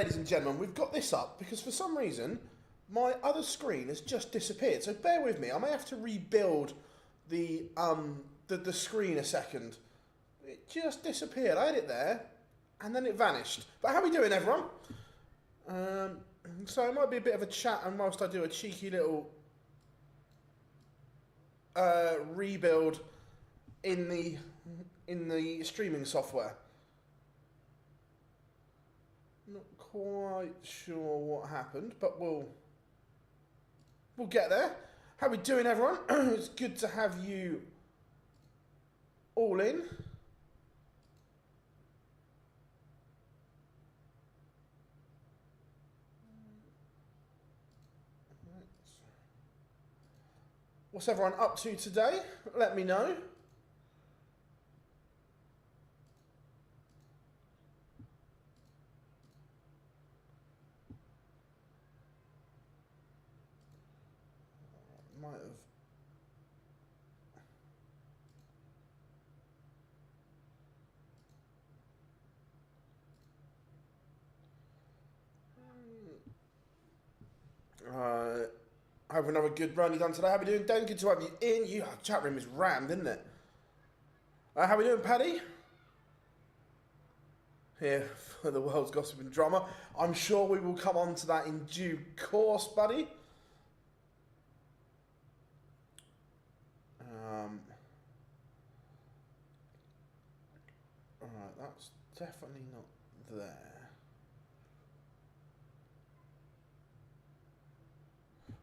ladies and gentlemen, we've got this up because for some reason my other screen has just disappeared. So bear with me. I may have to rebuild the screen a second. It just disappeared. I had it there, and then it vanished. But how are we doing, everyone? So it might be a bit of a chat, and whilst I do a cheeky little rebuild in the streaming software. Not quite sure what happened, but we'll get there. How are we doing, everyone? It's good to have you all in. What's everyone up to today? Let me know. Might have. Hope another good run you done today. How are we doing, Dan? Good to have you in. Chat room is rammed, isn't it? How are we doing, Paddy? Here for the world's gossip and drama. I'm sure we will come on to that in due course, buddy. Alright, that's definitely not there.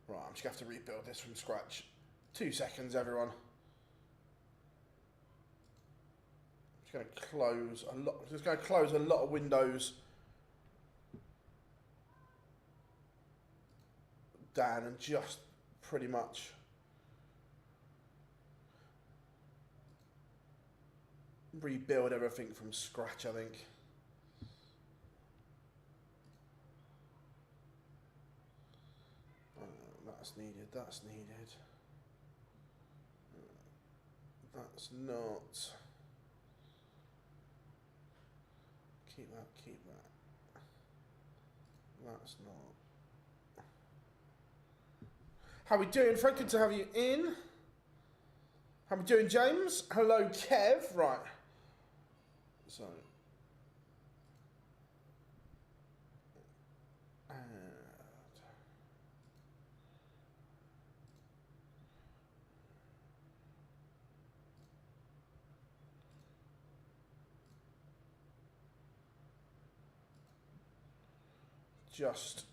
Right, I'm just going to have to rebuild this from scratch. 2 seconds, everyone. I'm just going to close a lot. Just going to close a lot of windows down and just pretty much rebuild everything from scratch, I think. That's needed, that's needed. That's not. Keep that, keep that. That's not. How we doing, Frank? Good to have you in. How we doing, James? Hello, Kev. Right. So. Just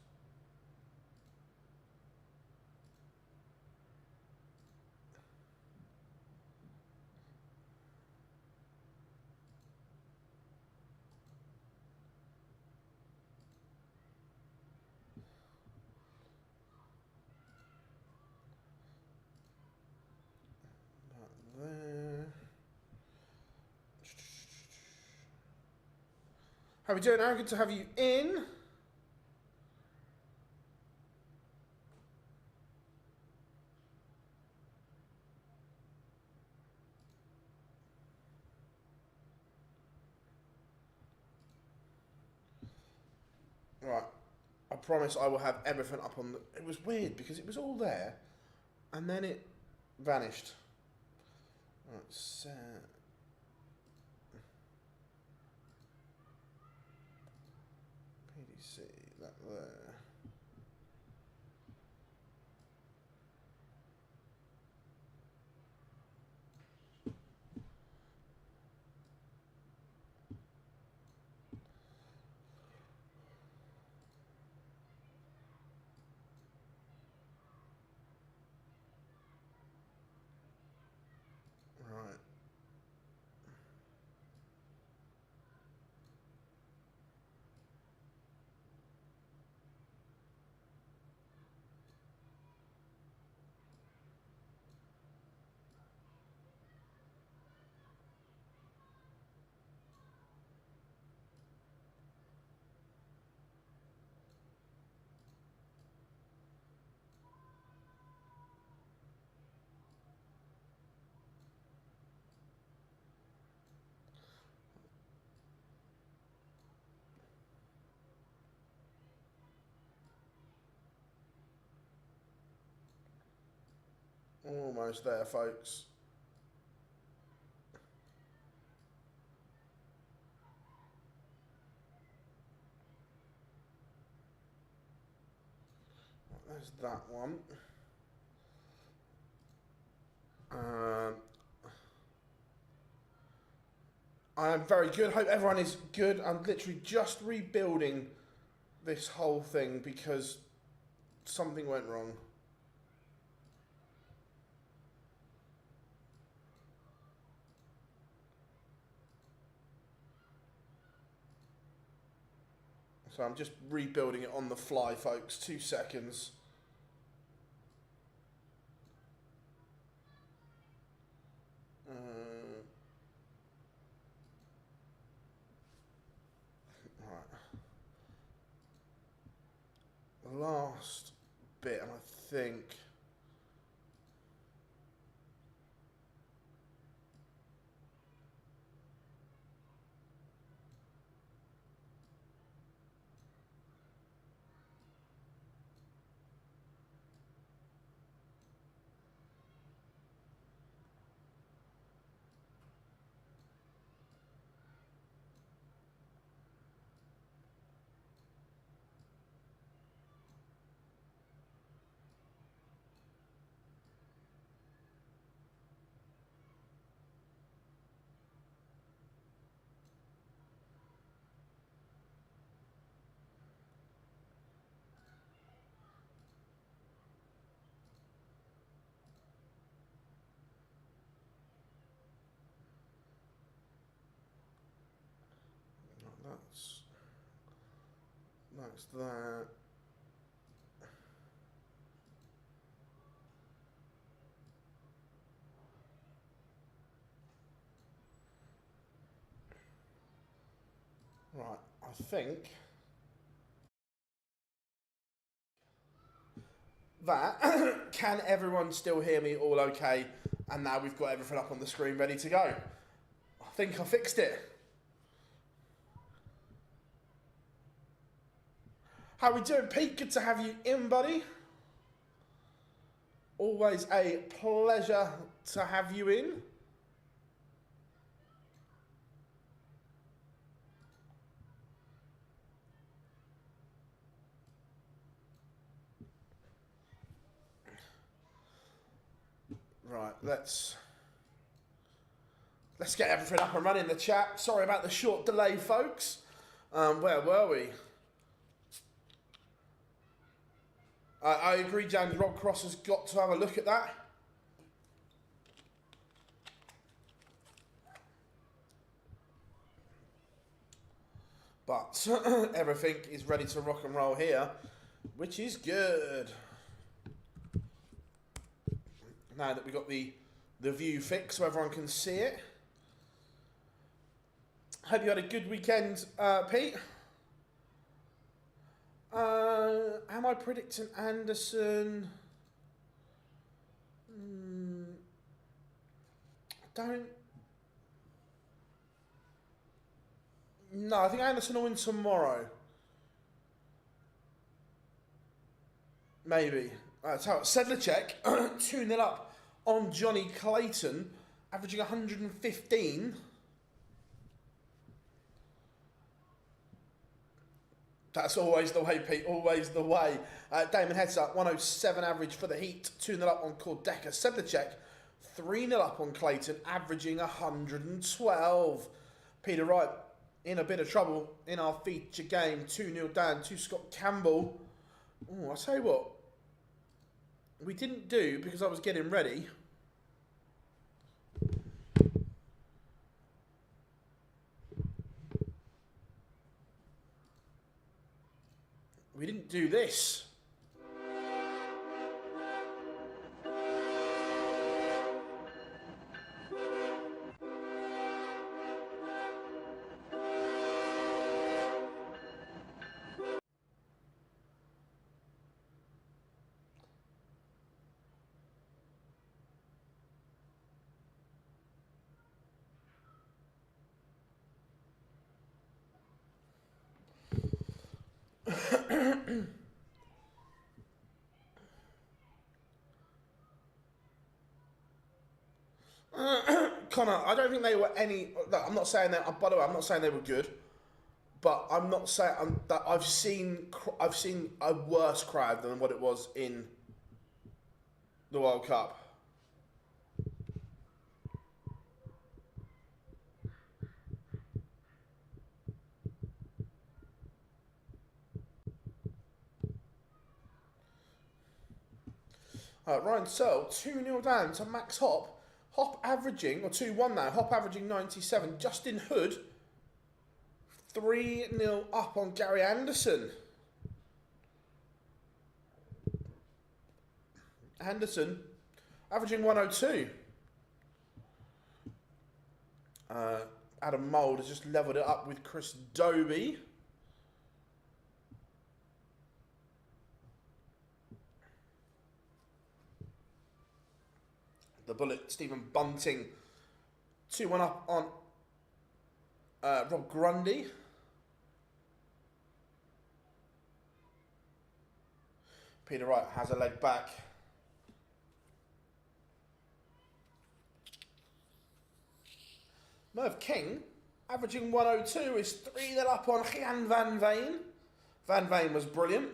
there. How we doing, Aaron? Good to have you in. Right, I promise I will have everything up on the... It was weird because it was all there and then it vanished. Right, set. PDC, that there. Right. Almost there, folks. There's that one. I am very good. Hope everyone is good. I'm literally just rebuilding this whole thing because something went wrong. So I'm just rebuilding it on the fly, folks. 2 seconds. Right. Last bit, and I think... That's that. Right, I think that can everyone still hear me all okay? And now we've got everything up on the screen ready to go. I think I fixed it. How we doing, Pete? Good to have you in, buddy. Always a pleasure to have you in. Right, let's get everything up and running in the chat. Sorry about the short delay, folks. Where were we? I agree, James. Rob Cross has got to have a look at that. But everything is ready to rock and roll here, which is good. Now that we've got the view fixed so everyone can see it. Hope you had a good weekend, Pete. Am I predicting Anderson? Don't. No, I think Anderson will win tomorrow. Maybe. So Sedlacek, 2-0 up on Johnny Clayton, averaging 115. That's always the way, Pete, always the way. Damon Heads up, 107 average for the Heat, 2-0 up on Kordeka. Sedlacek, 3-0 up on Clayton, averaging 112. Peter Wright in a bit of trouble in our feature game, 2-0 down to Scott Campbell. Oh, I'll tell you what, we didn't do, because I was getting ready, we didn't do this. Connor, I don't think they were any. Look, I'm not saying that. By the way, I'm not saying they were good, but I'm not saying that I've seen a worse crowd than what it was in the World Cup. Ryan Searle, 2-0 down to Max Hop. Hop averaging, or 2-1 now, Hop averaging 97. Justin Hood, 3-0 up on Gary Anderson. Anderson, averaging 102. Adam Mould has just levelled it up with Chris Doby. The Bullet, Stephen Bunting, 2-1 up on Rob Grundy. Peter Wright has a leg back. Merv King, averaging 102, is 3-0 up on Gian Van Veen. Van Veen was brilliant.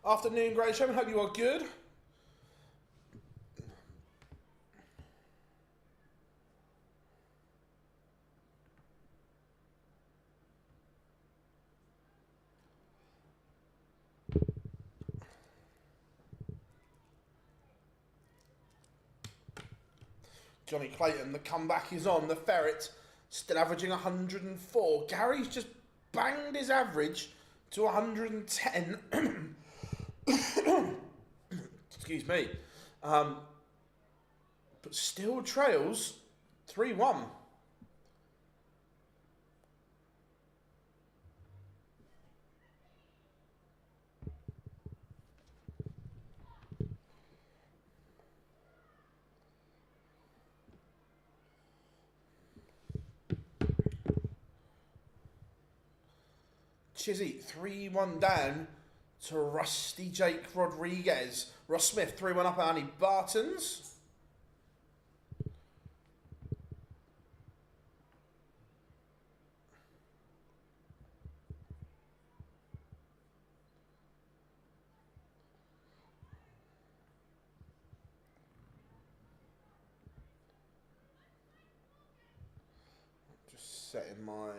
Afternoon, great showman. Hope you are good. Johnny Clayton, the comeback is on. The Ferret, still averaging 104. Gary's just banged his average to 110. Excuse me. But still trails 3-1. Chizzy, 3-1 down to Rusty Jake Rodriguez. Ross Smith, 3-1 up on Andy Bartons. Just setting my...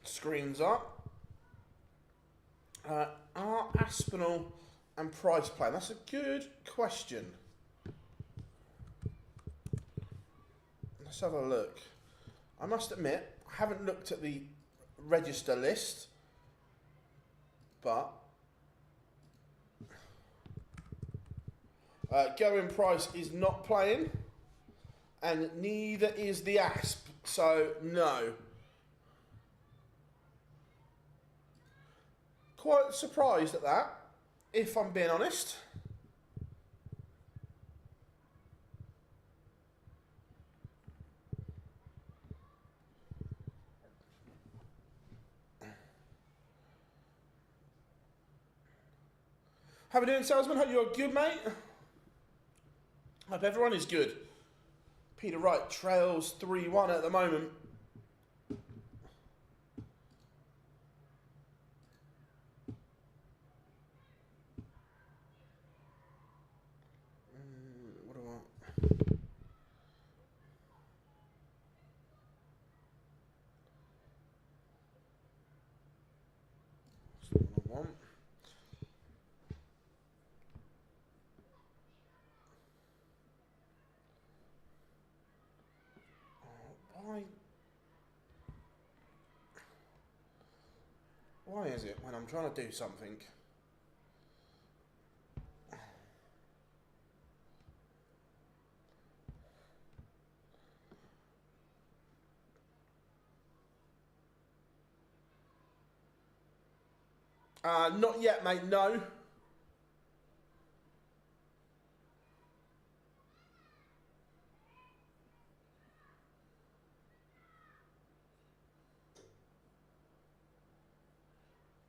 screens up. Are Aspinall and Price playing? That's a good question. Let's have a look. I must admit, I haven't looked at the register list, but Gowan Price is not playing, and neither is the Asp, so no. Quite surprised at that, if I'm being honest. How we doing, salesman? Hope you're good, mate. Hope everyone is good. Peter Wright trails 3-1 at the moment. Why is it when I'm trying to do something? Not yet, mate, no.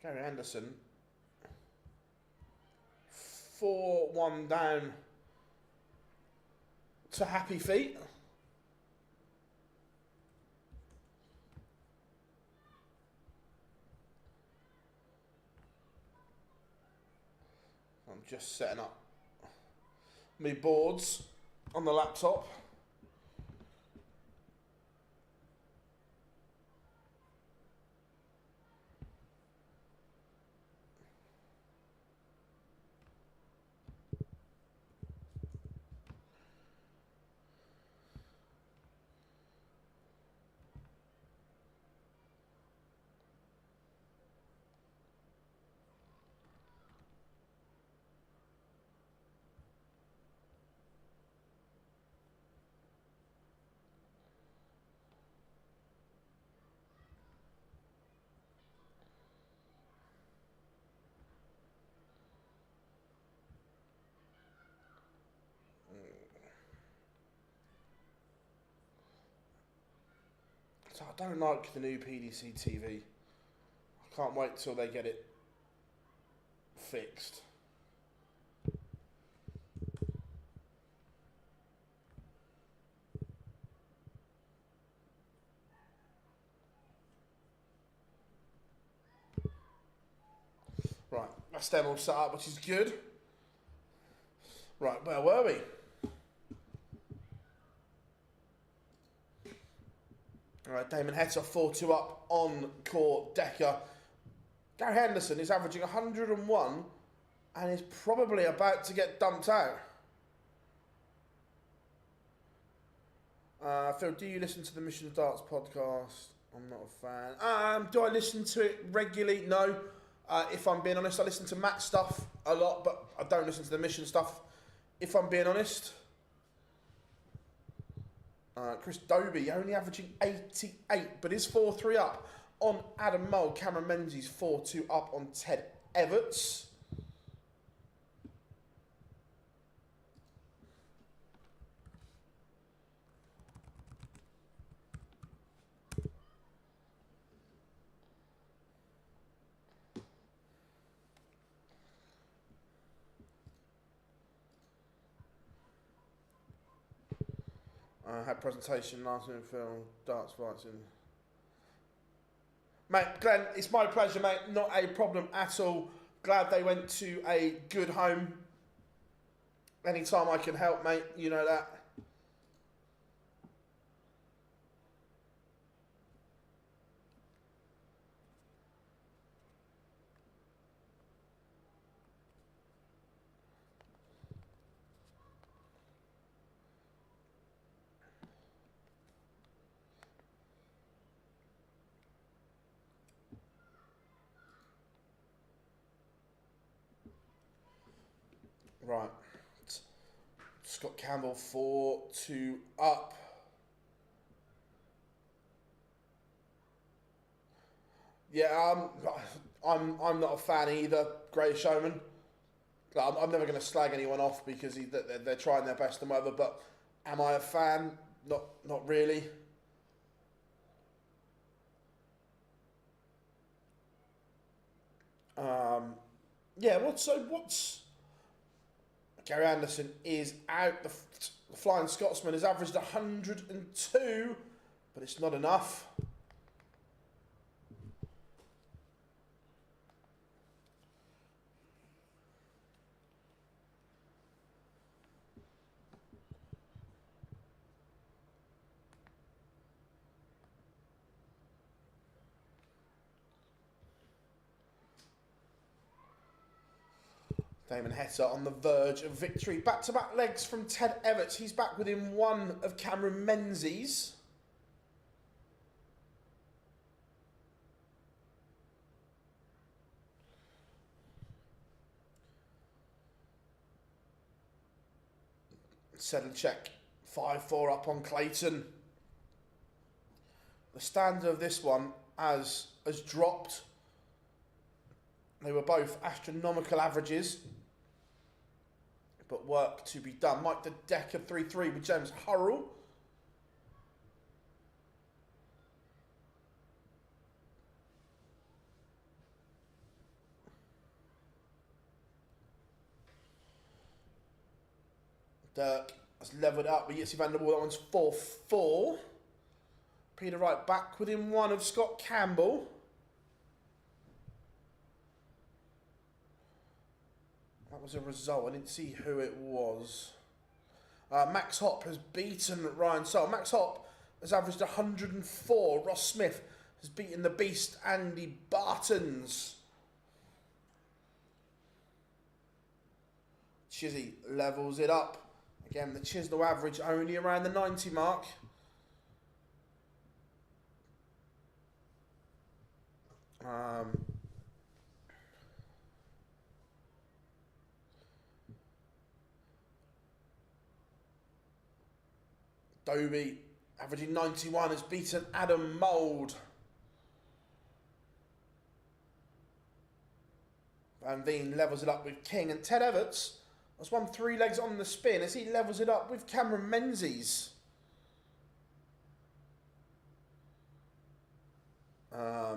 Gary Anderson, 4-1 down to Happy Feet. I'm just setting up my boards on the laptop. So I don't like the new PDC TV. I can't wait till they get it fixed. Right, that's them all set up, which is good. Right, where were we? Alright, Damon Hetta 4-2 up on court Decker. Gary Henderson is averaging 101 and is probably about to get dumped out. Phil, do you listen to the Mission Darts podcast? I'm not a fan. Do I listen to it regularly? No. If I'm being honest, I listen to Matt's stuff a lot, but I don't listen to the Mission stuff, if I'm being honest. Chris Dobie only averaging 88, but is 4-3 up on Adam Mull. Cameron Menzies 4-2 up on Ted Everts. Had presentation last minute film, darts fights in. Mate, Glenn, it's my pleasure, mate. Not a problem at all. Glad they went to a good home. Anytime I can help, mate, you know that. Right. Scott Campbell 4-2 up. Yeah, I'm not a fan either. Great showman. I'm never going to slag anyone off because they're trying their best and whatever. But am I a fan? Not really. Yeah. What's Gary Anderson is out. The Flying Scotsman has averaged 102, but it's not enough. Damon Hetta on the verge of victory. Back-to-back legs from Ted Everts. He's back within one of Cameron Menzies. Sedlacek 5-4 up on Clayton. The standard of this one has dropped. They were both astronomical averages, but work to be done. Mike the Decker 3-3 with James Hurrell. Dirk has levelled up with Jitsi van der Waal. That one's 4-4. Peter Wright back within 1 of Scott Campbell. That was a result. I didn't see who it was. Max Hopp has beaten Ryan Searle. Max Hopp has averaged 104. Ross Smith has beaten the beast Andy Bartons. Chizzy levels it up. Again, the Chisnell average only around the 90 mark. Dobie, averaging 91, has beaten Adam Mould. Van Veen levels it up with King, and Ted Everts has won 3 legs on the spin as he levels it up with Cameron Menzies. I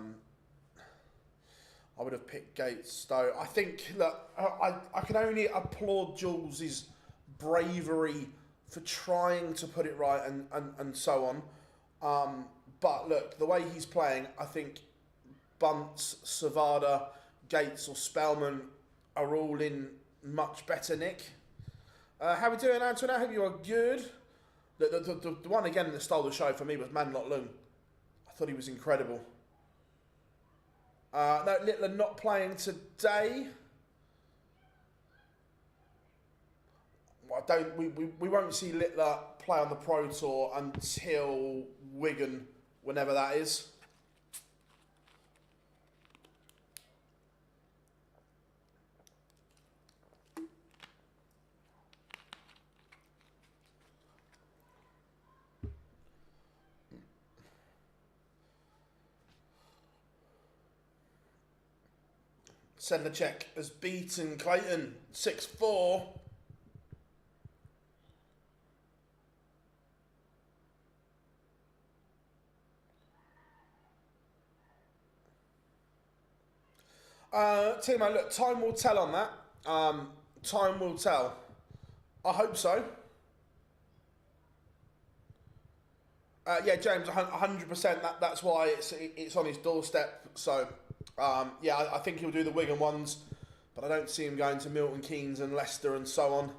would have picked Gates, though. I think, look, I can only applaud Jules' bravery for trying to put it right and so on. But look, the way he's playing, I think Bunce, Savada, Gates or Spellman are all in much better nick. How are we doing, Antoine? I hope you are good. The one again that stole the show for me was Manlot Lung. I thought he was incredible. No, Littler not playing today. We won't see Littler play on the Pro Tour until Wigan, whenever that is. Sedlacek has beaten Clayton 6-4. Timo, look, time will tell on that. Time will tell. I hope so. Yeah, James, 100%. That's why it's on his doorstep. So, yeah, I think he'll do the Wigan ones, but I don't see him going to Milton Keynes and Leicester and so on.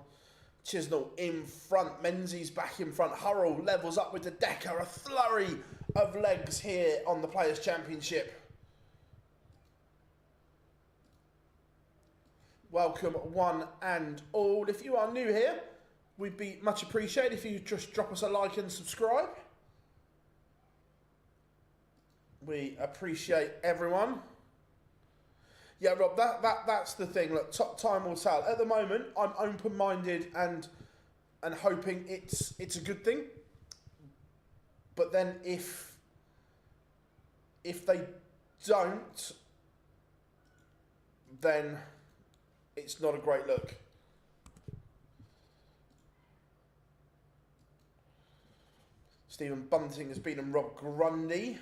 Chisnell in front. Menzies back in front. Hurrell levels up with the Decker. A flurry of legs here on the Players' Championship. Welcome one and all. If you are new here, we'd be much appreciated if you just drop us a like and subscribe. We appreciate everyone. Yeah, Rob, that's the thing. Look, time will tell. At the moment, I'm open-minded and hoping it's a good thing. But then if they don't, then it's not a great look. Stephen Bunting has beaten Rob Grundy.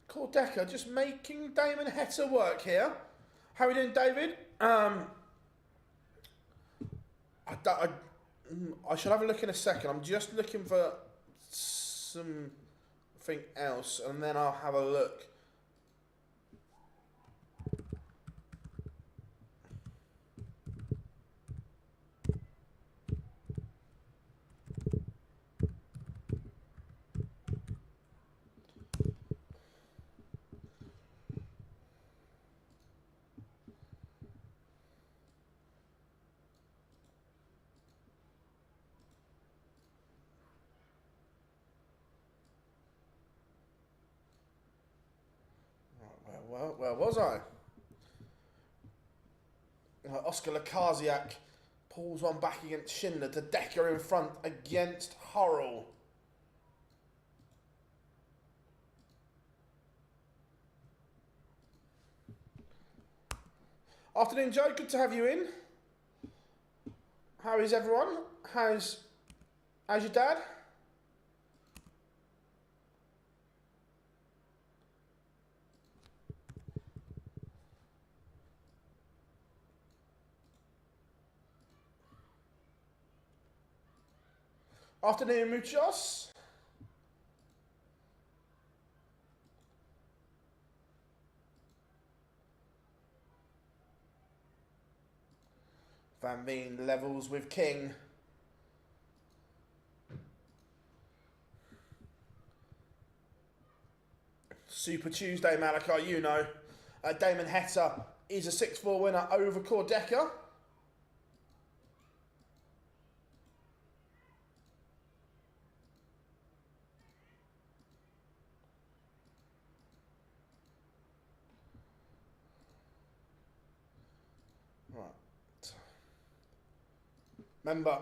Cool Decker just making Damon Hetta work here. How are we doing, David? I should have a look in a second. I'm just looking for something else, and then I'll have a look. Where was I? Oscar Lakaziak pulls one back against Schindler. To Decker in front against Hurrell. Afternoon, Joe. Good to have you in. How is everyone? How's your dad? Afternoon, muchos. Van Veen levels with King. Super Tuesday, Malachi, you know. Damon Heta is a 6-4 winner over Cordeca. Right. Remember,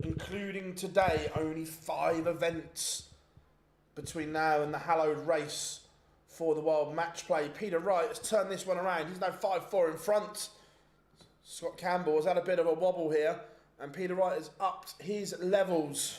including today, only 5 events between now and the hallowed race for the World Match Play. Peter Wright has turned this one around. He's now 5-4 in front. Scott Campbell has had a bit of a wobble here, and Peter Wright has upped his levels.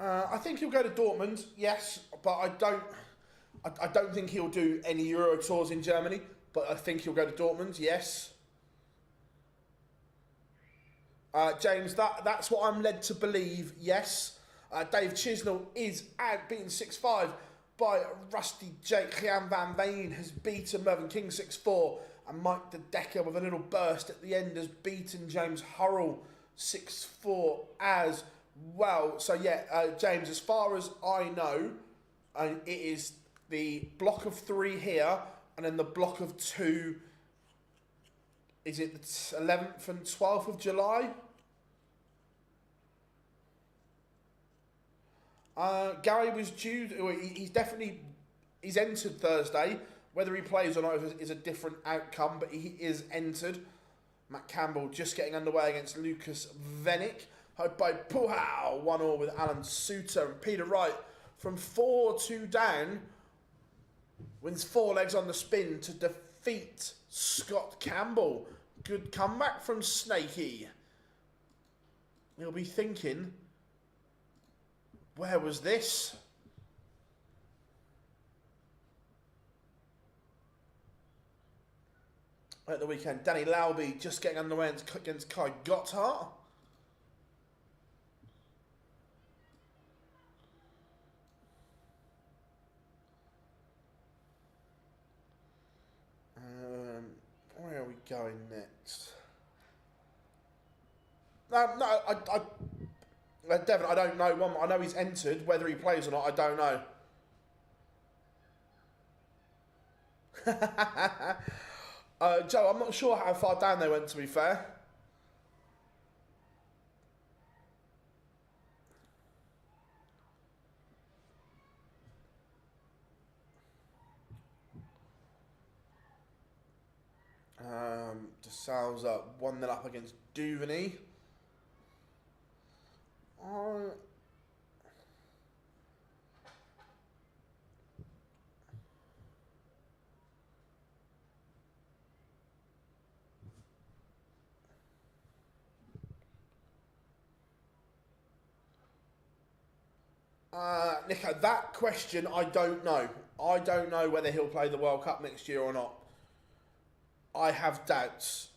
I think he'll go to Dortmund, yes, but I don't think he'll do any Euro tours in Germany. But I think he'll go to Dortmund, yes. James, that's what I'm led to believe, yes. Dave Chisnell is beaten 6-5 by Rusty Jake. Jan van Veen has beaten Mervyn King 6-4. And Mike De Decker with a little burst at the end has beaten James Hurrell 6-4 as well. So yeah, James, as far as I know, it is the block of 3 here, and then the block of 2. Is it the 11th and 12th of July? Gary was due. He's entered Thursday. Whether he plays or not is a different outcome, but he is entered. Matt Campbell just getting underway against Lucas Vennick. Hoped by Puhau, 1-1 with Alan Suter, and Peter Wright from 4-2 down wins 4 legs on the spin to defeat Scott Campbell. Good comeback from Snakey. He'll be thinking, where was this? At the weekend, Danny Lauby just getting underway against Kai Gotthard. Where are we going next? No, Devon, I don't know. I know he's entered. Whether he plays or not, I don't know. Joe, I'm not sure how far down they went, to be fair. De Souza 1-0 up against Duvernay. Nico, that question, I don't know. I don't know whether he'll play the World Cup next year or not. I have doubts.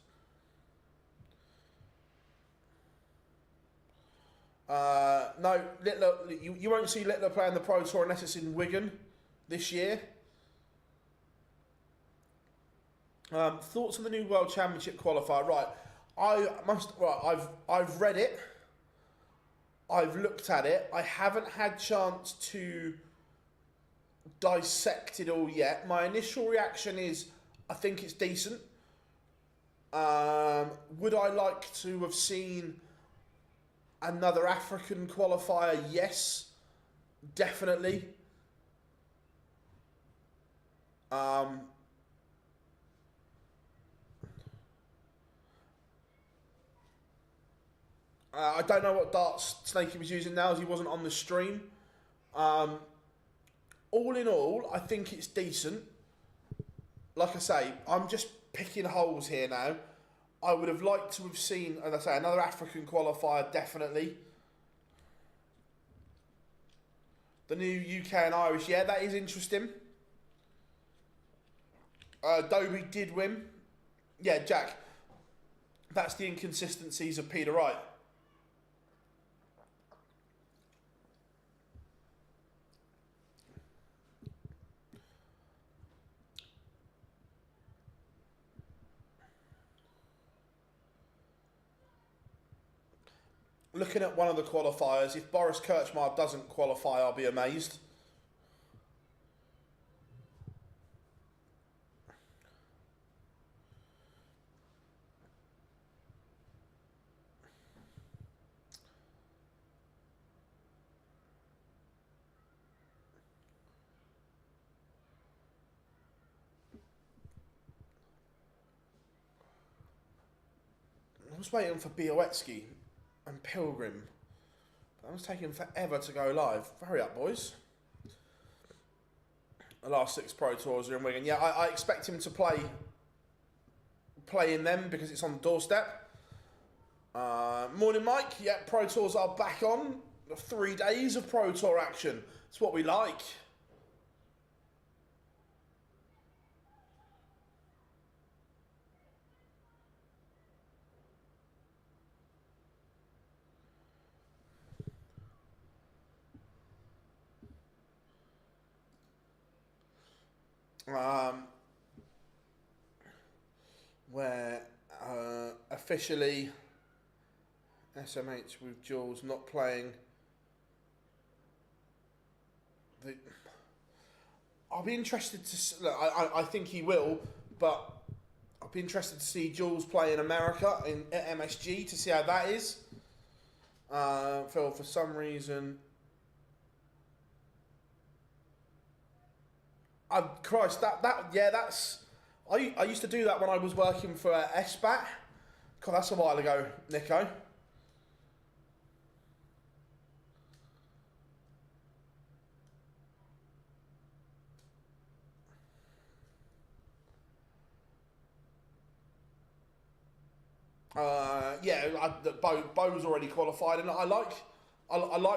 No, Littler, you won't see Littler playing the Pro Tour unless it's in Wigan this year. Thoughts on the new World Championship qualifier? Right, I've read it. I've looked at it. I haven't had chance to dissect it all yet. My initial reaction is, I think it's decent. Would I like to have seen another African qualifier? Yes, definitely. I don't know what darts Snakey was using now, as he wasn't on the stream. all in all, I think it's decent. Like I say, I'm just picking holes here now. I would have liked to have seen, as I say, another African qualifier, definitely. The new UK and Irish, yeah, that is interesting. Dobie did win. Yeah, Jack. That's the inconsistencies of Peter Wright. Looking at one of the qualifiers, if Boris Kirchmar doesn't qualify, I'll be amazed. I was waiting for Białecki and Pilgrim. That was taking forever to go live. Hurry up, boys. The last 6 Pro Tours are in Wigan. Yeah, I expect him to play in them because it's on the doorstep. Morning, Mike. Yeah, Pro Tours are back on. 3 days of Pro Tour action. It's what we like. Where officially SMH with Jules not playing. I'll be interested to look, I think he will, but I'll be interested to see Jules play in America at MSG to see how that is. Phil, for some reason, Christ, that's. I used to do that when I was working for SBAT. God, that's a while ago, Nico. Bo's already qualified, and I like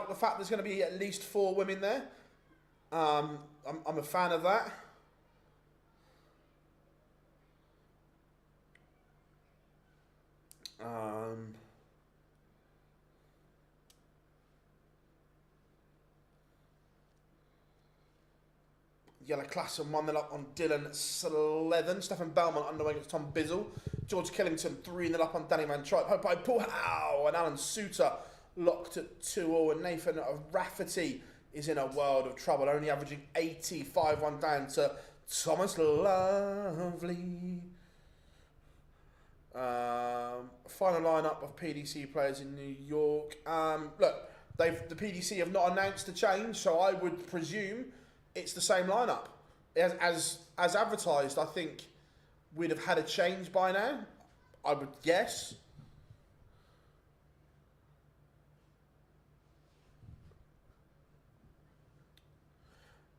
the fact there's going to be at least 4 women there. I'm a fan of that. Yellow Class and 1-0 up on Dylan Slevin. Stefan Belmont underway against Tom Bizzle. George Killington 3-0 up on Danny Van Tripe. Hope by Paul Howe and Alan Suter locked at 2-2. And Nathan Rafferty is in a world of trouble, only averaging 85, 1 down to Thomas Lovely. Final lineup of PDC players in New York. Look, the PDC have not announced a change, so I would presume it's the same lineup as advertised. I think we'd have had a change by now, I would guess.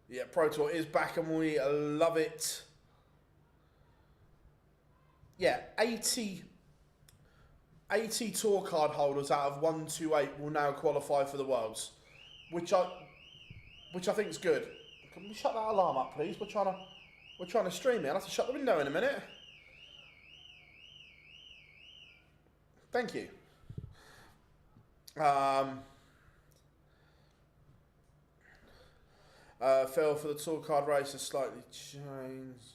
Yeah, Pro Tour is back and we love it. Yeah, 80 tour card holders out of 128 will now qualify for the Worlds, which I think is good. Can we shut that alarm up, please? We're trying to stream it. I'll have to shut the window in a minute. Thank you. Phil, for the tour card race has slightly changed.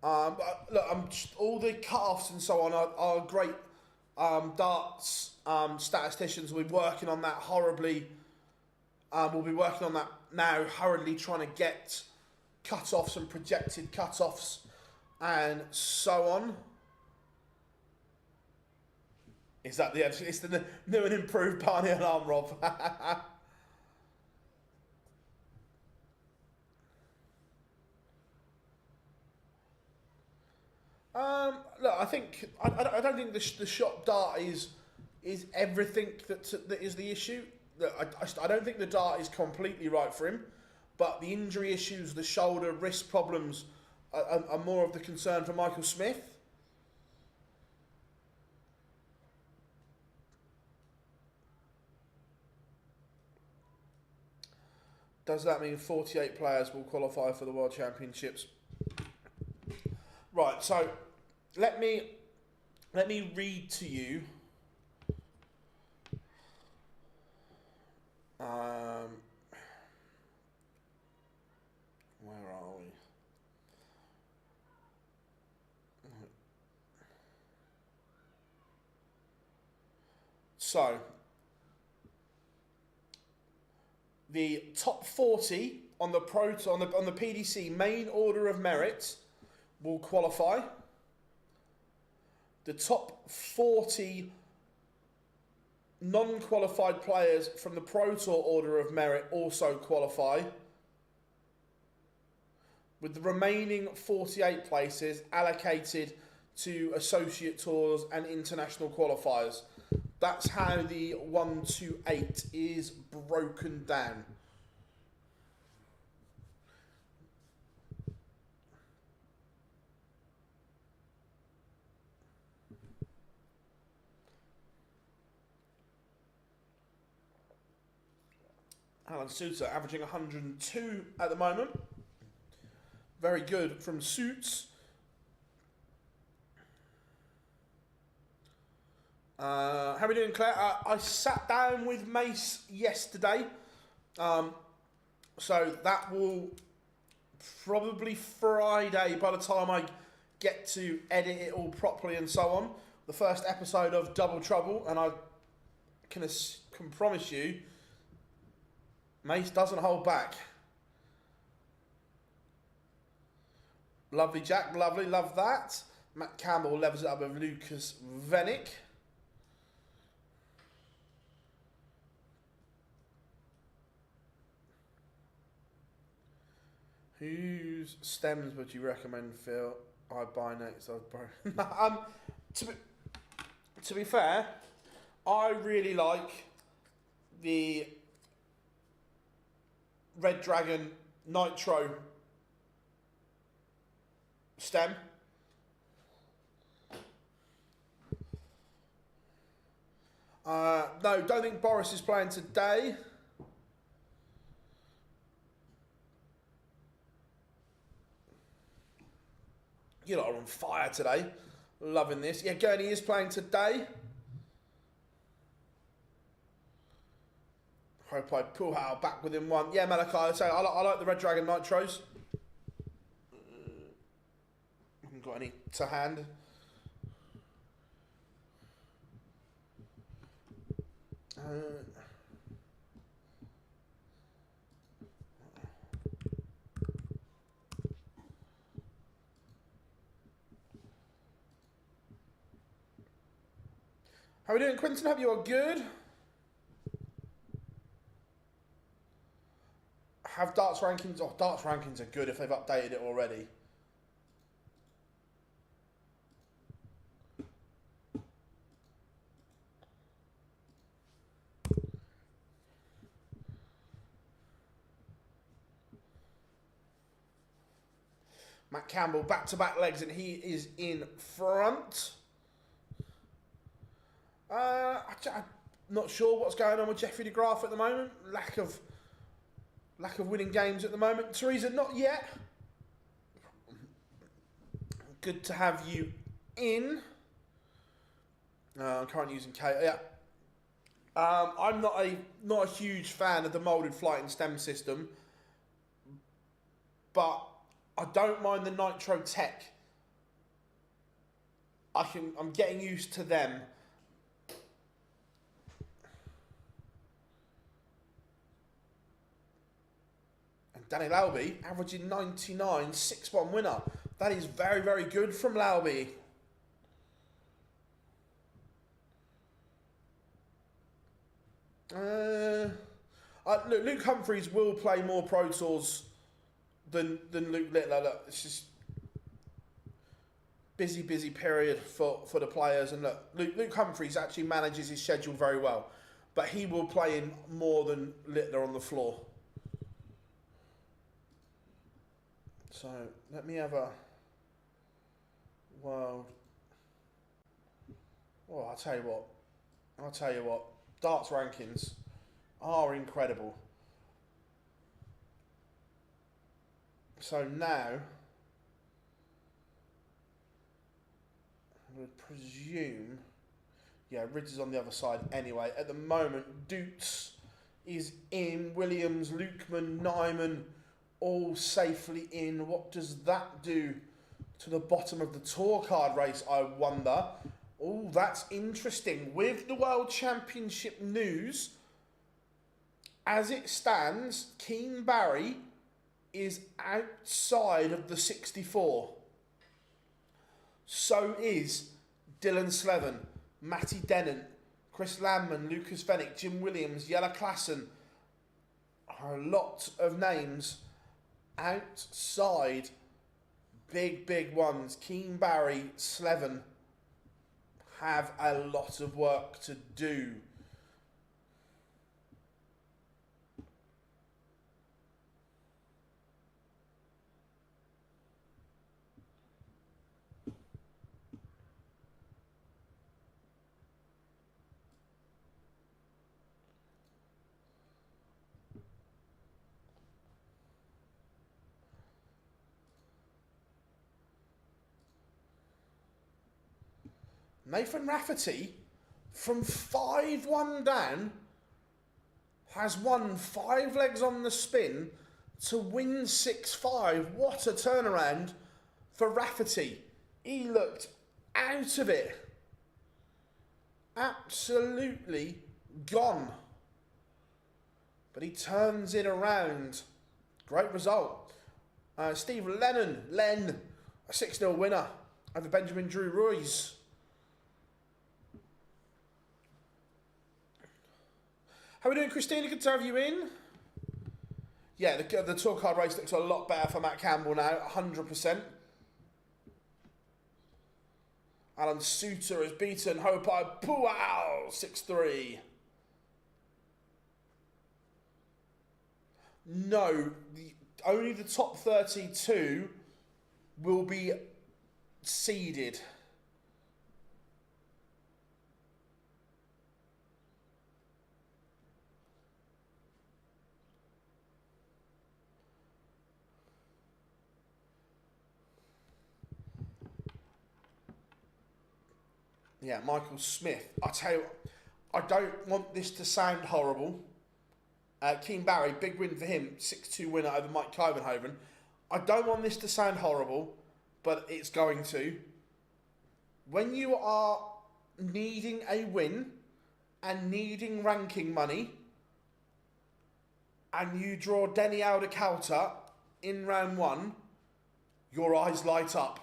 Look, all the cut-offs and so on are great. Darts statisticians will be working on that horribly. We'll be working on that now, hurriedly trying to get cut-offs and projected cut-offs and so on. Is that it's the new and improved Barney alarm, Rob? Look, I don't think the shot dart is everything that is the issue. I don't think the dart is completely right for him, but the injury issues, the shoulder, wrist problems are more of the concern for Michael Smith. Does that mean 48 players will qualify for the World Championships? Right, so let me read to you where are we? So the top 40 on the on the PDC main order of merit will qualify. The top 40 non-qualified players from the Pro Tour order of merit also qualify, with the remaining 48 places allocated to associate tours and international qualifiers. That's how the 1 to 8 is broken down. Alan Suter averaging 102 at the moment. Very good from Suits. How are we doing, Claire? I sat down with Mace yesterday. So that will probably Friday, by the time I get to edit it all properly and so on, the first episode of Double Trouble, and I can promise you, Mace doesn't hold back. Lovely Jack, lovely, love that. Matt Campbell levels it up with Lucas Venick. Whose stems would you recommend, Phil? I buy next. To be fair, I really like the Red Dragon Nitro stem. No, don't think Boris is playing today. You lot are on fire today. Loving this. Yeah, Gurney is playing today. Hope I pull out back within one. Yeah, Malachi, I like the Red Dragon Nitros. Haven't got any to hand. How are we doing, Quinton? Hope you are good. Have darts rankings? Oh, darts rankings are good if they've updated it already. Matt Campbell, back-to-back legs, and he is in front. I'm not sure what's going on with Jeffrey de Graaf at the moment. Lack of winning games at the moment. Teresa, not yet. Good to have you in. I'm currently using K. Yeah. I'm not a huge fan of the molded flight and stem system, but I don't mind the Nitro Tech. I'm getting used to them. Danny Lauby averaging 99, 6-1 winner. That is very, very good from Lauby. Look, Luke Humphreys will play more Pro Tours than Luke Littler. Look, it's just busy period for the players. And look, Luke Humphreys actually manages his schedule very well. but he will play in more than Littler on the floor. So let me have a world. Well, I'll tell you what. Darts rankings are incredible. So now, I would presume, yeah, Ridge is on the other side anyway. At the moment, Doots is in, Williams, Lukeman, Nyman, all safely in. What does that do to the bottom of the tour card race, I wonder? Oh, that's interesting. With the World Championship news, as it stands, Keane Barry is outside of the 64. So is Dylan Slevin, Matty Dennant, Chris Landman, Lucas Fennick, Jim Williams, Jelle Klassen. A lot of names outside. Big ones. Keane Barry, Slevin have a lot of work to do. Nathan Rafferty, from 5-1 down, has won 5 legs on the spin to win 6-5. What a turnaround for Rafferty. He looked out of it. Absolutely gone. But he turns it around. Great result. Steve Len, a 6-0 winner over Benjamin Drew Ruiz. How are we doing, Christina? Good to have you in. Yeah, the tour card race looks a lot better for Matt Campbell now, 100%. Alan Suter has beaten Hopai Puau 6-3. No, only the top 32 will be seeded. Yeah, Michael Smith. I tell you, I don't want this to sound horrible. Keane Barry, big win for him, 6-2 winner over Mike Covenhoven. I don't want this to sound horrible, but it's going to. When you are needing a win and needing ranking money, and you draw Denny Aldecalta in round 1, your eyes light up.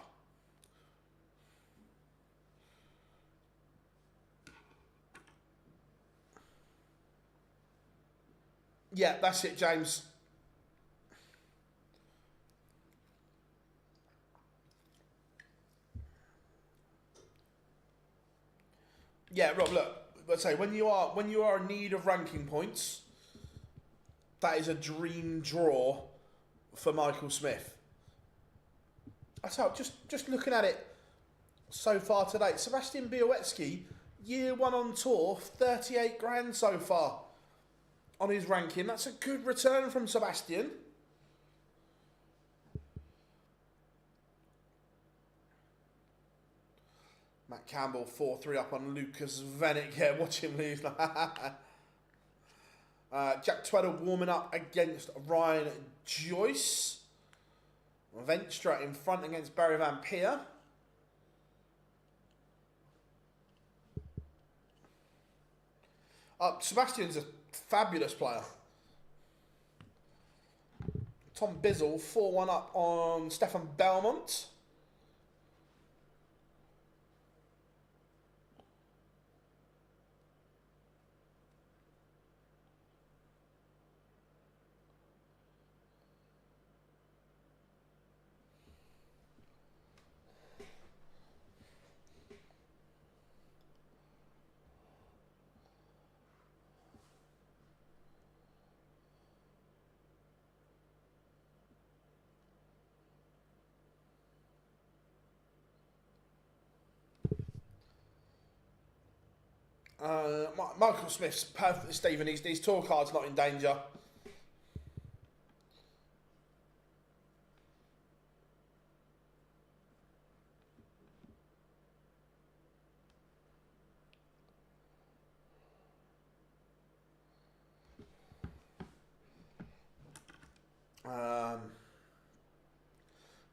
Yeah, that's it, James. Yeah, Rob, look, let's say when you are in need of ranking points, that is a dream draw for Michael Smith. So just looking at it so far today, Sebastian Białecki, year 1 on tour, 38 grand so far on his ranking. That's a good return from Sebastian. Matt Campbell 4-3 up on Lucas Vennick. Yeah, watch him lose. Jack Tweddle warming up against Ryan Joyce. Venstra in front against Barry Van Peer. Sebastian's a fabulous player. Tom Bizzle 4-1 up on Stefan Belmont. Michael Smith's perfect, Stephen. His tour card's not in danger.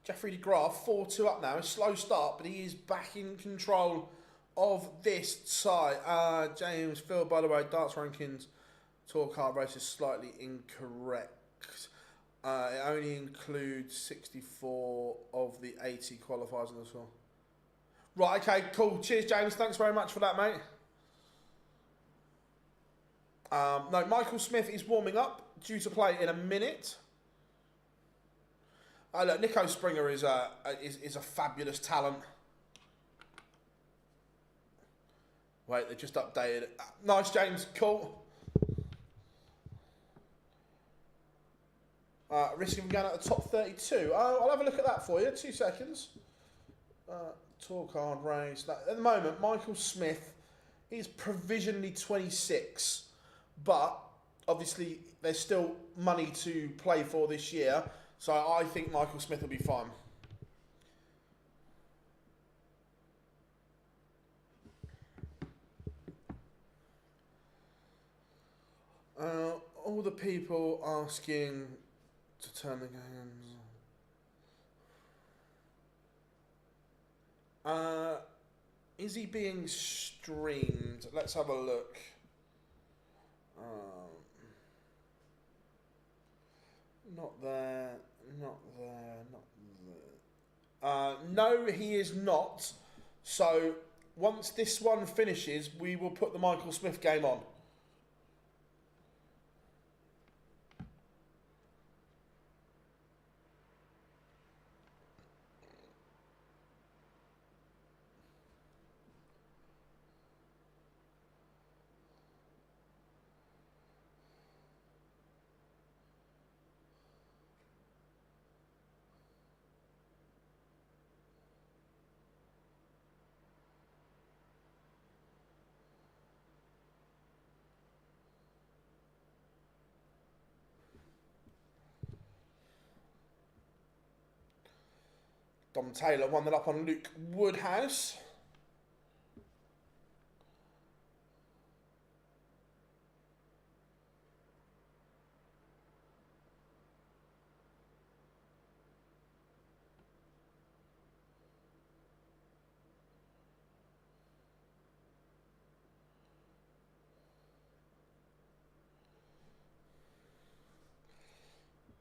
Jeffrey de Graaf, 4-2 up now. A slow start, but he is back in control of this side. James Phil, by the way, darts rankings, tour card race is slightly incorrect. It only includes 64 of the 80 qualifiers as well. Right, okay, cool. Cheers, James. Thanks very much for that, mate. No, Michael Smith is warming up, due to play in a minute. Look, Nico Springer is a fabulous talent. Wait, they just updated it. Nice, James. Cool. Risking going at the top 32. I'll have a look at that for you. 2 seconds. Tour card race. At the moment, Michael Smith is provisionally 26. But, obviously, there's still money to play for this year. So I think Michael Smith will be fine. All the people asking to turn the games. Is he being streamed? Let's have a look. Not there. Not there, not there. No, he is not. So, once this one finishes, we will put the Michael Smith game on. Dom Taylor won that up on Luke Woodhouse.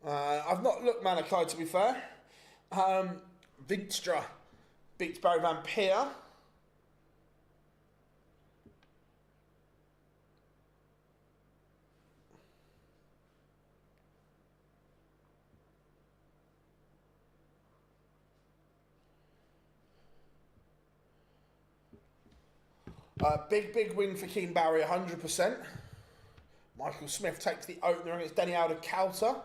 I've not looked Malachi, to be fair. Vinstra beats Barry Van Peer. Big win for Keen Barry, 100%. Michael Smith takes the opener against Denny out of Calter.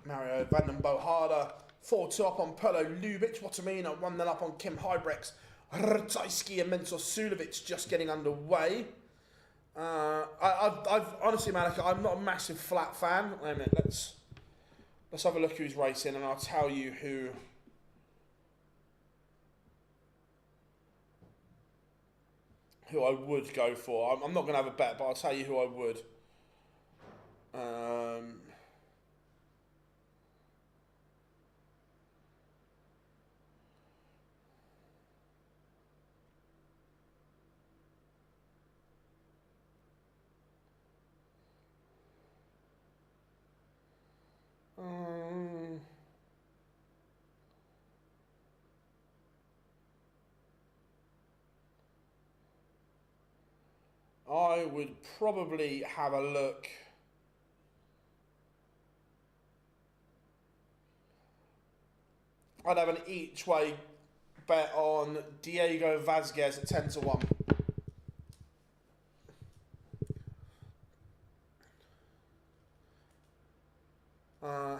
Mario van den Bohada, 4-2 up on Perlo Lubitsch. Watamina 1-0 up on Kim Hybrex. Rtajski and Mensur Sulevic just getting underway. I've honestly, Malika, I'm not a massive flat fan. Wait a minute, let's have a look who's racing, and I'll tell you who I would go for. I'm not going to have a bet, but I'll tell you who I would. I would probably have a look. I'd have an each way bet on Diego Vazquez at 10 to 1.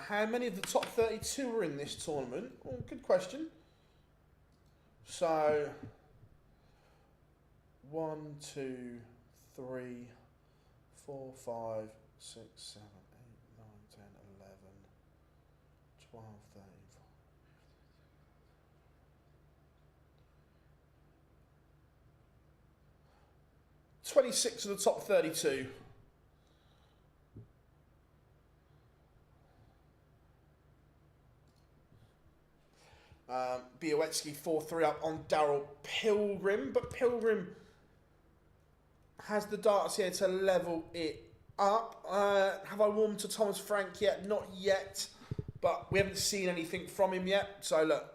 How many of the top 32 were in this tournament? Oh, good question. So, 1, 2, 3, 4, 5, 6, 7, 8, 9, 10, 11, 12, 13, 26 of the top 32. Białecki 4-3 up on Daryl Pilgrim, but Pilgrim has the darts here to level it up. Have I warmed to Thomas Frank yet? Not yet, but we haven't seen anything from him yet, so look,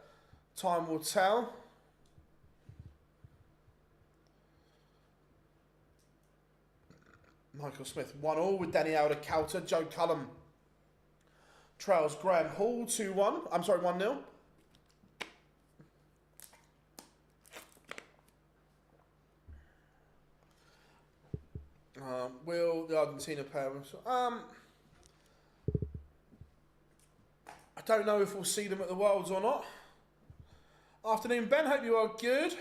time will tell. Michael Smith 1-1 with Daniel de Couter. Joe Cullen trails Graham Hall 2-1. I'm sorry, 1-0. Will the Argentina parents? I don't know if we'll see them at the Worlds or not. Afternoon, Ben. Hope you are good.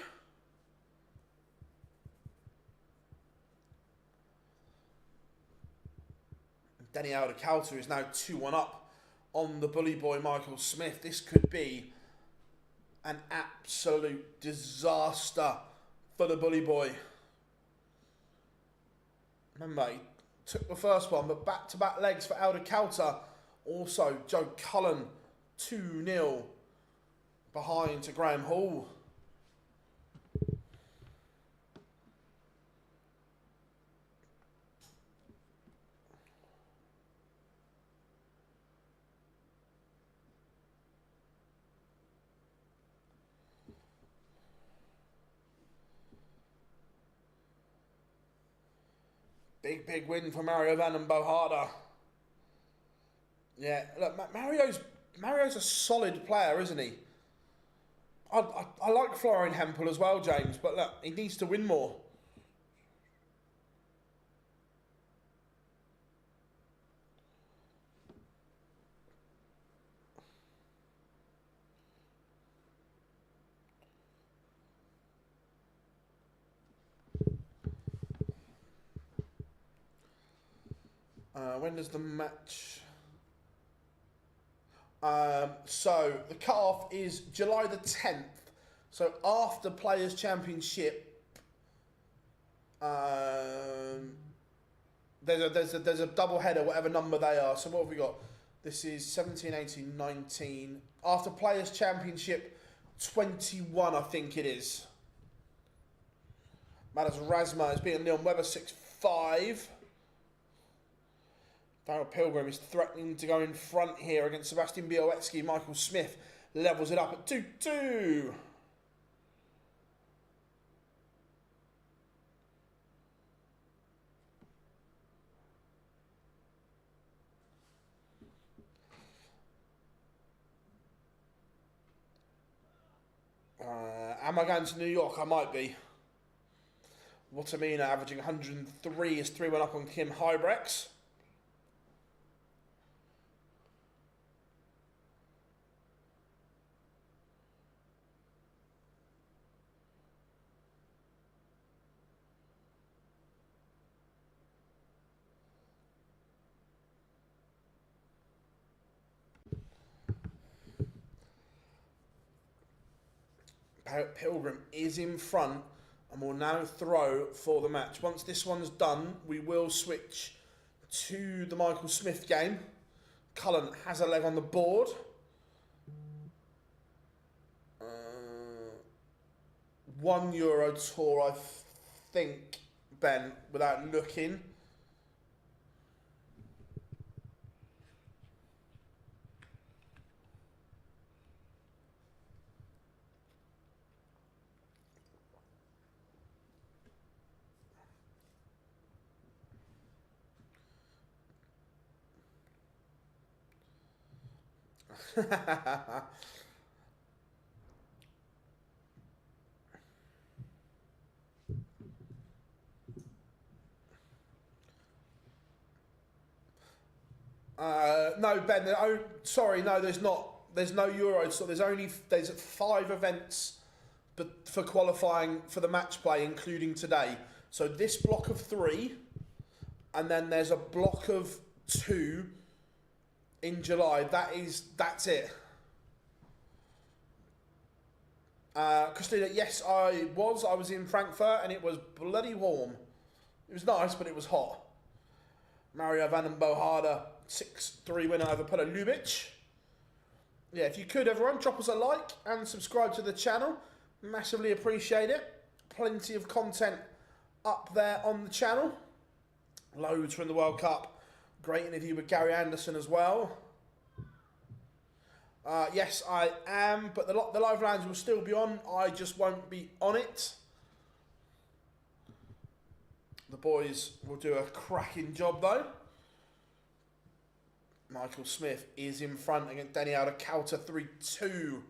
Daniel de Couter is now 2-1 up on the bully boy Michael Smith. This could be an absolute disaster for the bully boy. Remember, he took the first one, but back-to-back legs for Al de Couter. Also, Joe Cullen 2-0 behind to Graham Hall. Big win for Mario van Bohada. Yeah, look, Mario's a solid player, isn't he? I like Florian Hempel as well, James, but look, he needs to win more. When does the match... so the cut-off is July the 10th. So after Players' Championship, there's a double header, whatever number they are. So what have we got? This is 17, 18, 19. After Players' Championship 21, I think it is. Madas Razma is beating Leon Webber 6-5. Daryl Pilgrim is threatening to go in front here against Sebastian Białecki. Michael Smith levels it up at 2-2. Am I going to New York? I might be. Watamina averaging 103 is 3-1 up on Kim Hybrex. Pilgrim is in front and will now throw for the match. Once this one's done, we will switch to the Michael Smith game. Cullen has a leg on the board. €1 tour, I think, Ben, without looking. No, Ben. Sorry, no. There's not. There's no Euros. So there's 5 events, but for qualifying for the match play, including today. So this block of 3, and then there's a block of 2 in July. That's it. Christina, yes, I was in Frankfurt, and it was bloody warm. It was nice, but it was hot. Mario van Bohada, 6-3 winner over Pela Ljubic. Yeah, if you could, everyone, drop us a like and subscribe to the channel. Massively appreciate it. Plenty of content up there on the channel. Loads from the World Cup. Great interview with Gary Anderson as well. Yes, I am, but the live rounds will still be on. I just won't be on it. The boys will do a cracking job, though. Michael Smith is in front against Danny Alder-Coulter 3-2.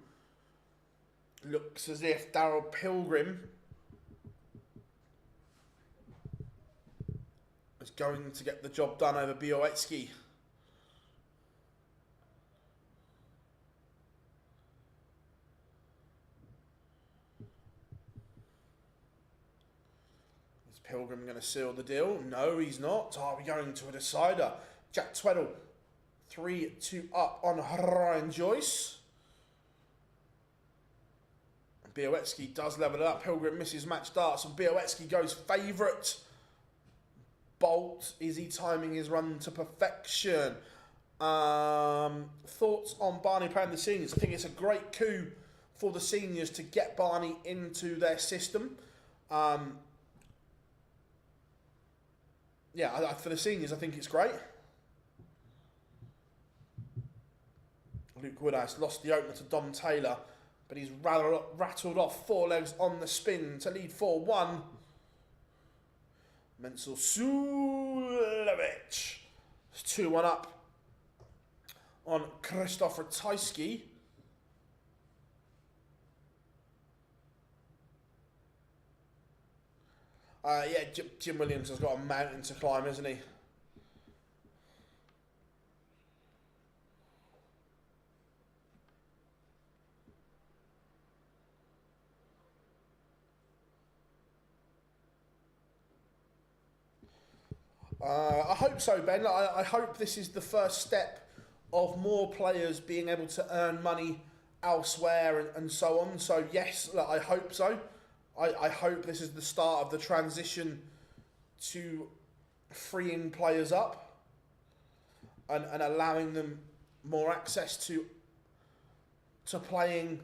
Looks as if Daryl Pilgrim is going to get the job done over Białecki. Is Pilgrim going to seal the deal? No, he's not. Are we going to a decider? Jack Tweddle 3-2 up on Ryan Joyce. Białecki does level it up. Pilgrim misses match darts, and Białecki goes favourite. Bolt, is he timing his run to perfection? Thoughts on Barney playing the seniors? I think it's a great coup for the seniors to get Barney into their system. Yeah, for the seniors, I think it's great. Luke Woodhouse lost the opener to Dom Taylor, but he's rattled off 4 legs on the spin to lead 4-1. Menzel Sulevic is 2-1 up on Krzysztof Ratajski. Yeah, Jim Williams has got a mountain to climb, isn't he? I hope so, Ben. I hope this is the first step of more players being able to earn money elsewhere and so on. So yes, look, I hope so. I hope this is the start of the transition to freeing players up and allowing them more access to playing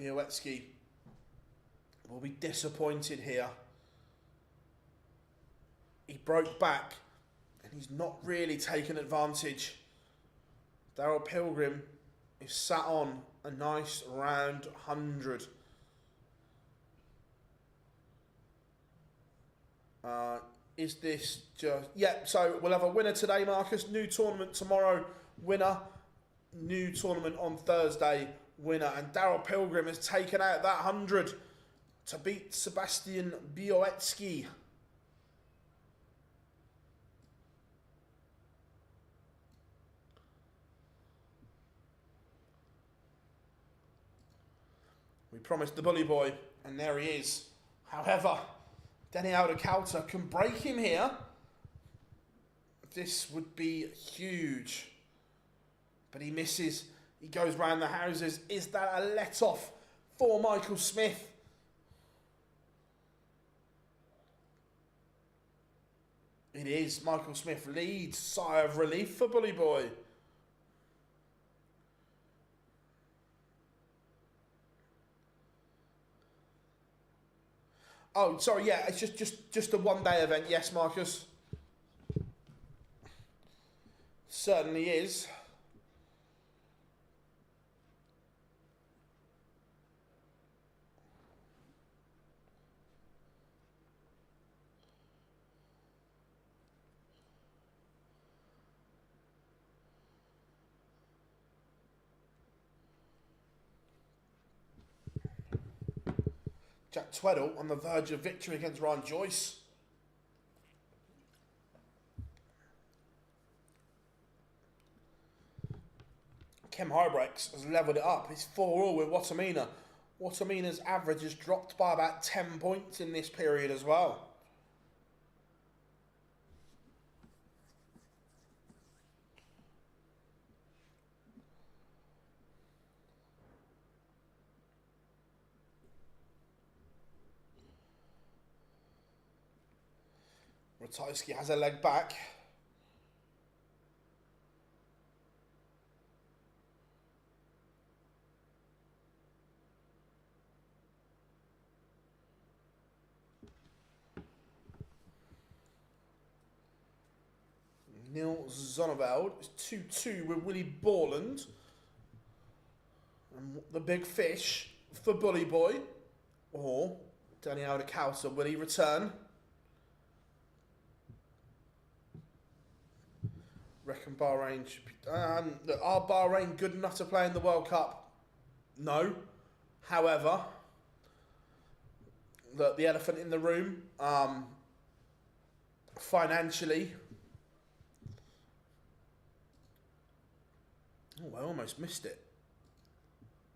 Białecki will be disappointed here. He broke back and he's not really taken advantage. Daryl Pilgrim is sat on a nice round 100. Is this just... Yeah, so we'll have a winner today, Marcus. New tournament tomorrow, winner. New tournament on Thursday, winner. And Daryl Pilgrim has taken out that 100 to beat Sebastian Białecki. We promised the bully boy, and there he is. However, Danny Alder-Coulter can break him here. This would be huge. But he misses. He goes round the houses. Is that a let-off for Michael Smith? It is. Michael Smith leads. Sigh of relief for Bully Boy. Oh, sorry, yeah, it's just a one-day event. Yes, Marcus. Certainly is. Jack Tweddle on the verge of victory against Ryan Joyce. Kim Hybrex has levelled it up. He's 4-all with Watamina. Watamina's average has dropped by about 10 points in this period as well. Ratajski has a leg back. Neil Zonneveld is 2-2 with Willie Borland. And the big fish for Bully Boy. Or Danny Aldacausa, will he return? Reckon Bahrain should be... are Bahrain good enough to play in the World Cup? No. However, the elephant in the room, financially... Oh, I almost missed it.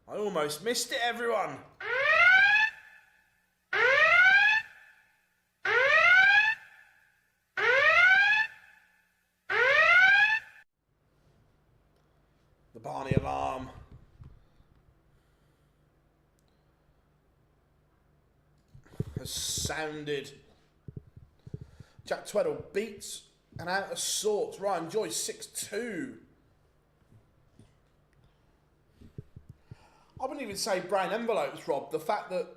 I almost missed it, everyone! The Barney alarm. Has sounded. Jack Tweddle beats and out of sorts. Ryan Joyce 6-2. I wouldn't even say brown envelopes, Rob. The fact that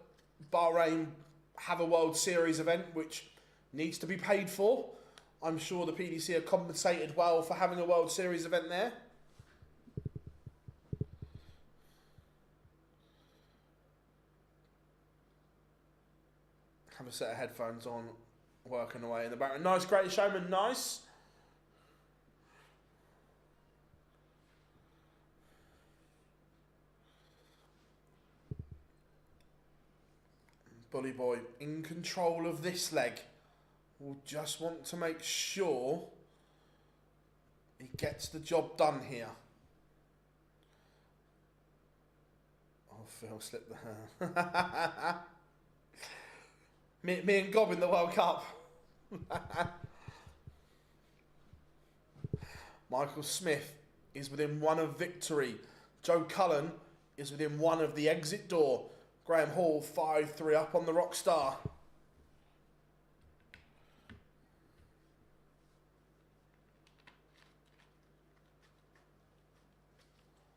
Bahrain have a World Series event which needs to be paid for, I'm sure the PDC are compensated well for having a World Series event there. Have a set of headphones on, working away in the background. Nice, Great Showman, nice. Bully Boy in control of this leg. Will just want to make sure he gets the job done here. Oh, Phil slipped the hand. me and Gob in the World Cup. Michael Smith is within one of victory. Joe Cullen is within one of the exit door. Graham Hall 5-3 up on the Rockstar.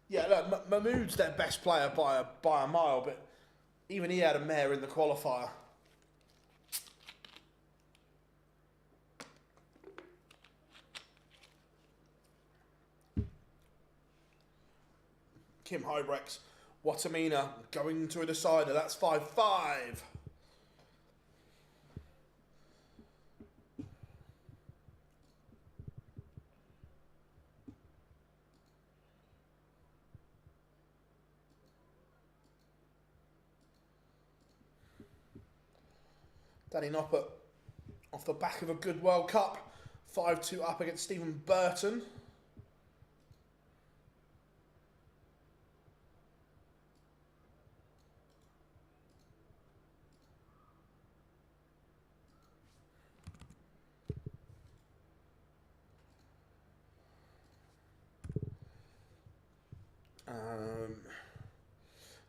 Yeah, look, Mahmood's their best player by a mile, but even he had a mare in the qualifier. Kim Hybrex. Watamina going to a decider. That's 5-5. Danny Noppert off the back of a good World Cup. 5-2 up against Stephen Burton.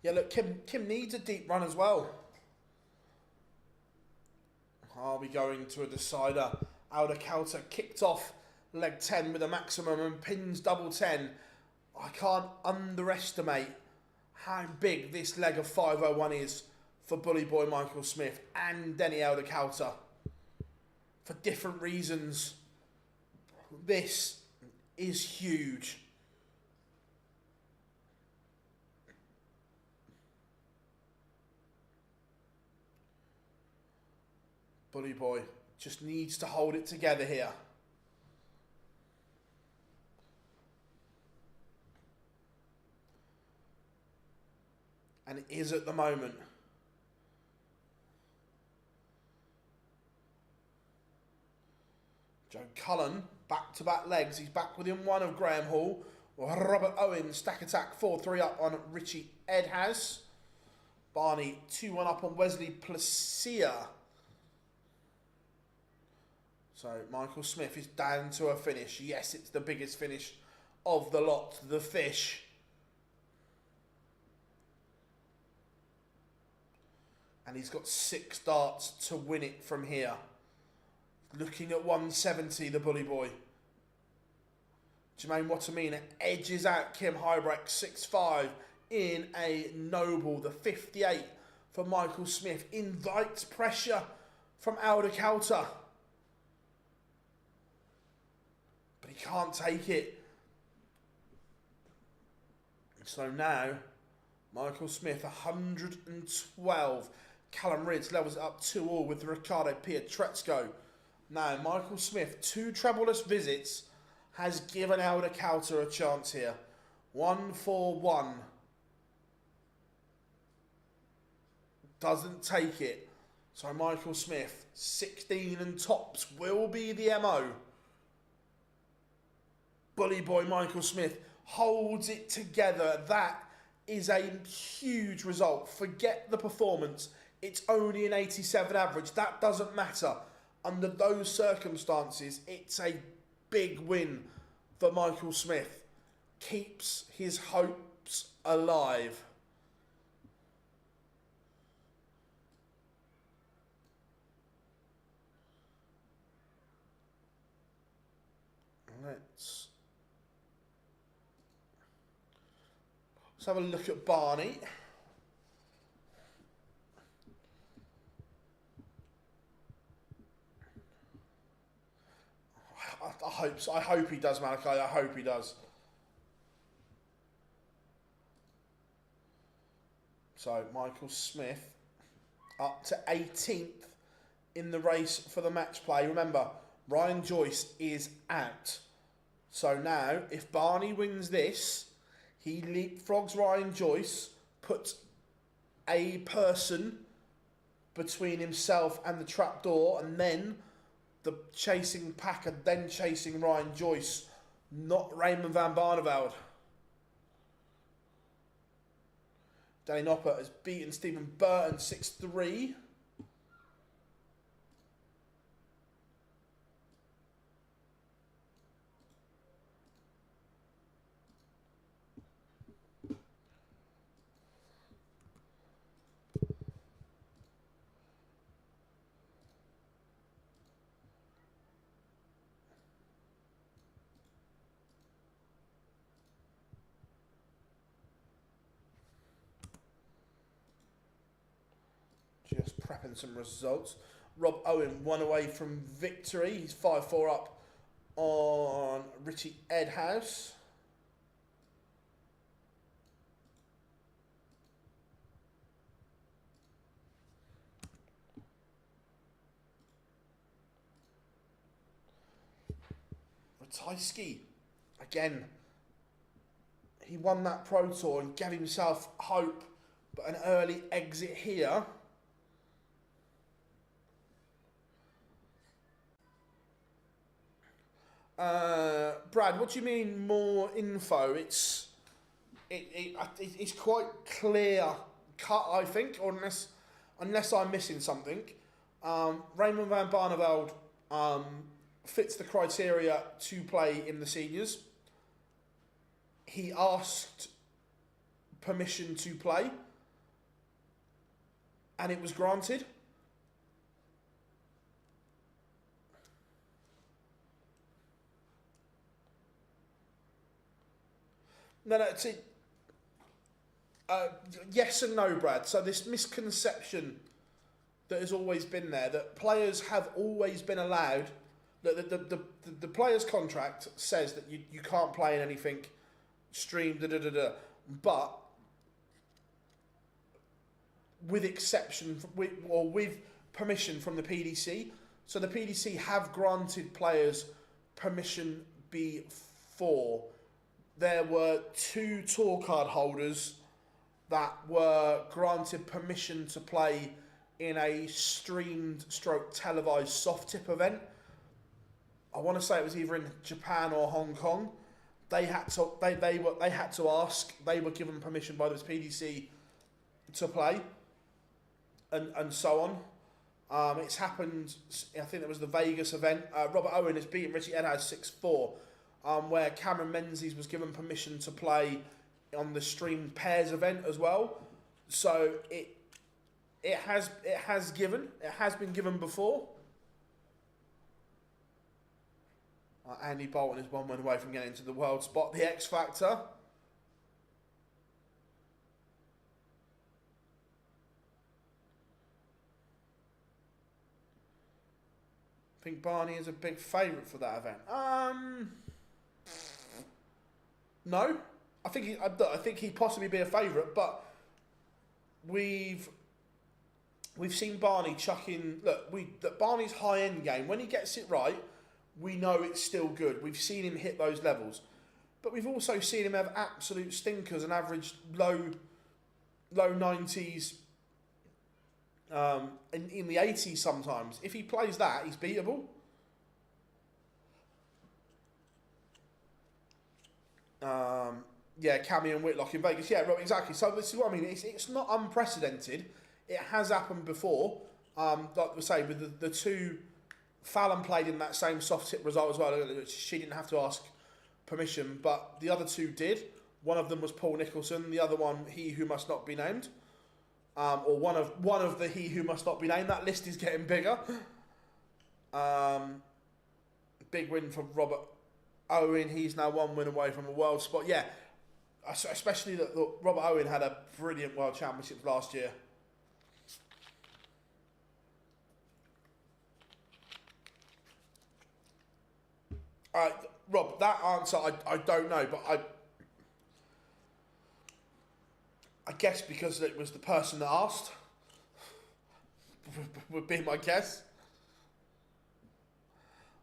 Yeah, look, Kim needs a deep run as well. Are we going to a decider? Aldacausa kicked off leg 10 with a maximum and pins double 10. I can't underestimate how big this leg of 501 is for Bully Boy Michael Smith and Denny Elder-Kauter for different reasons. This is huge. Bully Boy just needs to hold it together here. And it is at the moment. Joe Cullen, back-to-back legs. He's back within one of Graham Hall. Robert Owen, stack attack, 4-3 up on Richie Edhas. Barney, 2-1 up on Wesley Placia. So Michael Smith is down to a finish. Yes, it's the biggest finish of the lot, the fish. And he's got 6 darts to win it from here. Looking at 170, the Bully Boy. Jermaine Watamina edges out Kim Hybrecht, 6-5 in a noble. The 58 for Michael Smith invites pressure from Elder-Kauter. But he can't take it. So now, Michael Smith, 112. Callum Ridds levels it up 2-2 with Riccardo Pietrezco. Now, Michael Smith, 2 trebleless visits, has given Elder-Kauter a chance here. 1-4-1. Doesn't take it. So Michael Smith, 16 and tops, will be the MO. Bully Boy Michael Smith holds it together. That is a huge result. Forget the performance. It's only an 87 average. That doesn't matter. Under those circumstances, it's a big win for Michael Smith. Keeps his hopes alive. Let's have a look at Barney. I hope he does, Malachi. I hope he does. So Michael Smith up to 18th in the race for the match play. Remember, Ryan Joyce is out. So now, if Barney wins this, he leapfrogs Ryan Joyce, puts a person between himself and the trapdoor, and then the chasing packer, then chasing Ryan Joyce, not Raymond van Barneveld. Danny Noppert has beaten Stephen Burton 6-3. Just prepping some results. Rob Owen 1 away from victory. He's 5-4 up on Richie Edhouse. Ratajski, again, he won that Pro Tour and gave himself hope, but an early exit here. Brad, what do you mean more info? It's quite clear cut, I think, or unless I'm missing something. Raymond van Barneveld fits the criteria to play in the seniors. He asked permission to play, and it was granted. No, see, Yes and no, Brad. So this misconception that has always been there, that players have always been allowed, that the player's contract says that you can't play in anything streamed, but with exception, with permission from the PDC. So the PDC have granted players permission before. There were 2 tour card holders that were granted permission to play in a streamed stroke televised soft tip event. I want to say it was either in Japan or Hong Kong. They had to ask. They were given permission by this PDC to play, and so on. It's happened. I think it was the Vegas event. Robert Owen has beaten Richie Edwards 6-4, where Cameron Menzies was given permission to play on the streamed pairs event as well. So it has been given before. Andy Bolton is 1 win away from getting into the world spot. The X Factor. I think Barney is a big favourite for that event. No, I think he'd possibly be a favourite, but we've seen Barney chuck in. That Barney's high end game, when he gets it right, we know it's still good. We've seen him hit those levels, but we've also seen him have absolute stinkers and average low 90s, in the 80s sometimes. If he plays that, he's beatable. Yeah, Cammy and Whitlock in Vegas. Yeah, right, exactly. So this is what I mean. It's not unprecedented. It has happened before. Like we say, with the 2, Fallon played in that same soft tip result as well. She didn't have to ask permission, but the other 2 did. One of them was Paul Nicholson. The other one, he who must not be named, or one of the he who must not be named. That list is getting bigger. Big win for Robert Owen. He's now 1 win away from a world spot. Yeah, especially that Robert Owen had a brilliant World Championships last year. Rob, that answer I don't know, but I guess because it was the person that asked would be my guess.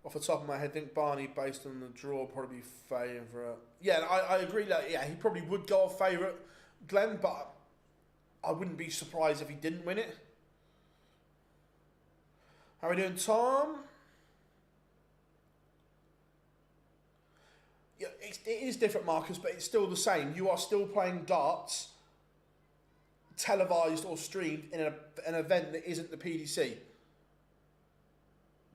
Off the top of my head, I think Barney, based on the draw, probably be favourite. Yeah, I agree that, yeah, he probably would go off favourite, Glenn, but I wouldn't be surprised if he didn't win it. How are we doing, Tom? Yeah, it is different, Marcus, but it's still the same. You are still playing darts, televised or streamed in an event that isn't the PDC.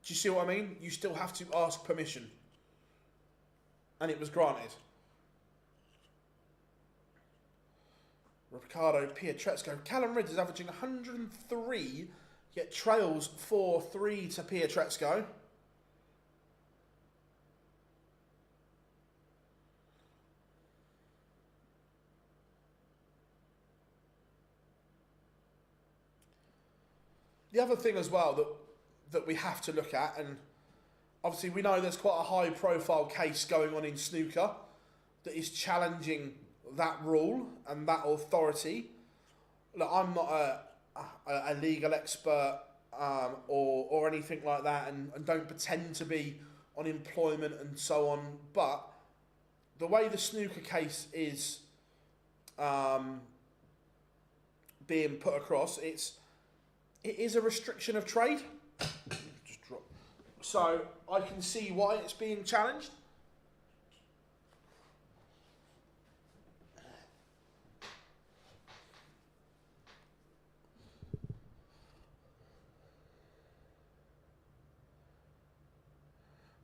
Do you see what I mean? You still have to ask permission. And it was granted. Ricardo Pietrezco. Callum Ridge is averaging 103, yet trails 4-3 to Pietrezco. The other thing as well that we have to look at, and obviously we know there's quite a high profile case going on in snooker that is challenging that rule and that authority. Look, I'm not a legal expert or anything like that, and don't pretend to be on employment and so on, but the way the snooker case is being put across, it is a restriction of trade. Just drop. So I can see why it's being challenged.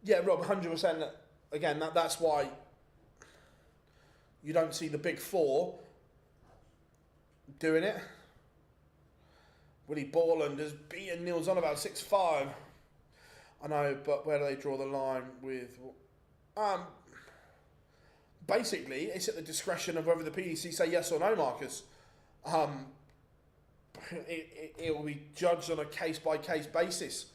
Yeah, Rob, 100%. Again, that's why you don't see the big four doing it. Willie Borland has beaten Niels on about 6-5. I know, but where do they draw the line with... basically, it's at the discretion of whether the PDC say yes or no, Marcus. It will be judged on a case-by-case basis.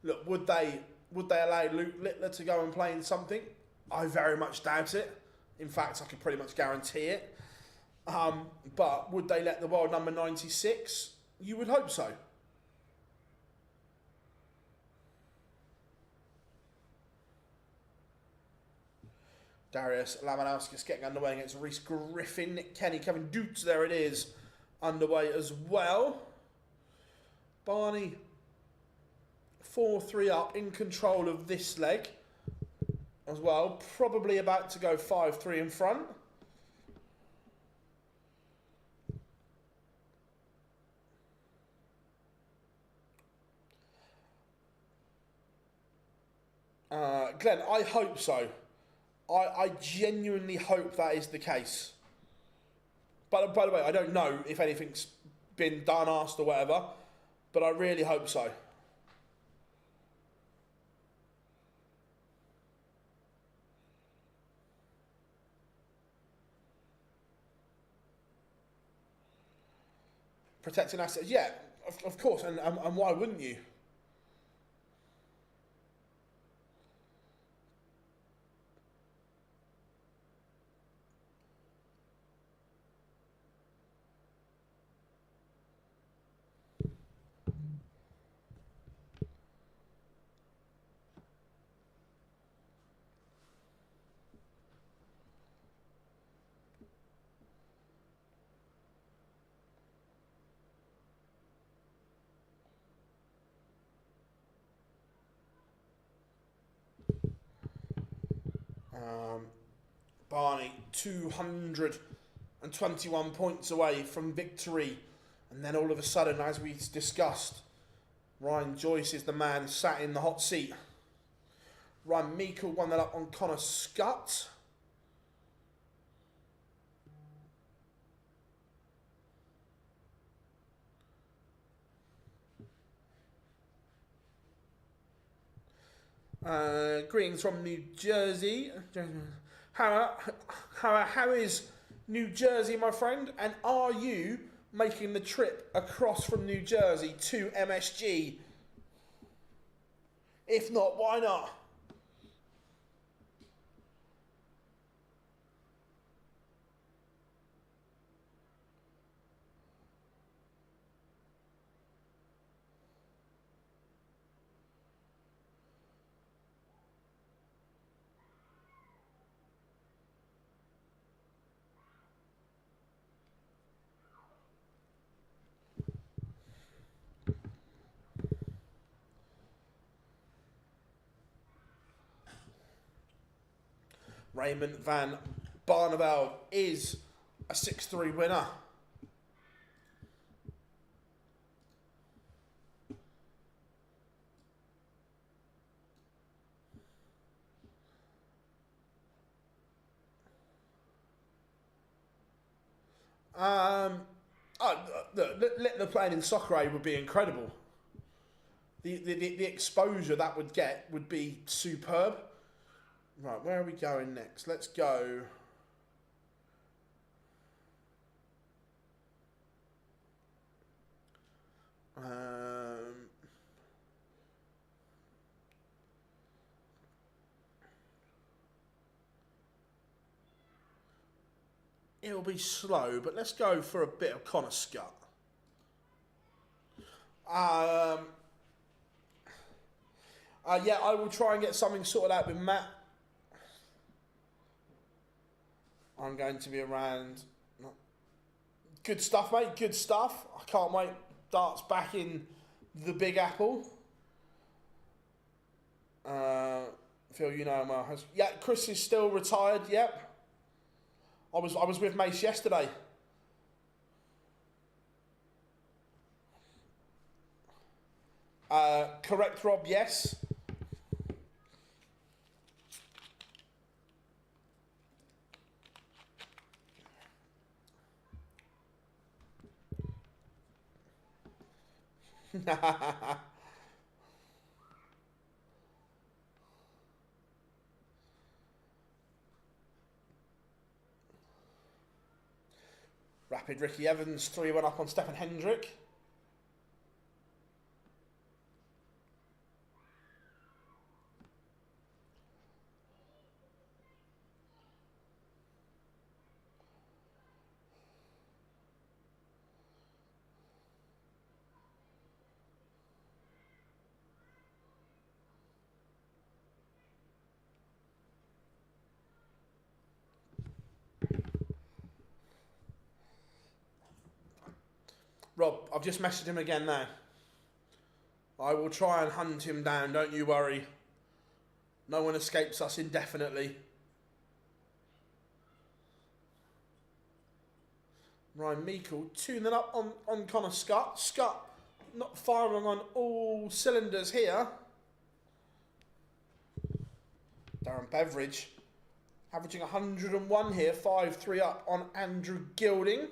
Look, would they allow Luke Littler to go and play in something? I very much doubt it. In fact, I can pretty much guarantee it. But would they let the world number 96? You would hope so. Darius Lamanowskis getting underway against Reese Griffin, Nick Kenny, Kevin Dukes, there it is, underway as well. Barney 4-3 up, in control of this leg as well. Probably about to go 5-3 in front. Glenn, I hope so. I genuinely hope that is the case. But by the way, I don't know if anything's been done, asked or whatever, but I really hope so. Protecting assets, yeah, of course, and why wouldn't you? Barney, 221 points away from victory. And then all of a sudden, as we discussed, Ryan Joyce is the man sat in the hot seat. Ryan Meikle won that up on Connor Scott. Greetings from New Jersey. How is New Jersey, my friend? And are you making the trip across from New Jersey to MSG? If not, why not? Raymond van Barneveld is a 6-3 winner. Littler playing in Soccer Aid would be incredible. The exposure that would get would be superb. Right, where are we going next? Let's go. It'll be slow, but let's go for a bit of Connor Scott. Yeah, I will try and get something sorted out with Matt. I'm going to be around. Good stuff, mate. Good stuff. I can't wait. Darts back in the Big Apple. Phil, you know my husband. Yeah, Chris is still retired. Yep. I was with Mace yesterday. Correct, Rob. Yes. Rapid Ricky Evans, 3-1 up on Stefan Hendrick. Rob, I've just messaged him again now. I will try and hunt him down, don't you worry. No one escapes us indefinitely. Ryan Meikle tuning up on Connor Scott. Scott not firing on all cylinders here. Darren Beveridge averaging 101 here, 5-3 up on Andrew Gilding.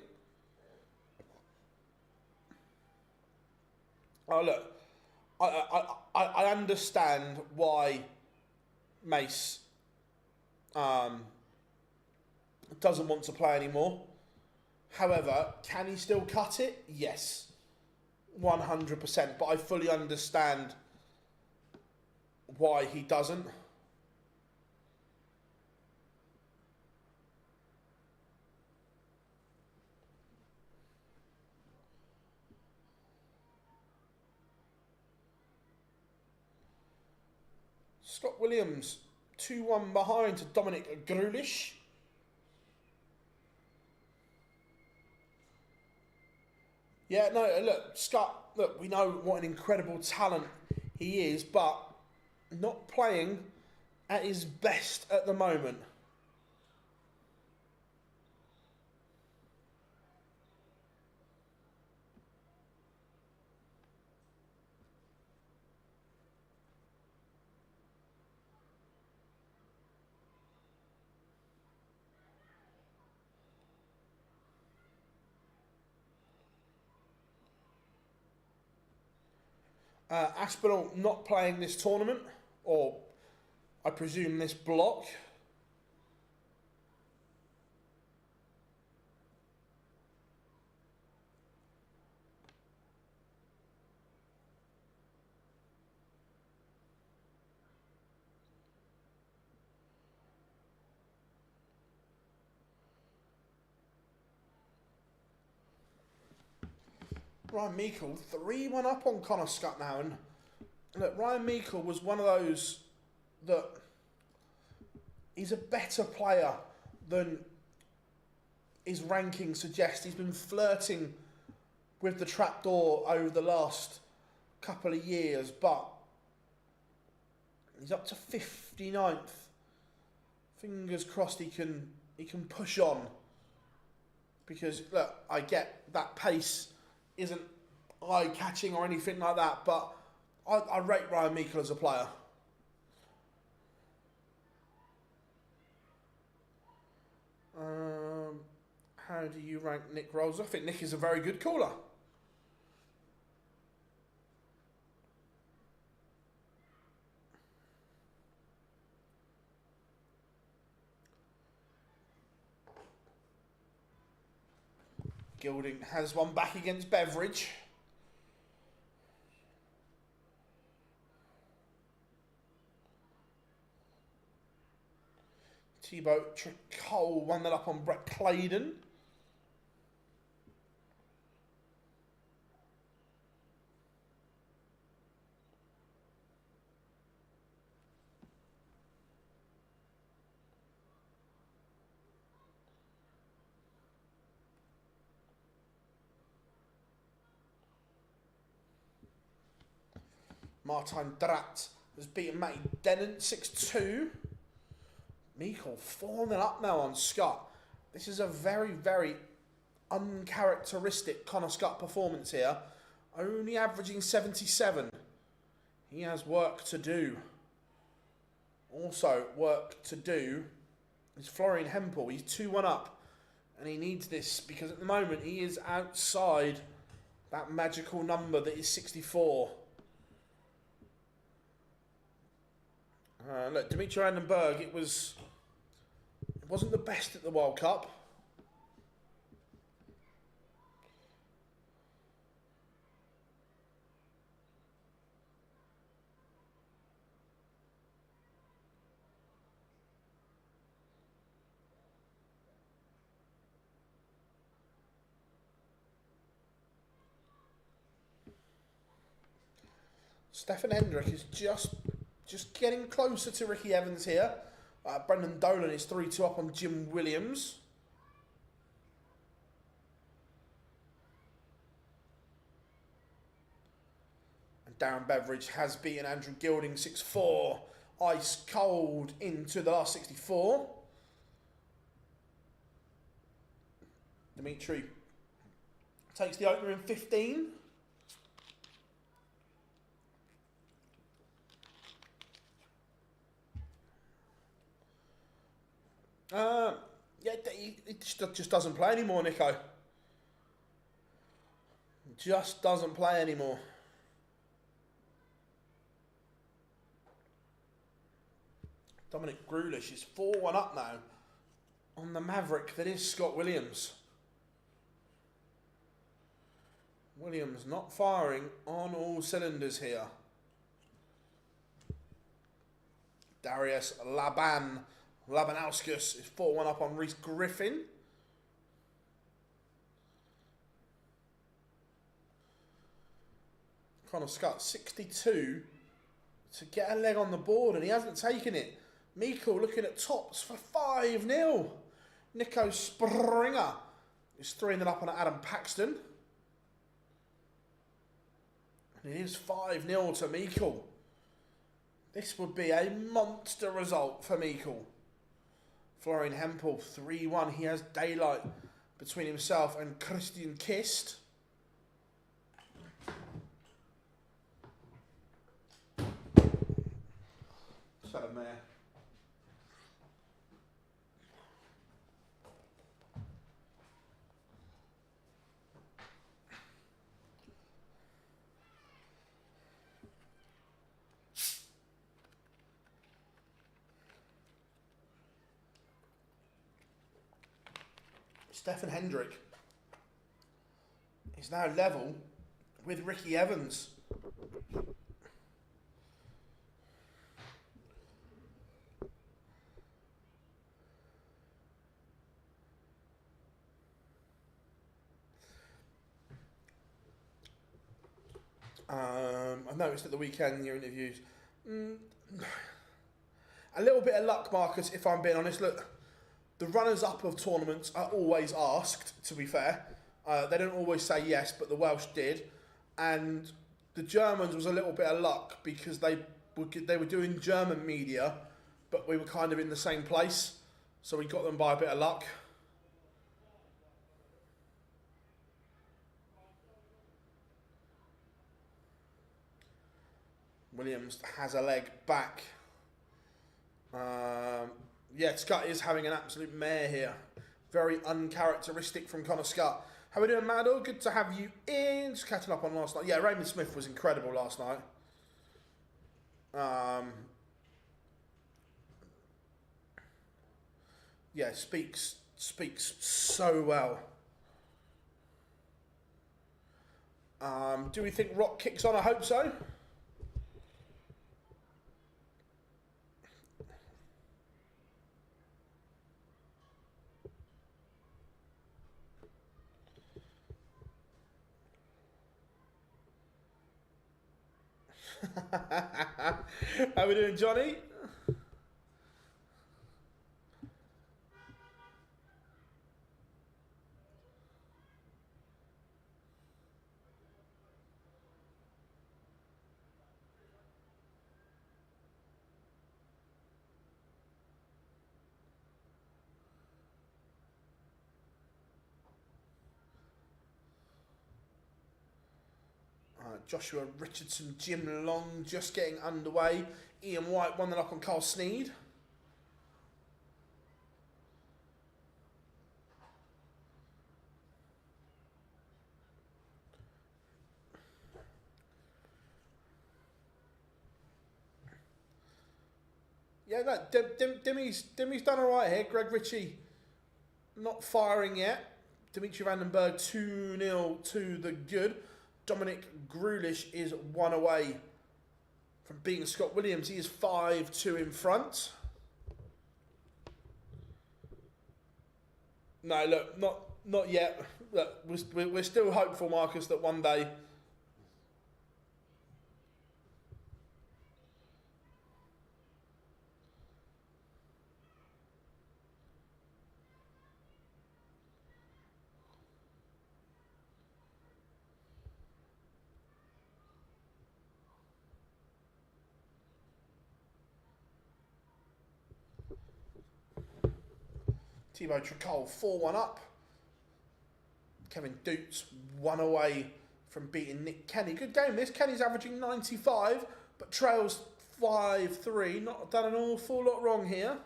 Oh look, I understand why Mace doesn't want to play anymore. However, can he still cut it? Yes, 100%. But I fully understand why he doesn't. Scott Williams, 2-1 behind to Dominic Grulish. Yeah, no, look, Scott, look, we know what an incredible talent he is, but not playing at his best at the moment. Aspinall not playing this tournament, or I presume this block. Ryan Meikle, 3-1 up on Connor Scott now. And look, Ryan Meikle was one of those that he's a better player than his ranking suggests. He's been flirting with the trapdoor over the last couple of years, but he's up to 59th. Fingers crossed he can push on. Because look, I get that pace isn't eye-catching or anything like that, but I rate Ryan Meikle as a player. How do you rank Nick Rolls? I think Nick is a very good caller. Gilding has one back against Beveridge. Thibaut Tricole won that up on Brett Claydon. Martin Drat has beaten Matty Denon 6-2. Meikle 4-0 up now on Scott. This is a very, very uncharacteristic Connor Scott performance here. Only averaging 77. He has work to do. Also, work to do is Florian Hempel. He's 2-1 up. And he needs this because at the moment he is outside that magical number that is 64. Look, Dimitri Vandenberg, it wasn't the best at the World Cup. Stefan Hendrick is just getting closer to Ricky Evans here. Brendan Dolan is 3-2 up on Jim Williams. And Darren Beveridge has beaten Andrew Gilding 6-4. Ice cold into the last 64. Dimitri takes the opener in 15. Yeah, he just doesn't play anymore, Nico. Just doesn't play anymore. Dominic Grulish is 4-1 up now on the Maverick that is Scott Williams. Williams not firing on all cylinders here. Darius Labanauskas is 4-1 up on Reese Griffin. Connor Scott 62 to get a leg on the board, and he hasn't taken it. Mikkel looking at tops for 5-0. Nico Springer is 3-0 up on Adam Paxton. And it is 5-0 to Mikkel. This would be a monster result for Mikkel. Florian Hempel 3-1. He has daylight between himself and Christian Kist. Shut him there. Stefan Hendrick is now level with Ricky Evans. I noticed at the weekend in your interviews, a little bit of luck, Marcus, if I'm being honest. Look, the runners-up of tournaments are always asked, to be fair. They don't always say yes, but the Welsh did. And the Germans was a little bit of luck because they were doing German media, but we were kind of in the same place. So we got them by a bit of luck. Williams has a leg back. Yeah, Scott is having an absolute mare here. Very uncharacteristic from Connor Scott. How are we doing, Maddo? Good to have you in. Just catching up on last night. Yeah, Raymond Smith was incredible last night. Yeah, speaks so well. Do we think Rock kicks on? I hope so. How we doing, Johnny? Joshua Richardson, Jim Long just getting underway. Ian White 1-0 up on Carl Sneed. Yeah, no, Demi's done all right here. Greg Ritchie not firing yet. Dimitri Vandenberg 2-0 to the good. Dominic Grulish is 1 away from beating Scott Williams. He is 5-2 in front. No, look, not yet. Look, we're still hopeful, Marcus, that one day Thibaut Tricol 4-1 up. Kevin Dutz 1 away from beating Nick Kenny. Good game this. Kenny's averaging 95, but trails 5-3. Not done an awful lot wrong here.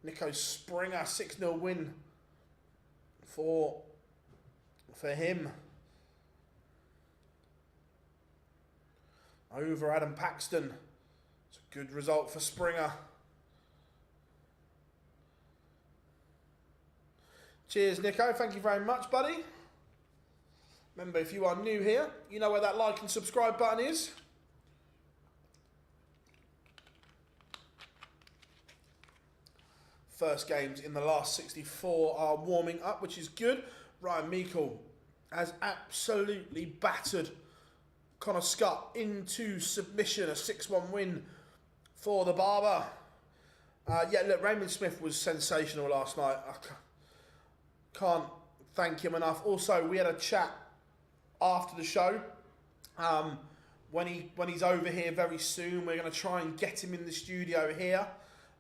Nico Springer 6-0 win for him. Over Adam Paxton. It's a good result for Springer. Cheers, Nico. Thank you very much, buddy. Remember, if you are new here, you know where that like and subscribe button is. First games in the last 64 are warming up, which is good. Ryan Meikle has absolutely battered Connor Scott into submission, a 6-1 win for the Barber. Yeah, look, Raymond Smith was sensational last night. I can't thank him enough. Also, we had a chat after the show. When he's over here very soon, we're going to try and get him in the studio here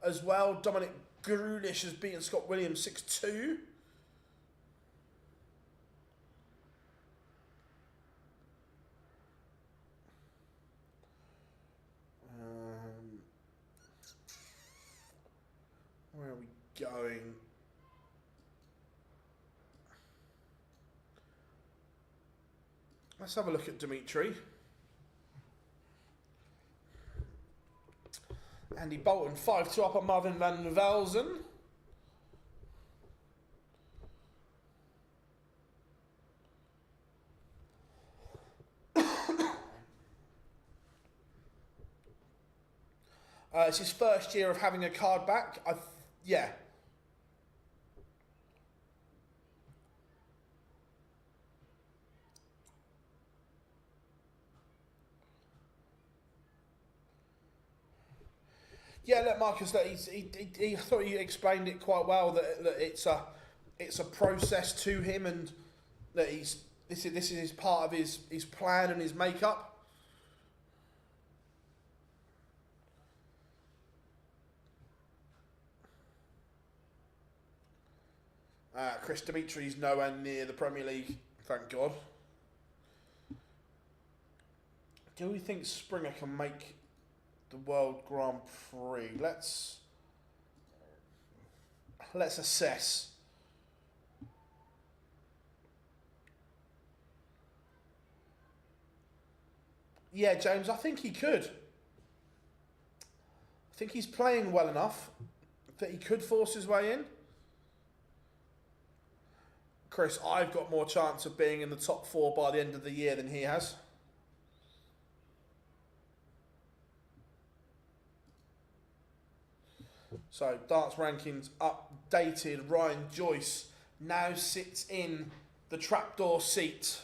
as well. Dominic Grulish has beaten Scott Williams 6-2. Where are we going? Let's have a look at Dimitri. Andy Bolton 5-2 up on Marvin van Velzen. It's his first year of having a card back. Yeah. Yeah, look, Marcus, look, I thought you explained it quite well, that it's a process to him, and that this is part of his plan and his makeup. Chris Dimitri's nowhere near the Premier League, thank God. Do we think Springer can make the World Grand Prix? Let's assess. Yeah, James, I think he could. I think he's playing well enough that he could force his way in. Chris, I've got more chance of being in the top 4 by the end of the year than he has. So, darts rankings updated. Ryan Joyce now sits in the trapdoor seat.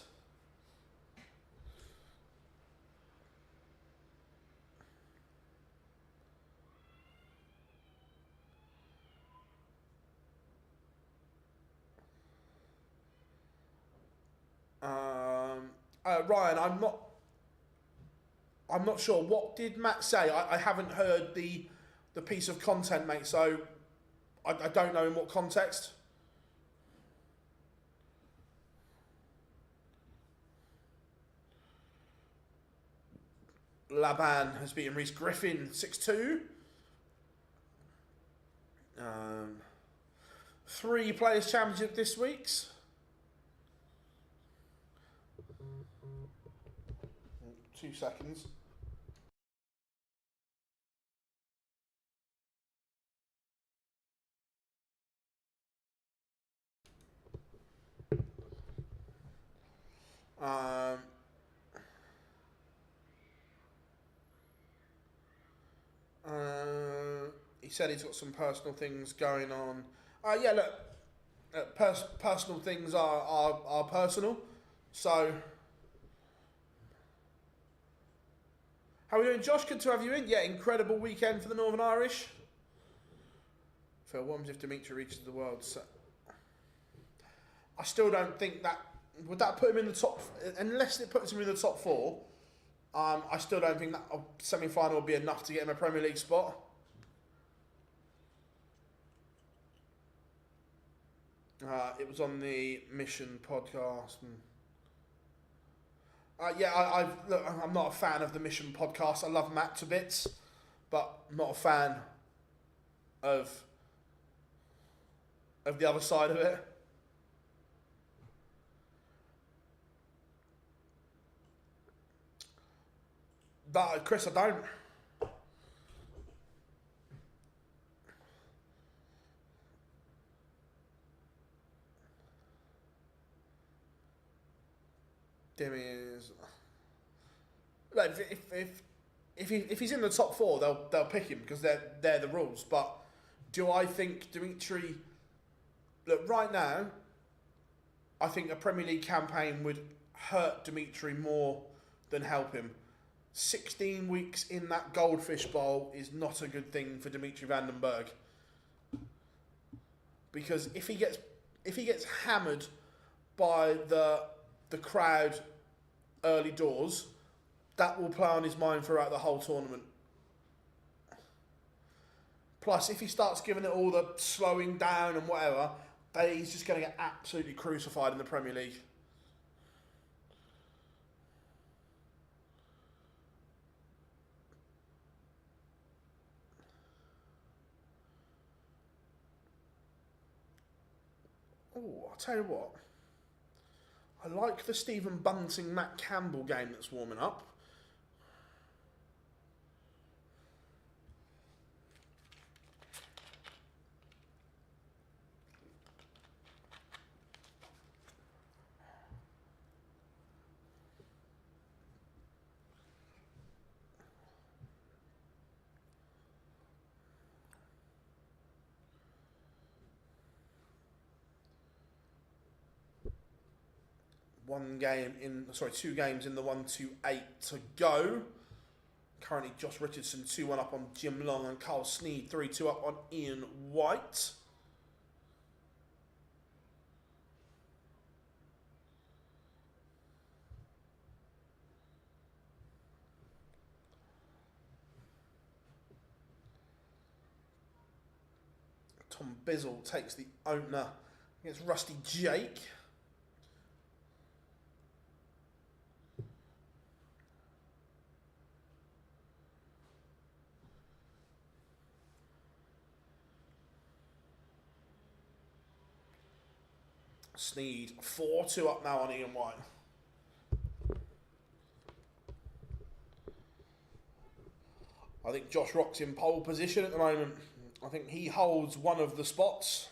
Ryan, I'm not sure. What did Matt say? I haven't heard the piece of content, mate, so I don't know in what context. Laban has beaten Reece Griffin 6-2. 3 Players' Championship this week's. Two seconds. He said he's got some personal things going on. Yeah, look, personal things are personal. So, how are we doing, Josh? Good to have you in. Yeah, incredible weekend for the Northern Irish. Phil, what happens if Dimitri reaches the world? So, I still don't think that... Would that put him in the top... Unless it puts him in the top 4, I still don't think that a semi-final would be enough to get him a Premier League spot. It was on the Mission podcast. Yeah, look, I'm not a fan of the Mission podcast. I love Matt to bits, but not a fan of the other side of it. But Chris, I don't. Demi is. Like, if he's in the top four, they'll pick him because they're the rules. But do I think Dimitri? Look, right now, I think a Premier League campaign would hurt Dimitri more than help him. 16 weeks in that Goldfish Bowl is not a good thing for Dimitri van den Berg. Because if he gets hammered by the crowd early doors, that will play on his mind throughout the whole tournament. Plus, if he starts giving it all the slowing down and whatever, he's just going to get absolutely crucified in the Premier League. Oh, I'll tell you what. I like the Stephen Bunting, Matt Campbell game that's warming up. Two games in the 1-2-8 to go. Currently, Josh Richardson 2-1 up on Jim Long and Carl Sneed 3-2 up on Ian White. Tom Bizzle takes the opener against Rusty Jake. Sneed 4-2 up now on Ian White. I think Josh Rock's in pole position at the moment. I think he holds one of the spots.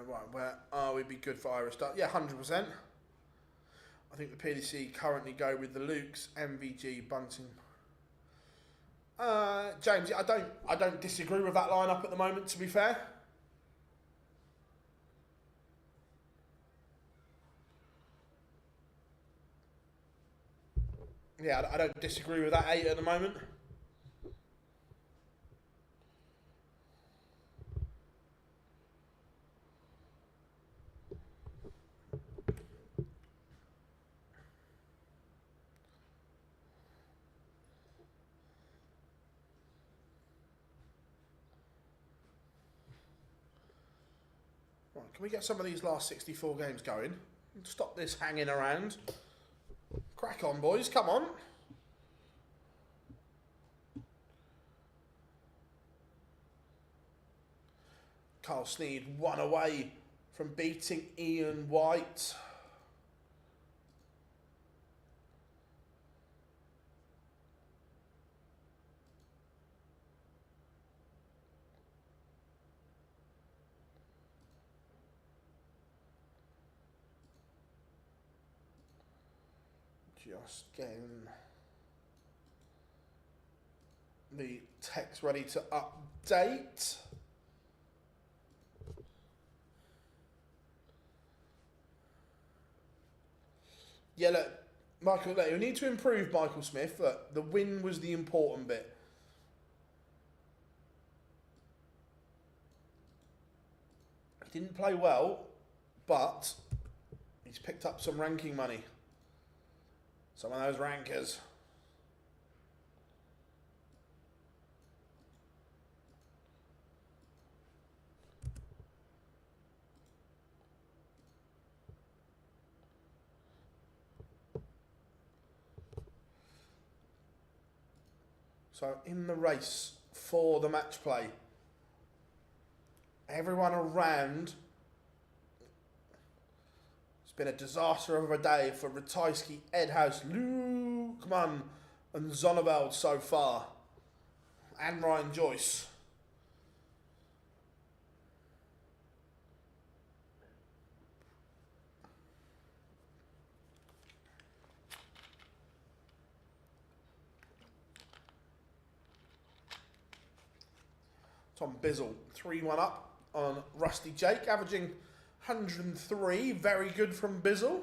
Right, where are we? Be good for Irish start? Yeah, 100%. I think the PDC currently go with the Lukes, MVG, Bunting. James, I don't disagree with that lineup at the moment. To be fair. Yeah, I don't disagree with that 8 at the moment. Right, can we get some of these last 64 games going? Stop this hanging around. Crack on, boys. Come on. Carl Sneed 1 away from beating Ian White. Just getting the text ready to update. Yeah, look, Michael, look, you need to improve Michael Smith. Look, the win was the important bit. He didn't play well, but he's picked up some ranking money. Some of those rankers. So in the race for the match play, everyone around, it's been a disaster of a day for Ratajski, Edhouse, Lukeman and Zonneveld so far, and Ryan Joyce. Tom Bizzle, 3-1 up on Rusty Jake, averaging 103. Very good from Bizzle.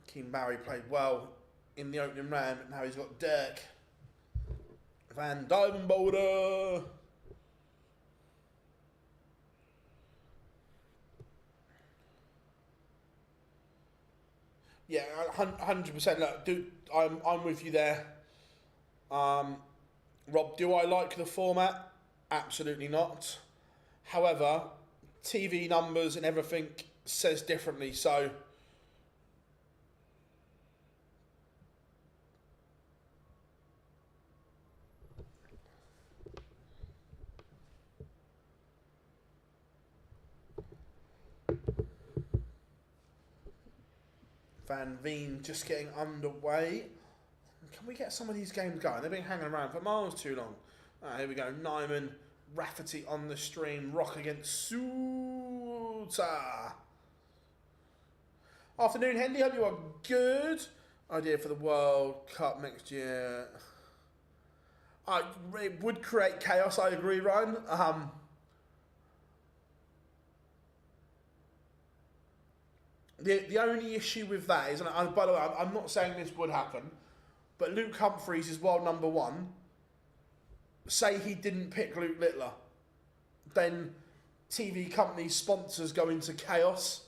Keen Barry played well in the opening round, but now he's got Dirk Van Duivenbode. Yeah, 100%. Look, dude, I'm with you there. Rob, do I like the format? Absolutely not. However, TV numbers and everything says differently, so Van Veen just getting underway. Can we get some of these games going? They've been hanging around for miles too long. Here we go. Nyman, Rafferty on the stream. Rock against Suta. Afternoon, Hendy. Hope you are good. Idea for the World Cup next year. It would create chaos, I agree, Ryan. The only issue with that is, and by the way, I'm not saying this would happen, but Luke Humphries is world number one. Say he didn't pick Luke Littler, then TV company sponsors go into chaos.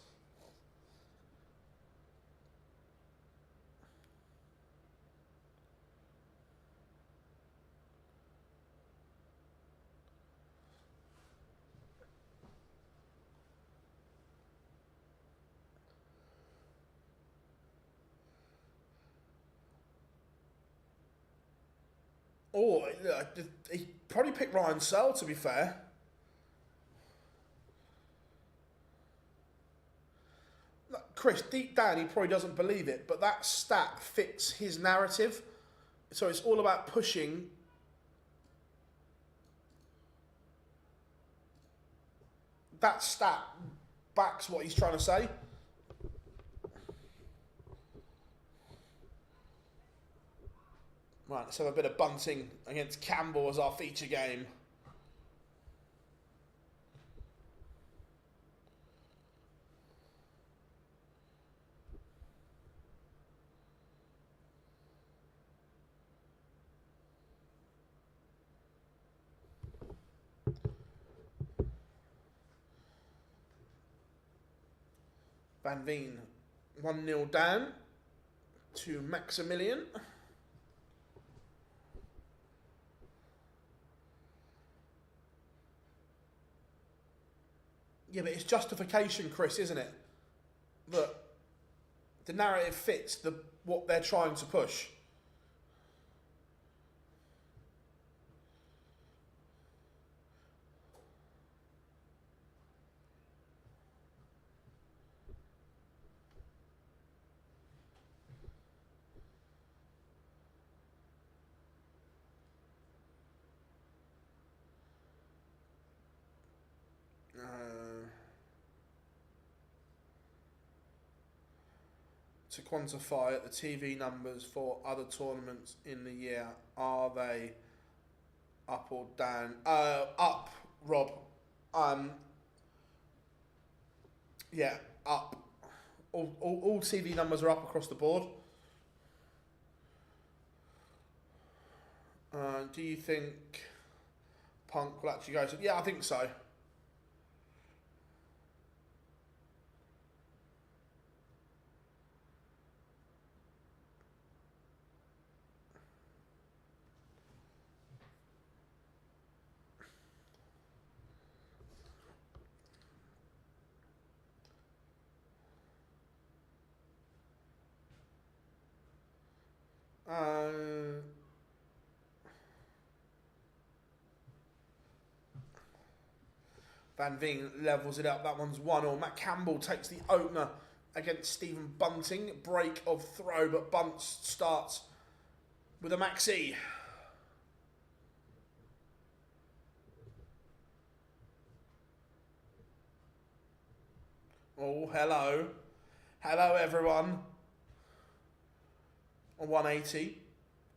Or he probably picked Ryan Searle, to be fair. Chris, deep down, he probably doesn't believe it, but that stat fits his narrative. So it's all about pushing. That stat backs what he's trying to say. Right, let's have a bit of bunting against Campbell as our feature game. Van Veen 1-0 down to Maximilian. Yeah, but it's justification, Chris, isn't it? That the narrative fits what they're trying to push. to quantify the TV numbers for other tournaments in the year. Are they up or down? Up, Rob. Yeah, up. All TV numbers are up across the board. Do you think Punk will actually go to... Yeah, I think so. Van Veen levels it up. That one's 1-1. Matt Campbell takes the opener against Stephen Bunting. Break of throw, but Bunce starts with a maxi. Oh, hello. Hello, everyone. A 180.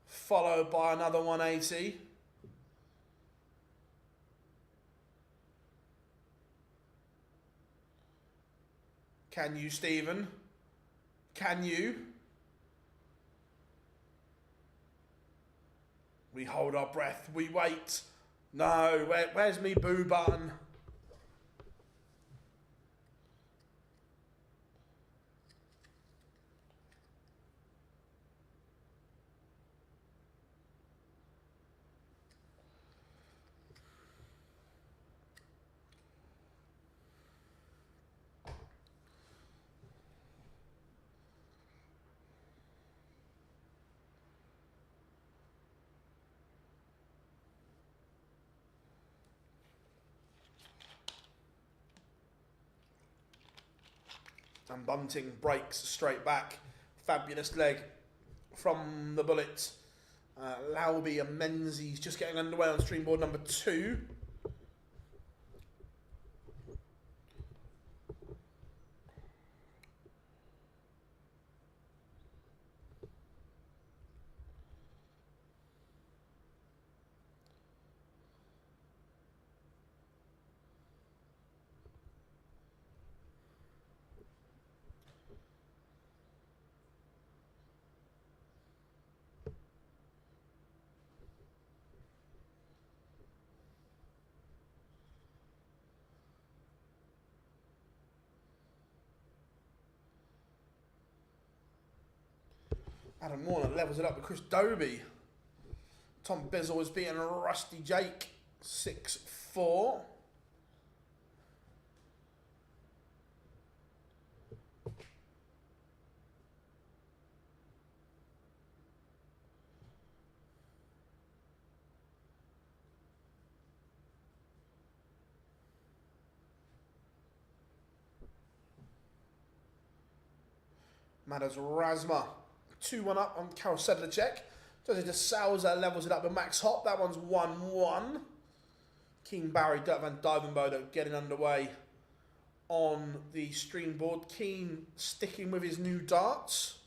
Followed by another 180. Can you, Stephen? Can you? We hold our breath. We wait. No, where's me boo button? And Bunting breaks straight back. Fabulous leg from the Bullets. Lauby and Menzies just getting underway on stream board number 2. Adam Warner levels it up with Chris Dobie. Tom Bizzle is beating Rusty Jake 6-4. Matters Razma 2-1 up on Karol Sedlacek. Josie de Souza levels it up with Max Hopp. That one's 1-1. Keen Barry, Dirk van Duivenbode getting underway on the stream board. Keen sticking with his new darts.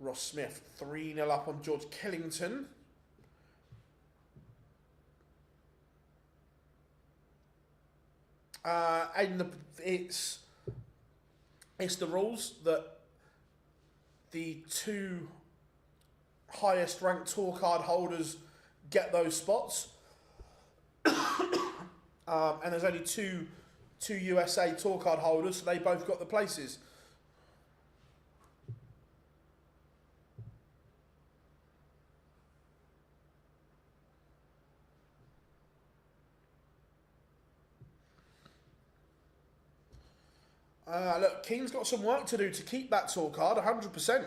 Ross Smith 3-0 up on George Killington. And it's the rules that the 2 highest ranked tour card holders get those spots. And there's only two USA tour card holders, so they both got the places. Look, Keen's got some work to do to keep that tour card, 100%.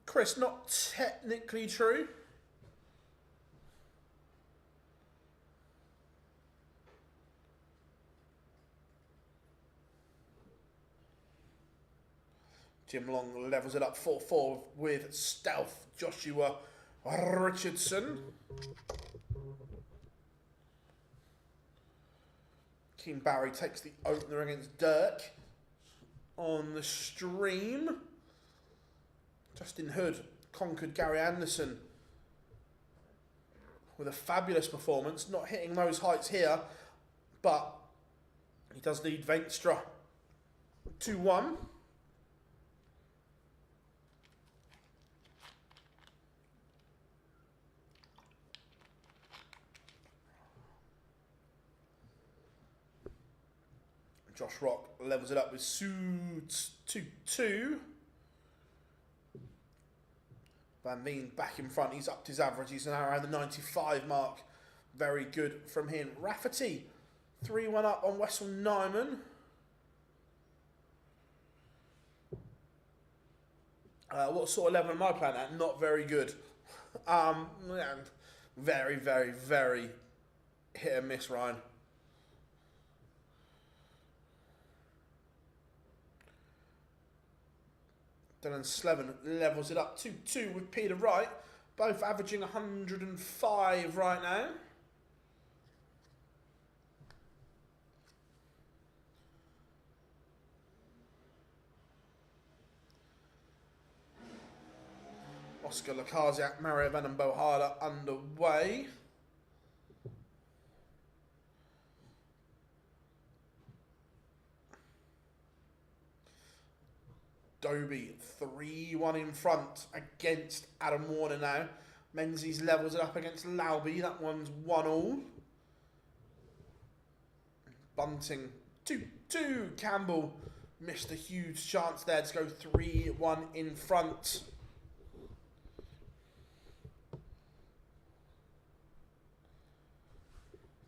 Chris, not technically true. Jim Long levels it up 4-4 with Stealth Joshua Richardson. Keane Barry takes the opener against Dirk on the stream. Justin Hood conquered Gary Anderson with a fabulous performance, not hitting those heights here, but he does lead Venstra 2-1. Josh Rock levels it up with Suits 2-2. Van Veen back in front. He's upped his average. He's now around the 95 mark. Very good from him. Rafferty 3-1 up on Wessel Nyman. What sort of level am I playing at? Not very good. Very, very, very hit and miss, Ryan. Dylan Slevin levels it up 2-2 with Peter Wright, both averaging 105 right now. Oscar Lakaziak, Mario Van Bohada underway. Dobie 3-1 in front against Adam Warner now. Menzies levels it up against Lauby. That one's 1-1. Bunting 2-2. Campbell missed a huge chance there to go 3-1 in front.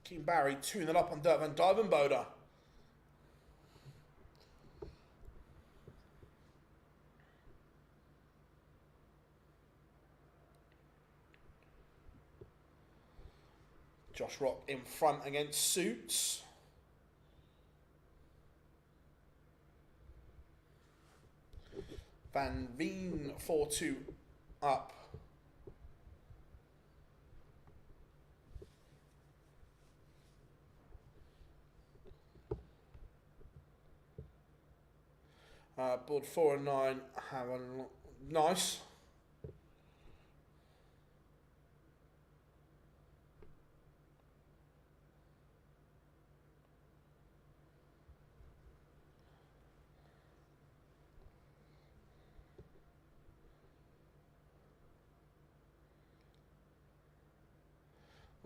Keane Barry 2-0 up on Dirk van Dijvenbode. Josh Rock in front against Suits. Van Veen 4-2 up. Board 4 and 9 have a nice.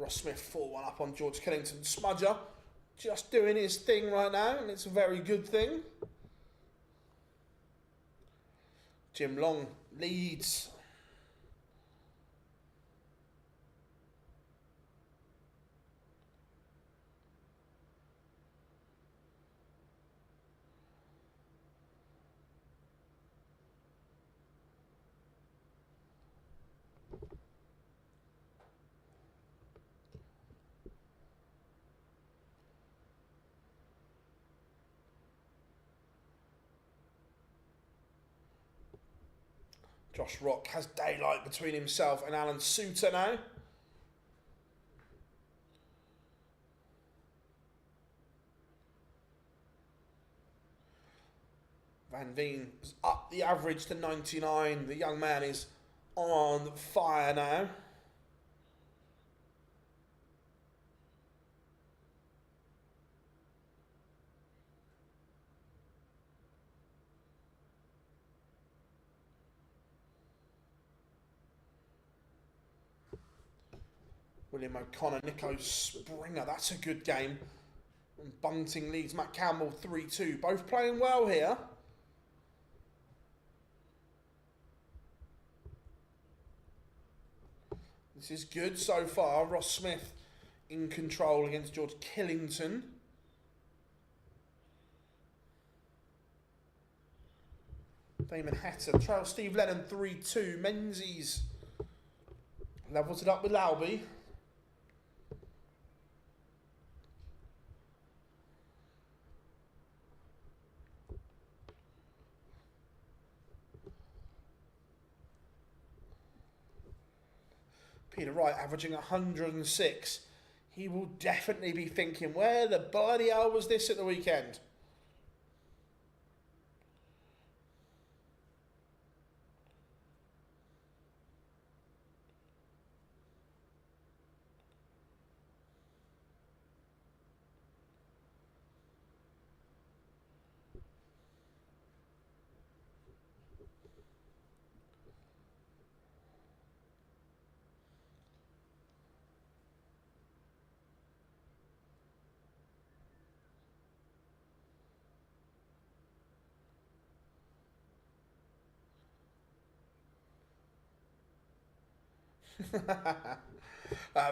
Ross Smith 4-1 up on George Killington. Smudger just doing his thing right now, and it's a very good thing. Jim Long leads. Josh Rock has daylight between himself and Alan Suter now. Van Veen has upped the average to 99. The young man is on fire now. William O'Connor, Nico Springer, that's a good game. And Bunting leads Matt Campbell 3-2. Both playing well here. This is good so far. Ross Smith in control against George Killington. Damon Hatter trails Steve Lennon 3-2. Menzies levels it up with Lauby. Peter Wright averaging 106. he will definitely be thinking, where the bloody hell was this at the weekend?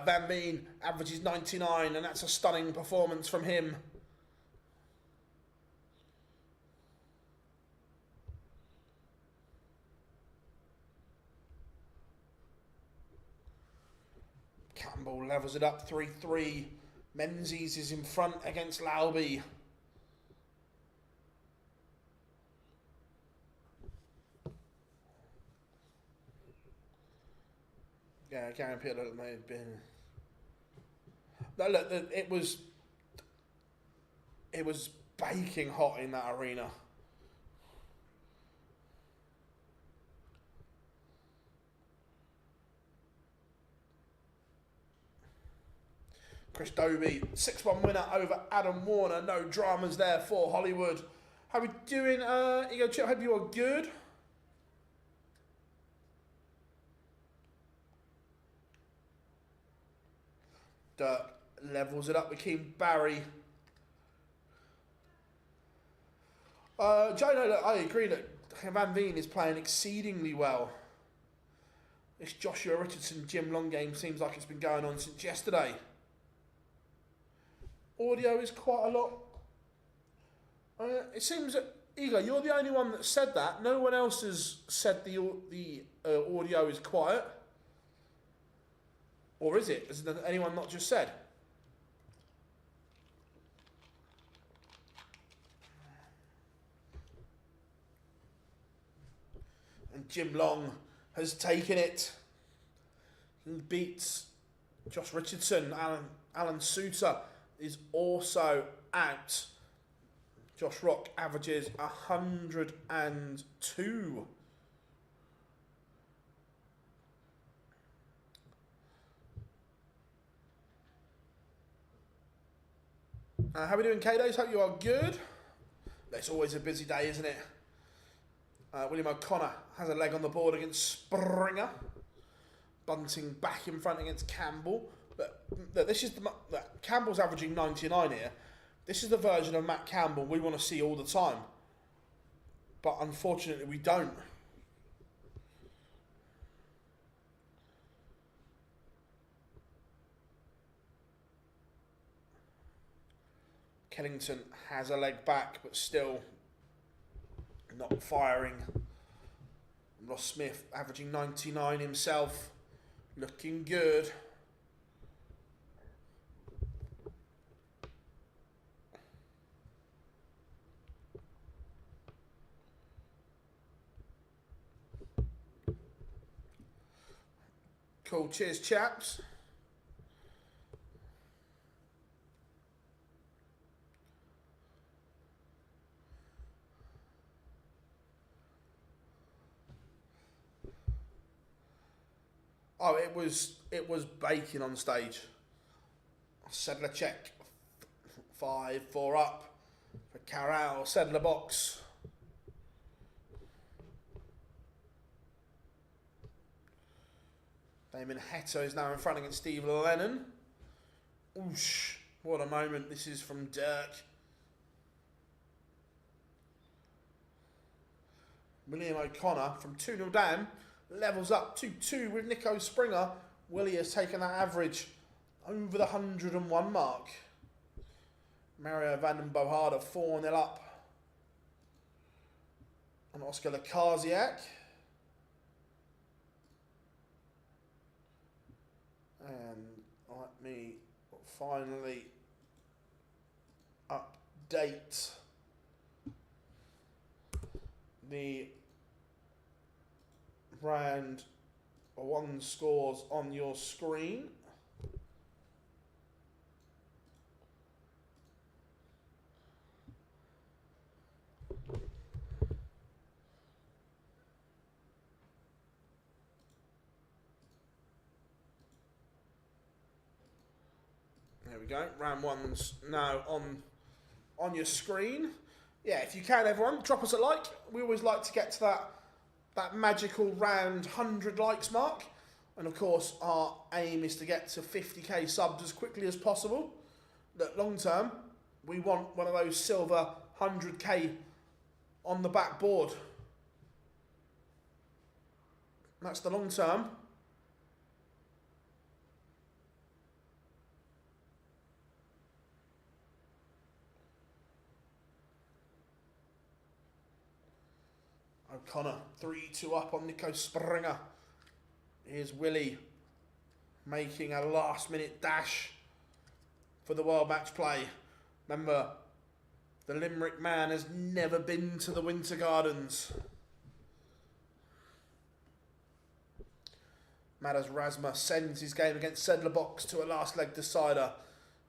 Van Veen averages 99, and that's a stunning performance from him. Campbell levels it up 3-3. Menzies is in front against Lauby. Yeah, Gary Peter may have been. No, look, it was baking hot in that arena. Chris Dobie, 6-1 winner over Adam Warner. No dramas there for Hollywood. How are we doing? Ego Chip, hope you are good. Dirk levels it up with Keane Barry. Joe, no, look, I agree that Van Veen is playing exceedingly well. This Joshua Richardson Jim Long game seems like it's been going on since yesterday. Audio is quite a lot. It seems that, Ego, you're the only one that said that. No one else has said the audio is quiet. Or is it? Has anyone not just said? And Jim Long has taken it. He beats Josh Richardson. Alan Suter is also out. Josh Rock averages 102. How are we doing, K-Days? Hope you are good. It's always a busy day, isn't it? William O'Connor has a leg on the board against Springer. Bunting back in front against Campbell. But this is Campbell's averaging 99 here. This is the version of Matt Campbell we want to see all the time. But unfortunately, we don't. Kennington has a leg back, but still not firing. Ross Smith averaging 99 himself. Looking good. Cool, cheers chaps. Oh, it was baking on stage. Sedlacek, 5-4 up for Carroll. Sedler box. Damon Hetto is now in front against Steve Lennon. Oosh, what a moment this is from Dirk. William O'Connor from 2-0 down. Levels up 2-2 with Nico Springer. Willie has taken that average over the 101 mark. Mario van den Bohada 4-0 up on Oscar Lakaziak. And let me finally update the round one scores on your screen. There we go. Round one's now on your screen. Yeah, if you can, everyone, drop us a like. We always like to get to that magical round 100 likes mark. And of course, our aim is to get to 50k subs as quickly as possible. Look, long term, we want one of those silver 100k on the backboard. That's the long term. O'Connor, 3-2 up on Nico Springer. Here's Willie making a last-minute dash for the World Match Play. Remember, the Limerick man has never been to the Winter Gardens. Madas Razma sends his game against Sedlerbox to a last leg decider.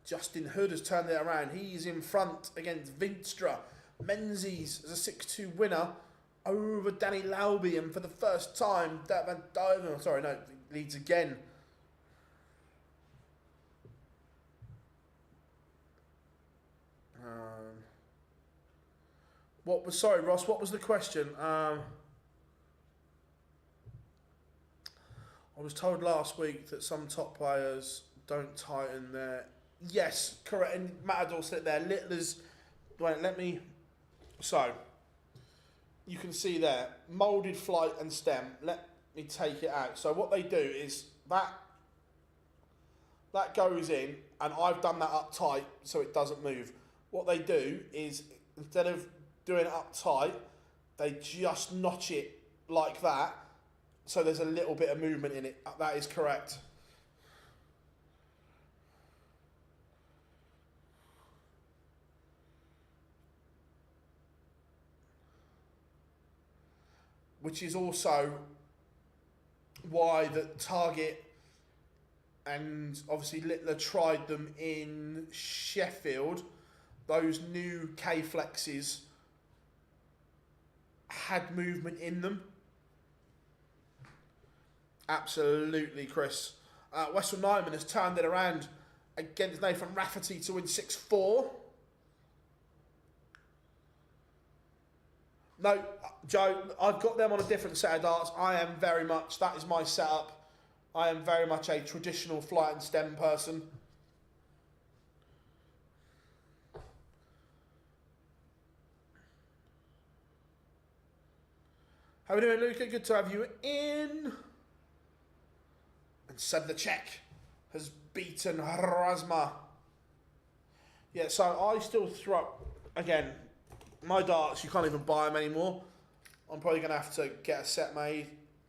Justin Hood has turned it around. He's in front against Vinstra. Menzies is a 6-2 winner over Danny Lauby, and for the first time, leads again. Sorry, Ross, what was the question? I was told last week that some top players don't tighten their... Yes, correct, and Matador said there, Littler's... Wait, let me... So... You can see there, moulded flight and stem. Let me take it out. So what they do is that goes in, and I've done that up tight so it doesn't move. What they do is, instead of doing it up tight, they just notch it like that, so there's a little bit of movement in it. That is correct. Which is also why the Target and obviously Littler tried them in Sheffield. Those new K-Flexes had movement in them. Absolutely, Chris. Wessel Nyman has turned it around against Nathan Rafferty to win 6-4. No, Joe, I've got them on a different set of darts. That is my setup. I am very much a traditional flight and stem person. How are we doing, Luca? Good to have you in. And Sedlacek has beaten Razma. Yeah, so I still throw... Again... My darts, you can't even buy them anymore. I'm probably going to have to get a set made.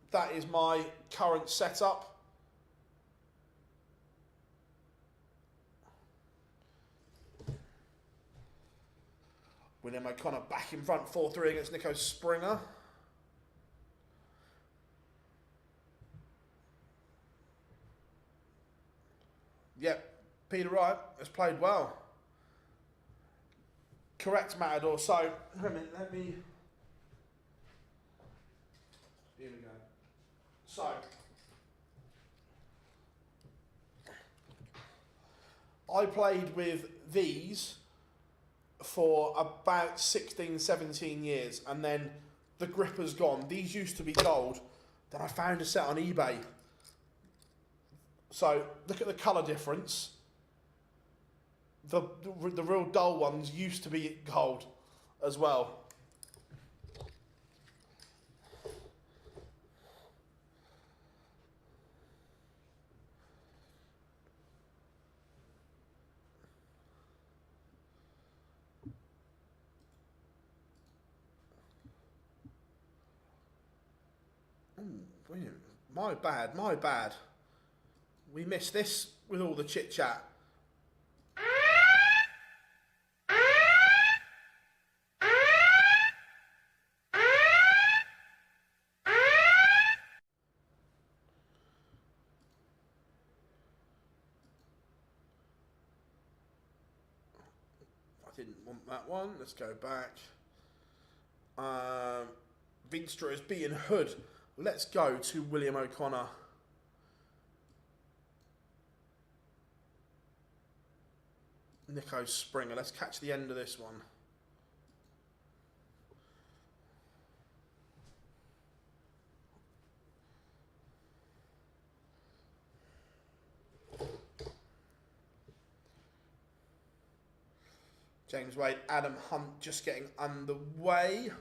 That is my current setup. William O'Connor back in front, 4-3 against Nico Springer. Yep, Peter Wright has played well. Correct, Matador. So, let me... Here we go. So, I played with these for about 16, 17 years, and then the gripper's gone. These used to be gold. Then I found a set on eBay. So, look at the colour difference. The real dull ones used to be gold as well. My bad. We missed this with all the chit-chat. Didn't want that one. Let's go back. Vinstra is beating Hood. Let's go to William O'Connor. Nico Springer. Let's catch the end of this one. James Wade, Adam Hunt just getting underway.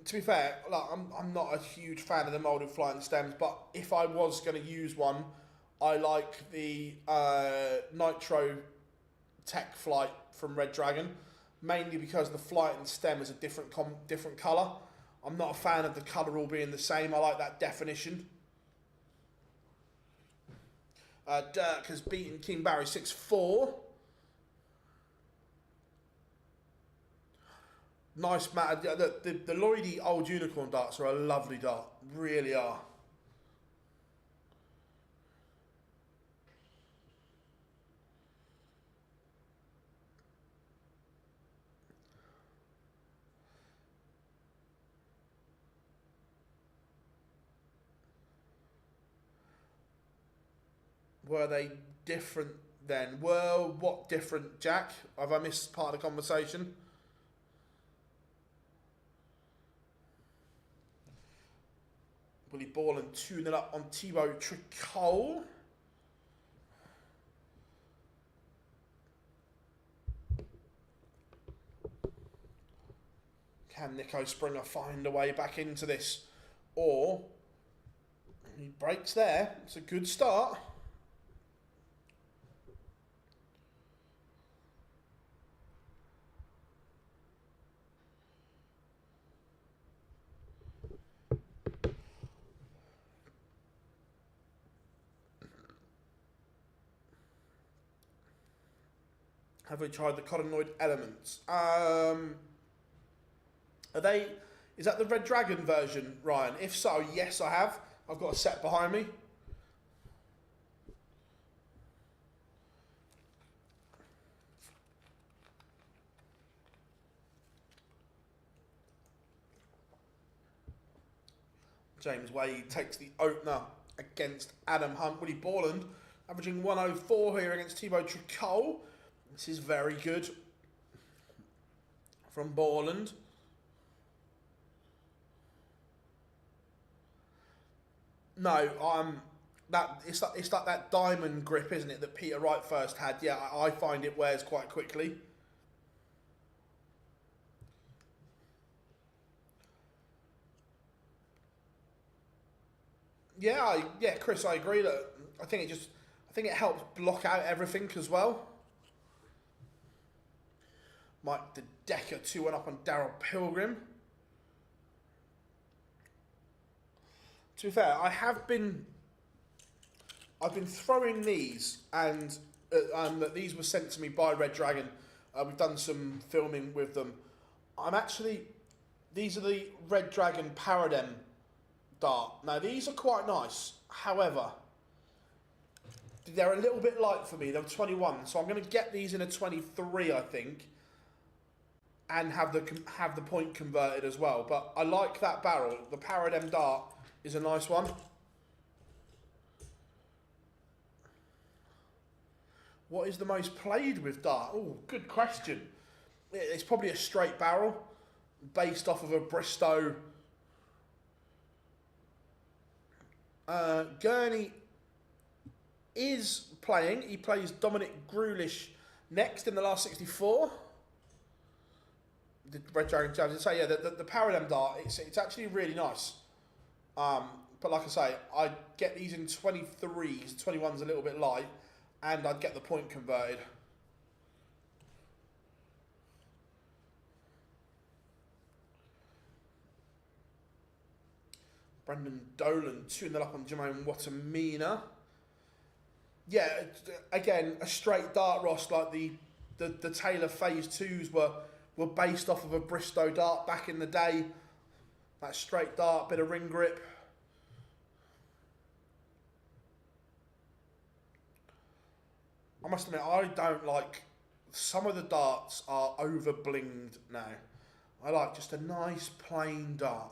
To be fair, like, I'm not a huge fan of the moulded flying stems, but if I was going to use one, I like the Nitro Tech Flight from Red Dragon, mainly because the flight and stem is a different colour. I'm not a fan of the colour all being the same. I like that definition. Dirk has beaten King Barry 6-4. Nice matter. The Lloydie Old Unicorn darts are a lovely dart. Really are. Were they different then? Well, what different, Jack? Have I missed part of the conversation? Willie Borland 2-0 up on Thibaut Tricole. Can Nico Springer find a way back into this? Or he breaks there. It's a good start. Have we tried the Cottonoid Elements? Are they... Is that the Red Dragon version, Ryan? If so, yes, I have. I've got a set behind me. James Wade takes the opener against Adam Hunt. Willie Borland averaging 104 here against Thibaut Tricole. This is very good from Borland. No, it's like that diamond grip, isn't it, that Peter Wright first had? Yeah, I find it wears quite quickly. Yeah, Chris, I agree that I think it helps block out everything as well. Mike De Decker 2-1 up on Daryl Pilgrim. To be fair, I've been throwing these, and these were sent to me by Red Dragon. We've done some filming with them. These are the Red Dragon Paradem dart. Now these are quite nice. However, they're a little bit light for me. They're 21, so I'm going to get these in a 23, I think, and have the point converted as well. But I like that barrel. The Paradem dart is a nice one. What is the most played with dart? Oh, good question. It's probably a straight barrel based off of a Bristow. Gurney is playing. He plays Dominic Grulish next in the last 64. The Red Dragon Jabs. So yeah, the Paradem dart, it's actually really nice. But like I say, I'd get these in 23s, 21's a little bit light, and I'd get the point converted. Brendan Dolan 2-0 up on Jermaine Watamina. Yeah, again, a straight dart, Ross, like the Taylor Phase 2s were based off of a Bristow dart back in the day. That straight dart, bit of ring grip. I must admit, I don't like... Some of the darts are over blinged now. I like just a nice plain dart.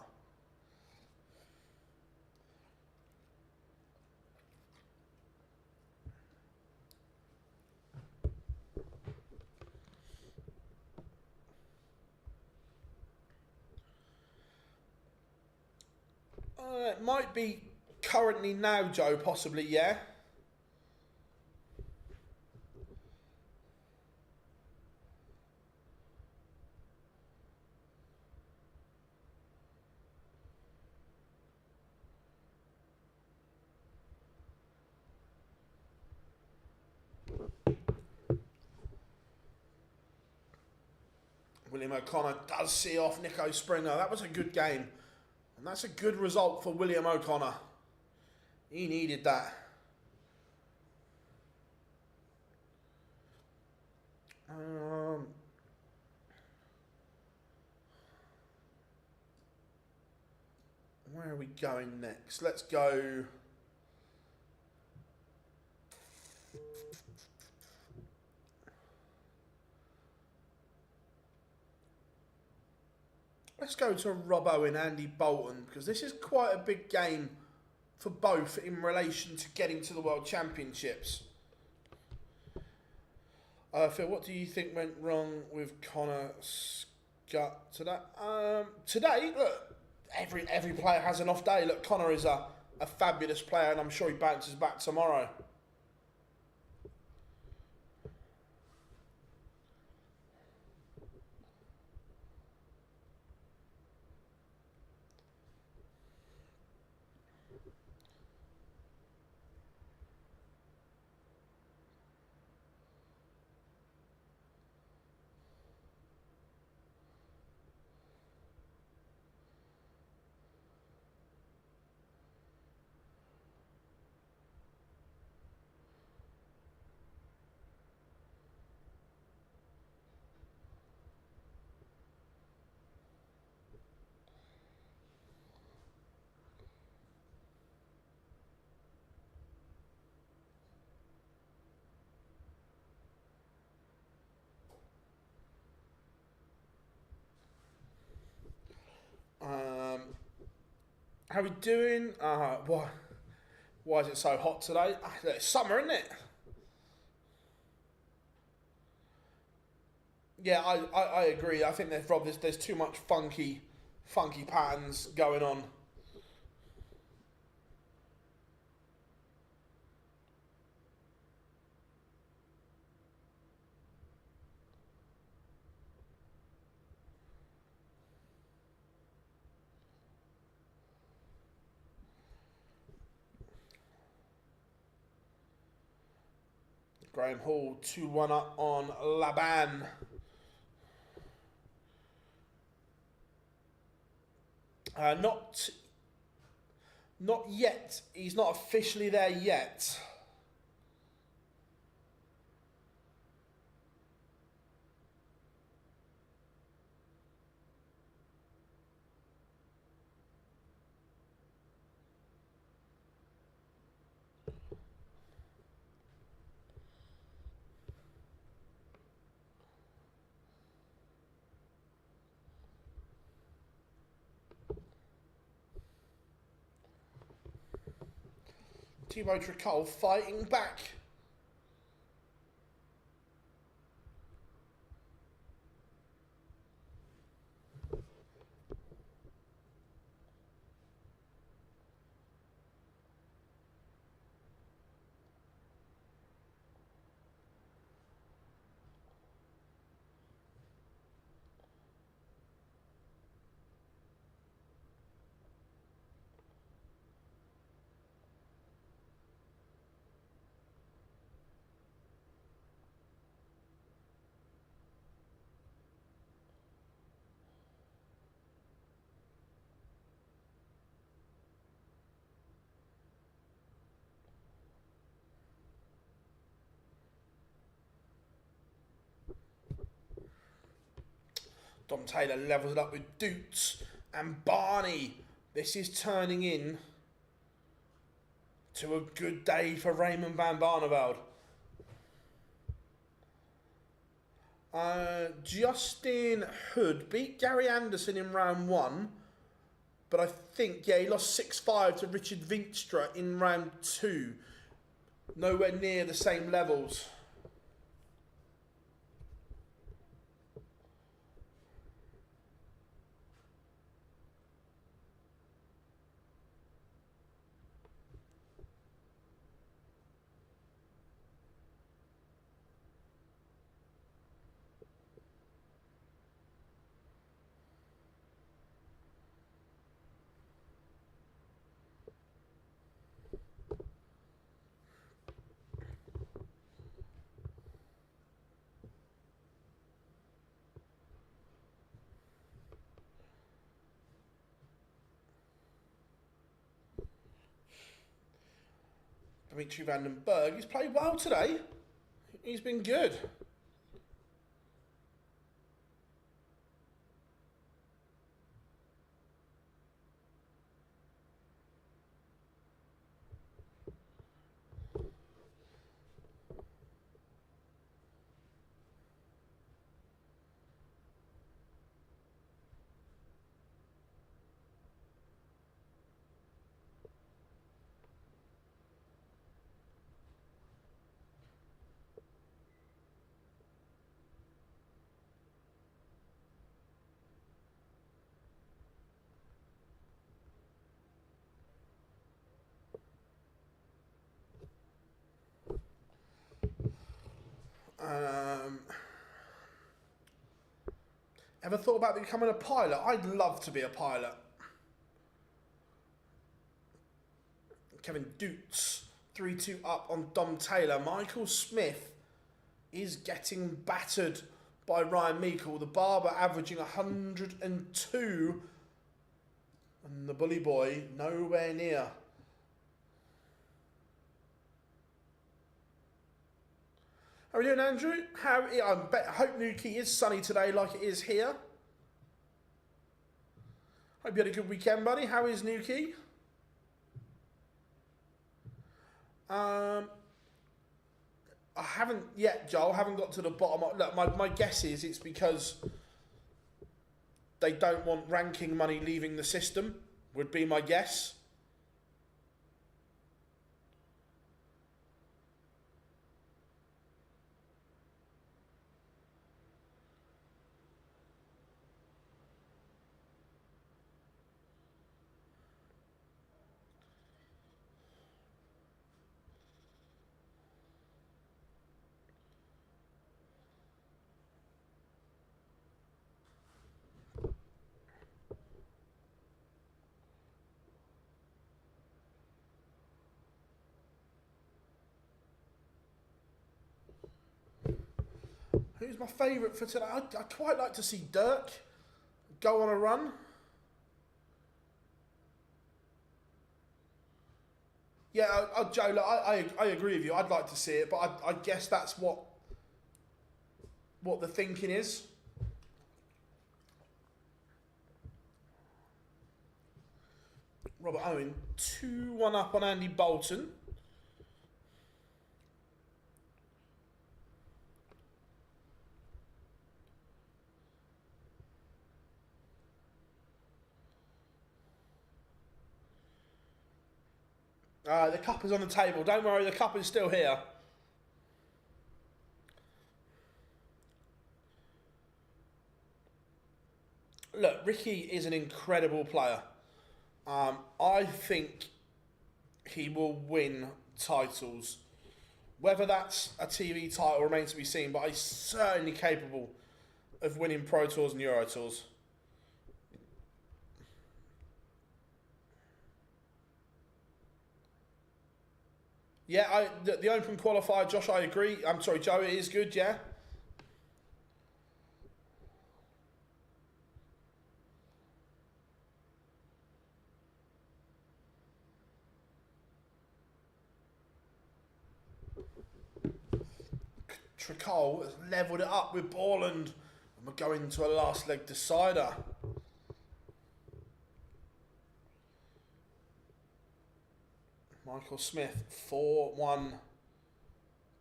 It might be currently now, Joe, possibly, yeah. William O'Connor does see off Nico Springer. That was a good game. And that's a good result for William O'Connor. He needed that. Where are we going next? Let's go... Let's go to Robbo and Andy Bolton, because this is quite a big game for both in relation to getting to the World Championships. Phil, what do you think went wrong with Connor Scott today? Today, look, every player has an off day. Look, Connor is a fabulous player, and I'm sure he bounces back tomorrow. How are we doing? Why is it so hot today? It's summer, isn't it? Yeah, I agree. I think there's too much funky patterns going on. Graham Hall 2-1 up on Laban. Not yet. He's not officially there yet. Thibaut Tricol fighting back. Dom Taylor levels it up with Doots and Barney. This is turning in to a good day for Raymond van Barneveld. Justin Hood beat Gary Anderson in round 1, but I think, yeah, he lost 6-5 to Richard Vinstra in round 2. Nowhere near the same levels. Dimitri van den Berg. He's played well today. He's been good. Ever thought about becoming a pilot? I'd love to be a pilot. Kevin Dutz, 3-2 up on Dom Taylor. Michael Smith is getting battered by Ryan Meikle. The Barber averaging 102. And the Bully Boy nowhere near. How are we doing, Andrew? I hope Newquay is sunny today like it is here. Hope you had a good weekend, buddy. How is Newquay? I haven't yet, Joel. I haven't got to the bottom. Look, my guess is it's because they don't want ranking money leaving the system, would be my guess. Who's my favourite for today? I'd quite like to see Dirk go on a run. Yeah, Joe, look, I agree with you. I'd like to see it, but I guess that's what the thinking is. Robert Owen, 2-1 up on Andy Bolton. The cup is on the table. Don't worry, the cup is still here. Look, Ricky is an incredible player. I think he will win titles. Whether that's a TV title remains to be seen, but he's certainly capable of winning Pro Tours and Euro Tours. Yeah, the Open qualifier, Josh, I agree. I'm sorry, Joe, it is good, yeah. Tricol has levelled it up with Borland. And we're going to a last leg decider. Michael Smith, 4-1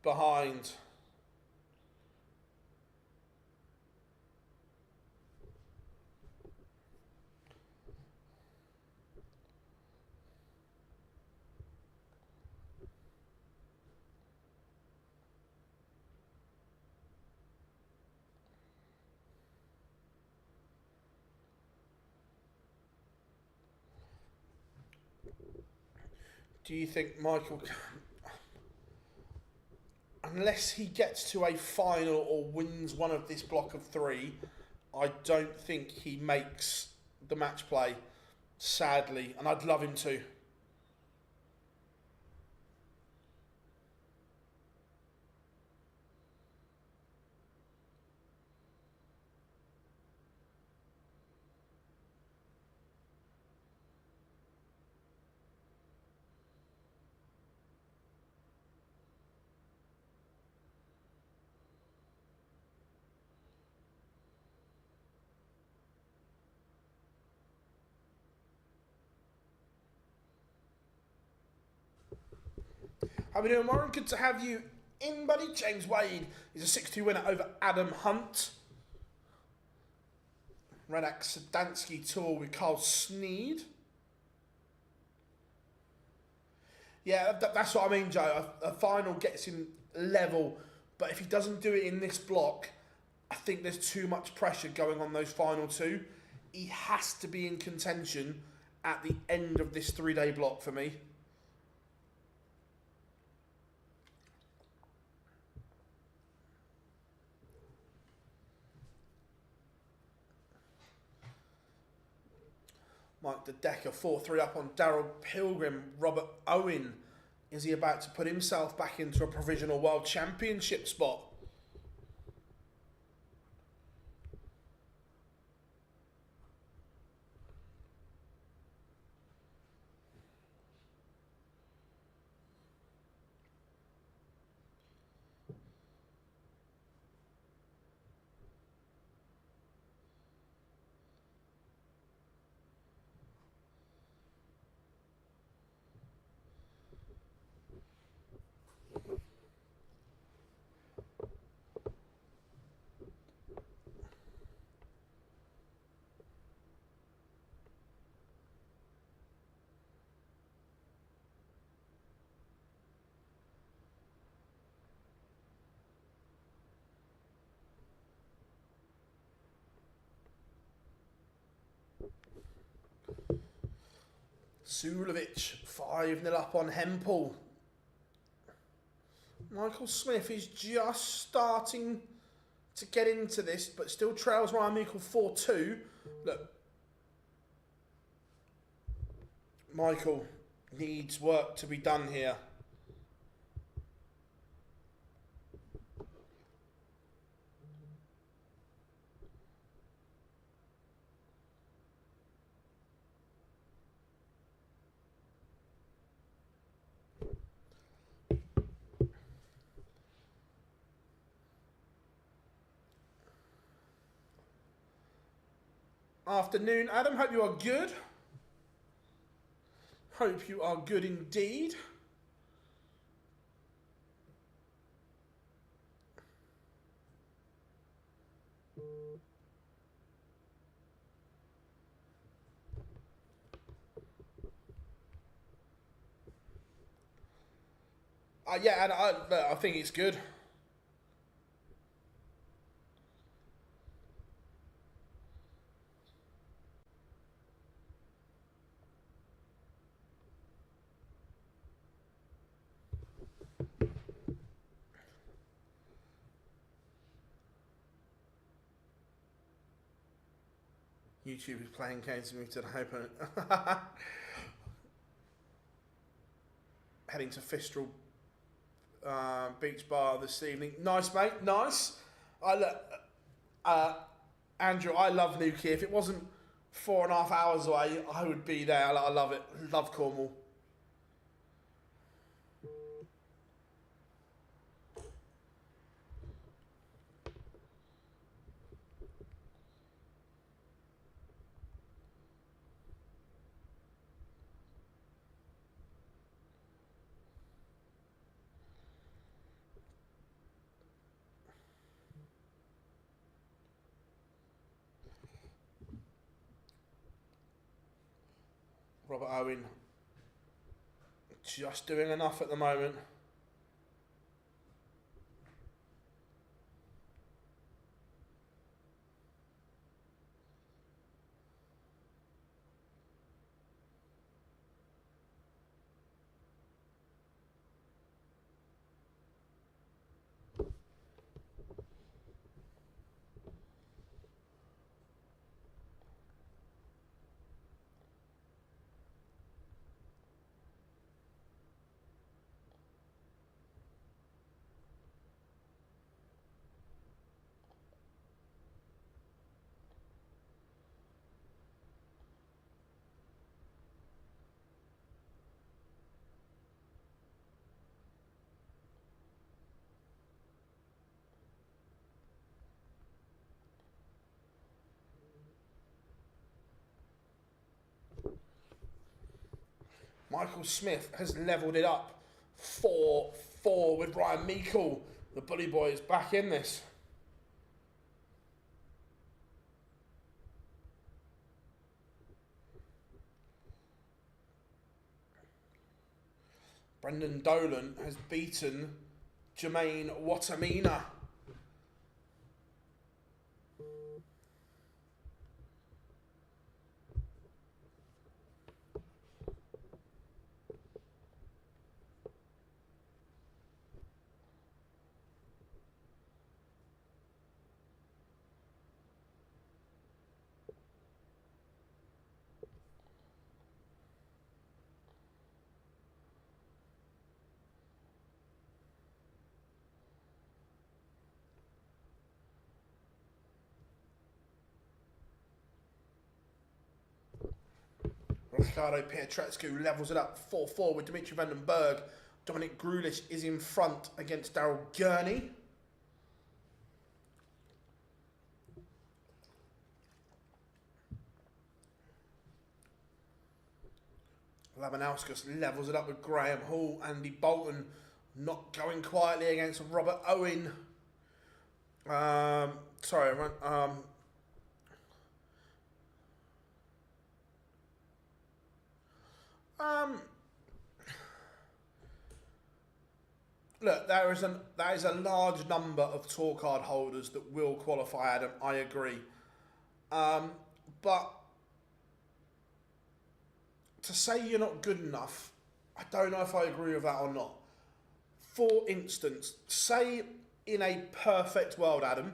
behind. Do you think Michael, unless he gets to a final or wins one of this block of three, I don't think he makes the match play, sadly, and I'd love him to. How we doing, Warren? Good to have you in, buddy. James Wade is a 6-2 winner over Adam Hunt. Renak Sedansky Tour with Carl Sneed. Yeah, that's what I mean, Joe. A final gets him level, but if he doesn't do it in this block, I think there's too much pressure going on those final two. He has to be in contention at the end of this 3-day block for me. Mike the Decker 4-3 up on Daryl Pilgrim. Robert Owen, is he about to put himself back into a provisional world championship spot? Sulovic 5-0 up on Hempel. Michael Smith is just starting to get into this, but still trails Ryan Meikle 4-2. Look, Michael needs work to be done here. Afternoon, Adam. Hope you are good. Hope you are good indeed. Yeah, and I think it's good. YouTube is playing games with me today, but heading to Fistral Beach Bar this evening. Nice, mate. Nice. Andrew, I love Newquay. If it wasn't 4.5 hours away, I would be there. I love it. Love Cornwall. Robert Owen just doing enough at the moment. Michael Smith has levelled it up 4-4 with Ryan Meikle. The Bully Boy is back in this. Brendan Dolan has beaten Jermaine Watamina. Ricardo Pietretscu levels it up 4-4 with Dimitri van den Berg. Dominic Grulich is in front against Daryl Gurney. Labanauskas levels it up with Graham Hall. Andy Bolton not going quietly against Robert Owen. Look, that is a large number of tour card holders that will qualify, Adam. I agree. But to say you're not good enough, I don't know if I agree with that or not. For instance, say in a perfect world, Adam,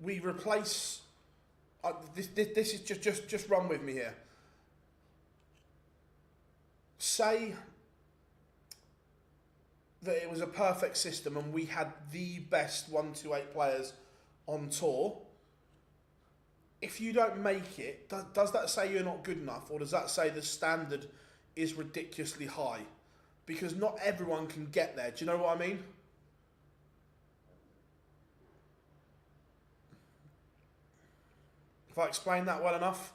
we replace. This is just run with me here. Say that it was a perfect system and we had the best 1-8 players on tour. If you don't make it, does that say you're not good enough, or does that say the standard is ridiculously high? Because not everyone can get there. Do you know what I mean? If I explain that well enough?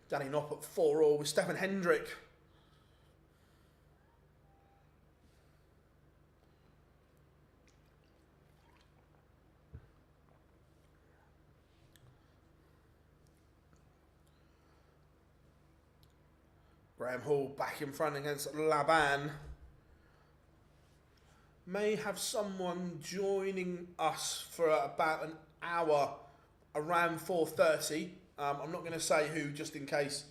Danny Knopp at 4-4 with Stefan Hendrick. Graham Hall back in front against Laban. May have someone joining us for about an hour around 4:30. I'm not going to say who, just in case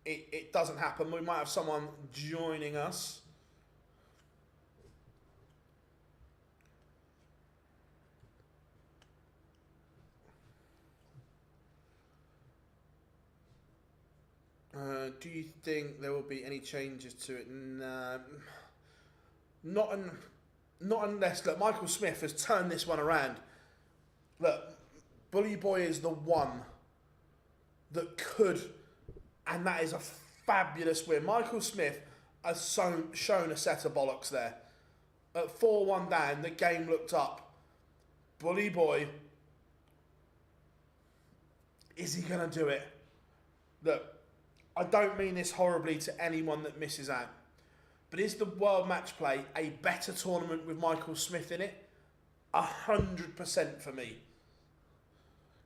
it doesn't happen. We might have someone joining us. Do you think there will be any changes to it? No. Not unless, look, Michael Smith has turned this one around. Look, Bully Boy is the one that could, and that is a fabulous win. Michael Smith has shown a set of bollocks there. At 4-1 down, the game looked up. Bully Boy, is he going to do it? Look, I don't mean this horribly to anyone that misses out, but is the World Match Play a better tournament with Michael Smith in it? 100% for me.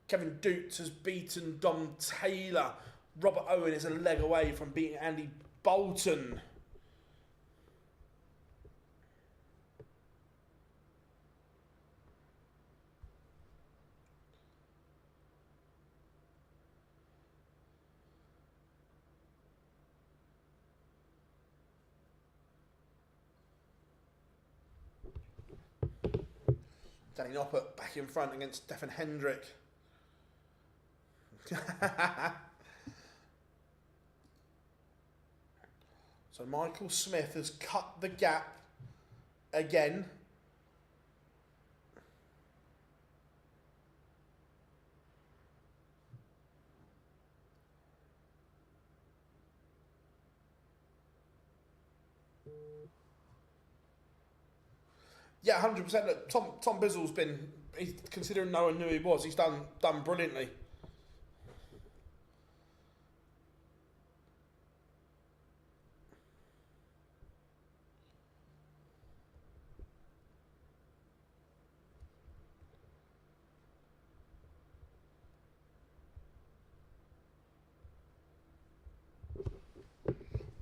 Kevin Dukes has beaten Dom Taylor. Robert Owen is a leg away from beating Andy Bolton. Danny Noppert back in front against Stefan Hendrick. So Michael Smith has cut the gap again. Yeah, 100%. Look, Tom Bizzle's been, considering no one knew he was, he's done brilliantly.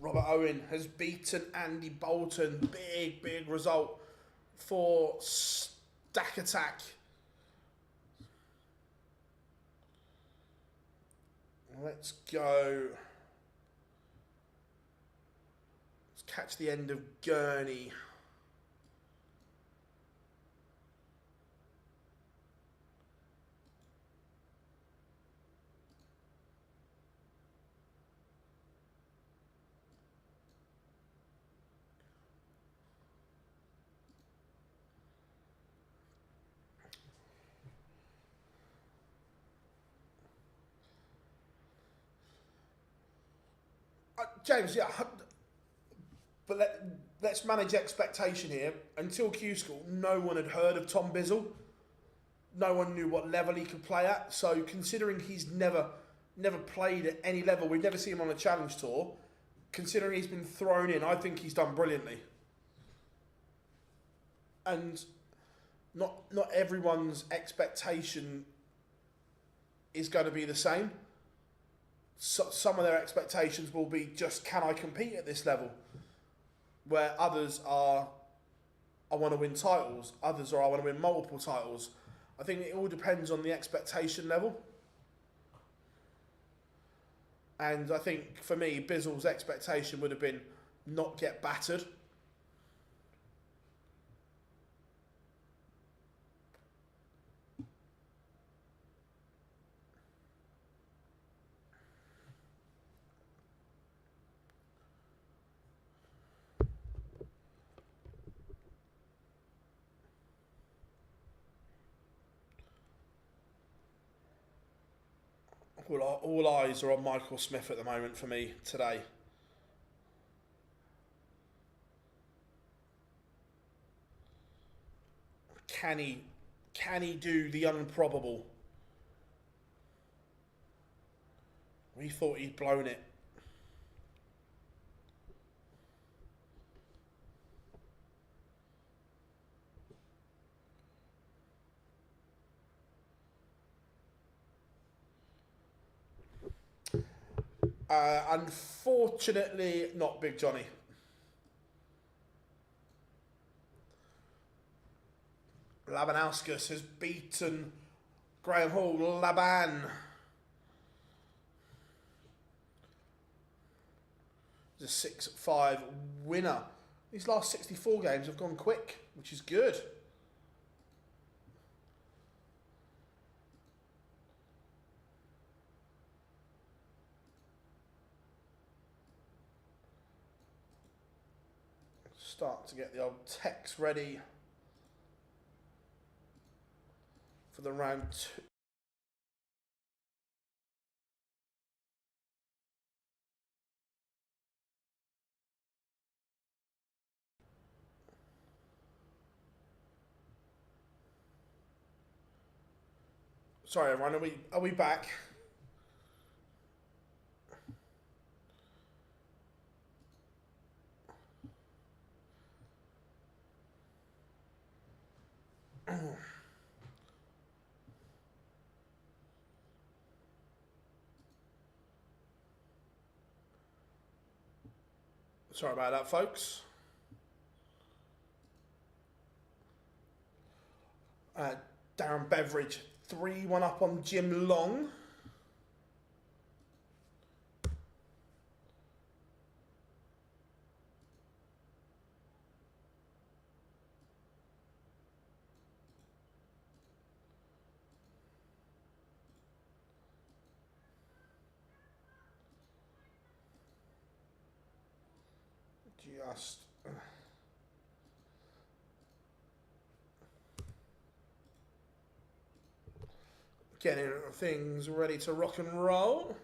Robert Owen has beaten Andy Bolton. Big result for Stack Attack. Let's go. Let's catch the end of Gurney. James, yeah, but let's manage expectation here. Until Q School, no one had heard of Tom Bizzle. No one knew what level he could play at. So considering he's never played at any level, we've never seen him on a challenge tour. Considering he's been thrown in, I think he's done brilliantly. And not everyone's expectation is going to be the same. So, some of their expectations will be just, can I compete at this level? Where others are, I want to win titles. Others are, I want to win multiple titles. I think it all depends on the expectation level. And I think for me, Bizzle's expectation would have been not get battered. All eyes are on Michael Smith at the moment for me today. Can he do the improbable? We thought he'd blown it. Unfortunately, not Big Johnny. Labanauskas has beaten Graham Hall. Laban. He's a 6-5 winner. These last 64 games have gone quick, which is good. Start to get the old text ready for the round 2. Sorry everyone, are we back? Sorry about that, folks. Darren Beveridge, 3-1 up on Jim Long. Just getting things ready to rock and roll.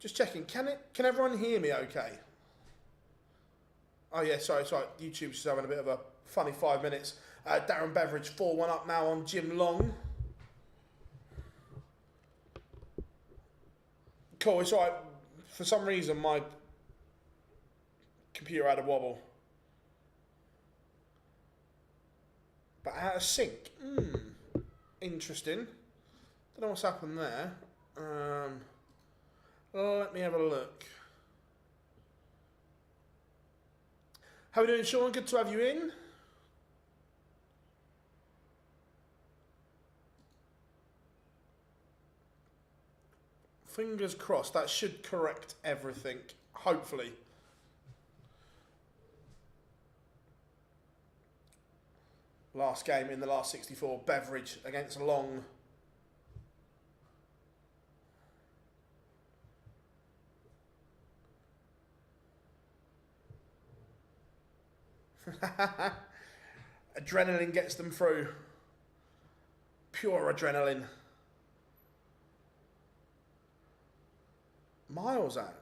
Just checking. Can everyone hear me okay? Oh yeah, sorry. YouTube's just having a bit of a funny 5 minutes. Darren Beveridge 4-1 up now on Jim Long. Cool, it's alright. For some reason my computer had a wobble. But out of sync. Interesting. Don't know what's happened there. Let me have a look. How are we doing, Sean? Good to have you in. Fingers crossed. That should correct everything. Hopefully. Last game in the last 64. Beveridge against Long. Adrenaline gets them through. Pure adrenaline. Miles out.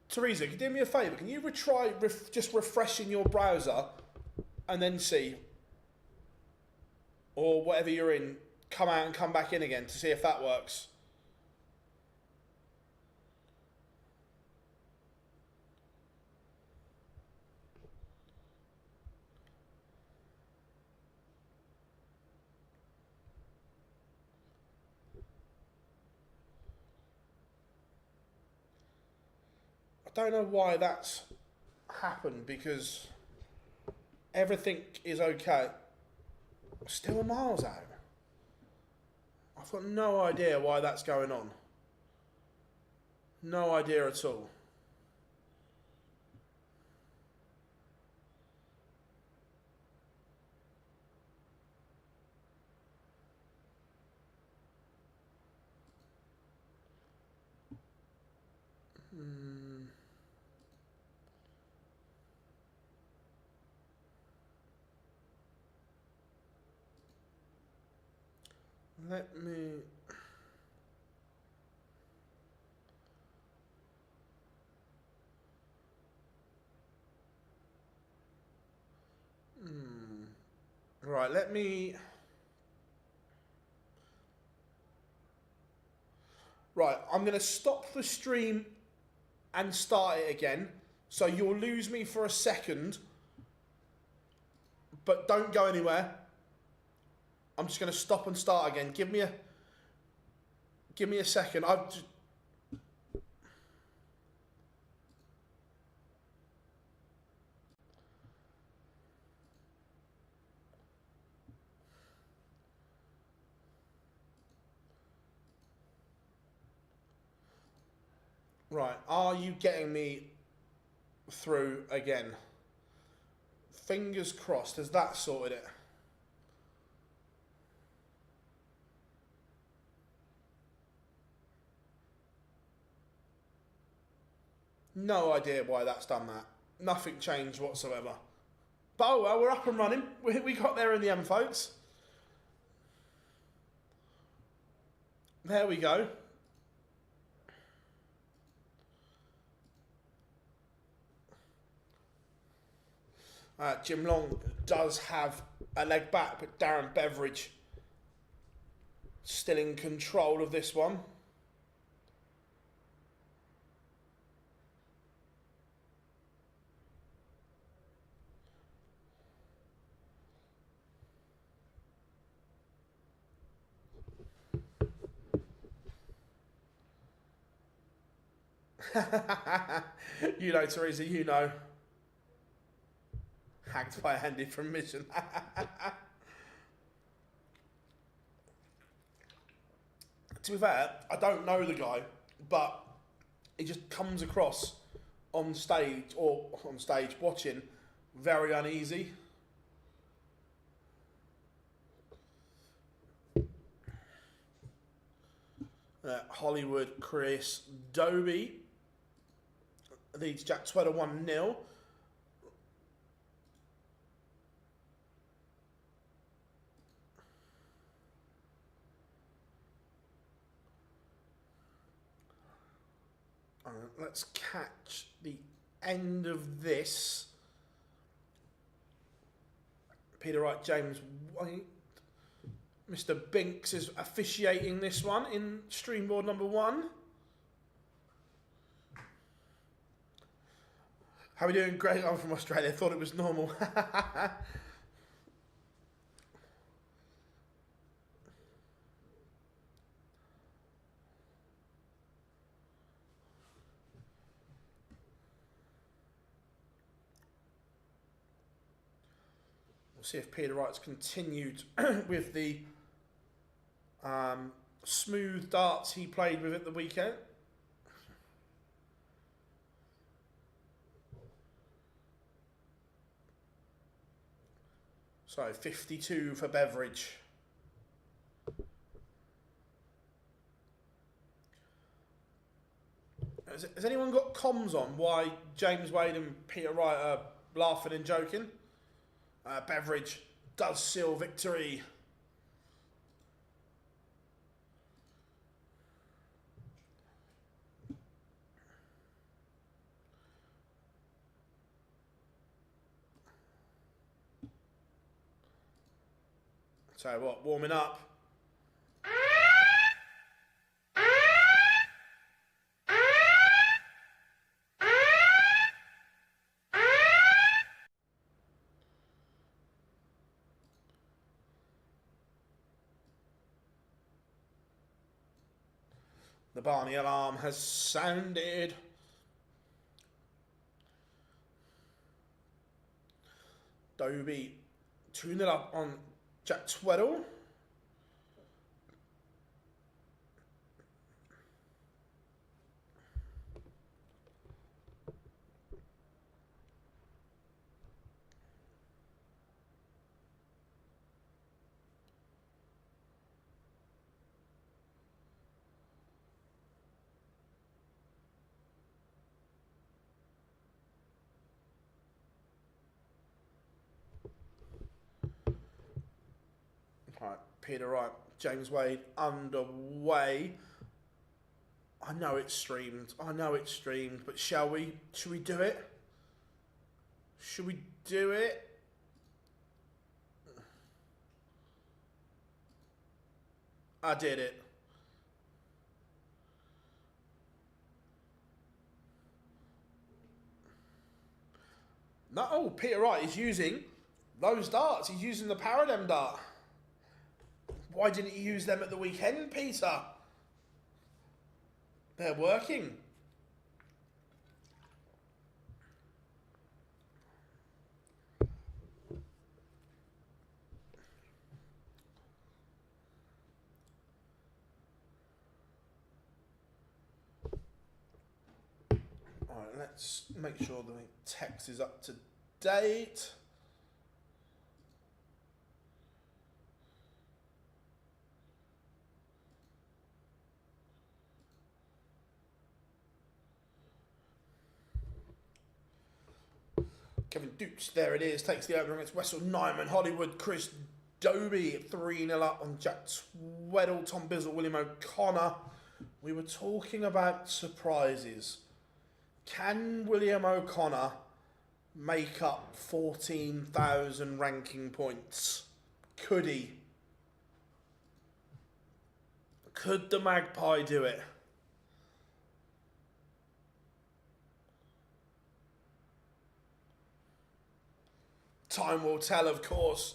Teresa, can you do me a favour? Can you try just refreshing your browser and then see, or whatever you're in, come out and come back in again to see if that works? I don't know why that's happened because everything is okay. Still miles out. I've got no idea why that's going on. No idea at all. Let me... Right, let me... Right, I'm going to stop the stream and start it again. So you'll lose me for a second. But don't go anywhere. I'm just going to stop and start again. Give me a second. I've just... Right, are you getting me through again? Fingers crossed. Has that sorted it? No idea why that's done that. Nothing changed whatsoever. But oh well, we're up and running. We got there in the end, folks. There we go. Jim Long does have a leg back, but Darren Beveridge still in control of this one. You know, Teresa, you know. Hacked by Andy from Mission. To be fair, I don't know the guy, but he just comes across on stage watching very uneasy. Hollywood Chris Doby leads Jack Tweddle 1-0. Let's catch the end of this. Peter Wright, James White. Mr. Binks is officiating this one in streamboard number 1. How are we doing? Great. I'm from Australia. Thought it was normal. We'll see if Peter Wright's continued with the smooth darts he played with at the weekend. So 52 for Beveridge. Has anyone got comms on why James Wade and Peter Wright are laughing and joking? Beveridge does seal victory. So what, warming up. The Barney alarm has sounded. Doby 2-0 up on Jack Tweddle. Right, Peter Wright, James Wade underway. I know it's streamed, but shall we? Should we do it? Should we do it? I did it. No, oh, Peter Wright is using those darts. He's using the Paradigm dart. Why didn't you use them at the weekend, Peter? They're working. All right, let's make sure the text is up to date. Kevin Dukes, there it is, takes the opener against Wessel Nyman. Hollywood Chris Doby 3-0 up on Jack Tweddle. Tom Bizzle, William O'Connor. We were talking about surprises. Can William O'Connor make up 14,000 ranking points? Could he? Could the Magpie do it? Time will tell, of course.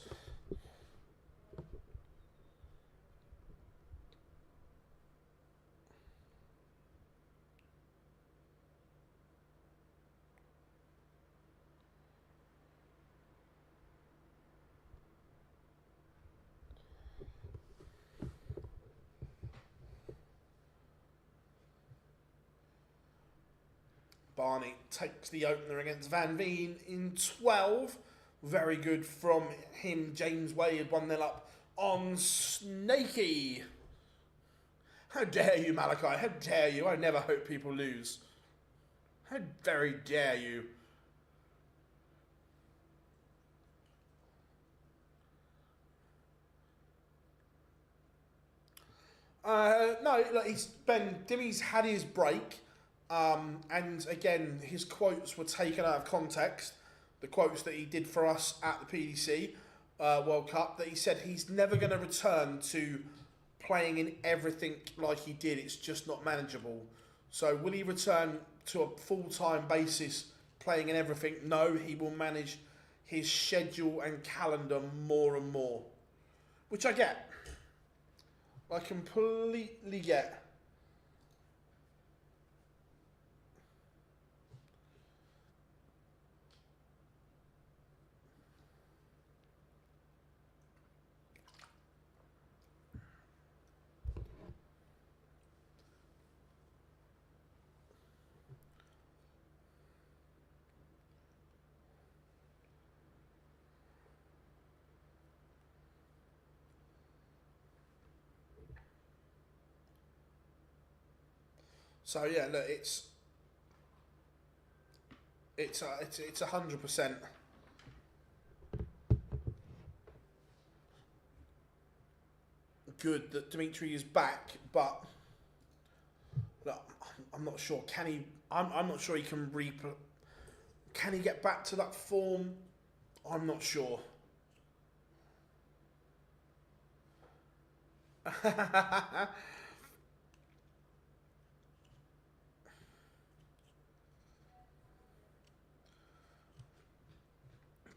Barney takes the opener against Van Veen in 12. Very good from him. James Wade 1-0 up on Snakey. How dare you, Malachi? How dare you? I never hope people lose. How very dare you? No, look, Dimmy's had his break, and again, his quotes were taken out of context. The quotes that he did for us at the PDC World Cup, that he said he's never going to return to playing in everything like he did. It's just not manageable. So will he return to a full-time basis playing in everything? No, he will manage his schedule and calendar more and more, which I get. I completely get. So yeah, look, it's 100% good that Dimitri is back, but look, I'm not sure. Can he? I'm not sure he can Can he get back to that form? I'm not sure.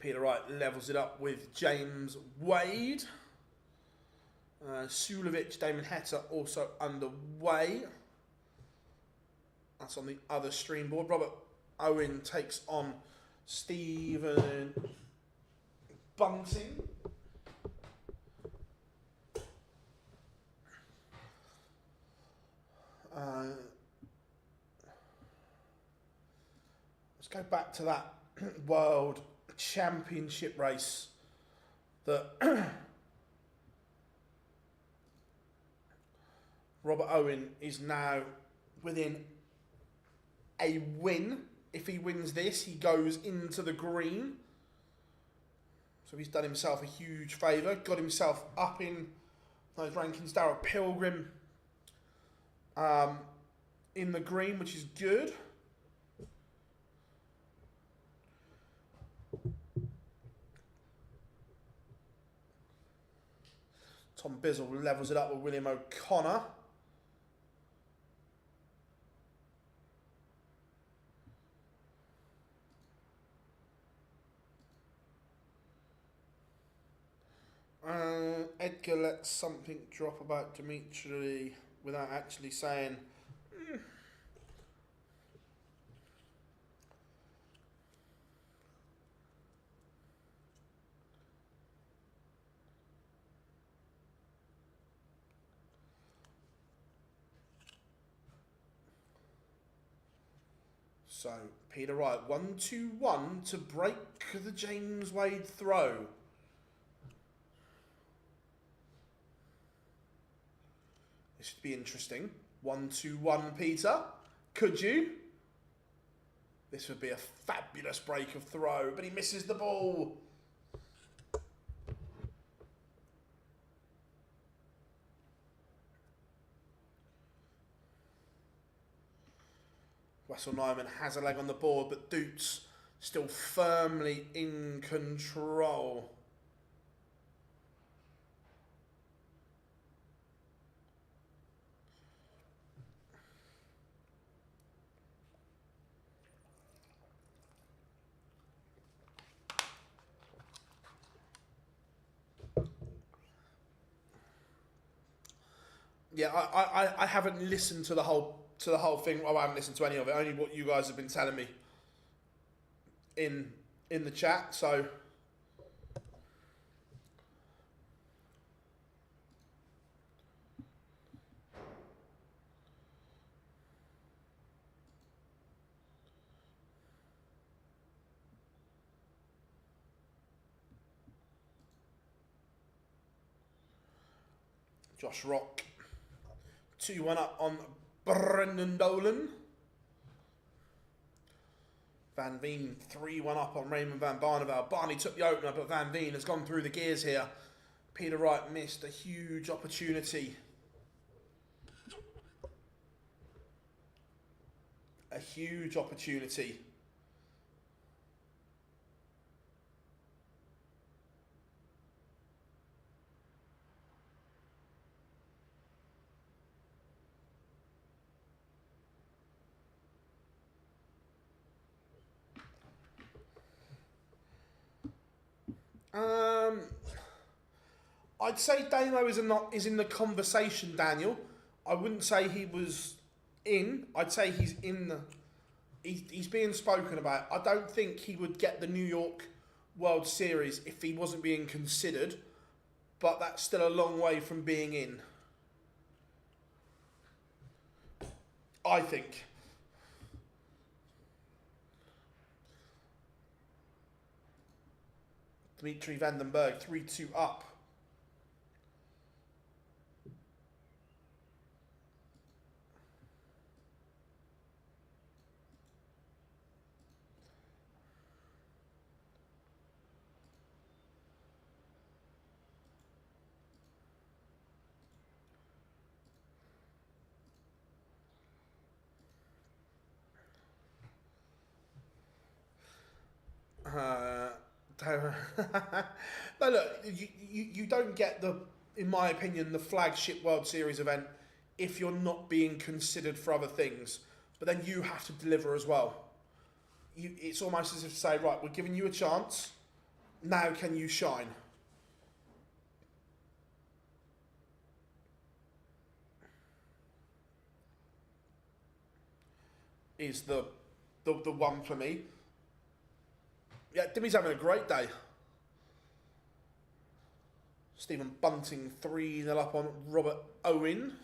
Peter Wright levels it up with James Wade. Sulovic, Damon Heta also underway. That's on the other stream board. Robert Owen takes on Stephen Bunting. Let's go back to that World Championship race that Robert Owen is now within a win. If he wins this, he goes into the green. So he's done himself a huge favour. Got himself up in those rankings. Darrell Pilgrim in the green, which is good. Tom Bizzle levels it up with William O'Connor. Edgar lets something drop about Dimitri without actually saying. So, Peter Wright, 1-2-1 to break the James Wade throw. This should be interesting. 1-2-1, Peter. Could you? This would be a fabulous break of throw, but he misses the ball. Wessel Nyman has a leg on the board, but Doots still firmly in control. Yeah, I haven't listened to the whole thing. Well, I haven't listened to any of it. Only what you guys have been telling me in the chat. So Josh Rock 2-1 up on Brendan Dolan. Van Veen 3-1 up on Raymond van Barneveld. Barney took the opener, but Van Veen has gone through the gears here. Peter Wright missed a huge opportunity. A huge opportunity. I'd say Damo is in the conversation, Daniel. I wouldn't say he was in. I'd say he's in the... He's being spoken about. I don't think he would get the New York World Series if he wasn't being considered, but that's still a long way from being in, I think. Dmitry Vandenberg, 3-2 up. No, look, you don't get the, in my opinion, the flagship World Series event if you're not being considered for other things. But then you have to deliver as well. It's almost as if to say, right, we're giving you a chance. Now can you shine? Is the one for me. Yeah, Dimmy's having a great day. Stephen Bunting 3-0 up on Robert Owen.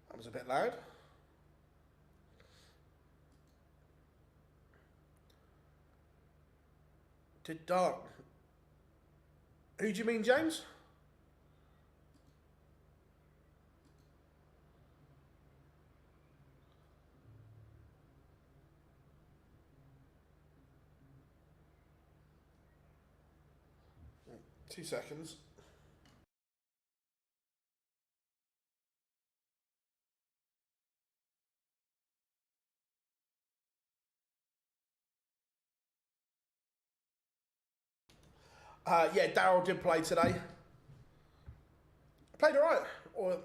That was a bit loud. Did Dart? Who do you mean, James? Two seconds. Yeah, Daryl did play today. Played alright. Or...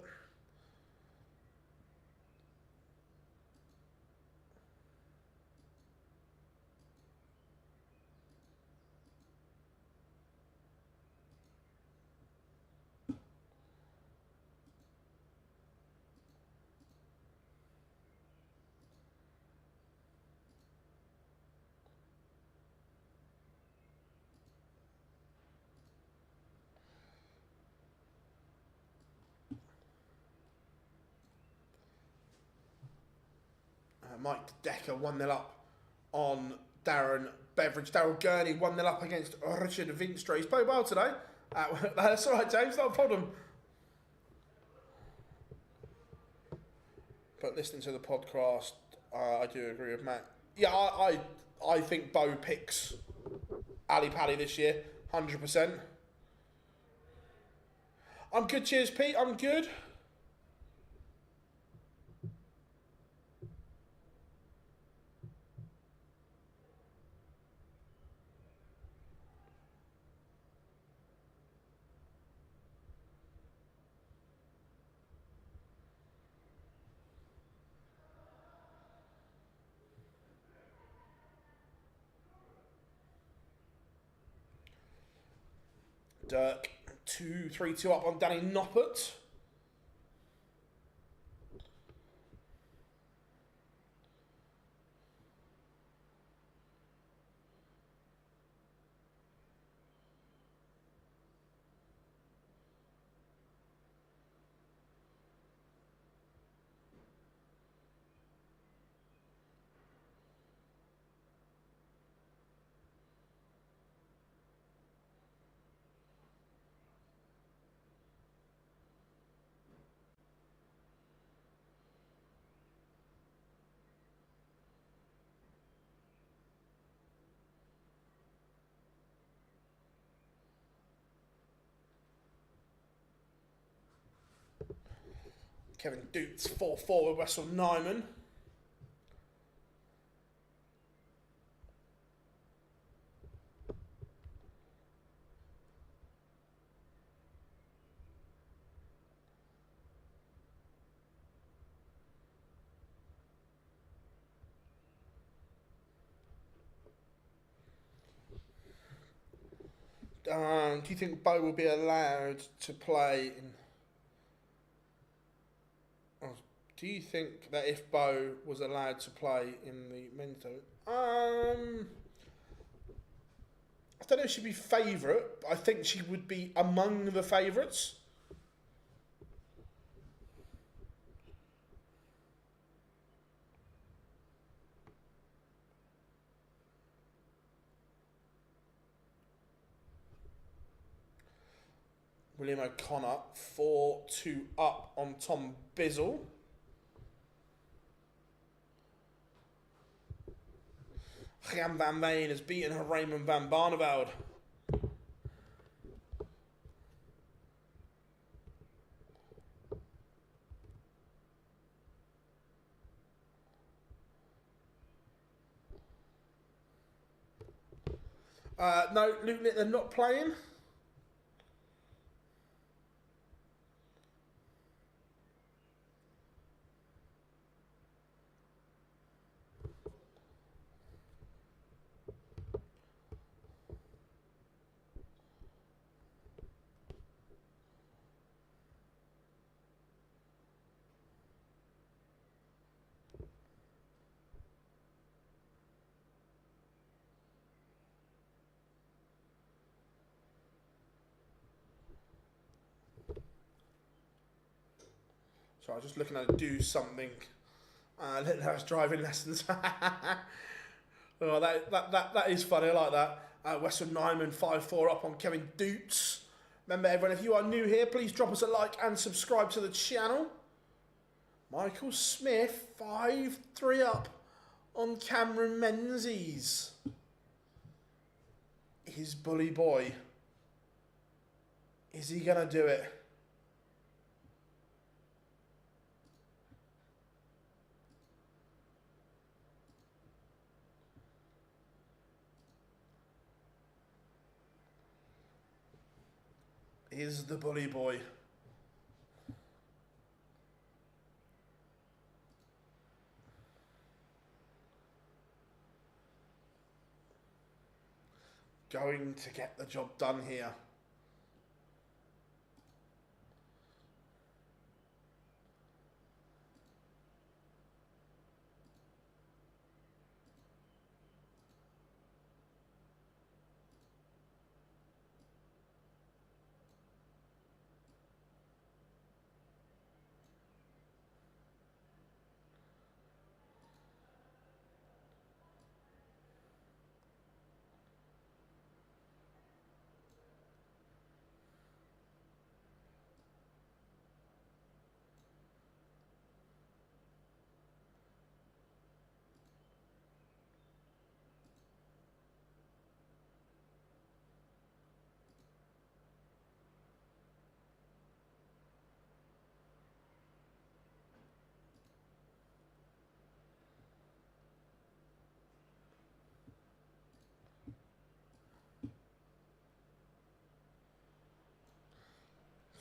Mike Decker 1-0 up on Darren Beveridge. Daryl Gurney 1-0 up against Richard Vinstra. He's played well today. That's all right, James, not a problem. But listening to the podcast, I do agree with Matt. Yeah, I think Bo picks Ali Pally this year, 100%. I'm good, cheers, Pete. I'm good. Dirk 3-2 up on Danny Noppert. Kevin Dukes 4-4 with Wessel Nyman. Do you think Bo will be allowed to play in... Do you think that if Bo was allowed to play in the men's tournament? I don't know if she'd be favourite, but I think she would be among the favourites. William O'Connor 4-2 up on Tom Bizzle. Jan van Veen has beaten her Raymond van Barneveld. No, Luke Littler not playing. So I was just looking at do something. Littler's driving lessons. Oh, that is funny. I like that. Wessel Nyman 5-4 up on Kevin Dutz. Remember, everyone, if you are new here, please drop us a like and subscribe to the channel. Michael Smith 5-3 up on Cameron Menzies. His bully boy. Is he going to do it? Is the bully boy. Going to get the job done here.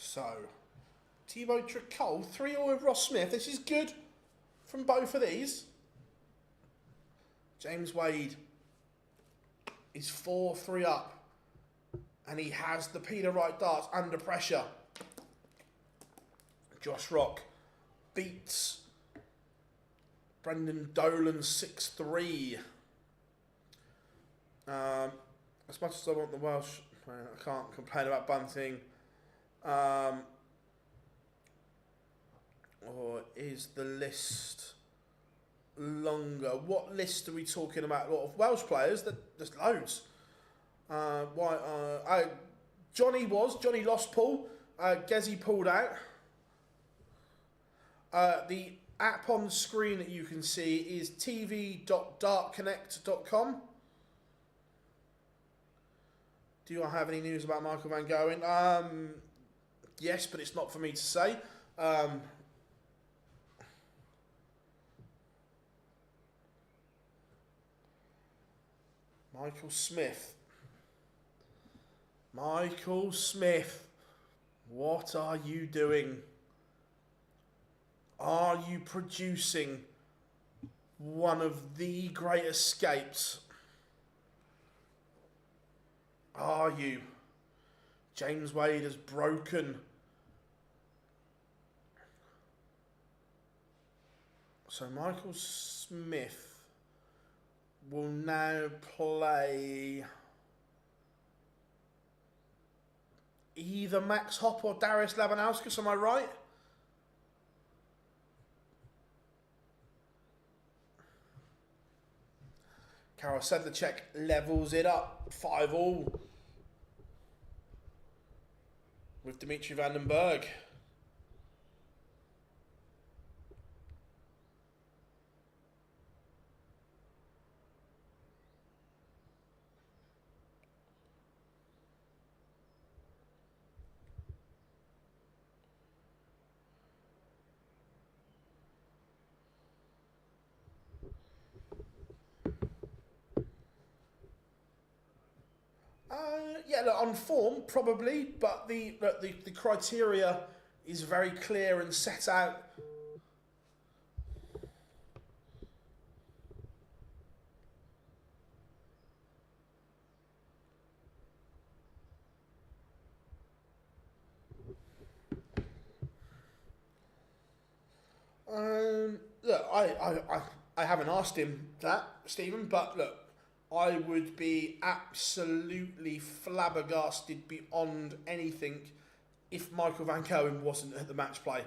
So, Thibaut Tricol, 3-0 with Ross Smith. This is good from both of these. James Wade is 4-3 up And he has the Peter Wright darts under pressure. Josh Rock beats Brendan Dolan 6-3. As much as I want the Welsh, I can't complain about bunting. Or is the list longer? What list are we talking about? A lot of Welsh players. There's loads. Johnny lost Paul. Gezi pulled out. The app on the screen that you can see is tv.dartconnect.com. Do I have any news about Michael van Gerwen? Yes, but it's not for me to say. Michael Smith, what are you doing? Are you producing one of the great escapes? Are you? James Wade has broken. So Michael Smith will now play either Max Hopp or Darius Labanauskas, am I right? Karol Sedlacek levels it up, 5-all with Dimitri van den Berg. Yeah, look, on form, probably, but the criteria is very clear and set out. Look, I haven't asked him that, Stephen, but look, I would be absolutely flabbergasted beyond anything if Michael van Gerwen wasn't at the match play.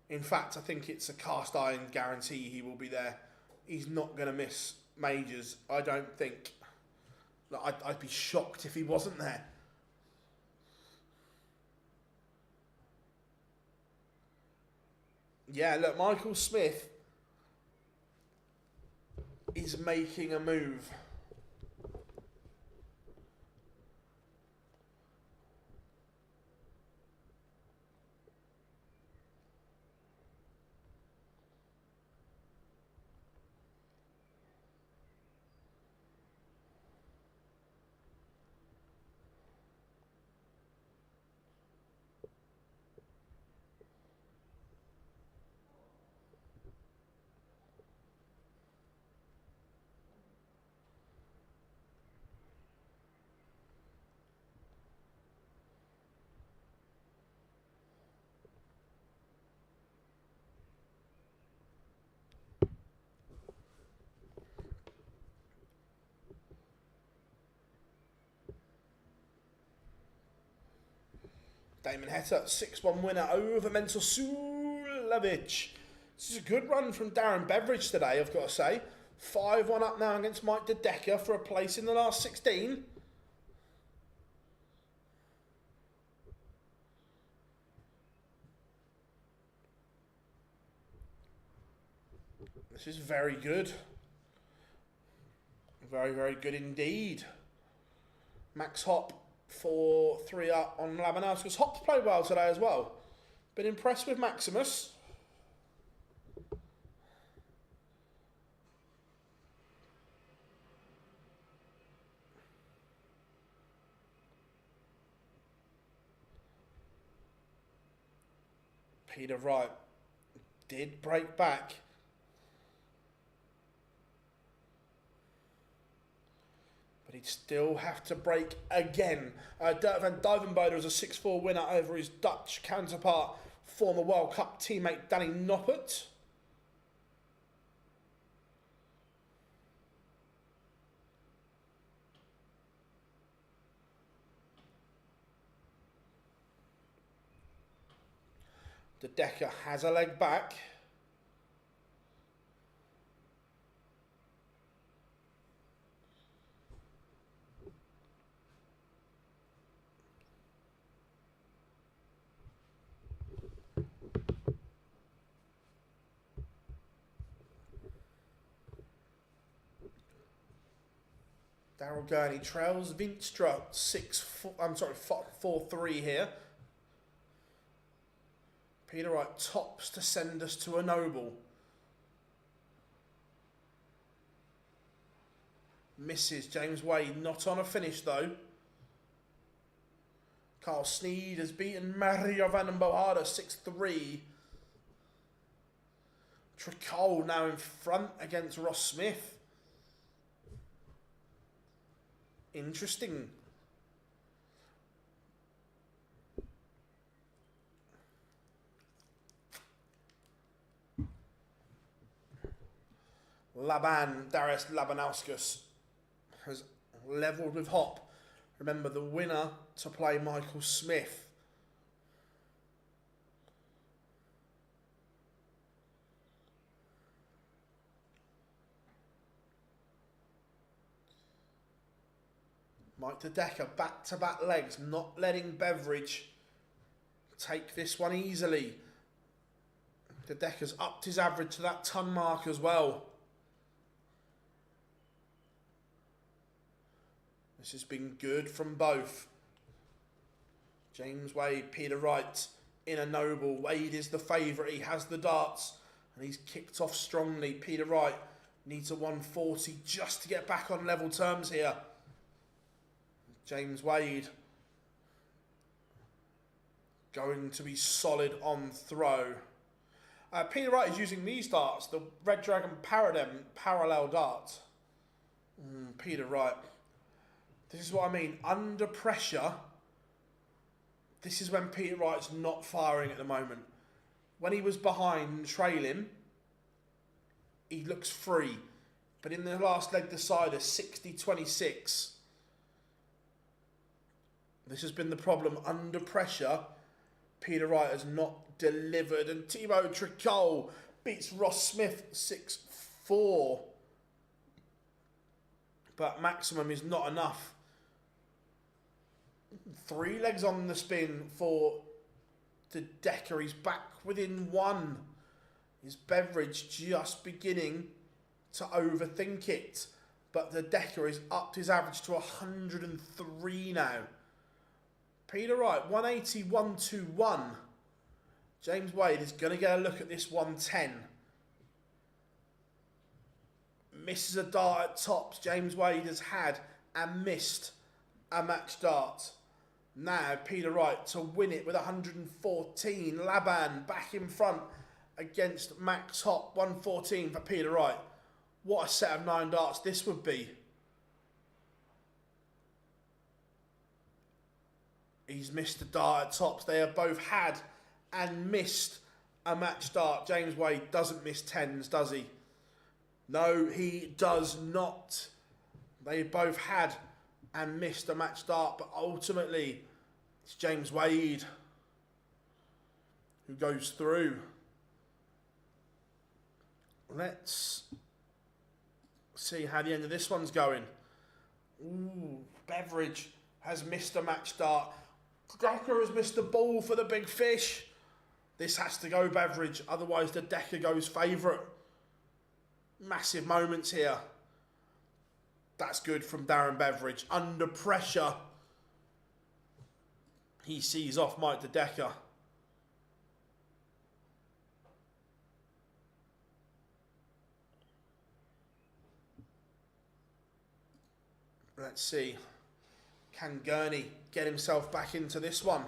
In fact, I think it's a cast iron guarantee he will be there. He's not going to miss majors, I don't think. Look, I'd be shocked if he wasn't there. Yeah, look, Michael Smith is making a move. Damon Heta, 6-1 winner over Mentor Sulevic. This is a good run from Darren Beveridge today, I've got to say. 5-1 up now against Mike De Decker for a place in the last 16. This is very good. Very, very good indeed. Max Hopp 4-3 up on Labanauskas. Hop's played well today as well. Been impressed with Maximus. Peter Wright did break back. but he'd still have to break again. Dirk van Duivenbode was a 6-4 winner over his Dutch counterpart, former World Cup teammate Danny Noppert. De Decker has a leg back. Daryl Gurney trails Vinstra 4-3 here. Peter Wright tops to send us to a noble. Misses. James Wade not on a finish though. Carl Sneed has beaten Mario van den Bohada 6-3. Tricol now in front against Ross Smith. Interesting. Darius Labanauskas has levelled with Hop. Remember, the winner to play Michael Smith. Mike De Decker, back-to-back legs, not letting Beveridge take this one easily. De Decker's upped his average to that ton mark as well. This has been good from both. James Wade, Peter Wright in a noble. Wade is the favourite. He has the darts and he's kicked off strongly. Peter Wright needs a 140 just to get back on level terms here. James Wade going to be solid on throw. Peter Wright is using these darts, the Red Dragon parallel dart. Peter Wright. This is what I mean. Under pressure, this is when Peter Wright's not firing at the moment. When he was behind, trailing, he looks free. But in the last leg decider, 60-26. This has been the problem. Under pressure, Peter Wright has not delivered. And Thibaut Tricol beats Ross Smith 6-4. But maximum is not enough. 3 legs on the spin for De Decker. He's back within 1. Is Beveridge just beginning to overthink it? But De Decker has upped his average to 103 now. Peter Wright, 180, 121. James Wade is going to get a look at this 110. Misses a dart at tops. James Wade has had and missed a match dart. Now Peter Wright to win it with 114. Laban back in front against Max Hop. 114 for Peter Wright. What a set of 9 darts this would be. He's missed a dart at tops. They have both had and missed a match dart. James Wade doesn't miss 10s, does he? No, he does not. They both had and missed a match dart, but ultimately it's James Wade who goes through. Let's see how the end of this one's going. Ooh, Beveridge has missed a match dart. Decker has missed the ball for the big fish. This has to go Beveridge, otherwise De Decker goes favourite. Massive moments here. That's good from Darren Beveridge. Under pressure, he sees off Mike De Decker. Let's see. Can Gurney get himself back into this one?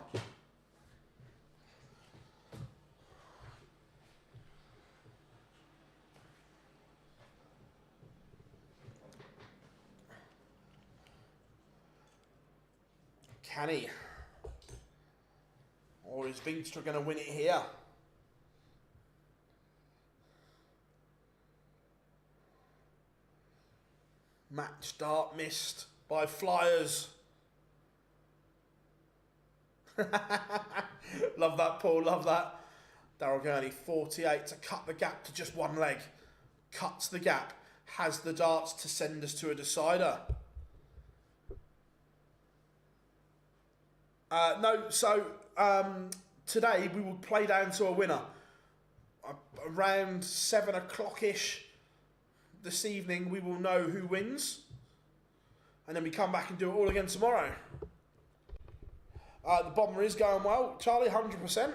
Can he? Or is Vinstra going to win it here? Match start missed by Flyers. Love that, Paul, love that. Daryl Gurney, 48 to cut the gap to just one leg. Cuts the gap, has the darts to send us to a decider. Today we will play down to a winner. Around 7 o'clock-ish this evening, we will know who wins. And then we come back and do it all again tomorrow. The bomber is going well. Charlie, 100%.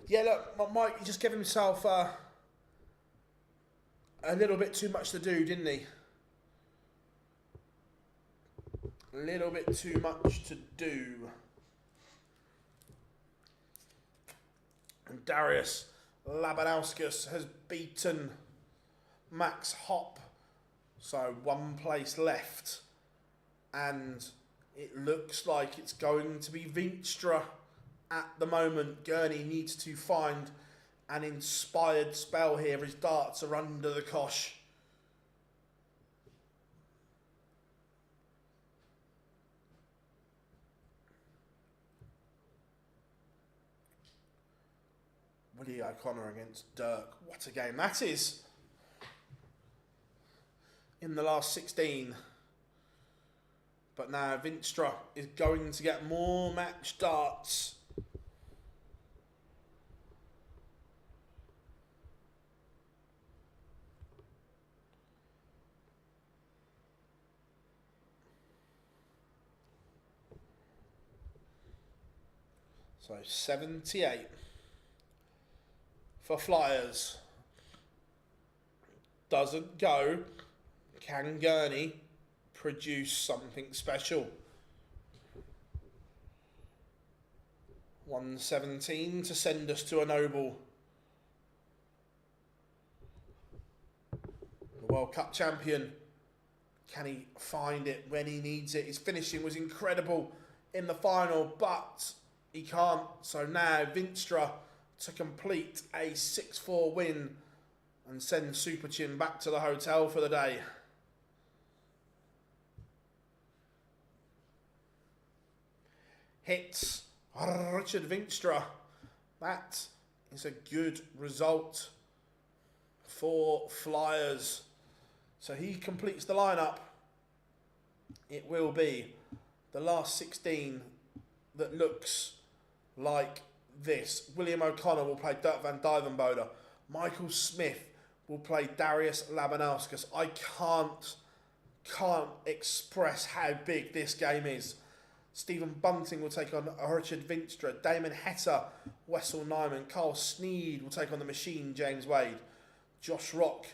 Yeah, look, Mike, he just gave himself a little bit too much to do, didn't he? A little bit too much to do. And Darius Labanauskas has beaten Max Hopp. So 1 place left. And it looks like it's going to be Vinstra. At the moment, Gurney needs to find an inspired spell here. His darts are under the cosh. Willie O'Connor against Dirk. What a game that is. In the last 16. But now Vinstra is going to get more match darts. So 78 for Flyers. Doesn't go. Can Gurney produce something special? 117 to send us to a noble. The World Cup champion. Can he find it when he needs it? His finishing was incredible in the final, but he can't. So now Vinstra to complete a 6-4 win and send Super Chin back to the hotel for the day. Hits Richard Vinstra. That is a good result for Flyers. So he completes the lineup. It will be the last 16 that looks like this. William O'Connor will play Dirk van Dijvenbode. Michael Smith will play Darius Labanauskas. I can't express how big this game is. Stephen Bunting will take on Richard Vinstra. Damon Hetta, Wessel Nyman. Carl Sneed will take on the machine, James Wade. Josh Rock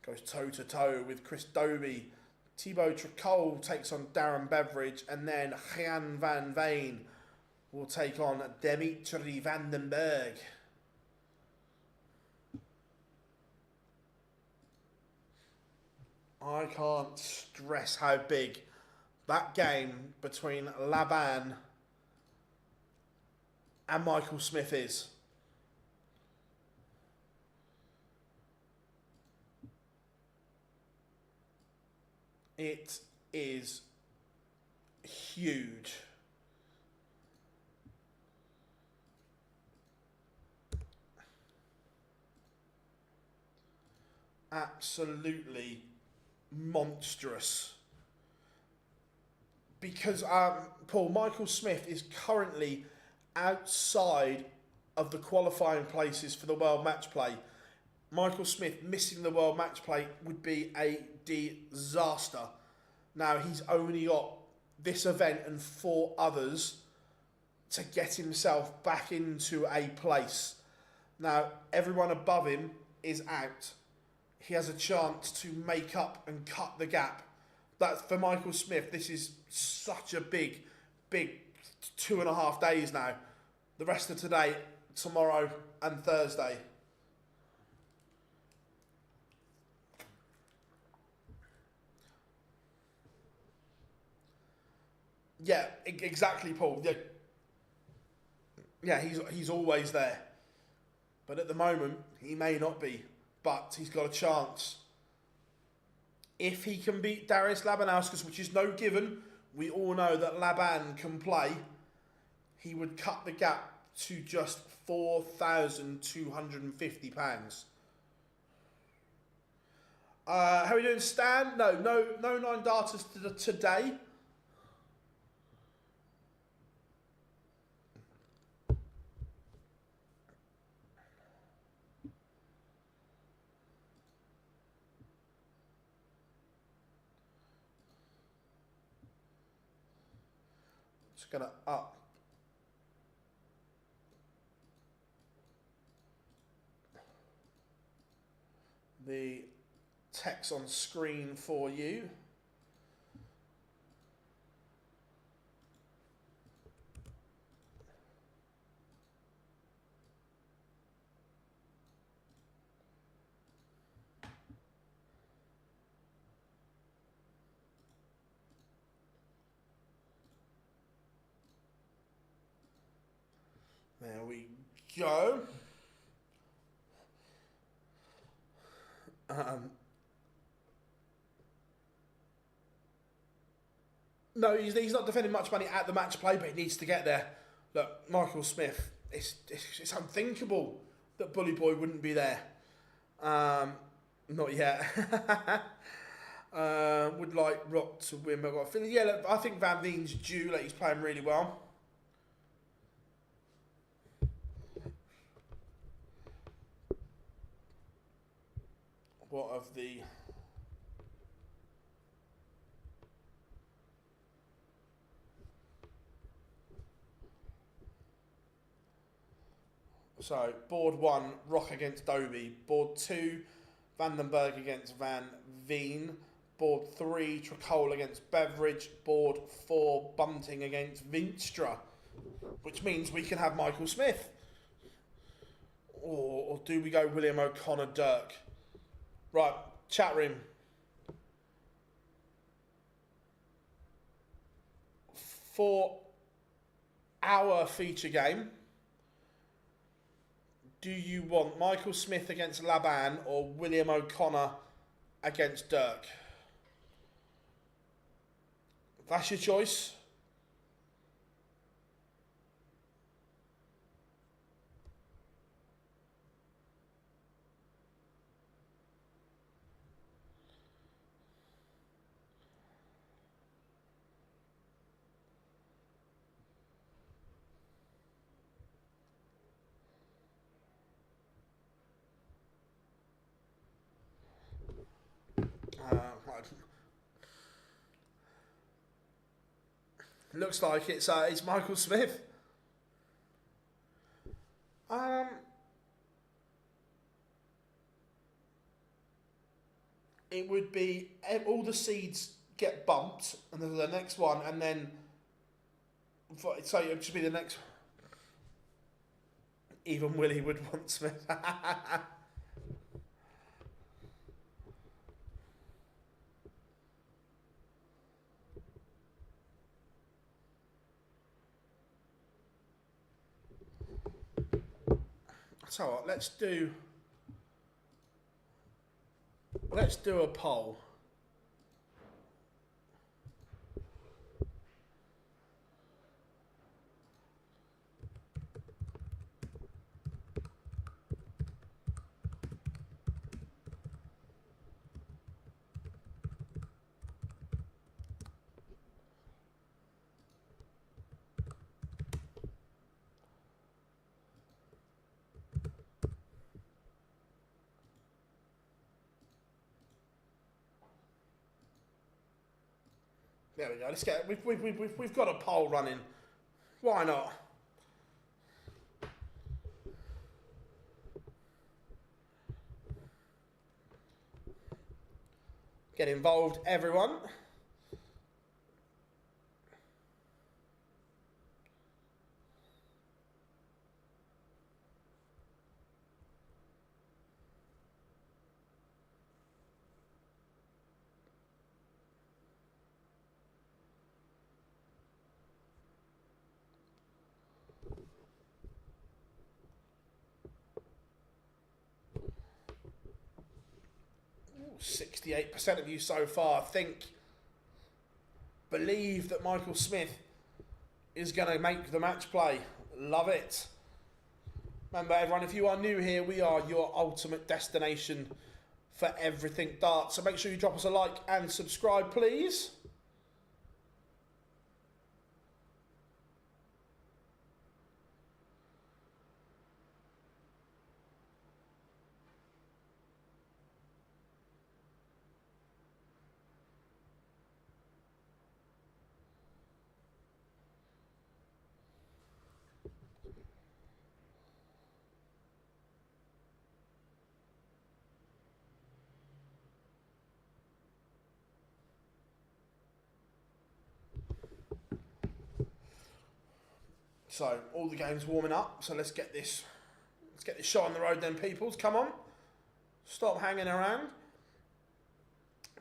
goes toe-to-toe with Chris Dobie. Thibaut Tricol takes on Darren Beveridge. And then Gian van Veen will take on Dimitri van den Berg. I can't stress how big that game between Laban and Michael Smith is. It is huge. Absolutely monstrous. Because Paul, Michael Smith is currently outside of the qualifying places for the World Match Play. Michael Smith missing the World Match Play would be a disaster. Now, he's only got this event and 4 others to get himself back into a place. Now, everyone above him is out. He has a chance to make up and cut the gap. That's for Michael Smith. This is such a big 2.5 days now. The rest of today, tomorrow and Thursday. Yeah, exactly, Paul. Yeah, he's always there. But at the moment, he may not be. But he's got a chance. If he can beat Darius Labanauskas, which is no given, we all know that Laban can play, he would cut the gap to just £4,250. How are we doing, Stan? No 9 darters today. Just gonna up the text on screen for you. There we go. No, he's not defending much money at the match play, but he needs to get there. Look, Michael Smith, it's unthinkable that Bully Boy wouldn't be there. Not yet. Would like Rock to win, but I've got a feeling. Yeah, look, I think Van Veen's due. Like, he's playing really well. What of the... So, board 1, Rock against Dobie. Board 2, Vandenberg against Van Veen. Board 3, Tricole against Beveridge. Board 4, Bunting against Vinstra. Which means we can have Michael Smith. Or do we go William O'Connor, Dirk? Right, chat room. For our feature game, do you want Michael Smith against Laban or William O'Connor against Dirk? That's your choice. Looks like it's Michael Smith. It would be all the seeds get bumped, and then the next one, and then so it would just be the next. Even Willie would want Smith. So what, let's do a poll. There we go. Let's get. We've got a poll running. Why not? Get involved, everyone. Ooh, 68% of you so far believe that Michael Smith is going to make the match play. Love it. Remember, everyone, if you are new here, we are your ultimate destination for everything darts. So make sure you drop us a like and subscribe, please. So all the games warming up. So let's get this show on the road then, peoples. Come on. Stop hanging around.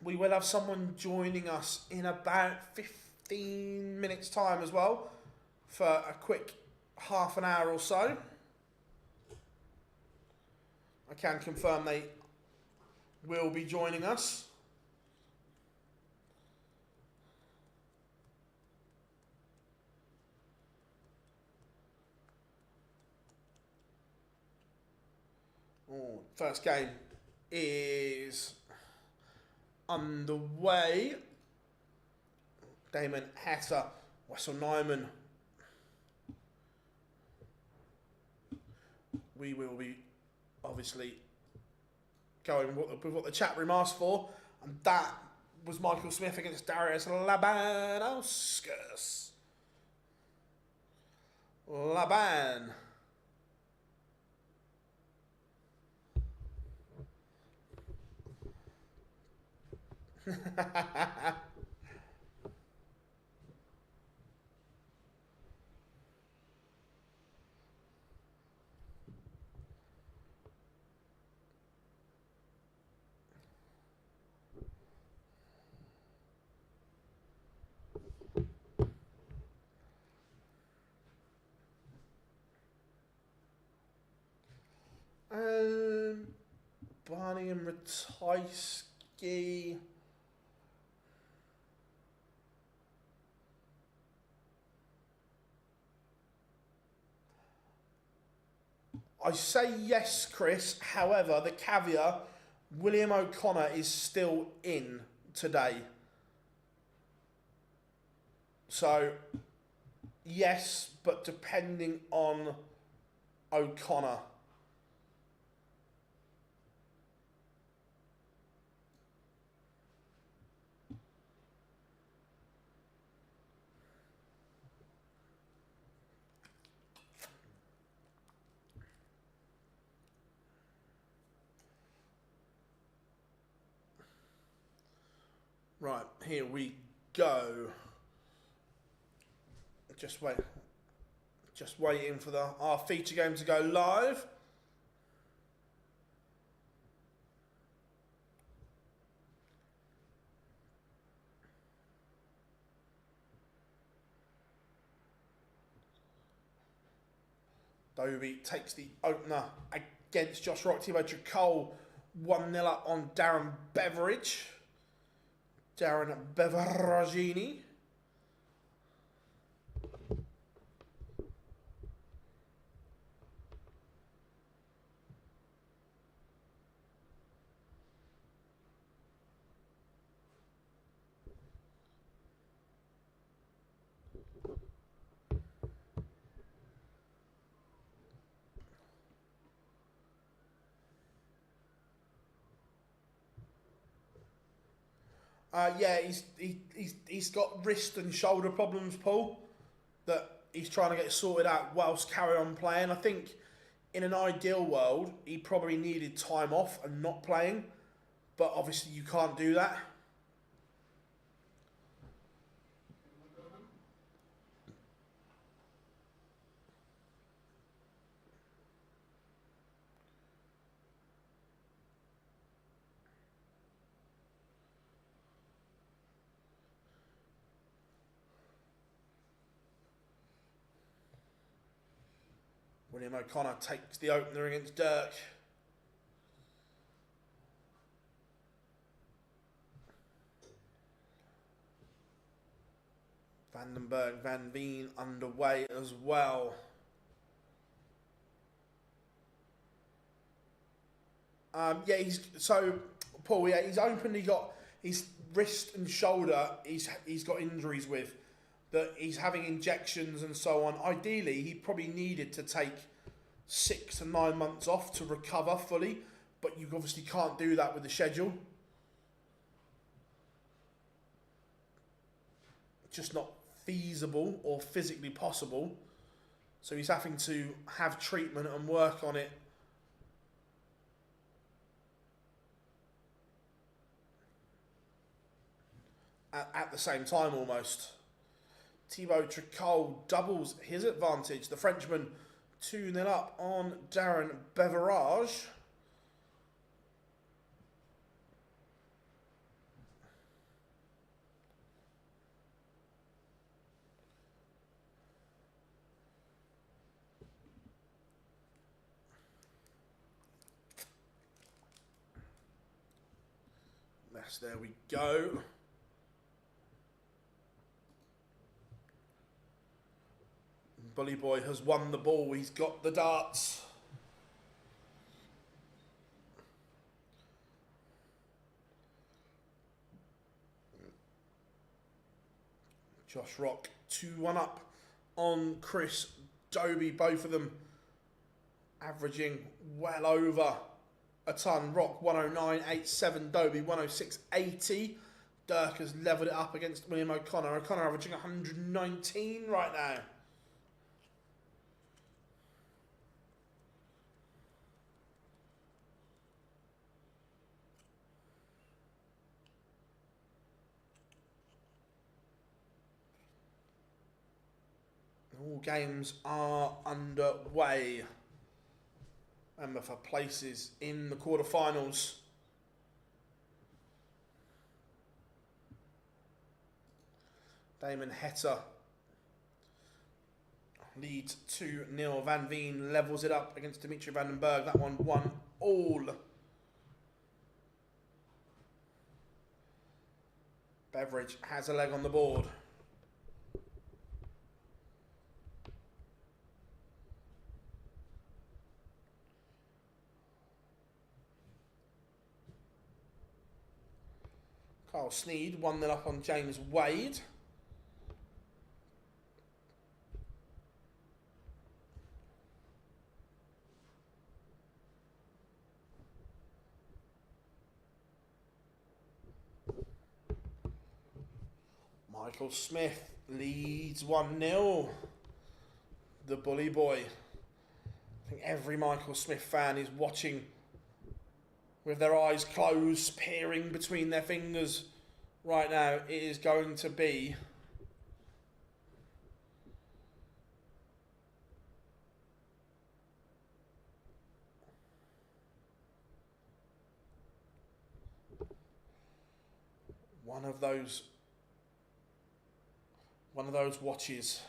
We will have someone joining us in about 15 minutes time as well for a quick half an hour or so. I can confirm they will be joining us. Oh, first game is underway. Damon Hatter, Wessel Nyman. We will be obviously going with what the chat room asked for, and that was Michael Smith against Darius Labanauskas. Laban. Barney and Ratajski. I say yes, Chris. However, the caveat, William O'Connor is still in today. So, yes, but depending on O'Connor. Right, here we go. Just waiting for our feature game to go live. Dobie takes the opener against Josh Rock. Thibaut Tricole 1-0 up on Darren Beveridge. Darren Beveragini. Yeah, he's got wrist and shoulder problems, Paul, that he's trying to get sorted out whilst carry on playing. I think in an ideal world, he probably needed time off and not playing, but obviously you can't do that. William O'Connor takes the opener against Dirk. Vandenberg, Van Veen underway as well. Yeah, Paul. Yeah, he's openly got his wrist and shoulder. He's got injuries with that. He's having injections and so on. Ideally, he probably needed to take 6 to 9 months off to recover fully, but you obviously can't do that with the schedule. Just not feasible or physically possible. So he's having to have treatment and work on it. At the same time, almost. Thibaut Tricol doubles his advantage. The Frenchman 2-0 up on Darren Beverage. Yes, there we go. Bully Boy has won the ball. He's got the darts. Josh Rock 2-1 up on Chris Dobie. Both of them averaging well over a ton. Rock 109.87, Dobie 106.80. Dirk has levelled it up against William O'Connor. O'Connor averaging 119 right now. All games are underway. Remember, for places in the quarterfinals. Damon Hetter leads 2-0. Van Veen levels it up against Dimitri Vandenberg. That one 1-all. Beveridge has a leg on the board. Carl Sneed 1-0 up on James Wade. Michael Smith leads 1-0. The Bully Boy. I think every Michael Smith fan is watching with their eyes closed, peering between their fingers right now. It is going to be one of those watches.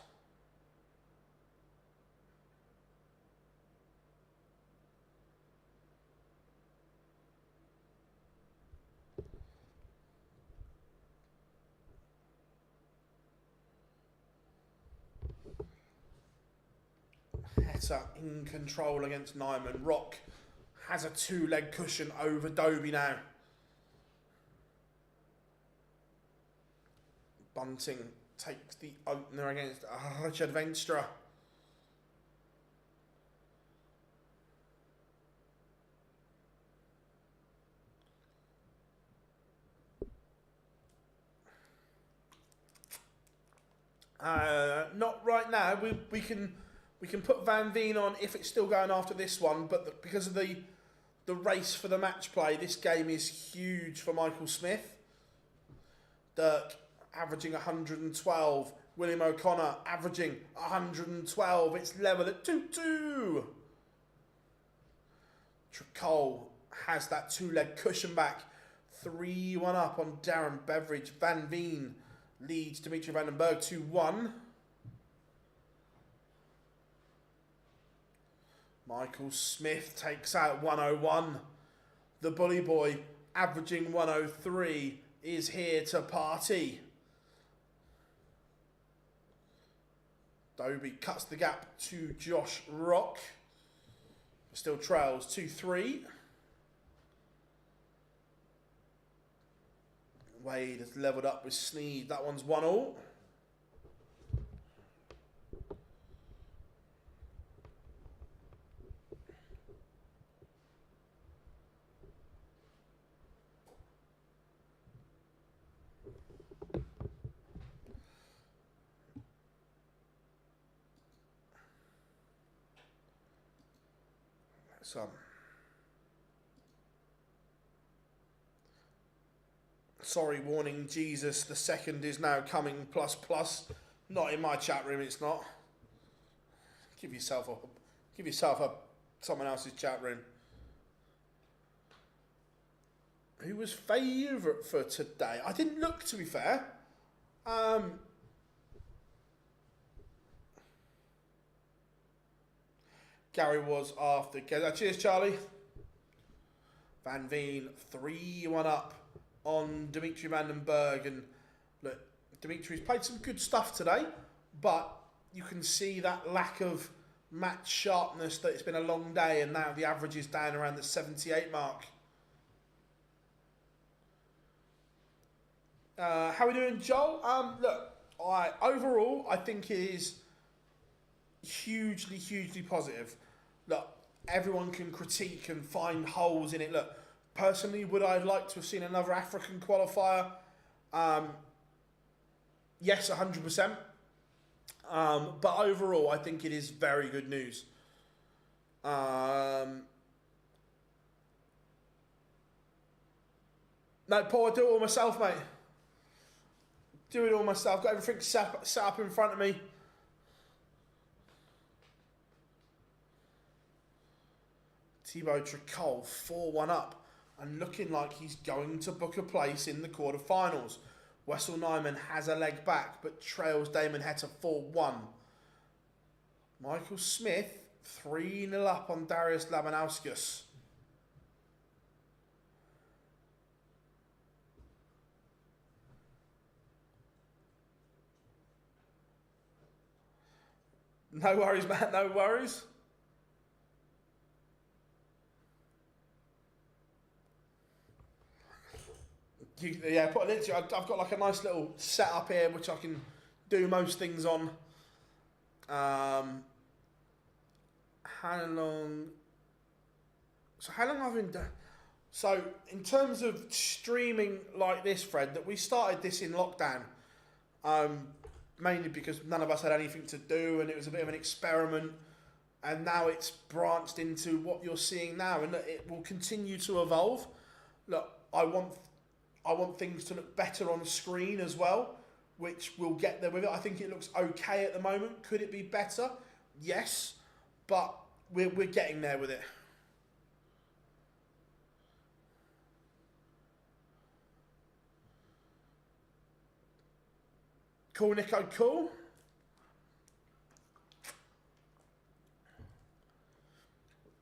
Hetter in control against Nyman. Rock has a 2-leg cushion over Dobie now. Bunting takes the opener against Richard Venstra. Not right now. We can put Van Veen on if it's still going after this one, but because of the race for the match play, this game is huge for Michael Smith. Dirk averaging 112. William O'Connor averaging 112. It's level at 2-2. Tricole has that two-leg cushion back. 3-1 up on Darren Beveridge. Van Veen leads Dimitri Van den Berg 2-1. Michael Smith takes out 101. The Bully Boy, averaging 103, is here to party. Dobie cuts the gap to Josh Rock. Still trails 2-3. Wade has levelled up with Sneed. That one's 1-1. Sorry, warning, Jesus, the second is now coming, plus. Not in my chat room, it's not. Give yourself someone else's chat room. Who was favourite for today? I didn't look, to be fair. Gary was after. Cheers, Charlie. Van Veen 3-1 up on Dimitri Van den Berg, and look, Dimitri's played some good stuff today, but you can see that lack of match sharpness, that it's been a long day, and now the average is down around the 78 mark. How are we doing, Joel? Look, overall, I think it is hugely positive. Look, everyone can critique and find holes in it. Look, personally, would I have liked to have seen another African qualifier? Yes, 100%. But overall, I think it is very good news. No, Paul, I do it all myself, mate. Do it all myself. Got everything set up in front of me. Thibaut Tricole 4-1 up and looking like he's going to book a place in the quarterfinals. Wessel Nyman has a leg back but trails Damon Hetta 4-1. Michael Smith 3-0 up on Darius Labanauskas. No worries, man, no worries. Yeah, literally, I've got like a nice little setup here which I can do most things on. How long have I been done? So in terms of streaming like this, Fred, that we started this in lockdown, mainly because none of us had anything to do and it was a bit of an experiment, and now it's branched into what you're seeing now, and it will continue to evolve. Look, I want things to look better on screen as well, which we'll get there with it. I think it looks okay at the moment. Could it be better? Yes, but we're getting there with it. Cool, Nico, cool.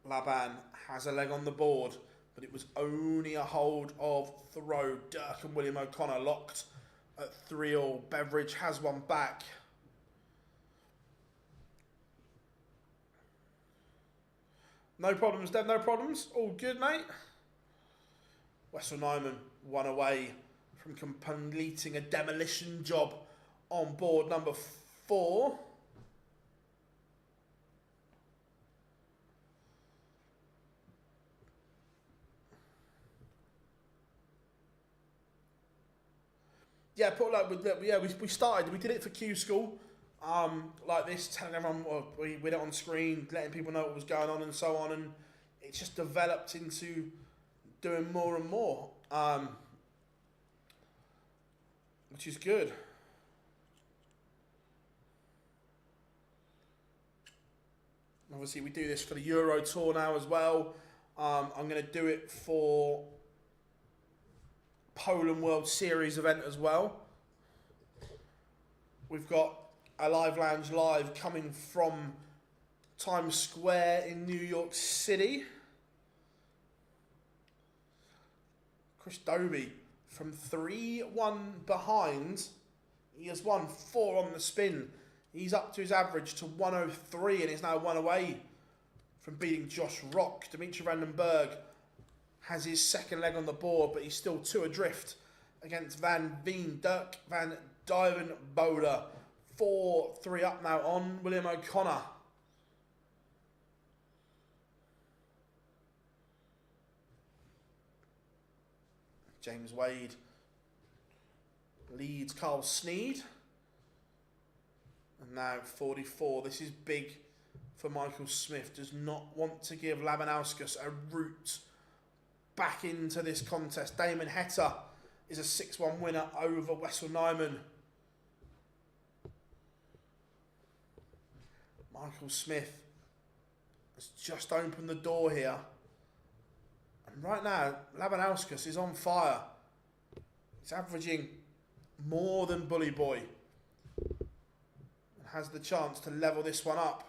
Laban has a leg on the board, but it was only a hold of throw. Dirk and William O'Connor locked at 3-3. Beveridge has one back. No problems, Dev, no problems. All good, mate. Wessel Nyman, one away from completing a demolition job on board number 4. Yeah, put like, yeah, we started. We did it for Q School. like this, telling everyone with it on screen, letting people know what was going on and so on, and it just developed into doing more and more, which is good. Obviously, we do this for the Euro Tour now as well. I'm going to do it for Poland World Series event as well. We've got a Live Lounge Live coming from Times Square in New York City. Chris Dobie from 3-1 behind. He has won 4 on the spin. He's up to his average to 103 and is now 1 away from beating Josh Rock. Dimitri Vandenberg has his second leg on the board, but he's still 2 adrift against Dirk van Duivenbode. 4-3 up now on William O'Connor. James Wade leads Carl Sneed. And now 44. This is big for Michael Smith. Does not want to give Labanauskas a route back into this contest. Damon Hetta is a 6-1 winner over Wessel Nyman. Michael Smith has just opened the door here. And right now, Labanauskas is on fire. He's averaging more than Bully Boy. And has the chance to level this one up.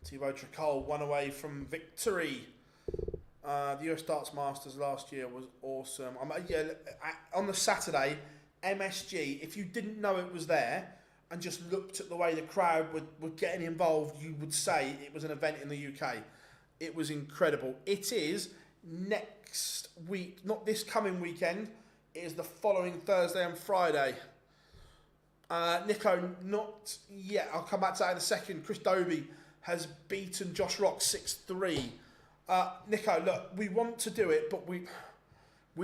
Thibaut Tricol 1 away from victory. The US Darts Masters last year was awesome. On the Saturday, MSG, if you didn't know it was there and just looked at the way the crowd were getting involved, you would say it was an event in the UK. It was incredible. It is next week, not this coming weekend. It is the following Thursday and Friday. Nico, not yet. I'll come back to that in a second. Chris Dobie has beaten Josh Rock 6-3. Nico, look, we want to do it, but we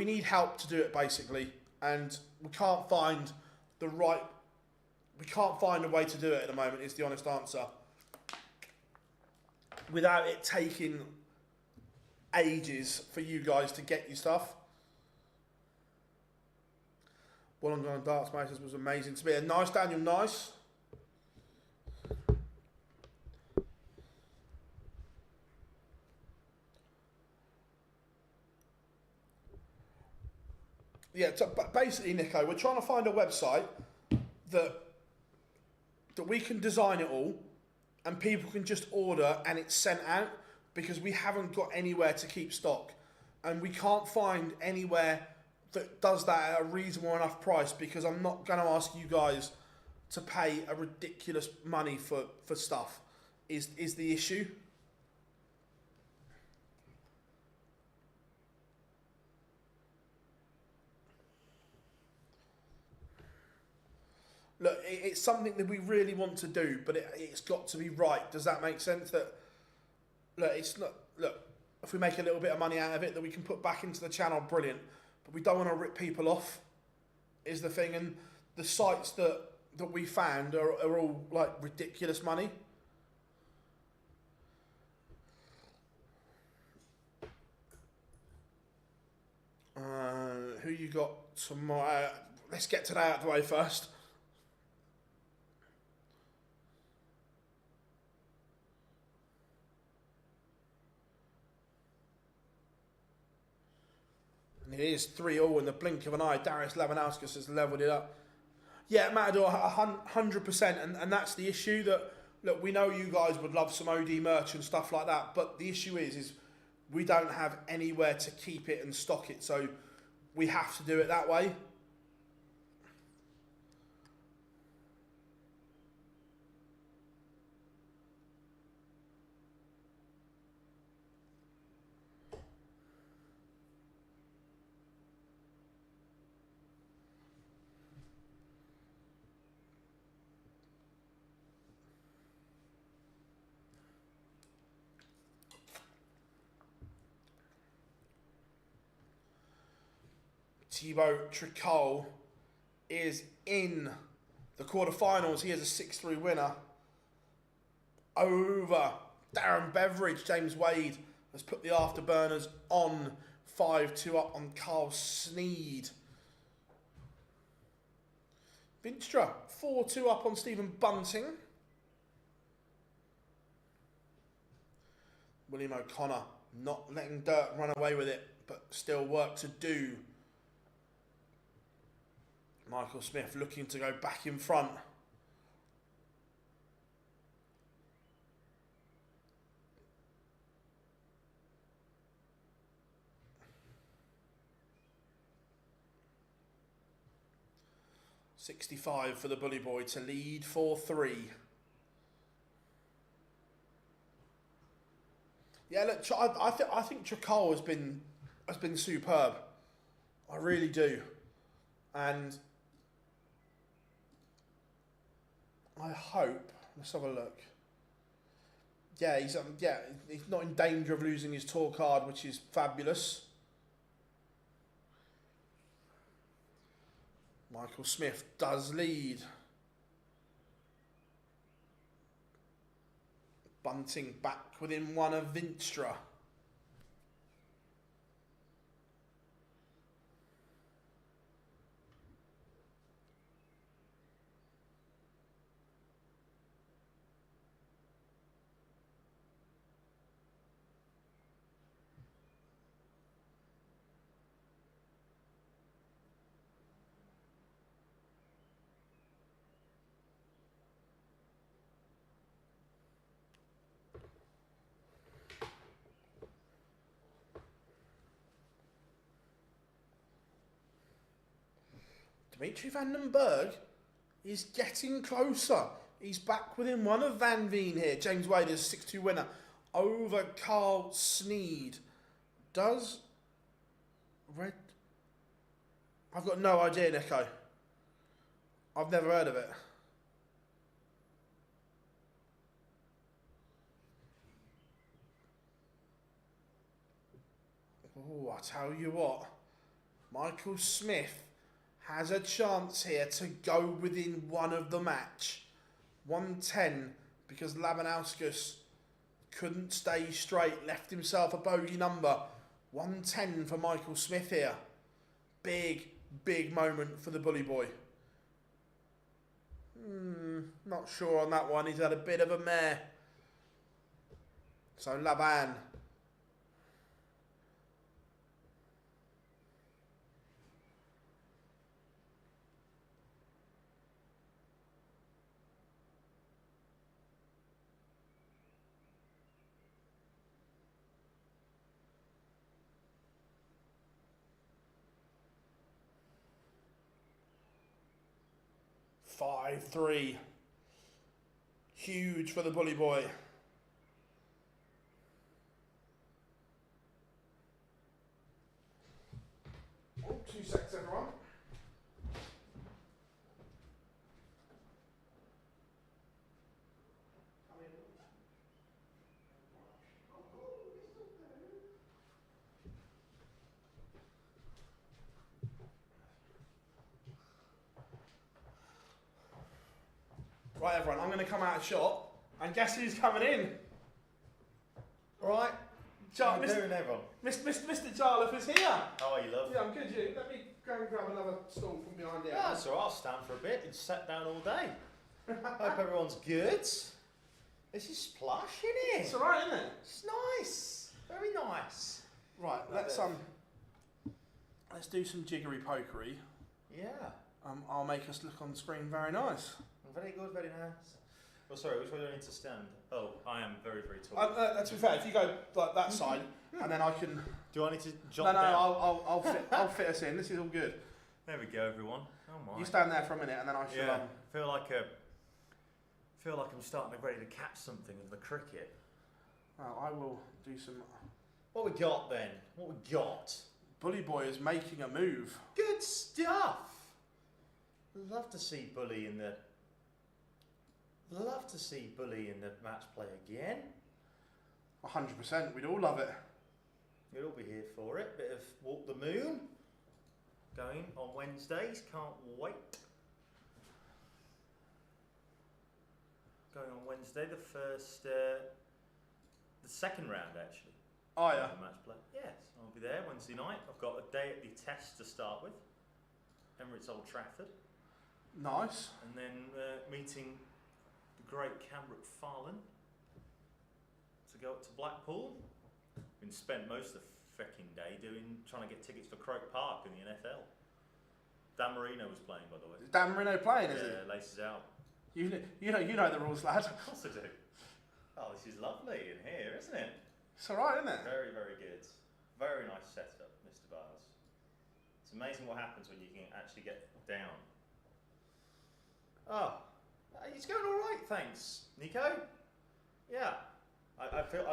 need help to do it, basically. And we can't find a way to do it at the moment, is the honest answer. Without it taking ages for you guys to get your stuff. Wollongong Darts Masters was amazing to be. A nice, Daniel, nice. Yeah, so basically, Nico, we're trying to find a website that we can design it all and people can just order and it's sent out, because we haven't got anywhere to keep stock. And we can't find anywhere that does that at a reasonable enough price, because I'm not going to ask you guys to pay a ridiculous money for stuff, is the issue. Look, it's something that we really want to do, but it's got to be right. Does that make sense? That look, it's not. Look, if we make a little bit of money out of it that we can put back into the channel, brilliant. But we don't want to rip people off, is the thing. And the sites that we found are all like ridiculous money. Who you got tomorrow? Let's get today out of the way first. And it is 3-3 in the blink of an eye. Darius Labanauskas has levelled it up. Yeah, Matador, 100%. And that's the issue. That, look, we know you guys would love some OD merch and stuff like that. But the issue is we don't have anywhere to keep it and stock it. So we have to do it that way. Thibaut Tricol is in the quarterfinals. He is a 6-3 winner over Darren Beveridge. James Wade has put the afterburners on 5-2 up on Carl Sneed. Vinstra 4-2 up on Stephen Bunting. William O'Connor not letting dirt run away with it, but still work to do. Michael Smith looking to go back in front. .65 for the Bully Boy to lead 4-3. Yeah, look, I think Tricol has been superb. I really do, and I hope. Let's have a look. Yeah, he's not in danger of losing his tour card, which is fabulous. Michael Smith does lead. Bunting back within one of Vinstra. Dimitri van den Berg is getting closer. He's back within one of Van Veen here. James Wade is a 6-2 winner over Carl Sneed. Does Red... I've got no idea, Nico. I've never heard of it. Oh, I tell you what. Michael Smith has a chance here to go within one of the match. 110, because Labanauskas couldn't stay straight, left himself a bogey number. 110 for Michael Smith here. Big, big moment for the Bully Boy. Not sure on that one. He's had a bit of a mare. So Laban. .53. Huge for the Bully Boy. Oh, 2 seconds, everyone. Right, everyone, I'm going to come out of shot, and guess who's coming in? All right, Mr. Jarlath is here. How are you, love? Yeah, I'm good. You? Let me go and grab another stool from behind here. Yeah, so I'll stand for a bit and sat down all day. Hope everyone's good. This is plush, isn't it? It's all right, isn't it? It's nice. Very nice. Right, let's do some jiggery pokery. Yeah. I'll make us look on the screen very nice. Very good, very nice. Oh, sorry, which way do I need to stand? Oh, I am very, very tall. To be fair, if you go like that side, and then I can... Do I need to jump down? No, I'll fit us in. This is all good. There we go, everyone. Oh my. You stand there for a minute, and then I shall... Yeah, feel like I'm starting to ready to catch something in the cricket. Well, I will do some... What we got then? What we got? Bully Boy is making a move. Good stuff. Love to see Bully in the... Love to see Bully in the match play again. 100%, we'd all love it. We'd all be here for it. Bit of Walk the Moon. going on Wednesdays. Can't wait. Going on Wednesday, the second round actually. Oh yeah. Match play. Yes, I'll be there Wednesday night. I've got a day at the test to start with. Emirates Old Trafford. Nice. And then meeting the great Cambric Farland to go up to Blackpool. Been spent most of the fricking day trying to get tickets for Croke Park in the NFL. Dan Marino was playing, by the way. Is Dan Marino playing, is Yeah, laces out. You know the rules, lad. Of course I do. Oh, this is lovely in here, isn't it? It's alright, isn't it? Very, very good. Very nice setup, Mr. Bars. It's amazing what happens when you can actually get down. Oh, it's going all right, thanks, Nico. Yeah, I feel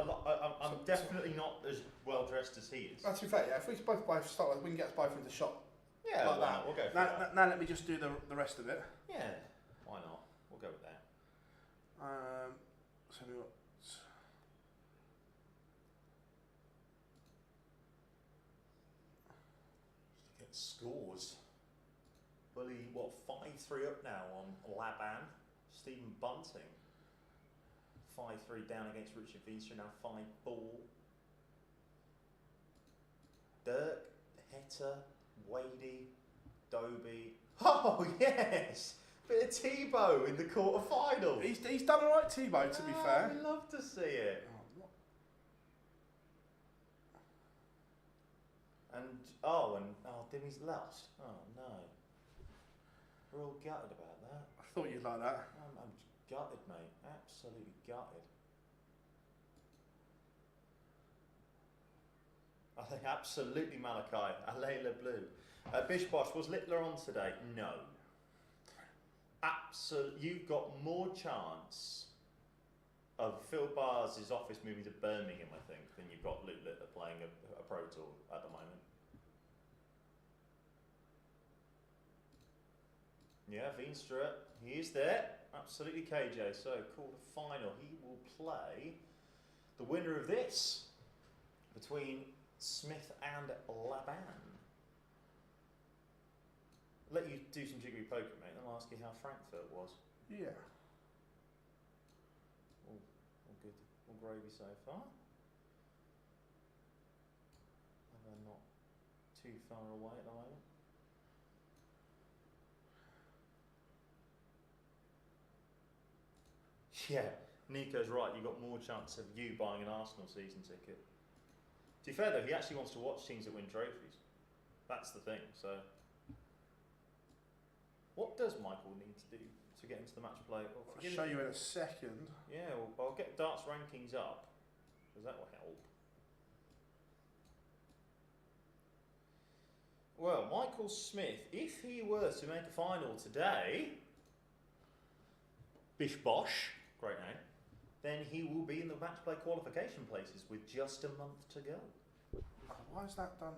I'm definitely not as well dressed as he is. To be fair, yeah, if we both start with, we can get us both into the shot. Yeah, like that. We'll go for that. Now let me just do the rest of it. Yeah, why not? We'll go with that. So we got. Get scores. Bully, what, 5-3 up now on Laban. Stephen Bunting. 5-3 down against Richard Veenstra, now 5-4. Dirk, Heta, Wadey, Doby. Oh, yes! Bit of Tebow in the quarterfinal. He's done alright, Tebow, to be fair. I'd love to see it. And Dimmy's lost. Oh no. We're all gutted about that. I thought you'd like that. I'm gutted, mate. Absolutely gutted. I think absolutely Malachi. Alayla Blue. Bish Bosh, was Littler on today? No. You've got more chance of Phil Barrs' office moving to Birmingham, I think, than you've got Luke Littler playing a Pro Tour at the moment. Yeah, Veenstra, he is there. Absolutely, KJ. So, quarter-final, he will play the winner of this between Smith and Laban. Let you do some jiggery poker, mate, and I'll ask you how Frankfurt was. Yeah. All good, all gravy so far. And they're not too far away at the moment. Yeah, Nico's right. You've got more chance of you buying an Arsenal season ticket. To be fair though, he actually wants to watch teams that win trophies. That's the thing. So, what does Michael need to do to get into the match play? Well, I'll show you in a second. Yeah, well, I'll get darts rankings up, because that will help. Well, Michael Smith, if he were to make a final today, Bish Bosh, great name, then he will be in the match play qualification places with just a month to go. Why is that done?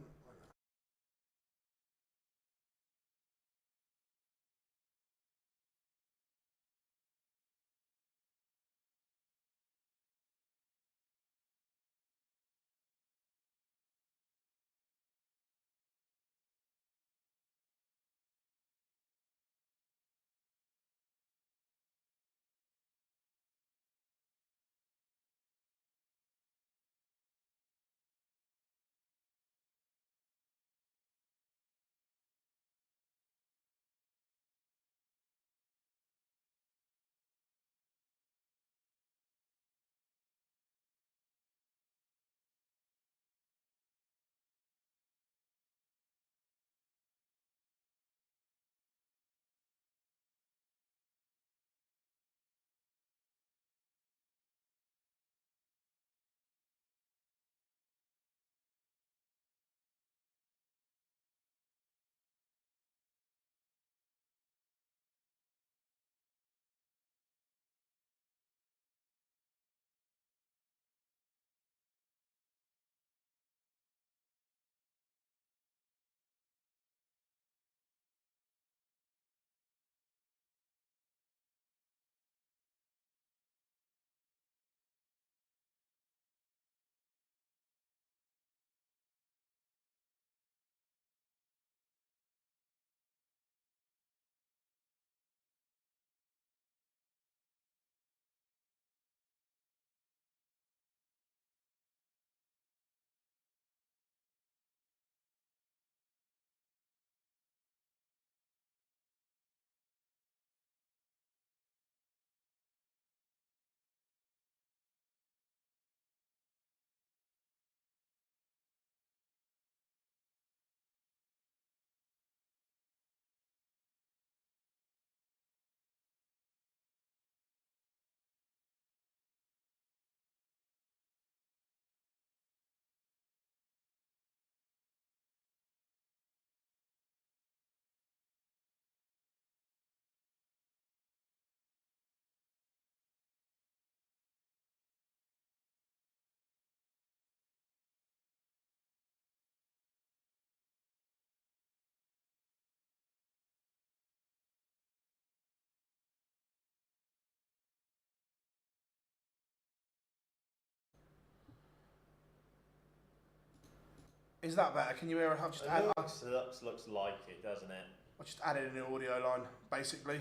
Is that better? Can you hear it? Looks like it, doesn't it? I just added a new audio line, basically.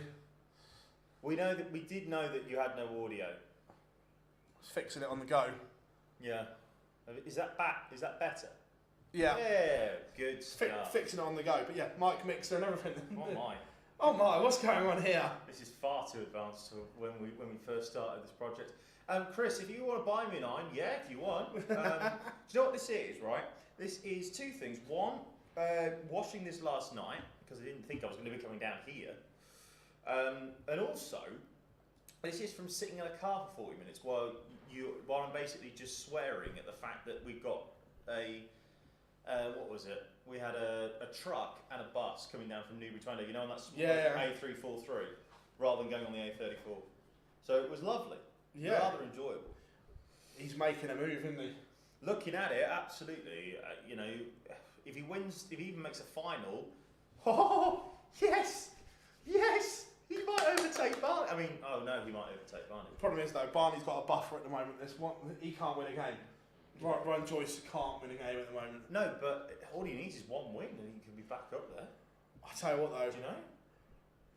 We did know that you had no audio. Just fixing it on the go. Yeah. Is that back? Is that better? Yeah. Yeah, good stuff. Fixing it on the go, but yeah, mic mixer and everything. Oh my. Oh my, what's going on here? This is far too advanced to when we first started this project. Chris, if you want to buy me an iron, yeah, if you want. Do you know what this is, right? This is two things. One, washing this last night, because I didn't think I was going to be coming down here. And also, this is from sitting in a car for 40 minutes while I'm basically just swearing at the fact that we've got what was it? We had a truck and a bus coming down from Newbury to Andover, you know, on that small A343, rather than going on the A34. So it was lovely. Yeah. Rather enjoyable. He's making a move, isn't he? Looking at it, absolutely. You know, if he wins, if he even makes a final, oh, yes! Yes! He might overtake Barney. I mean, oh no, he might overtake Barney. The problem is, though, Barney's got a buffer at the moment. He can't win a game. Ryan Joyce can't win a game at the moment. No, but all he needs is one win and he can be back up there. I tell you what, though. Do you know?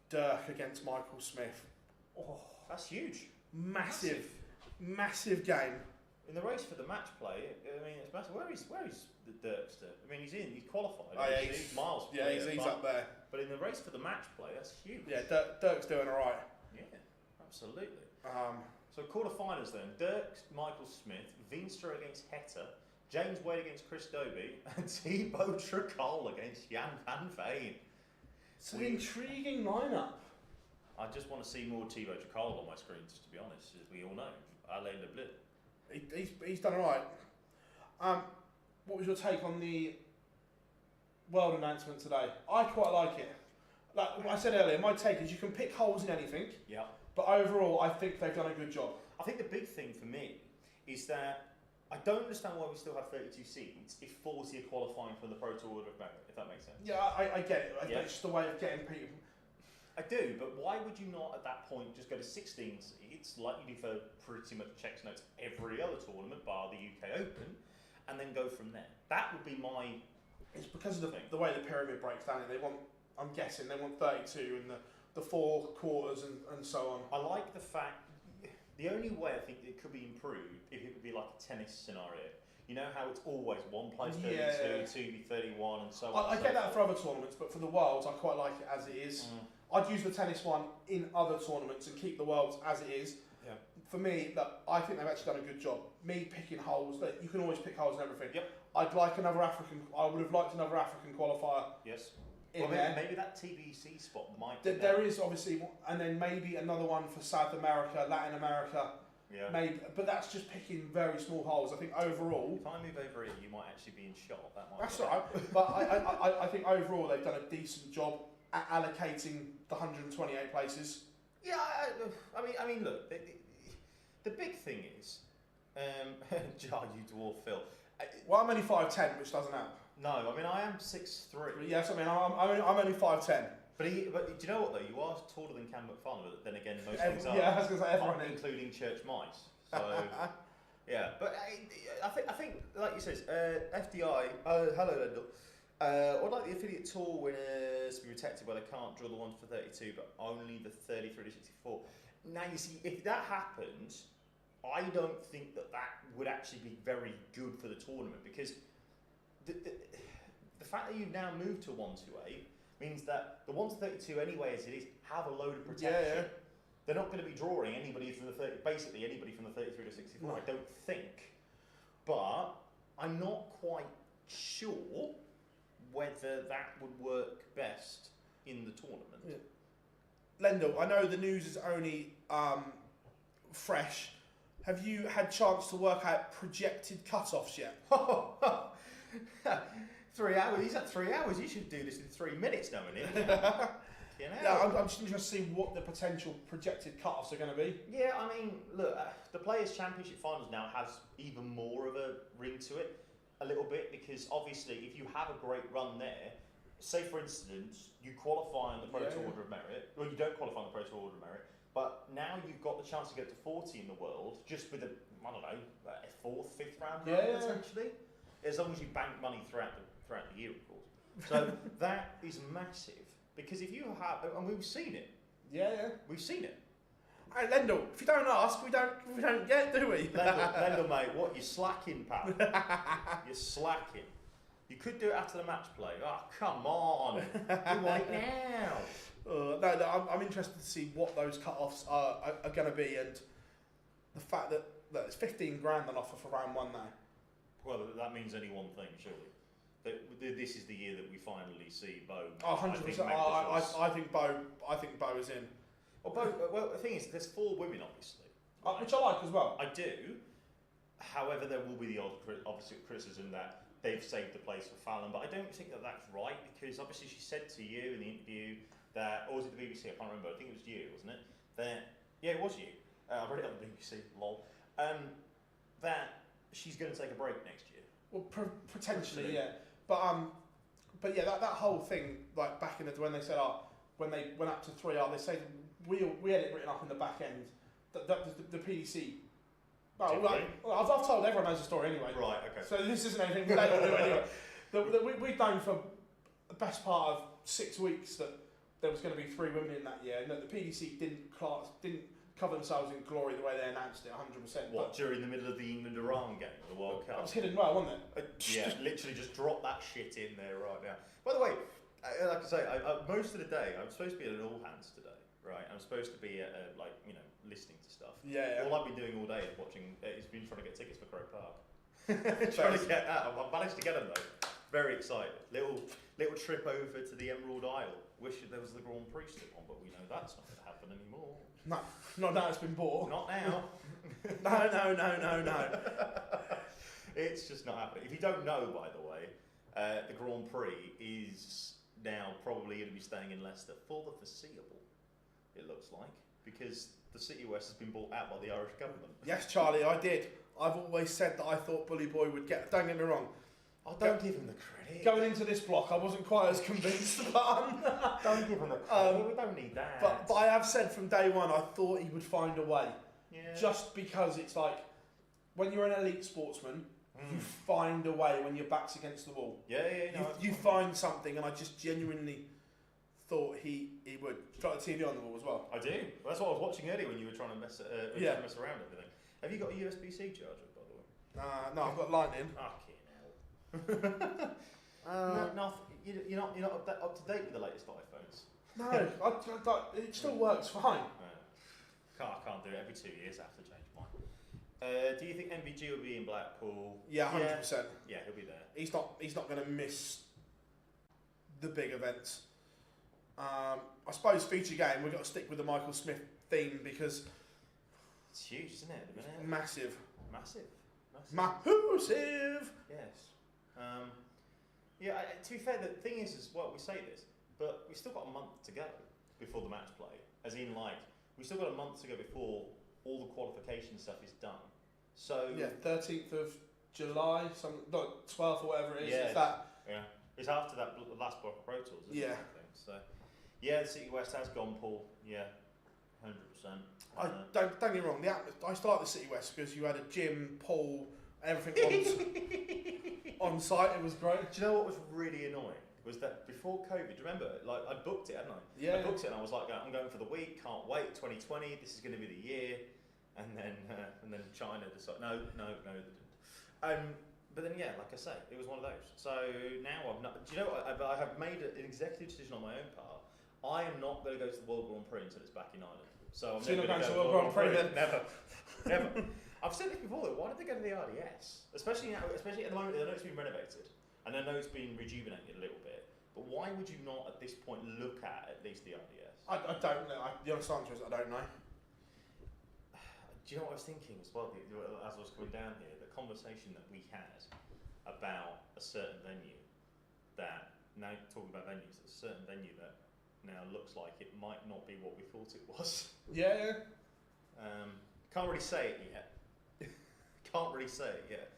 Dirk against Michael Smith. Oh, that's huge. Massive game. In the race for the match play, I mean, it's massive. Where is the Dirkster? I mean, he's qualified. Oh, yeah, he's miles. Yeah, he's up there. But in the race for the match play, that's huge. Yeah, Dirk's doing all right. Yeah, absolutely. So quarterfinals then: Dirk, Michael Smith, Veenstra against Hector, James Wade against Chris Dobie, and Thibaut Tricol against Jan van Veen. It's an intriguing lineup. I just want to see more Thibaut Tricol on my screens, to be honest, as we all know. Alain Le Bleu. He's done all right. What was your take on the world announcement today? I quite like it. Like I said earlier, my take is you can pick holes in anything. Yeah. But overall, I think they've done a good job. I think the big thing for me is that I don't understand why we still have 32 seeds if 40 are qualifying for the Pro Tour Order of Merit, if that makes sense. Yeah, I get it. I think it's just a way of getting people. I do, but why would you not at that point just go to 16 seeds, like you do for pretty much checks notes every other tournament, bar the UK Open, and then go from there? That would be my... It's because of the way the pyramid breaks down. They want, I'm guessing, they want 32 and the 4 quarters and so on. I like the fact... The only way I think it could be improved if it would be like a tennis scenario. You know how it's always one plays 32, two be 31 and so on. I get that for other tournaments, but for the Worlds, I quite like it as it is. I'd use the tennis one in other tournaments and keep the Worlds as it is. Yeah. For me, I think they've actually done a good job. Me picking holes, you can always pick holes and everything. Yep. I would have liked another African qualifier. Yes. In there. Maybe that TBC spot might. There is obviously, and then maybe another one for South America, Latin America. Yeah. Maybe, but that's just picking very small holes. I think overall. If I move over here, you might actually be in shot. That's all right. But I think overall they've done a decent job at allocating the 128 places. Yeah, I mean, look, the big thing is, Jar, you dwarf Phil. Well, I'm only 5'10", which doesn't help. No, I mean I am 6'3". Yes, I mean I'm only 5'10". But do you know what though? You are taller than Cam McFarlane, but then again, most things are. Yeah, I was going to say everyone, including church mice. So yeah, but I think like you said, FDI. Hello, Lendl. I'd like the affiliate tour winners to be protected where they can't draw the ones for 32, but only the 33 to 64. Now you see, if that happens, I don't think that would actually be very good for the tournament because the fact that you've now moved to 128 means that the 1 to 32 anyway as it is have a load of protection. Yeah. They're not going to be drawing anybody from the 33 to 64. No. I don't think, but I'm not quite sure whether that would work best in the tournament. Yeah. Lendl, I know the news is only fresh. Have you had chance to work out projected cut-offs yet? 3 hours. He's at 3 hours. You should do this in 3 minutes, knowing it. Yeah, I'm just interested to see what the potential projected cut-offs are going to be. Yeah, I mean, look, the Players' Championship Finals now has even more of a ring to it, a little bit, because obviously if you have a great run there, say for instance, you qualify on the Pro Tour Order of Merit, well you don't qualify on the Pro Tour Order of Merit, but now you've got the chance to get to 40 in the world, just with a 4th, 5th round run potentially. as long as you bank money throughout the year, of course. So that is massive, because if you have, and we've seen it. Yeah. We've seen it. Hey, Lendl, if you don't ask, we don't get, do we? Lendl, mate, what, you're slacking, pal. You're slacking. You could do it after the match play. Oh, come on. You want it now. No, I'm interested to see what those cut-offs are going to be, and the fact that it's 15 grand on offer for round 1 now. Well, that means only one thing, surely. That this is the year that we finally see Bo. Oh, 100%. I think Bo is in. Well, the thing is, there's 4 women, obviously. Right? Which I like as well. I do. However, there will be the odd obviously criticism that they've saved the place for Fallon, but I don't think that that's right, because obviously she said to you in the interview that, or was it the BBC? I can't remember. I think it was you, wasn't it? It was you. I read it on the BBC. Lol. That she's going to take a break next year. Well, potentially, yeah. But yeah, that whole thing, like back in the when they said, when they went up to 3, they said we had it written up in the back end that the PDC. I've told everyone knows the story anyway. Right. Okay. So this isn't anything they don't do anyway. We've known for the best part of 6 weeks that there was going to be 3 women in that year, and that the PDC didn't cover themselves in glory the way they announced it 100%. What, during the middle of the England-Iran game, the World Cup? That was hidden well, wasn't it? Yeah, literally just drop that shit in there right now. By the way, like I say, most of the day I'm supposed to be at an all hands today, right? I'm supposed to be at listening to stuff. Yeah. All I've been doing all day is watching. It's been trying to get tickets for Croke Park. Trying to get that. I've managed to get them though. Very excited. Little trip over to the Emerald Isle. Wish there was the Grand Prix still on, but we know that's not going to happen anymore. No, not now it's been bought. Not now. No. It's just not happening. If you don't know, by the way, the Grand Prix is now probably going to be staying in Leicester for the foreseeable, it looks like, because the City West has been bought out by the Irish government. Yes, Charlie, I did. I've always said that I thought Bully Boy would get. Don't get me wrong. Don't give him the credit. Going into this block, I wasn't quite as convinced, but don't give him the credit. We don't need that. But I have said from day one, I thought he would find a way. Yeah. Just because it's like when you're an elite sportsman, you find a way when your back's against the wall. Yeah. You find something, and I just genuinely thought he would. Got the TV on the wall as well. I do. Well, that's what I was watching earlier when you were trying to mess around everything. Have you got a USB-C charger, by the way? No, I've got lightning. No, you're not up to date with the latest iPhones. No, it still works fine. I can't do it. Every 2 years I have to change mine. Do you think MVG will be in Blackpool? Yeah, 100%. Yeah, he'll be there. He's not going to miss the big events. I suppose feature game, we've got to stick with the Michael Smith theme because it's huge, isn't it? At the minute? Massive. Yes. To be fair, the thing is well, we say this, but we've still got a month to go before the match play. As in, we've still got a month to go before all the qualification stuff is done. So 13th of July, 12th or whatever it is. Yeah, it's that. Yeah, it's after that last block of Pro Tours. Isn't it, I think. So, yeah, the City West has gone, Paul. Yeah, 100%. Don't get me wrong. I started the City West because you had a gym, pool, everything on site. It was great. Do you know what was really annoying? Was that before COVID? Do you remember? I booked it, hadn't I? Yeah. I booked it, and I was like, I'm going for the week. Can't wait. 2020. This is going to be the year. And then China decided no, they didn't. But then like I say, it was one of those. So now I'm not. Do you know what? I have made an executive decision on my own part. I am not going to go to the World Grand Prix until it's back in Ireland. So I'm never going to the World Grand Prix. Never. I've said this before though. Why did they go to the RDS? Especially at the moment, I know it's been renovated, and I know it's been rejuvenated a little bit. But why would you not at this point look at least the RDS? I don't know. The honest answer is I don't know. Do you know what I was thinking as well, as I was coming down here? The conversation that we had about a certain venue that, now talking about venues, a certain venue that now looks like it might not be what we thought it was. Yeah. Can't really say it yet.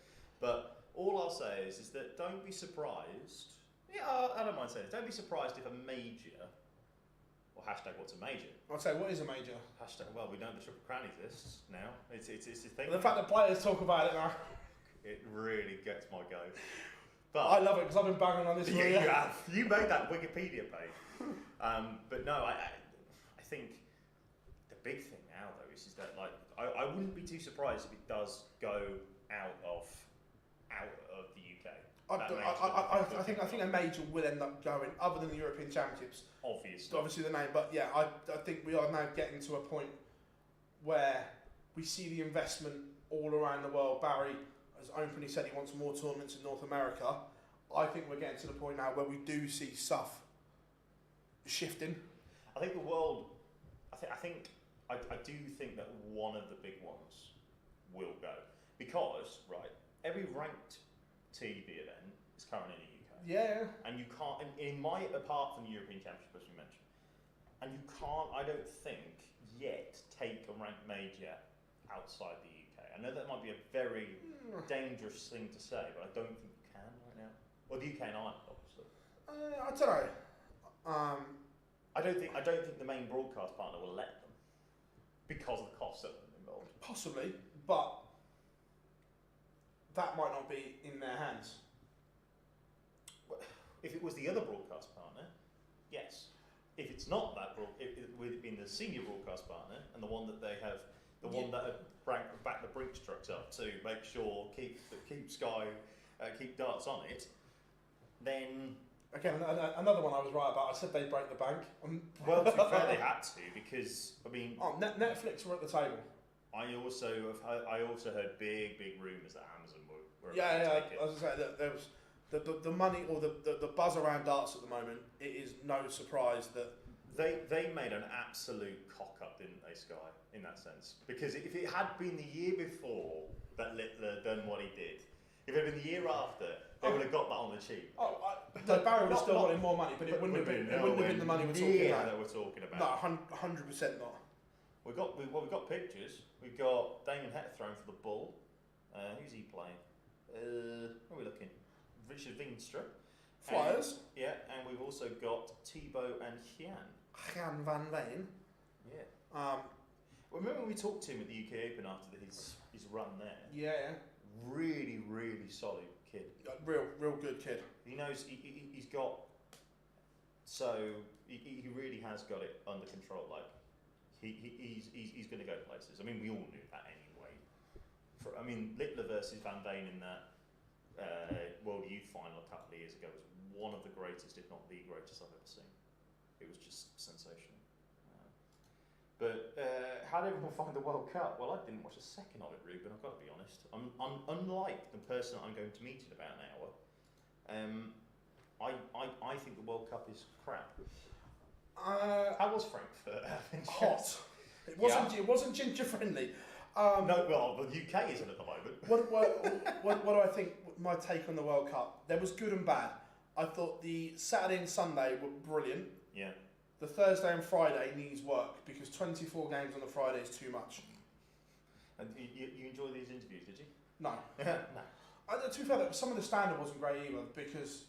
But all I'll say is that don't be surprised. Yeah, I don't mind saying it. Don't be surprised if a major, or hashtag what's a major? I'd say, what is a major? Hashtag, well, we know the Triple Crown exists now. It's a thing. The fact that players talk about it now. It really gets my goat. But I love it because I've been banging on this for yeah, you. you have. You made that Wikipedia page. But no, I think the big thing now though is that like I wouldn't be too surprised if it does go out of the UK. I think a major will end up going, other than the European Championships. Obviously the name, but yeah, I think we are now getting to a point where we see the investment all around the world. Barry has openly said he wants more tournaments in North America. I think we're getting to the point now where we do see stuff shifting. I think the world. I do think that one of the big ones will go because every ranked TV event is currently in the UK. Yeah. And you can't, apart from the European Championship as we mentioned, and you can't, I don't think, yet take a ranked major outside the UK. I know that might be a very dangerous thing to say, but I don't think you can right now. Or the UK and Ireland, obviously. I don't know. I don't think the main broadcast partner will let them because of the costs that are involved. Possibly, but that might not be in their hands. If it was the other broadcast partner, yes. If it's not that, if it would be the senior broadcast partner and the one that they have, one that have back the Brinks trucks up to make sure keep Sky, keep darts on it, then. Again, another one I was right about. I said they'd break the bank. Well, to be fair, they had to because I mean. Oh, Netflix were at the table. I also heard big rumours that Amazon were Yeah. As I say, there was the money or the buzz around darts at the moment. It is no surprise that they made an absolute cock up, didn't they, Sky? In that sense, because if it had been the year before that Littler done what he did, if it had been the year after, they would have got that on the cheap. Barry would have still wanted more money, but it wouldn't have been the money we're talking about. That we're talking about. No, 100% not. We've got pictures. We've got Damon Hett thrown for the Bull. Who's he playing? Where are we looking? Richard Veenstra. Flyers. Yeah, and we've also got Thibaut and Jan van Veen. Yeah. Remember when we talked to him at the UK Open after his run there? Yeah. Really solid kid. Real good kid. He knows he's got. So he really has got it under control. Like he's going to go places. I mean, we all knew that anyway. Littler versus Van Veen in that World Youth Final a couple of years ago was one of the greatest, if not the greatest, I've ever seen. It was just sensational. But how did everyone find the World Cup? Well, I didn't watch a second of it, Ruben. I've got to be honest. Unlike the person that I'm going to meet in about an hour, I think the World Cup is crap. How was Frankfurt? Hot. It wasn't ginger friendly. No, well, the UK isn't at the moment. What do I think? My take on the World Cup. There was good and bad. I thought the Saturday and Sunday were brilliant. Yeah. The Thursday and Friday needs work because 24 games on the Friday is too much. And you enjoyed these interviews, did you? No. No. To be fair, some of the standard wasn't great either because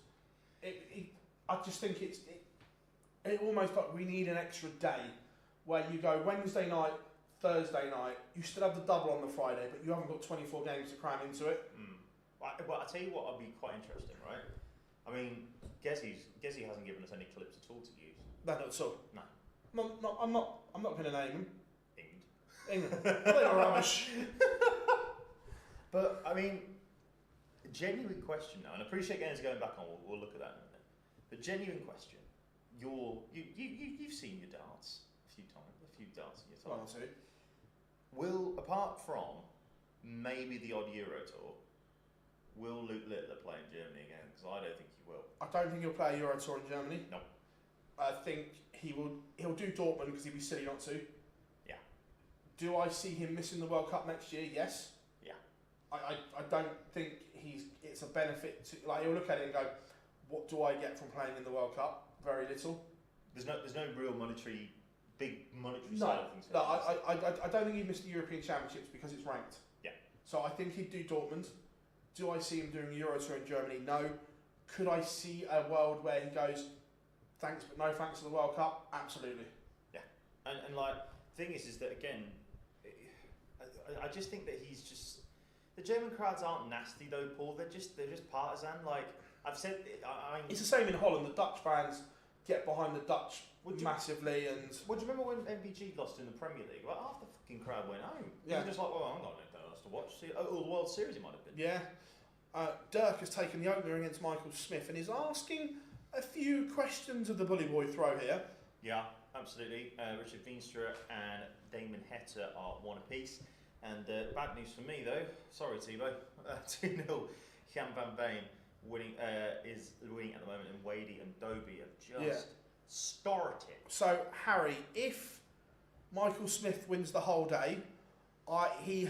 I just think it almost like we need an extra day where you go Wednesday night, Thursday night, you still have the double on the Friday, but you haven't got 24 games to cram into it. Well, I'll tell you what would be quite interesting, right? I mean, Gezi hasn't given us any clips at all to use. No, not at all. No. I'm not going to name them. England. They are rubbish. But I mean, genuine question now, and I appreciate Gaines going back on. We'll look at that in a minute. But genuine question. You've seen your darts a few darts in your time. One or two. Will, apart from maybe the odd Euro Tour, will Luke Littler play in Germany again? Because I don't think he will. I don't think he'll play a Euro Tour in Germany. No. I think he'll do Dortmund because he'd be silly not to. Yeah. Do I see him missing the World Cup next year? Yes. Yeah. I don't think it's a benefit to, like, he'll look at it and go, what do I get from playing in the World Cup? Very little. There's no real big monetary side of things. No, I don't think he'd miss the European Championships because it's ranked. Yeah. So I think he'd do Dortmund. Do I see him doing Euro Tour in Germany? No. Could I see a world where he goes, thanks but no thanks to the World Cup? Absolutely. Yeah. And like, the thing is that again, I just think that he's just, The German crowds aren't nasty though, Paul. They're just partisan. Like I've said, I mean, It's the same in Holland. The Dutch fans get behind the Dutch massively, and Well, do you remember when MVG lost in the Premier League? Like half the fucking crowd went home. Yeah. They were just like, well, I'm not going to else to watch. See, the World Series it might have been. yeah. Dirk has taken the opener against Michael Smith and is asking a few questions of the bully boy throw here. Yeah, absolutely. Richard Veenstra and Damon Hector are one apiece. And bad news for me though. Sorry, Tebow. 2-0. Jan van Veen is winning at the moment, and Wadey and Dobie have just started. So Harry, if Michael Smith wins the whole day, he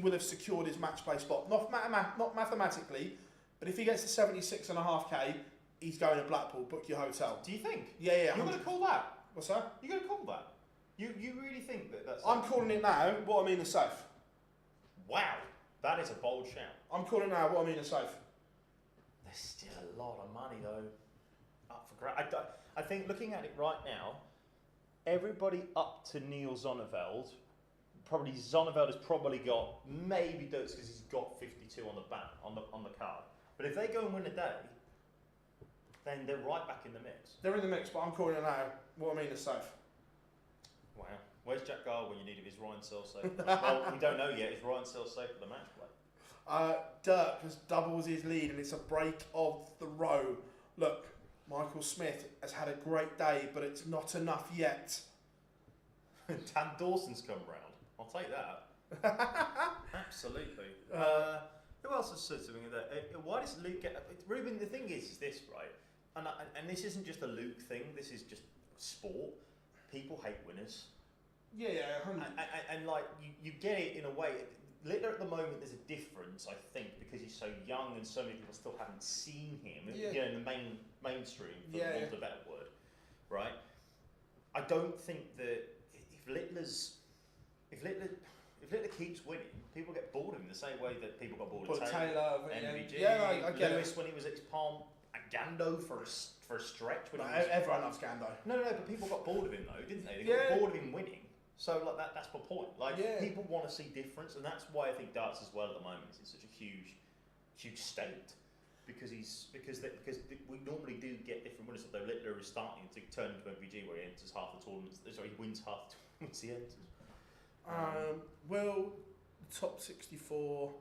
will have secured his match play spot. Not mathematically, but if he gets to 76.5k, he's going to Blackpool. Book your hotel. Do you think? Yeah. You're going to call that? What's that? You're going to call that? You really think that's? I'm calling it now. What I mean is safe. Wow, that is a bold shout. I'm calling now. What I mean is safe. There's still a lot of money though up for grabs. I think looking at it right now, everybody up to Neil Zonneveld, probably Zonneveld has probably got maybe Dutz because he's got 52 on the card. But if they go and win a day, then they're right back in the mix. They're in the mix, but I'm calling it now. What I mean is safe. Wow. Where's Jack Garl when you need him? Is Ryan Searle safe? Well, we don't know yet. Is Ryan Searle safe for the match play? Dirk has doubles his lead and it's a break of the row. Look, Michael Smith has had a great day, but it's not enough yet. Dan Dawson's come round. I'll take that. Absolutely. Who else has said something like that? Why does Luke get... Ruben, the thing is this, right? And this isn't just a Luke thing. This is just sport. People hate winners. Yeah. And like, you get it in a way... Littler at the moment, there's a difference, I think, because he's so young and so many people still haven't seen him, you know, in the mainstream, for want of a better word, right? I don't think that if Littler keeps winning, people get bored of him the same way that people got bored of Taylor, MVG, I get Lewis it. when he was at Palm, and Gando for a stretch. When Everyone loves Gando. No, but people got bored of him though, didn't they? They got bored of him winning. So like that's my point. Like people want to see difference, and that's why I think darts as well at the moment is in such a huge state because we normally do get different winners. Although Littler is starting to turn into MVG where he enters half the tournaments. Sorry, he wins half the tournaments he enters. Will the top 64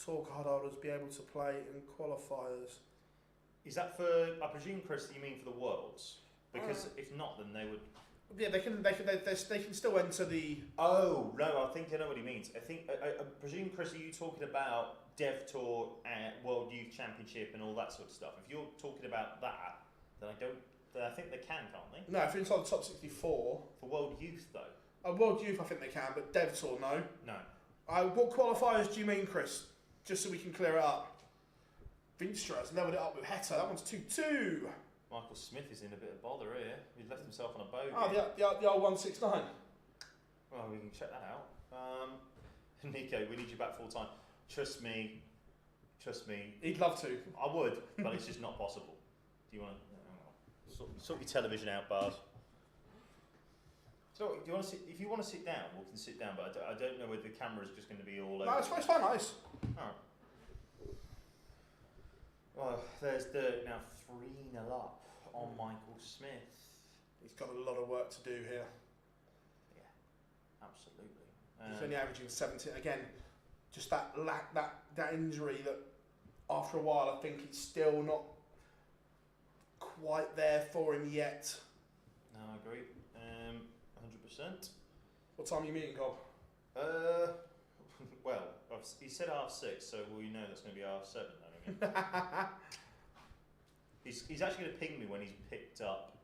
tour card holders be able to play in qualifiers? Is that for? I presume, Chris, that you mean for the Worlds? Because if not, then they would. Yeah, they can still enter the. Oh no, I think I know what he means. I presume, Chris, are you talking about Dev Tour and World Youth Championship and all that sort of stuff? If you're talking about that, then I think they can, can't they? No, if you're inside the top 64. For World Youth though. World Youth, I think they can, but Dev Tour, no. No. What qualifiers do you mean, Chris? Just so we can clear it up. Vinstra has leveled it up with Hector. That one's 2-2. Michael Smith is in a bit of bother here. He's left himself on a bogey. Oh, the old 169. Well, we can check that out. Nico, we need you back full time. Trust me. He'd love to. I would, but it's just not possible. Do you want to sort your television out, Bars? So, do you want to sit? If you want to sit down, we can sit down. But I don't know whether the camera's just going to be all over. No, it's fine, nice. All right. Well, there's Dirk now 3-0 up on Michael Smith. He's got a lot of work to do here. Yeah, absolutely. He's only averaging 17. Again, just that injury that after a while I think it's still not quite there for him yet. No, I agree. 100%. What time are you meeting, Cobb? Well, he said 6:30, so we know that's going to be 7:30. He's actually going to ping me when he's picked up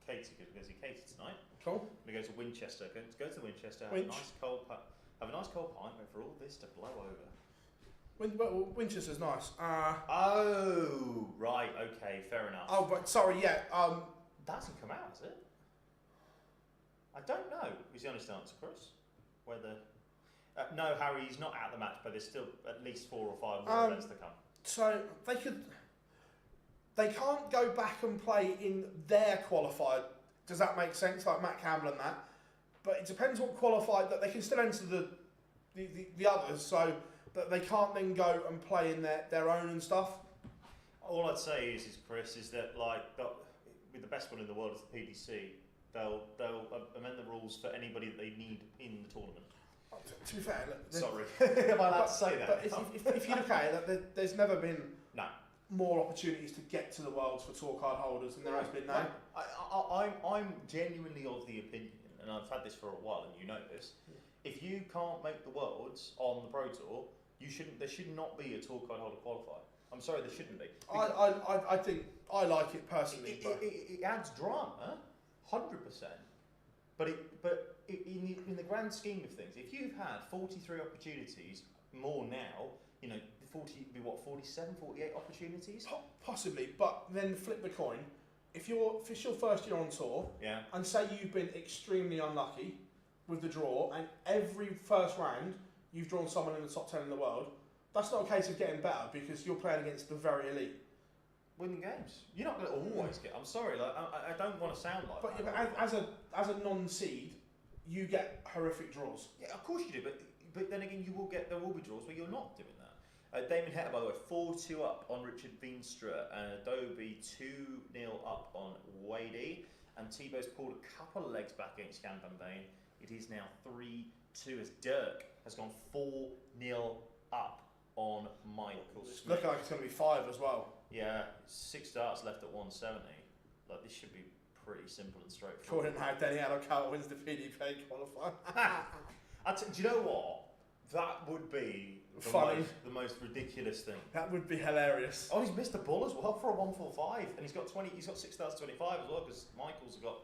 Katie, because we're going to see Katie tonight. Cool. We're going to go to Winchester. Go to Winchester, have a nice cold pint, wait for all this to blow over. Winchester's nice. Oh, right, okay, fair enough. Oh, but sorry, yeah. That hasn't come out, has it? I don't know, is the honest answer, Chris. Whether... no, Harry, he's not out of the match, but there's still at least 4 or 5 more events to come. So they can't go back and play in their qualified. Does that make sense? Like Matt Campbell and that. But it depends what qualified that they can still enter the others. So that they can't then go and play in their own and stuff? All I'd say is Chris, is that with the best one in the world is the PDC, they'll amend the rules for anybody that they need in the tournament. To be fair, look, Sorry, am I allowed to say that? But if you look at it, there's never been no more opportunities to get to the Worlds for tour card holders than there has been now. I'm genuinely of the opinion, and I've had this for a while, and you know this. If you can't make the Worlds on the Pro Tour, there should not be a tour card holder qualifier. I'm sorry, there shouldn't be. I think I like it personally. It adds drama, 100%. But in the grand scheme of things, if you've had 43 opportunities more now, 47, 48 opportunities? Possibly, but then flip the coin. If it's your first year on tour, yeah, and say you've been extremely unlucky with the draw, and every first round you've drawn someone in the top 10 in the world, that's not a case of getting better because you're playing against the very elite. Winning games. You're not going to always get. I'm sorry, I don't want to sound like. But that. As a non-seed, you get horrific draws. Yeah, of course you do. But then again, there will be draws where you're not doing that. Damon Hetter, by the way, 4-2 up on Richard Veenstra, and Adobe 2-0 up on Wadey, and Tebow's pulled a couple of legs back against Jan van Veen. It is now 3-2 as Dirk has gone 4-0 up on Michael Smith. It's looking like it's going to be 5 as well. Yeah, 6 starts left at 170. This should be pretty simple and straightforward. According to how Denny Adokar wins the PDP qualifier. Do you know what? That would be the most ridiculous thing. That would be hilarious. Oh, he's missed a ball as well for a 145, and he's got 20. He's got 6 starts 25 as well because Michael's got.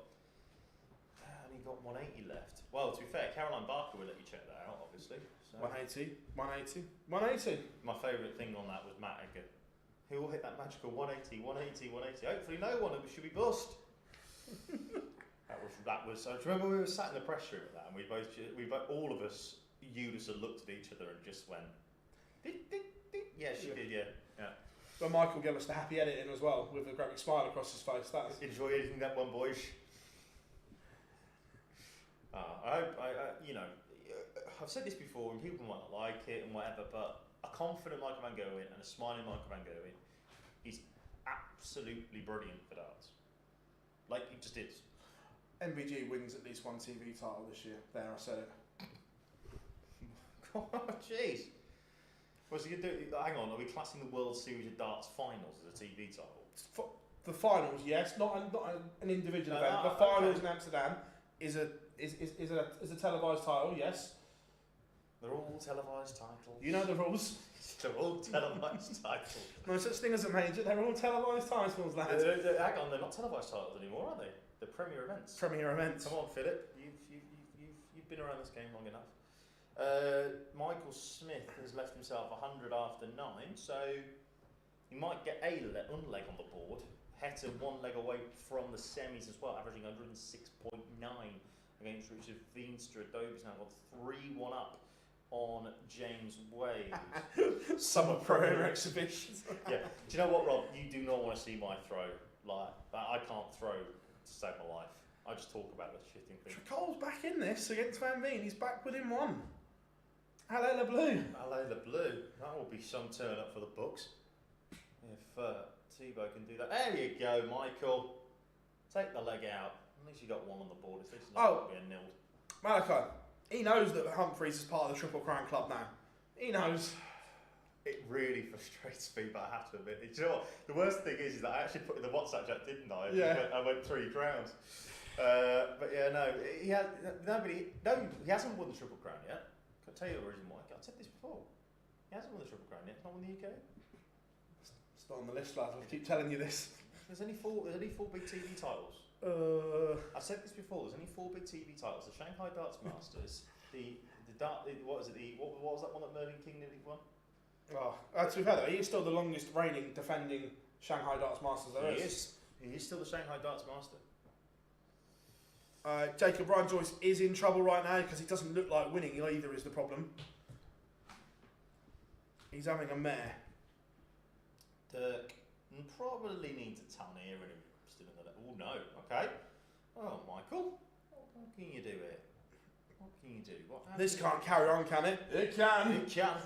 And he got 180 left. Well, to be fair, Caroline Barker will let you check that out, obviously. So. 180. My favourite thing on that was Matt Egger. Who will hit that magical 180. Hopefully, no one should be bust. that was. So, do you remember we were sat in the press room at that, and we both, all of us, Udis looked at each other and just went. Yeah, she did. Yeah. But Michael gave us the happy editing as well, with a great big smile across his face. That's enjoy editing that one, boys. I've said this before, and people might not like it and whatever, but a confident Michael van Gerwen and a smiling Michael van Gerwen is absolutely brilliant for darts. It just is. MVG wins at least one TV title this year. There, I said it. Oh, jeez. What's he going to do? Hang on, are we classing the World Series of Darts finals as a TV title? The finals, yes, not an individual event. The finals in Amsterdam is a televised title, yes. They're all televised titles. You know the rules. They're all televised titles. No such thing as a major. They're all televised titles, lads. Hang on, they're not televised titles anymore, are they? They're Premier events. Premier events. Come on, Philip. You've been around this game long enough. Michael Smith has left himself 100 after 9, so he might get a unleg on the board. Hetter 1 leg away from the semis as well, averaging 106.9 against Richard Veenstra. Adobe's now got 3-1 up on James Wade. Summer Pro exhibitions. Yeah. Do you know what, Rob? You do not want to see my throw. I can't throw to save my life. I just talk about the shitting thing. Tricole's back in this against Van Veen. He's back within 1. Allez le bleu. Allez le bleu. That will be some turn up for the books. If Tebow can do that. There you go, Michael. Take the leg out. At least you got 1 on the board. At least it's not going to be a nil. Malachi, he knows that Humphreys is part of the Triple Crown Club now. He knows. It really frustrates me, but I have to admit. Do you know what? The worst thing is that I actually put in the WhatsApp chat, didn't I? Yeah. I went 3 crowns. But yeah, no. He hasn't won the Triple Crown yet. I'll tell you the reason why. I've said this before. He hasn't won the Triple Crown yet. He's not won the UK. It's not on the list, lads. I keep telling you this. There's only 4 big TV titles. I said this before. There's only 4 big TV titles: the Shanghai Darts Masters, what was that one that Merlin King nearly won? Oh, to be fair though, he is still the longest reigning defending Shanghai Darts Masters there is. He is still the Shanghai Darts Master. Jacob Ryan Joyce is in trouble right now because he doesn't look like winning either is the problem. He's having a mare. Dirk probably needs a ton here and still in the... Oh no, okay. Oh, Michael, what can you do here? What can you do? This can't carry on, can it? It can. It can.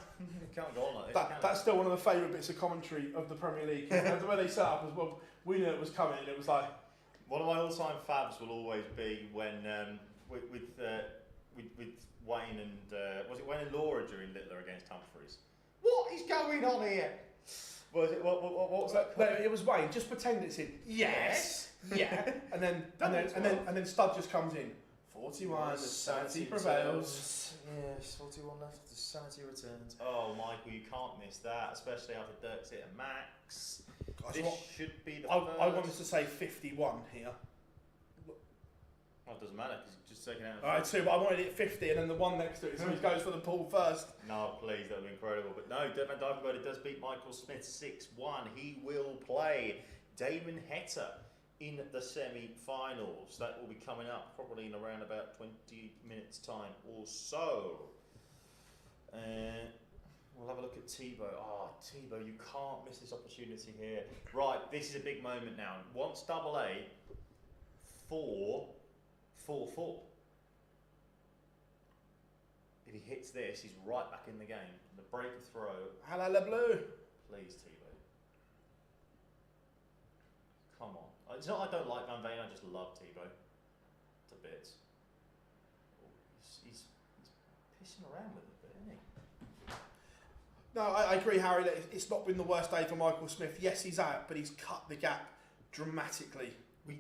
It can't go on like this. That's still one of the favourite bits of commentary of the Premier League. The way they set up as well, we knew it was coming, and it was like. One of my all-time fads will always be when with Wayne and was it Wayne and Laura during Littler against Humphreys? What is going on here? Was it what was that? No, it was Wayne. Just pretend it's in. Yes. Yeah. And then Stud just comes in. 41. The sanity prevails. Yes. 41 left. The sanity returns. Oh, Michael, you can't miss that, especially after Dirk's hit a max. Gosh, this should be the. I wanted to say 51 here. Well, it doesn't matter because you're just taking out. Alright, too, but I wanted it 50 and then the one next to it, so he goes for the pull first. No, please, that would be incredible. But no, Dirk van Barneveld does beat Michael Smith 6-1. He will play Damon Heta in the semi-finals. That will be coming up probably in around about 20 minutes' time or so. We'll have a look at Tebow. Oh, Tebow, you can't miss this opportunity here. Right, this is a big moment now. Once double A, 4-4-4. If he hits this, he's right back in the game. The break of throw. Hello, Le Bleu. Please, Tebow. Come on. It's not I don't like Van Veen, I just love Tebow. To bits. Oh, he's pissing around with it a bit, isn't he? No, I agree, Harry, that it's not been the worst day for Michael Smith. Yes, he's out, but he's cut the gap dramatically.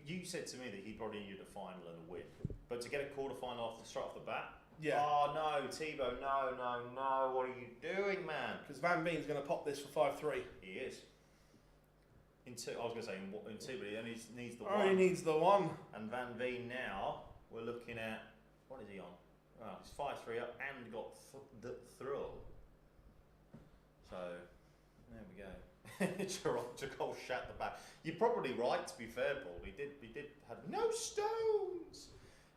You said to me that he probably needed a final and a win. But to get a quarterfinal straight off the bat? Yeah. Oh, no, Tebow, no. What are you doing, man? Because Van Veen's going to pop this for 5-3. He is. I was going to say in two, but he only needs the one. Oh, he needs the one. And Van Veen now, we're looking at, what is he on? Well, he's 5-3 up and got the throw. So, there we go. Jacol shat the back. You're probably right, to be fair, Paul. He did have no stones.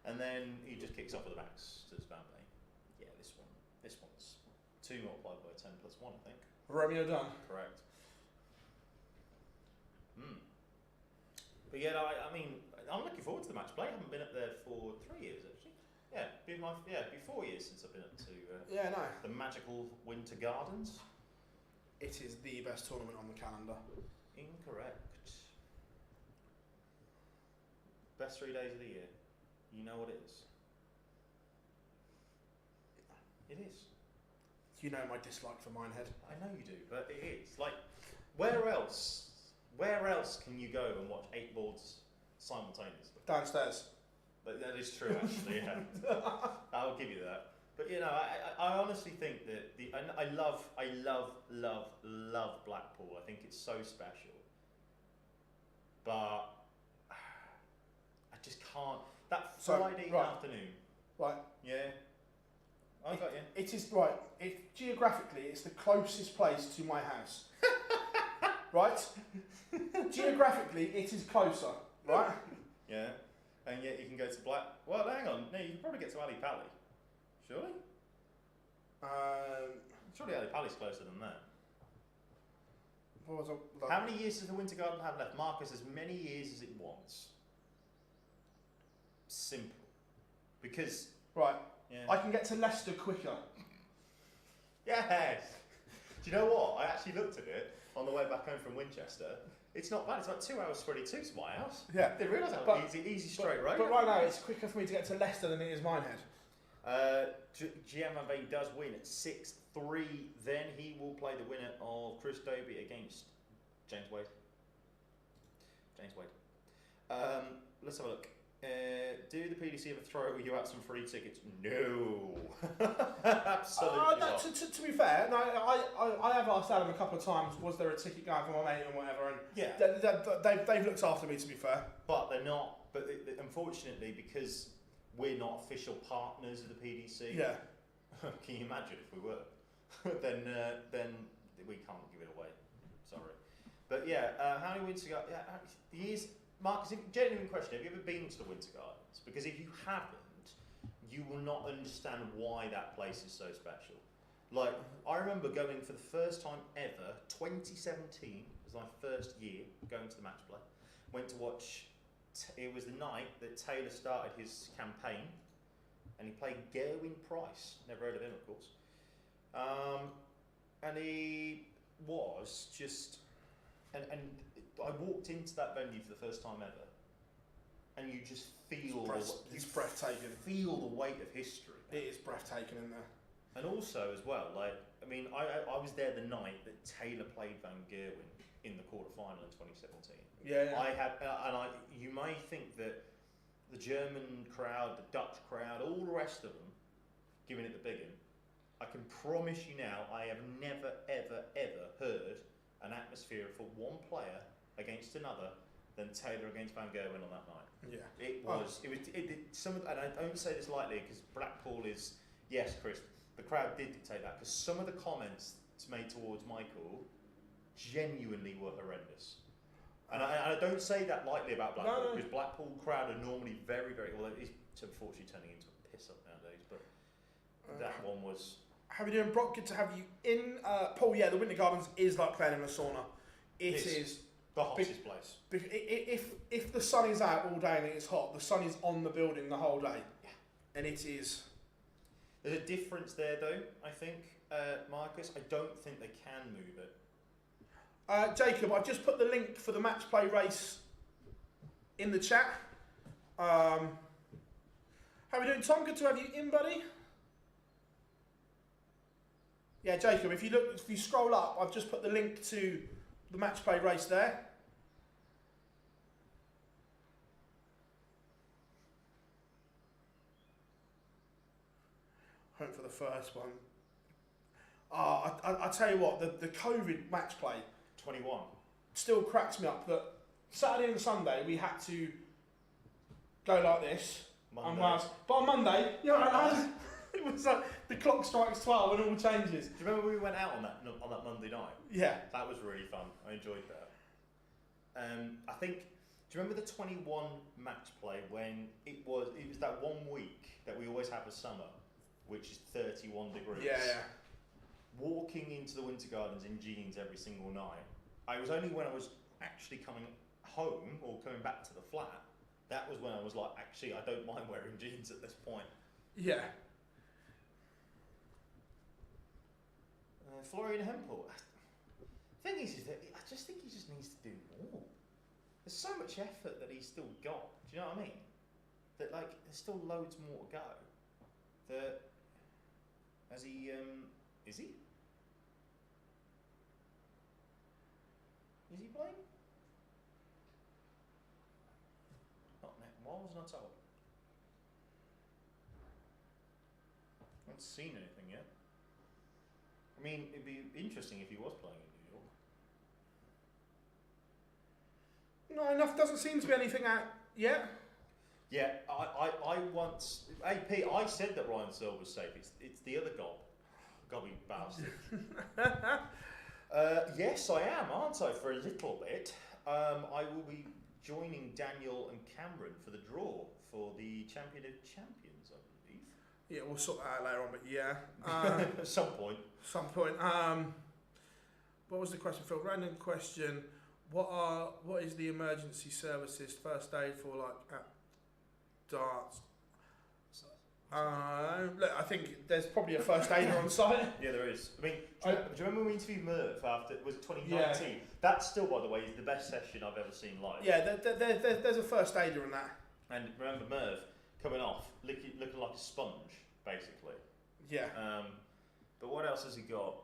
And then he just kicks off with the max to Van Veen. Yeah, this one's 2 multiplied by 10 plus 1, I think. Romeo done. Correct. But yeah, I mean, I'm looking forward to the match play. I haven't been up there for 3 years, actually. Yeah, be 4 years since I've been up to the magical Winter Gardens. It is the best tournament on the calendar. Incorrect. Best 3 days of the year. You know what it is. It is. You know my dislike for Minehead. I know you do, but it is. Like, where else can you go and watch 8 boards simultaneously? Downstairs. But that is true, actually. Yeah. I'll give you that. But you know, I honestly think that I love Blackpool. I think it's so special. But I just can't. That Friday afternoon. Right. Yeah. I got you. It is right. Geographically, it's the closest place to my house. Right. Geographically, it is closer. Right. Yeah. And yet you can go to Well, hang on. No, you can probably get to Ali Pally. Surely? Surely Ali Pally's closer than that. How many years does the Winter Garden have left? Marcus, as many years as it wants. Simple. Because... Right. Yeah. I can get to Leicester quicker. Yes! Do you know what? I actually looked at it on the way back home from Winchester. It's not bad. It's about 2 hours 22 to my house. Yeah. I didn't realise how easy straight road. But right now, it's quicker for me to get to Leicester than it is Minehead. GM Van Veen does win at 6-3. Then he will play the winner of Chris Dobie against James Wade. Let's have a look. Do the PDC ever throw you out some free tickets? No. Absolutely not. To be fair, no, I have asked Adam a couple of times, was there a ticket going for my mate and whatever, and yeah. they've looked after me, to be fair. But they're not, unfortunately, because we're not official partners of the PDC. Yeah. Can you imagine if we were? then we can't give it away. Sorry. But yeah, how many Winter Gardens? Yeah, Marcus, genuine question, have you ever been to the Winter Gardens? Because if you haven't, you will not understand why that place is so special. Like, I remember going for the first time ever, 2017 was my first year going to the match play. Went to watch, it was the night that Taylor started his campaign and he played Gerwin Price. Never heard of him, of course. And he was just, and I walked into that venue for the first time ever, and you just feel it's breathtaking. Feel the weight of history. It is breathtaking in there. And also as well, like I mean, I was there the night that Taylor played Van Gerwen in the quarterfinal in 2017. Yeah. I had, you may think that the German crowd, the Dutch crowd, all the rest of them, giving it the big one. I can promise you now, I have never, ever, ever heard an atmosphere for one player against another than Taylor against Van Gerwen on that night. Yeah. It was some of, and I don't say this lightly because Blackpool is, yes, Chris, the crowd did dictate that, because some of the comments made towards Michael genuinely were horrendous. And I don't say that lightly about Blackpool, because Blackpool crowd are normally very, very, well, it's unfortunately turning into a piss up nowadays, but that one was... How are you doing, Brock? Good to have you in. Paul, yeah, the Winter Gardens is like playing in a sauna. It is the hottest place. If the sun is out all day and it's hot, the sun is on the building the whole day. Yeah. And it is... There's a difference there, though, I think, Marcus. I don't think they can move it. Jacob, I've just put the link for the match play race in the chat. How are we doing, Tom? Good to have you in, buddy. Yeah, Jacob, if you scroll up, I've just put the link to the match play race there. Hope for the first one. I tell you what, the COVID match play 21 still cracks me up that Saturday and Sunday we had to go like this. But on Monday, it was like the clock strikes 12 and all changes. Do you remember we went out on that Monday night? Yeah. That was really fun. I enjoyed that. I think, do you remember the 21 match play when it was that 1 week that we always have a summer, which is 31 degrees? Yeah. Walking into the Winter Gardens in jeans every single night. It was only when I was actually coming home or coming back to the flat, that was when I was like, actually, I don't mind wearing jeans at this point. Yeah. Florian Hempel. The thing is that I just think he just needs to do more. There's so much effort that he's still got. Do you know what I mean? That like there's still loads more to go. That has he? Is he? Is he playing? Not now. Why wasn't I told? I haven't seen anything yet. I mean, it'd be interesting if he was playing in New York. No, enough doesn't seem to be anything out yet. Yeah, I once... Hey, Pete, I said that Ryan Searle was safe. It's the other gobby bastard. Yes, I am, aren't I, for a little bit. I will be joining Daniel and Cameron for the draw for the Champion of Champions, I believe. Yeah, we'll sort that out later on, but yeah. At some point. What was the question, Phil? Random question. What is the emergency services first aid for, like, at darts? Look, I think there's probably a first aider on site. Yeah, there is. I mean, do you remember when we interviewed Merv after, was it 2019? Yeah. That still, by the way, is the best session I've ever seen live. Yeah, there's a first aider in that. And remember Merv coming off, looking like a sponge, basically. Yeah. But what else has he got?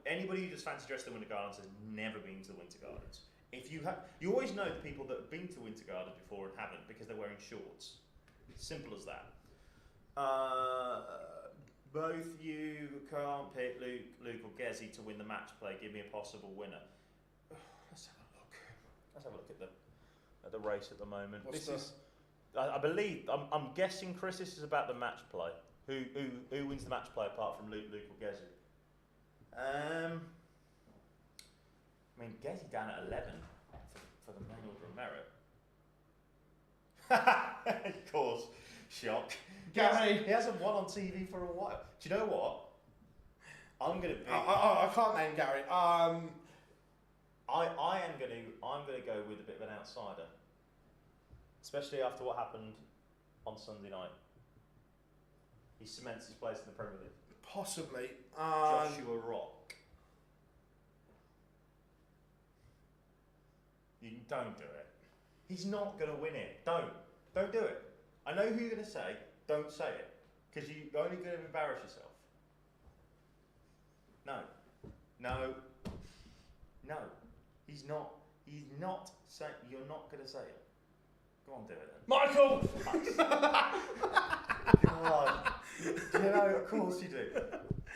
Anybody who just fancy dressed in the Winter Gardens has never been to the Winter Gardens. If you have, you always know the people that have been to Winter Gardens before and haven't because they're wearing shorts. Simple as that. Both you can't pick Luke or Gezi to win the match play. Give me a possible winner. Let's have a look. Let's have a look at the race at the moment. I believe I'm guessing, Chris, this is about the match play. Who wins the match play apart from Luke or Gezi? I mean, Gezi down at 11 for the main order of merit. Of course, shock. Gary, he hasn't won on TV for a while. Do you know what? I'm gonna be. I can't name Gary. I'm gonna go with a bit of an outsider, especially after what happened on Sunday night? He cements his place in the Premier League. Possibly. Joshua Rock. You don't do it. He's not going to win it. Don't do it. I know who you're going to say. Don't say it, because you're only going to embarrass yourself. No. He's not saying. You're not going to say it. Go on, do it then. Michael! God. You know, of course you do.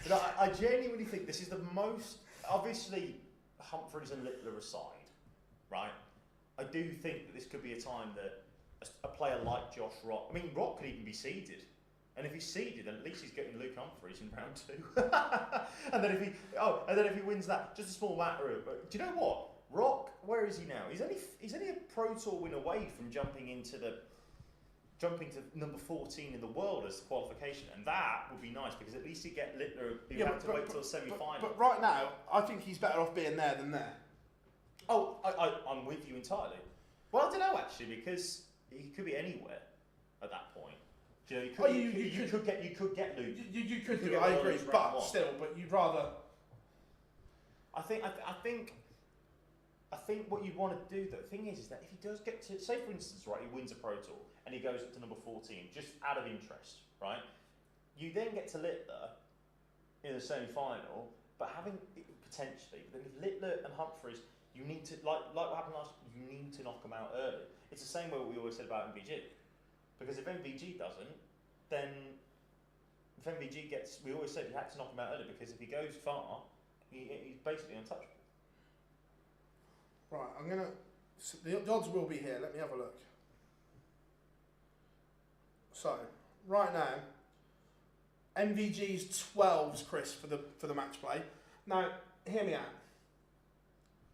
But I genuinely think this is the most, obviously, Humphreys and Littler aside, right? I do think that this could be a time that a player like Josh Rock, I mean, Rock could even be seeded. And if he's seeded, then at least he's getting Luke Humphreys in round 2. and then if he wins that, just a small matter of, do you know what? Rock, where is he now? He's only a Pro Tour win away from jumping to number 14 in the world as qualification, and that would be nice because at least he'd get Littler. He'd have to wait till the semi-final. But right now, I think he's better off being there than there. Oh, I'm with you entirely. Well, I don't know actually, because he could be anywhere at that point. Do you know, you could get Luke. You could do it. I agree, but still, but you'd rather. I think what you'd want to do, the thing is that if he does get to, say for instance, right, he wins a Pro Tour and he goes up to number 14, just out of interest, right? You then get to Littler in the semi-final, but having potentially, but then if Littler and Humphreys, you need to, like what happened last, you need to knock them out early. It's the same way we always said about MVG, because if MVG doesn't, then if MVG gets, we always said you had to knock him out early because if he goes far, he's basically untouchable. Right, the odds will be here. Let me have a look. So, right now, MVG's 12s, Chris, for the match play. Now, hear me out.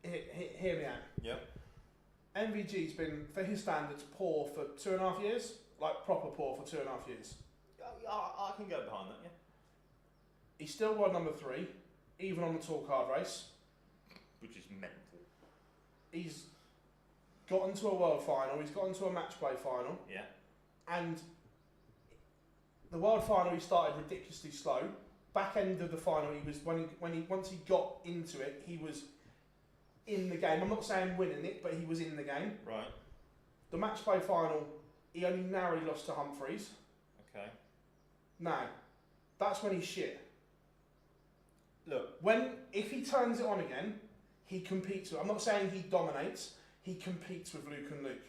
Hear me out. Yep. MVG's been, for his standards, poor for 2.5 years. Like, proper poor for 2.5 years. I can go behind that, yeah. He's still world number 3, even on the tour card race. Which is mental. He's got into a world final, he's got into a match play final. Yeah. And the world final he started ridiculously slow. Back end of the final, he was once he got into it, he was in the game. I'm not saying winning it, but he was in the game. Right. The match play final, he only narrowly lost to Humphreys. Okay. Now, that's when he's shit. Look, if he turns it on again, he competes with, I'm not saying he dominates, he competes with Luke and Luke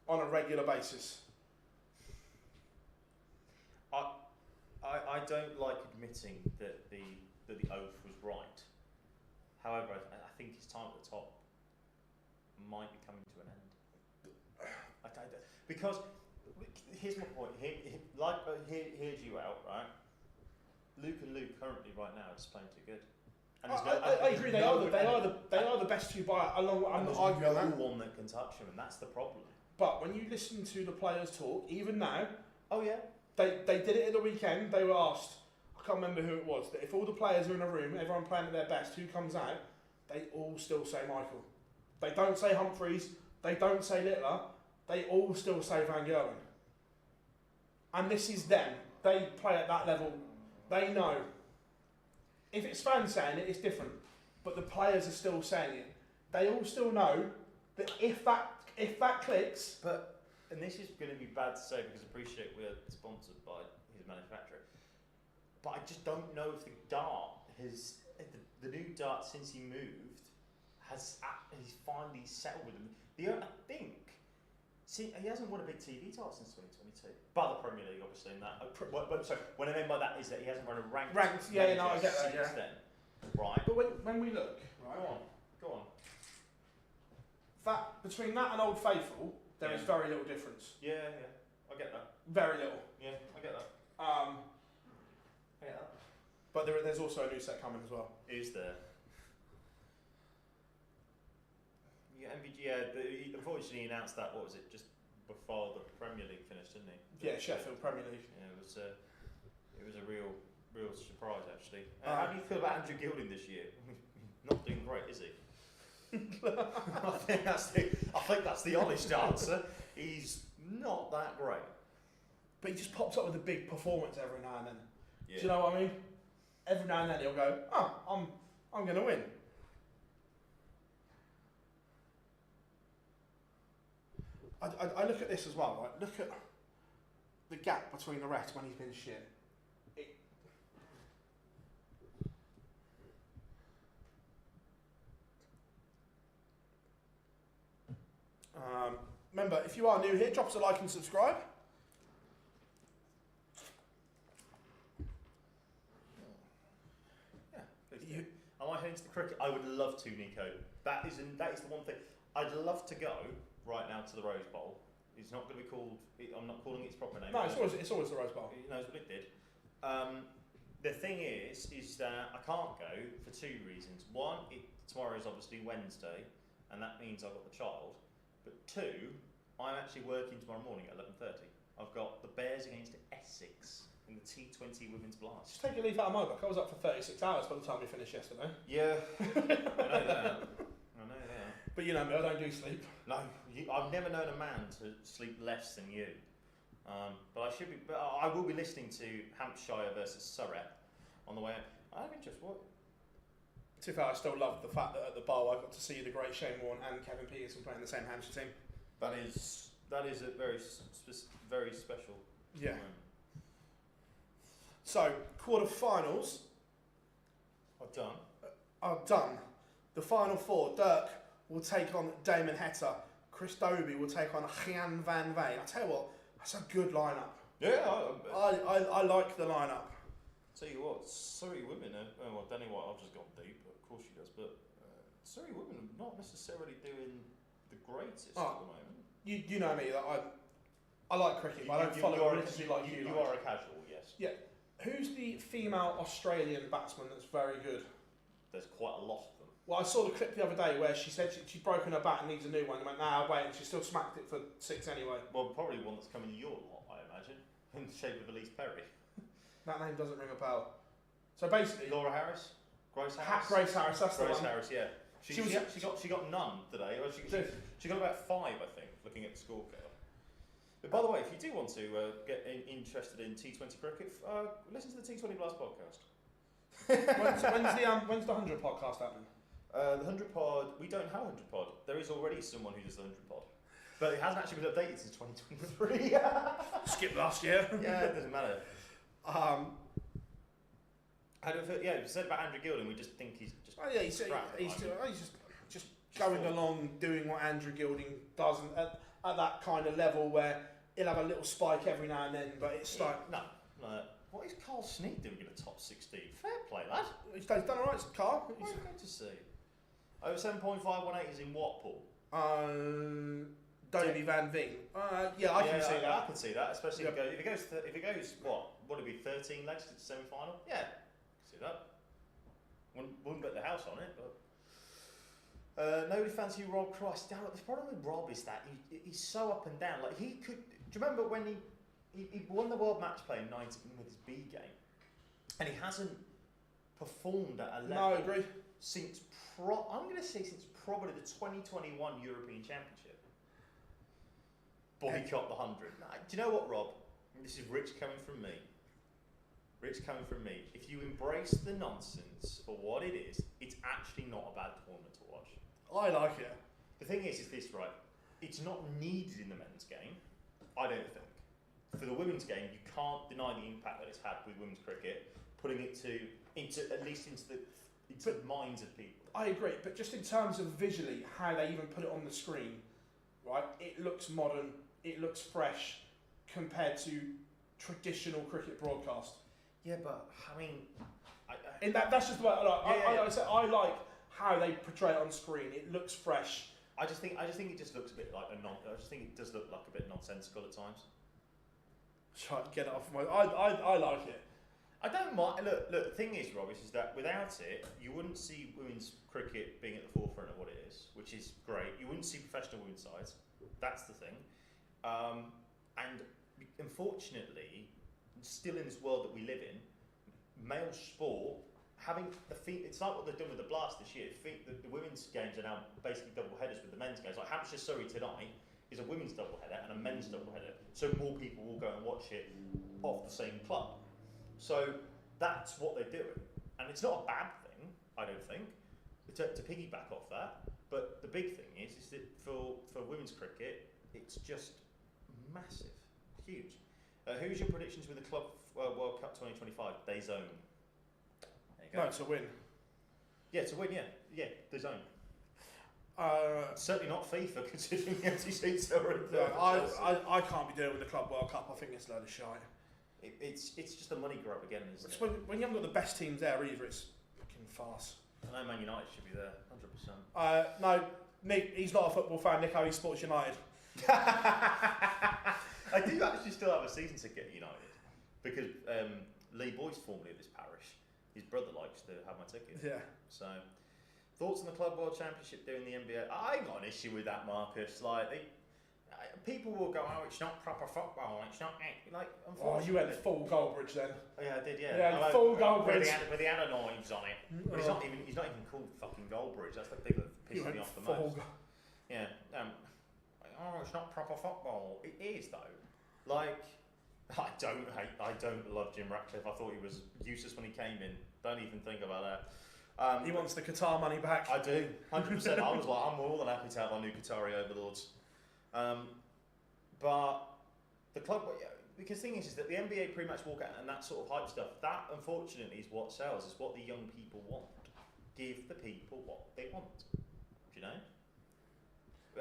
on a regular basis. I don't like admitting that the oath was right. However, I think his time at the top might be coming to an end. Because here's my point. Here's you out, right? Luke and Luke currently right now are just playing too good. And I agree. They are the best two by a long. I'm not arguing that. There's no one that can touch them, and that's the problem. But when you listen to the players talk, even now, oh yeah, they did it at the weekend. They were asked. I can't remember who it was. That if all the players are in a room, everyone playing at their best, who comes out? They all still say Michael. They don't say Humphreys. They don't say Littler. They all still say Van Gerwen. And this is them. They play at that level. They know. If it's fans saying it, it's different. But the players are still saying it. They all still know that if that clicks. And this is going to be bad to say because I appreciate we're sponsored by his manufacturer. But I just don't know if the dart the new dart since he moved he's finally settled with him. I think. See, he hasn't won a big TV title since 2022. But the Premier League, obviously, in that. So what I mean by that is that he hasn't run a ranked. Yeah, no, I get that. Yeah. Then, right. But when we look, right. Go on. That between that and Old Faithful, there is very little difference. Yeah, I get that. Very little. Yeah, I get that. I get that. But there's also a new set coming as well. Is there? Yeah, MVG. Unfortunately, he announced that. What was it? Just before the Premier League finished, didn't he? Yeah, Sheffield Premier League. Yeah, it was a real surprise actually. How do you feel about Andrew Gilding this year? Not doing great, is he? I think that's the honest answer. He's not that great. but he just pops up with a big performance every now and then. Yeah. Do you know what I mean? Every now and then he'll go, oh, I'm going to win. I look at this as well, right? Look at the gap between the rest when he's been shit. Remember, if you are new here, drop us a like and subscribe. Yeah. Am I heading to the cricket? I would love to, Nico. That is the one thing. I'd love to go right now to the Rose Bowl. It's not going to be called. I'm not calling it its proper name. No, it's always the Rose Bowl. It knows what it did. The thing is that I can't go for two reasons. One, tomorrow is obviously Wednesday, and that means I've got the child. But two, I'm actually working tomorrow morning at 11:30. I've got the Bears against Essex in the T20 Women's Blast. Just take a leaf out of my book. I was up for 36 hours by the time we finished yesterday. Yeah, I know that. But you know me, I don't do sleep. No, I've never known a man to sleep less than you. But I will be listening to Hampshire versus Surrey on the way. I'm interested. What? To be fair, I still love the fact that at the bowl I got to see the great Shane Warne and Kevin Peterson playing the same Hampshire team. That is a very special. Yeah. So quarterfinals are done. The final four: Dirk will take on Damon Heta. Chris Dobie will take on Raymond van Barneveld. I tell you what, that's a good lineup. Yeah, I like the lineup. Tell you what, Surrey women are, well, Danny White, I've just gone deep, but of course she does, but Surrey women are not necessarily doing the greatest at the moment. You know me, that I like cricket, but I don't follow it religiously like you. You are a casual, yes. Yeah. Who's the female Australian batsman that's very good? There's quite a lot of them. Well, I saw the clip the other day where she said she's broken her bat and needs a new one. And went, nah, wait, and she still smacked it for 6 anyway. Well, probably one that's coming your lot, I imagine, in the shape of Elise Perry. That name doesn't ring a bell. So basically, Laura Harris, Grace Harris. Grace Harris, that's the one. Grace Harris, yeah. She got none today. She got about 5, I think, looking at the scorecard. But by the way, if you do want to get interested in T20 cricket, listen to the T20 Blast podcast. When's the 100 podcast happening? The 100 pod, we don't have 100 pod. There is already someone who does the 100 pod. But it hasn't actually been updated since 2023. Skip last year. Yeah, it doesn't matter. You said about Andrew Gilding, we just think he's just. Oh yeah, he's just going along doing what Andrew Gilding does at that kind of level where he'll have a little spike every now and then, but it's like no. What is Carl Snead doing in the top 16? Fair play, lad. He's done alright, Carl. What are you going to see? Over 7.518 is in what, Paul? Dobie Van Veen. Yeah, I can see that. I can see that, especially if it goes what would it be 13 legs to the semi-final? Yeah, I can see that. Wouldn't bet the house on it, but nobody fancy Rob Cross. The problem with Rob is that he's so up and down. Like he could. Do you remember when he won the World Match Play in 19 with his B game, and he hasn't performed at a level. No, I agree. Since I'm going to say since probably the 2021 European Championship. Boycott the 100. Nah, do you know what, Rob? This is rich coming from me. Rich coming from me. If you embrace the nonsense for what it is, it's actually not a bad tournament to watch. I like it. The thing is this, right? It's not needed in the men's game, I don't think. For the women's game, you can't deny the impact that it's had with women's cricket, putting it into the minds of people. I agree, but just in terms of visually, how they even put it on the screen, right? It looks modern, it looks fresh, compared to traditional cricket broadcast. Yeah, but I mean, that's just the way I like how they portray it on screen. It looks fresh. I just think it just looks a bit like I just think it does look like a bit nonsensical at times. Try to get it off my. I like it. I don't mind. Look. The thing is, Rob, is that without it, you wouldn't see women's cricket being at the forefront of what it is, which is great. You wouldn't see professional women's sides. That's the thing. And unfortunately, still in this world that we live in, male sport having it's like what they've done with the Blast this year. The women's games are now basically double headers with the men's games. Like Hampshire Surrey tonight is a women's doubleheader and a men's doubleheader, so more people will go and watch it off the same club. So that's what they're doing, and it's not a bad thing, I don't think, to piggyback off that. But the big thing is that for women's cricket, it's just massive, huge. Who's your predictions with the Club World Cup 2025? DAZN. There you go. No, to win. Yeah, to win. Yeah, DAZN. Certainly not FIFA, considering the empty seats are in there. I can't be doing with the Club World Cup. I think it's a load of shite. It's just a money grab again, isn't it? When you haven't got the best teams there either, it's fucking farce. I know Man United should be there, 100%. No, Nick, he's not a football fan. Nick, he supports United. I do actually still have a season ticket at United because Lee Boyce, formerly of this parish, his brother likes to have my ticket. Yeah. So, thoughts on the Club World Championship doing the NBA? I ain't got an issue with that, Marcus. Like, people will go, oh, it's not proper football. It's not like. Oh, you went full Goldbridge then. Oh, yeah, I did. Yeah. Yeah, full Goldbridge. With the other knives on it. But he's not even called fucking Goldbridge. That's the thing that pisses me off the most. Yeah. Oh, it's not proper football. It is though. Like, I don't love Jim Ratcliffe. I thought he was useless when he came in. Don't even think about that. He wants the Qatar money back. I do, 100%. I was like, I'm more than happy to have our new Qatari overlords. But the club, because the thing is that the NBA pretty much walk out and that sort of hype stuff. That unfortunately is what sells. It's what the young people want. Give the people what they want. Do you know?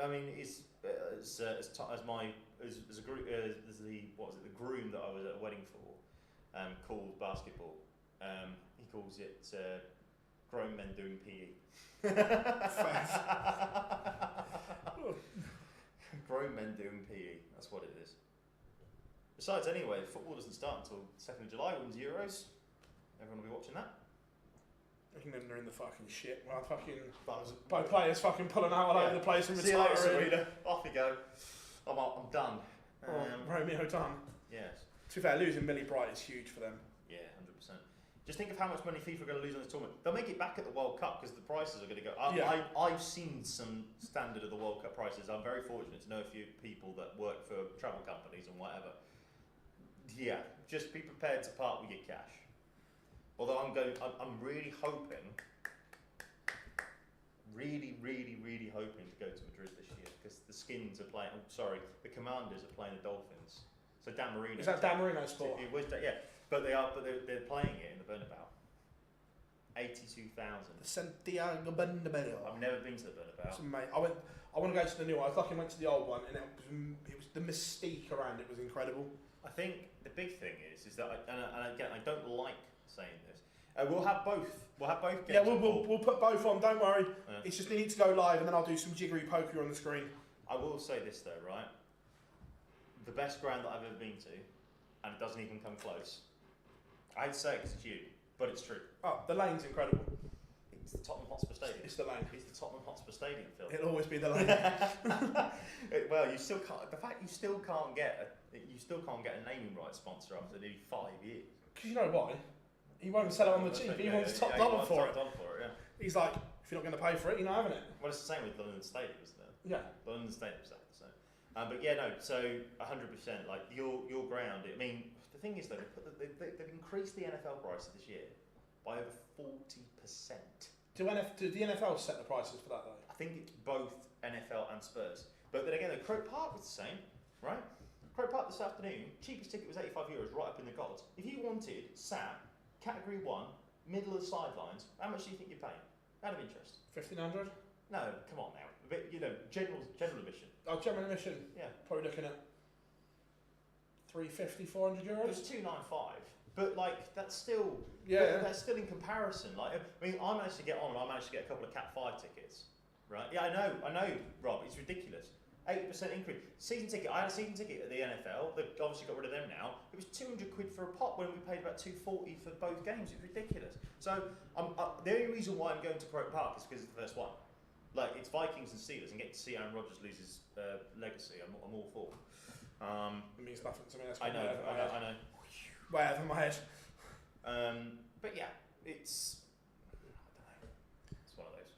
I mean, it's as the groom that I was at a wedding for, called basketball. He calls it grown men doing PE. Grown men doing PE. That's what it is. Besides, anyway, football doesn't start until 2nd of July. Women's Euros. Everyone will be watching that. England are in the fucking shit. Well, both players fucking pulling out all over the place and see you later, retiring. Serena. Off you go. I'm done. Romeo done. Yes. To be fair, losing Millie Bright is huge for them. Yeah, 100%. Just think of how much money FIFA are going to lose on this tournament. They'll make it back at the World Cup because the prices are going to go. I've seen some standard of the World Cup prices. I'm very fortunate to know a few people that work for travel companies and whatever. Yeah, just be prepared to part with your cash. Although I'm really hoping, really hoping to go to Madrid this year because the Skins are playing. The Commanders are playing the Dolphins. So Dan Marino. Is that Dan Marino's sport? It was, yeah, but they're playing it in the Bernabeu. 82,000. The Santiago Bernabeu. I've never been to the Bernabeu. Mate, I want to go to the new one. I luckily went to the old one, and it was the mystique around it was incredible. I think the big thing is that I don't like saying this. We'll have both. We'll have both games. Yeah, we'll put both on. Don't worry. Yeah. It's just they need to go live, and then I'll do some jiggery poker on the screen. I will say this though, right? The best ground that I've ever been to, and it doesn't even come close. I hate to say it because it's you, but it's true. Oh, the lane's incredible. It's the Tottenham Hotspur Stadium. It's the lane. It's the Tottenham Hotspur Stadium, Phil. It'll always be the lane. Well, you still can't. The fact you still can't get a naming rights sponsor after nearly 5 years. Because you know why? He won't sell it on the cheap. He wants top dollar for it. Yeah. He's like, if you're not going to pay for it, you're not having it. Well, it's the same with London Stadium, isn't it? Yeah. London Stadium, exactly. So, but yeah, no. So 100%, like your ground. I mean, the thing is though, they've increased the NFL prices this year by over 40%. Do the NFL set the prices for that though? I think it's both NFL and Spurs. But then again, the Croke Park was the same, right? Croke Park this afternoon, cheapest ticket was €85, right up in the gods. If you wanted Sam, Category 1, middle of the sidelines, how much do you think you're paying? Out of interest. 1,500? No, come on now. A bit, general admission. Oh, general admission? Yeah. Probably looking at 350, 400 euros? It was 295. But like that's still that's still in comparison. Like I mean, I managed to get on and I managed to get a couple of Cat 5 tickets. Right? Yeah, I know, Rob, it's ridiculous. 80% increase. Season ticket, I had a season ticket at the NFL, they've obviously got rid of them now. It was £200 for a pop when we paid about £240 for both games. It's ridiculous. So the only reason why I'm going to Croke Park is because it's the first one. Like, it's Vikings and Steelers, and getting to see Aaron Rodgers lose his legacy, I'm all for. It means nothing to me. That's I know. Way over my head. But yeah, it's... I don't know. It's one of those.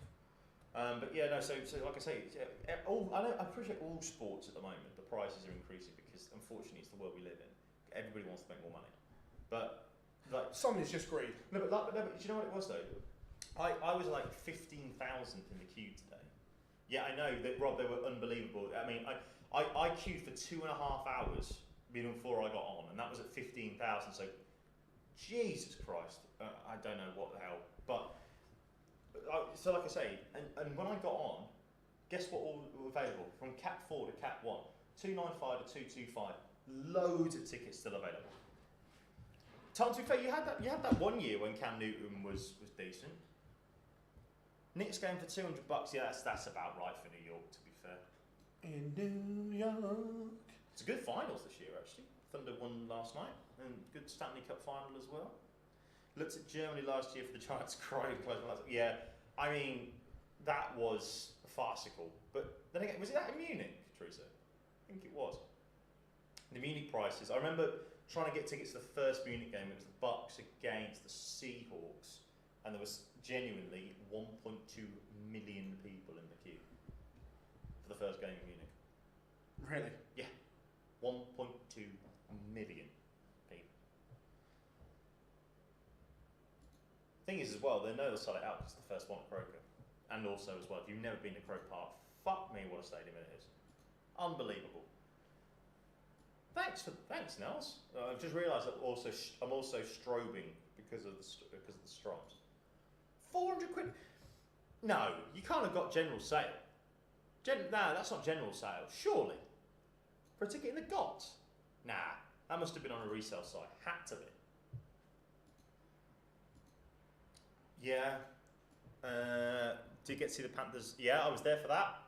But yeah, no, So like I say, I appreciate all sports at the moment. The prices are increasing because unfortunately it's the world we live in. Everybody wants to make more money, but like some is just greed. No, but do you know what it was though? I was like 15,000 in the queue today. Yeah, I know that, Rob. They were unbelievable. I mean, I queued for 2.5 hours before I got on, and that was at 15,000. So, Jesus Christ, I don't know what the hell. But so, like I say, and when I got on, guess what all were available from Cap 4 to Cap 1, 295 to 225. Loads of tickets still available. Tom, to be fair, you had that 1 year when Cam Newton was decent. Knicks game for $200. Yeah, that's about right for New York, to be fair. In New York. It's a good finals this year, actually. Thunder won last night, and good Stanley Cup final as well. Looked at Germany last year for the Giants crying close. Yeah, I mean, that was farcical. But then again, was it that in Munich, Teresa? I think it was. The Munich prices. I remember trying to get tickets to the first Munich game. It was the Bucks against the Seahawks, and there was genuinely 1.2 million people in the queue for the first game in Munich. Really? Yeah, 1.2 million people. Thing is, as well, they know they'll sell it out because it's the first one at Croker, and also as well, if you've never been to Croke Park, fuck me, what a stadium it is! Unbelievable. Thanks, Nels. I've just realised that I'm also strobing because of the stripes. 400 quid? No, you can't have got general sale. No, that's not general sale. Surely, for a ticket in the GOTS? Nah, that must have been on a resale site. Had to be. Yeah. Did you get to see the Panthers? Yeah, I was there for that.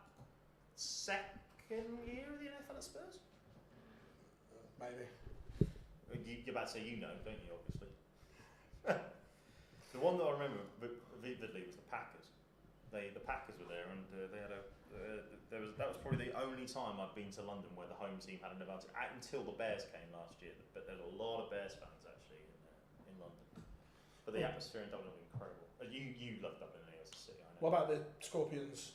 Second year of the NFL at Spurs? Maybe. You're about to say you know, don't you, obviously? The one that I remember vividly was the Packers. The Packers were there, and they had that was probably the only time I've been to London where the home team had an advantage, until the Bears came last year. But there's a lot of Bears fans actually in London. But the atmosphere in Dublin was incredible. You love Dublin anyway as a city, I know. What about the Scorpions?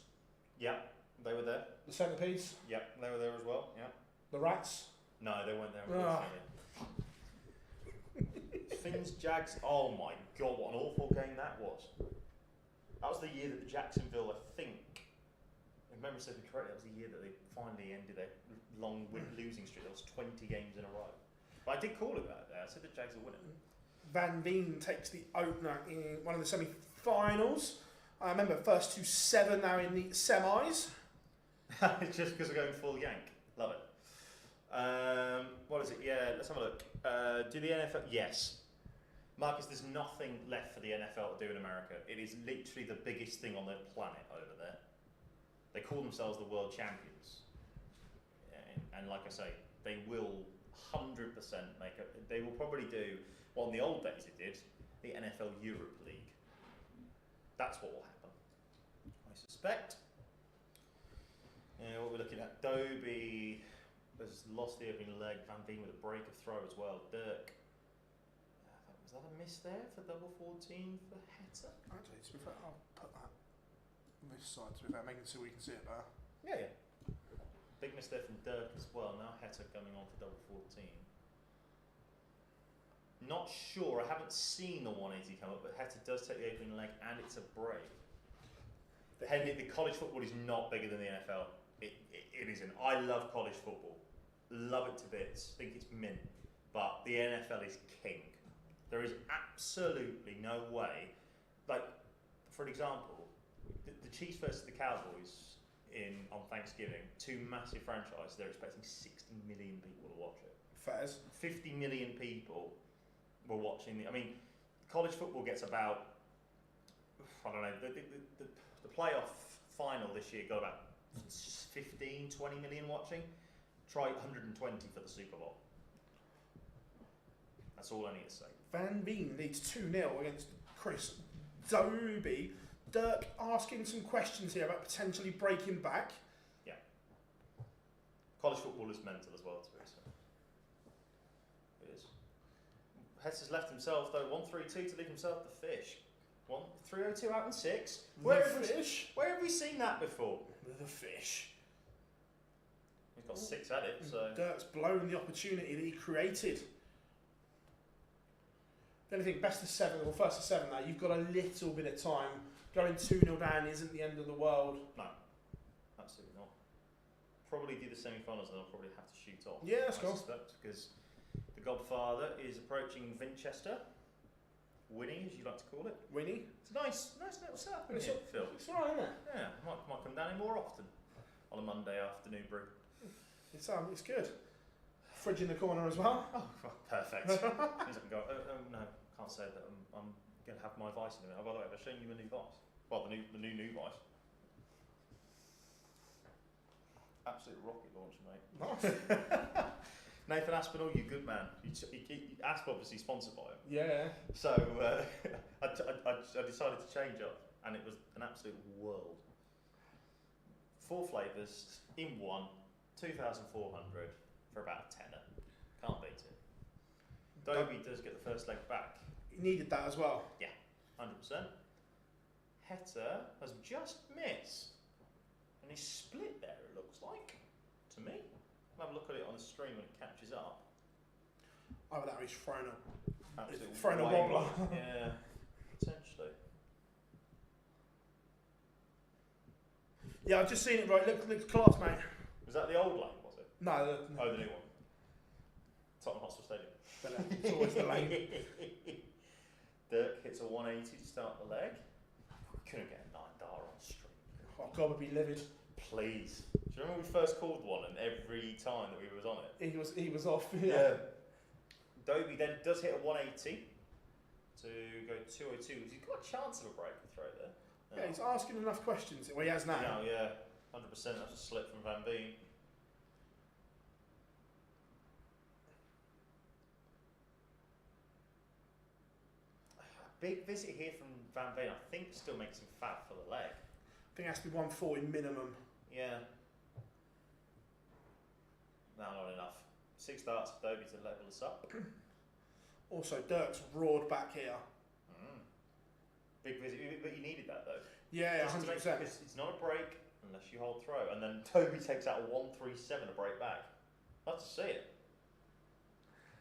Yeah, they were there. The Centipedes? Yeah, they were there as well. Yeah. The Rats? No, they weren't there, unfortunately. Finns, Jags, oh my god, what an awful game that was. That was the year that the Jacksonville, I think, if memory serves me correctly, that was the year that they finally ended their long losing streak. That was 20 games in a row. But I did call it that there. I said the Jags will win it. Van Veen takes the opener in one of the semi-finals. I remember first to 7 now in the semis. Just because we're going full yank. Love it. What is it? Yeah, let's have a look. Do the NFL? Yes. Marcus, there's nothing left for the NFL to do in America. It is literally the biggest thing on the planet over there. They call themselves the world champions. And like I say, they will 100% make it. They will probably do what in the old days it did, the NFL Europe League. That's what will happen, I suspect. What we're looking at, Dobie has lost the opening leg. Van Veen with a break of throw as well. Dirk. Was that a miss there for double 14 for Heta? Actually, to be fair, I'll put that on this side to be fair, making sure we can see it better. Yeah. Big miss there from Dirk as well. Now Heta coming on for double 14. Not sure, I haven't seen the 180 come up, but Heta does take the opening leg and it's a break. The college football is not bigger than the NFL. It isn't. I love college football. Love it to bits. Think it's mint. But the NFL is king. There is absolutely no way. Like, for example, the Chiefs versus the Cowboys on Thanksgiving, two massive franchises. They're expecting 60 million people to watch it. Fairs. 50 million people were watching. I mean, college football gets about, I don't know, the playoff final this year got about 15, 20 million watching. Try 120 for the Super Bowl. That's all I need to say. Van Veen leads 2-0 against Chris Dobie. Dirk asking some questions here about potentially breaking back. Yeah. College football is mental as well, to be honest. It is. Hess has left himself, though, 1-3-2 to leave himself the fish. 302 out and 6. Where have we seen that before? The fish. He's got 6 at it, so. Dirk's blown the opportunity that he created. Then I think best of 7 or first of 7 now. You've got a little bit of time. Going 2-0 down isn't the end of the world. No, absolutely not. Probably do the semi-finals and I'll probably have to shoot off. Yeah, that's cool. Because the Godfather is approaching Winchester. Winnie, as you like to call it. Winnie? It's a nice little setup in here, Phil. It's alright, isn't it? Yeah, might come down here more often on a Monday afternoon brew. It's good. Fridge in the corner as well. Oh, perfect. Means I can go, no, can't say that I'm going to have my Vice in a minute. Oh, by the way, I've shown you my new Vice. Well, the new Vice. Absolute rocket launcher, mate. Nice. Nathan Aspinall, you good man. Asp obviously sponsored by him. Yeah. So I decided to change up, and it was an absolute world. 4 flavours in one, 2,400 for about a tenner. Can't beat it. Dobie does get the first leg back. He needed that as well. Yeah, 100%. Heta has just missed, and he's split there. It looks like to me. I'll have a look at it on the stream when it catches up. Either that or he's Absolutely thrown a wobbler. Yeah, potentially. Yeah, I've just seen it. Right, looks class, mate. Was that the old lane? Was it? No. Oh, the new one. Tottenham Hotspur Stadium. It's always the lane. Dirk hits a 180 to start the leg. Couldn't get a 9 dar on stream. Oh, God, would be livid. Please. Do you remember when we first called one and every time that we was on it? He was off. Yeah. Dobie then does hit a 180 to go 202. He's got a chance of a breakthrough there. Yeah, he's asking enough questions. Well, he has now. Yeah, 100%. That's a slip from Van Veen. Big visit here from Van Veen, I think, still makes him fat for the leg. I think it has to be 140 minimum. Yeah. No, not enough. 6 darts for Dobie to level us up. Also, Dirk's roared back here. Big visit, but you needed that though. Yeah, 100%. It's not a break unless you hold throw, and then Dobie takes out a 137 to break back. Love to see it.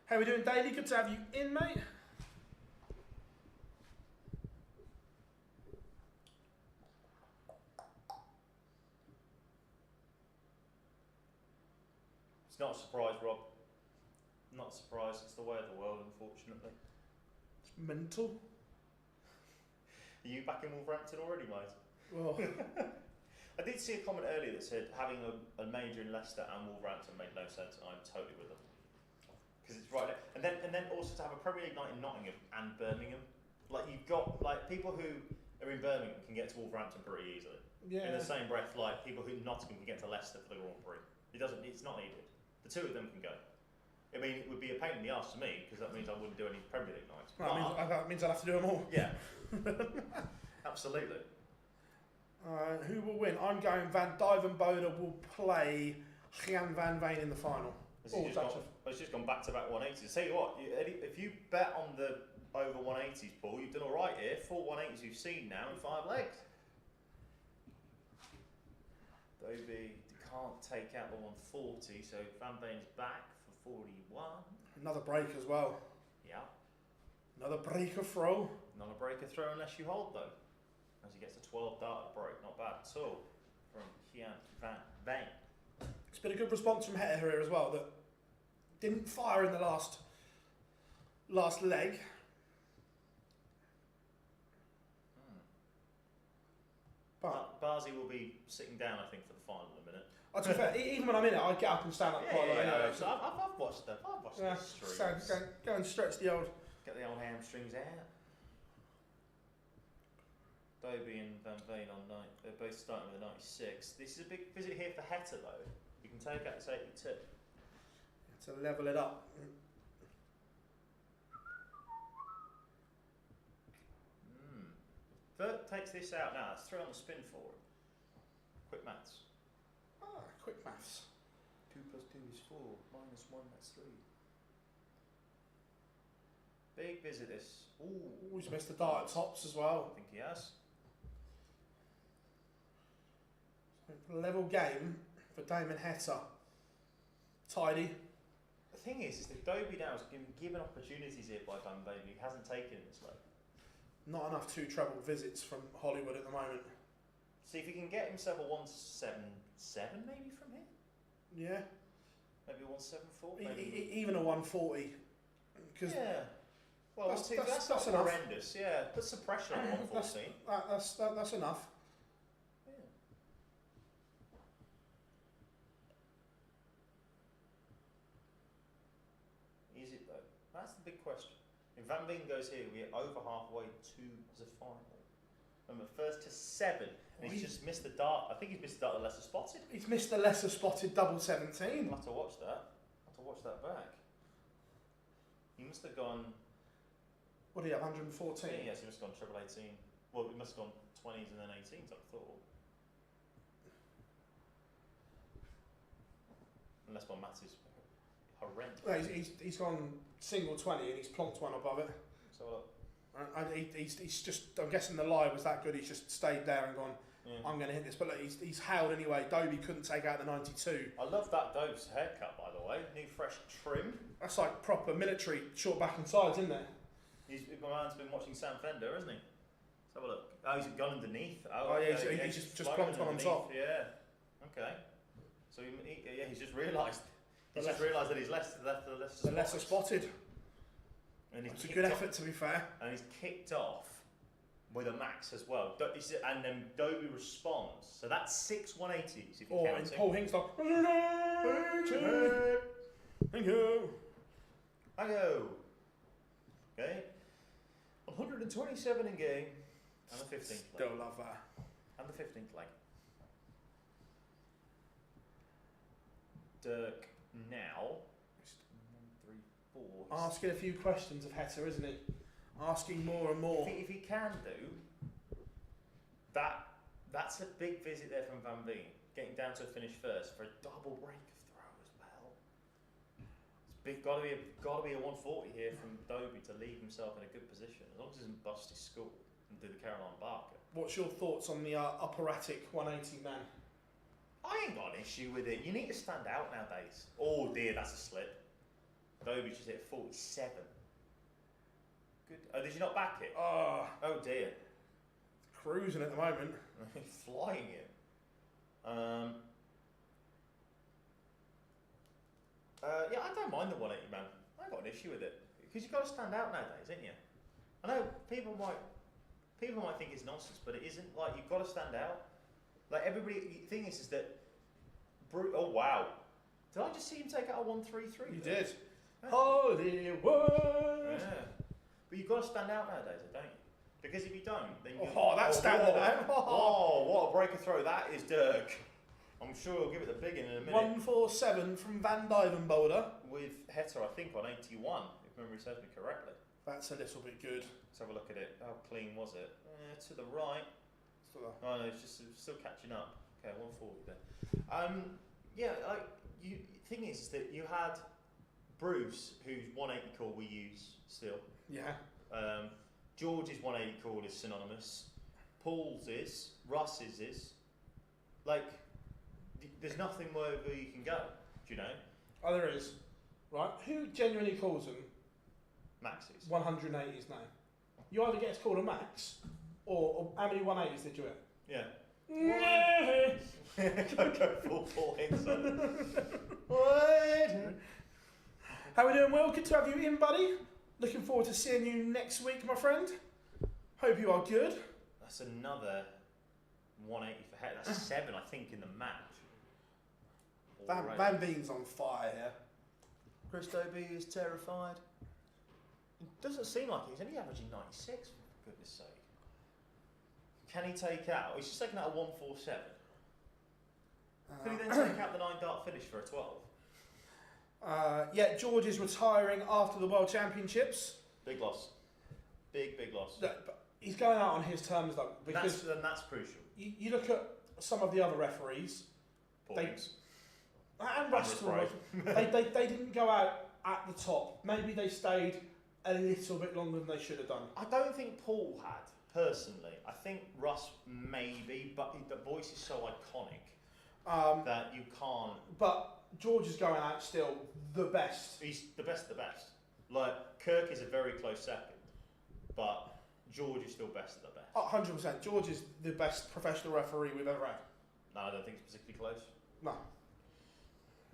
How we doing, Daly? Good to have you in, mate. It's not a surprise, Rob. Not a surprise. It's the way of the world, unfortunately. It's mental. Are you back in Wolverhampton already, mate? Well, I did see a comment earlier that said having a major in Leicester and Wolverhampton made no sense. I'm totally with them because it's right there. And then also to have a Premier League night in Nottingham and Birmingham. Like you've got like people who are in Birmingham can get to Wolverhampton pretty easily. yeah. In the same breath, like people who in Nottingham can get to Leicester for the Grand Prix. It's not needed. The two of them can go. I mean, it would be a pain in the arse to me because that means I wouldn't do any Premier League nights. That means I'll have to do them all. Yeah, absolutely. Who will win? I'm going Van Dyvenbode will play Gian Van Veen in the final. It's just gone back-to-back 180s. Tell you what, if you bet on the over 180s, Paul, you've done all right here. 4 180s you've seen now in 5 legs. Dobie can't take out the 140, so Van Veen's back for 41. Another break as well. Yeah. Another breaker throw. Not a breaker throw unless you hold though. As he gets a 12 dart break, not bad at all from Gian Van Veen. It's been a good response from Heta here as well. That didn't fire in the last leg. But Barzi will be sitting down, I think, for the final in a minute. to be fair, even when I'm in it, I get up and stand up quite a lot. Yeah, so I've watched them. I've watched the streams. So go and stretch the old. Get the old hamstrings out. Dobie and Van Veen on night. They're both starting with a 96. This is a big visit here for Heta though. You can take out this 82. To level it up. Vert takes this out now. That's 3 on the spin for him. Quick maths. Quick maths. 2 + 2 is 4. -1, that's 3. Big visit this. Ooh. He's missed the dart at tops as well. I think he has. Level game for Damon Heta. Tidy. The thing is that Dobie now has been given opportunities here by Van Barneveld. He hasn't taken it this low. Not enough two treble visits from Hollywood at the moment. See if he can get himself a 177 maybe from here. Yeah. Maybe a 174. Maybe. Even a 140. Yeah. Well, that's not enough. horrendous. Yeah, put some pressure on 114. That's enough. Yeah. Is it though? That's the big question. If Van Veen goes here, we're over halfway to the final. Remember, first to 7, and he's just missed the dart. I think he's missed the dart the lesser spotted. He's missed the lesser spotted double 17. I'll have to watch that. I'll have to watch that back. He must have gone. What do you have, 114? Yes, he must have gone triple 18. Well, he must have gone 20s and then 18s, I thought. Unless my maths is horrendous. No, he's gone single 20 and he's plonked one above it. So look. He's just, I'm guessing the lie was that good, he's just stayed there and gone, I'm going to hit this. But look, he's howled anyway. Dobie couldn't take out the 92. I love that Dobe's haircut, by the way. New fresh trim. That's like proper military, short back and sides, isn't it? My man's been watching Sam Fender, hasn't he? Let's have a look. Oh, he's gone underneath. Oh yeah, he's just plonked one on top. Yeah. Okay. So he's just realised. He's just realised that he's the lesser spotted. And it's a good effort, to be fair. And he's kicked off with a max as well. And then Dobie responds. So that's 6 180s if you count it. Paul Hinkstock. Thank you. Okay. 127 in game. And the 15th leg. Still love that. And the 15th leg. Dirk now. 1, 3, 4. Asking a few questions of Heta, isn't he? Asking more and more. If he can do that's a big visit there from Van Veen. Getting down to a finish first for a double break of throw as well. It's big. Got to be a 140 here from Dobie to leave himself in a good position. As long as he doesn't bust his school and do the Caroline Barker. What's your thoughts on the operatic 180 man? I ain't got an issue with it. You need to stand out nowadays. Oh dear, that's a slip. Dobie just hit 47. Good. Oh, did you not back it? Oh dear. Cruising at the moment. Flying it. Yeah, I don't mind the 180 man. I ain't got an issue with it because you've got to stand out nowadays, ain't you? I know people might think it's nonsense, but it isn't. Like, you've got to stand out. Like, everybody. The thing is that. Oh wow! Did I just see him take out a 133? You did. Hollywood. Yeah. But you've got to stand out nowadays, don't you? Because if you don't, then you. That's standing out. Oh, what a breaker throw that is, Dirk. I'm sure he'll give it the big in a minute. 147 from Van Barneveld. With Heta, I think, on 81, if memory serves me correctly. That's a little bit good. Let's have a look at it. How clean was it? To the right. Oh no, it's still catching up. Okay, 140 then. Yeah, thing is that you had Bruce, whose 180 call we use still. Yeah. George's 180 call is synonymous. Paul's is. Russ's is. Like, there's nothing where you can go. Do you know? Oh, there is. Right. Who genuinely calls them? Maxes. 180s now. You either get to call a max, or how many 180s did you hit? Yeah. Go full Paul Hinkson. How we doing, Will? Good to have you in, buddy. Looking forward to seeing you next week, my friend. Hope you are good. That's another 180 for Heta. That's 7, I think, in the match. Van Veen's on fire here. Chris Dobie is terrified. It doesn't seem like he's only averaging 96, for goodness sake. Can he take out? He's just taking out a 147. Could he then take out the 9 dart finish for a 12? Yeah, George is retiring after the World Championships. Big loss. Big loss. But he's going out on his terms, though. Because that's crucial. You look at some of the other referees. And Russell, they didn't go out at the top. Maybe they stayed a little bit longer than they should have done. I don't think Paul had, personally. I think Russ maybe, but the voice is so iconic that you can't... But George is going out still the best. He's the best of the best. Like, Kirk is a very close second, but George is still best of the best. 100%. George is the best professional referee we've ever had. No, I don't think it's particularly close. No.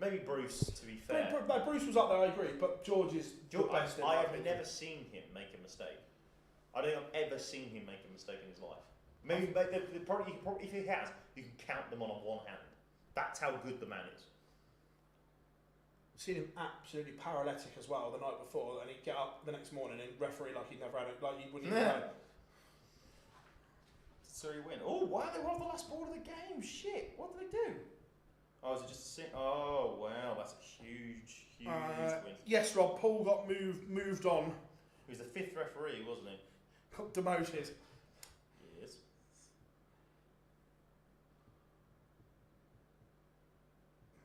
Maybe Bruce, to be fair. Bruce was up there, I agree, but George is the best. I have never seen him make a mistake. I don't think I've ever seen him make a mistake in his life. Maybe probably if he has, you can count them on one hand. That's how good the man is. I've seen him absolutely paralytic as well the night before, and he'd get up the next morning and referee like he'd never had it, like he wouldn't even know. So he win. Oh wow, they were on the last board of the game. Shit, what did they do? Oh, is it just a oh wow, that's a huge win. Yes, Rob. Paul got moved on. He was the 5th referee, wasn't he? Got demoted. Yes.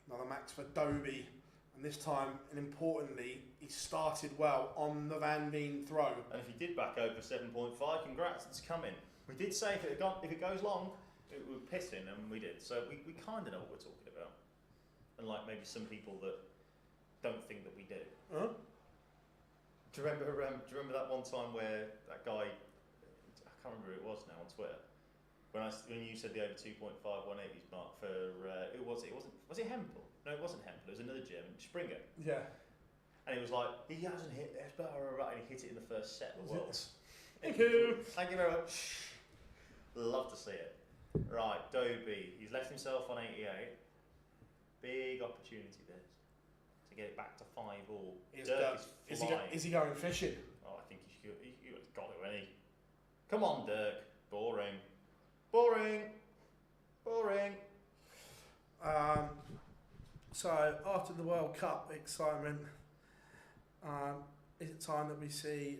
Another max for Dobie, and this time, and importantly, he started well on the Van Veen throw. And if he did back over 7.5, congrats, it's coming. We did say if it goes long, it would piss in, and we did. So we kind of know what we're talking about. Unlike maybe some people that don't think that we do. Huh? Do you remember that one time where that guy, I can't remember who it was now on Twitter, when you said the over 2.5 180s mark for was it Hempel? No, it wasn't Hempel. It was another German, Springer. Yeah. And he was like, he hasn't hit this, blah, blah, blah, and he hit it in the first set of the world. Thank you. Thank you very much. Love to see it. Right, Dobie. He's left himself on 88. Big opportunity there to get it back to 5-all. Dirk is flying. Is he going fishing? Oh, I think he's got to, hasn't he? Come on, Dirk. Boring. Boring. Boring. So after the World Cup excitement, is it time that we see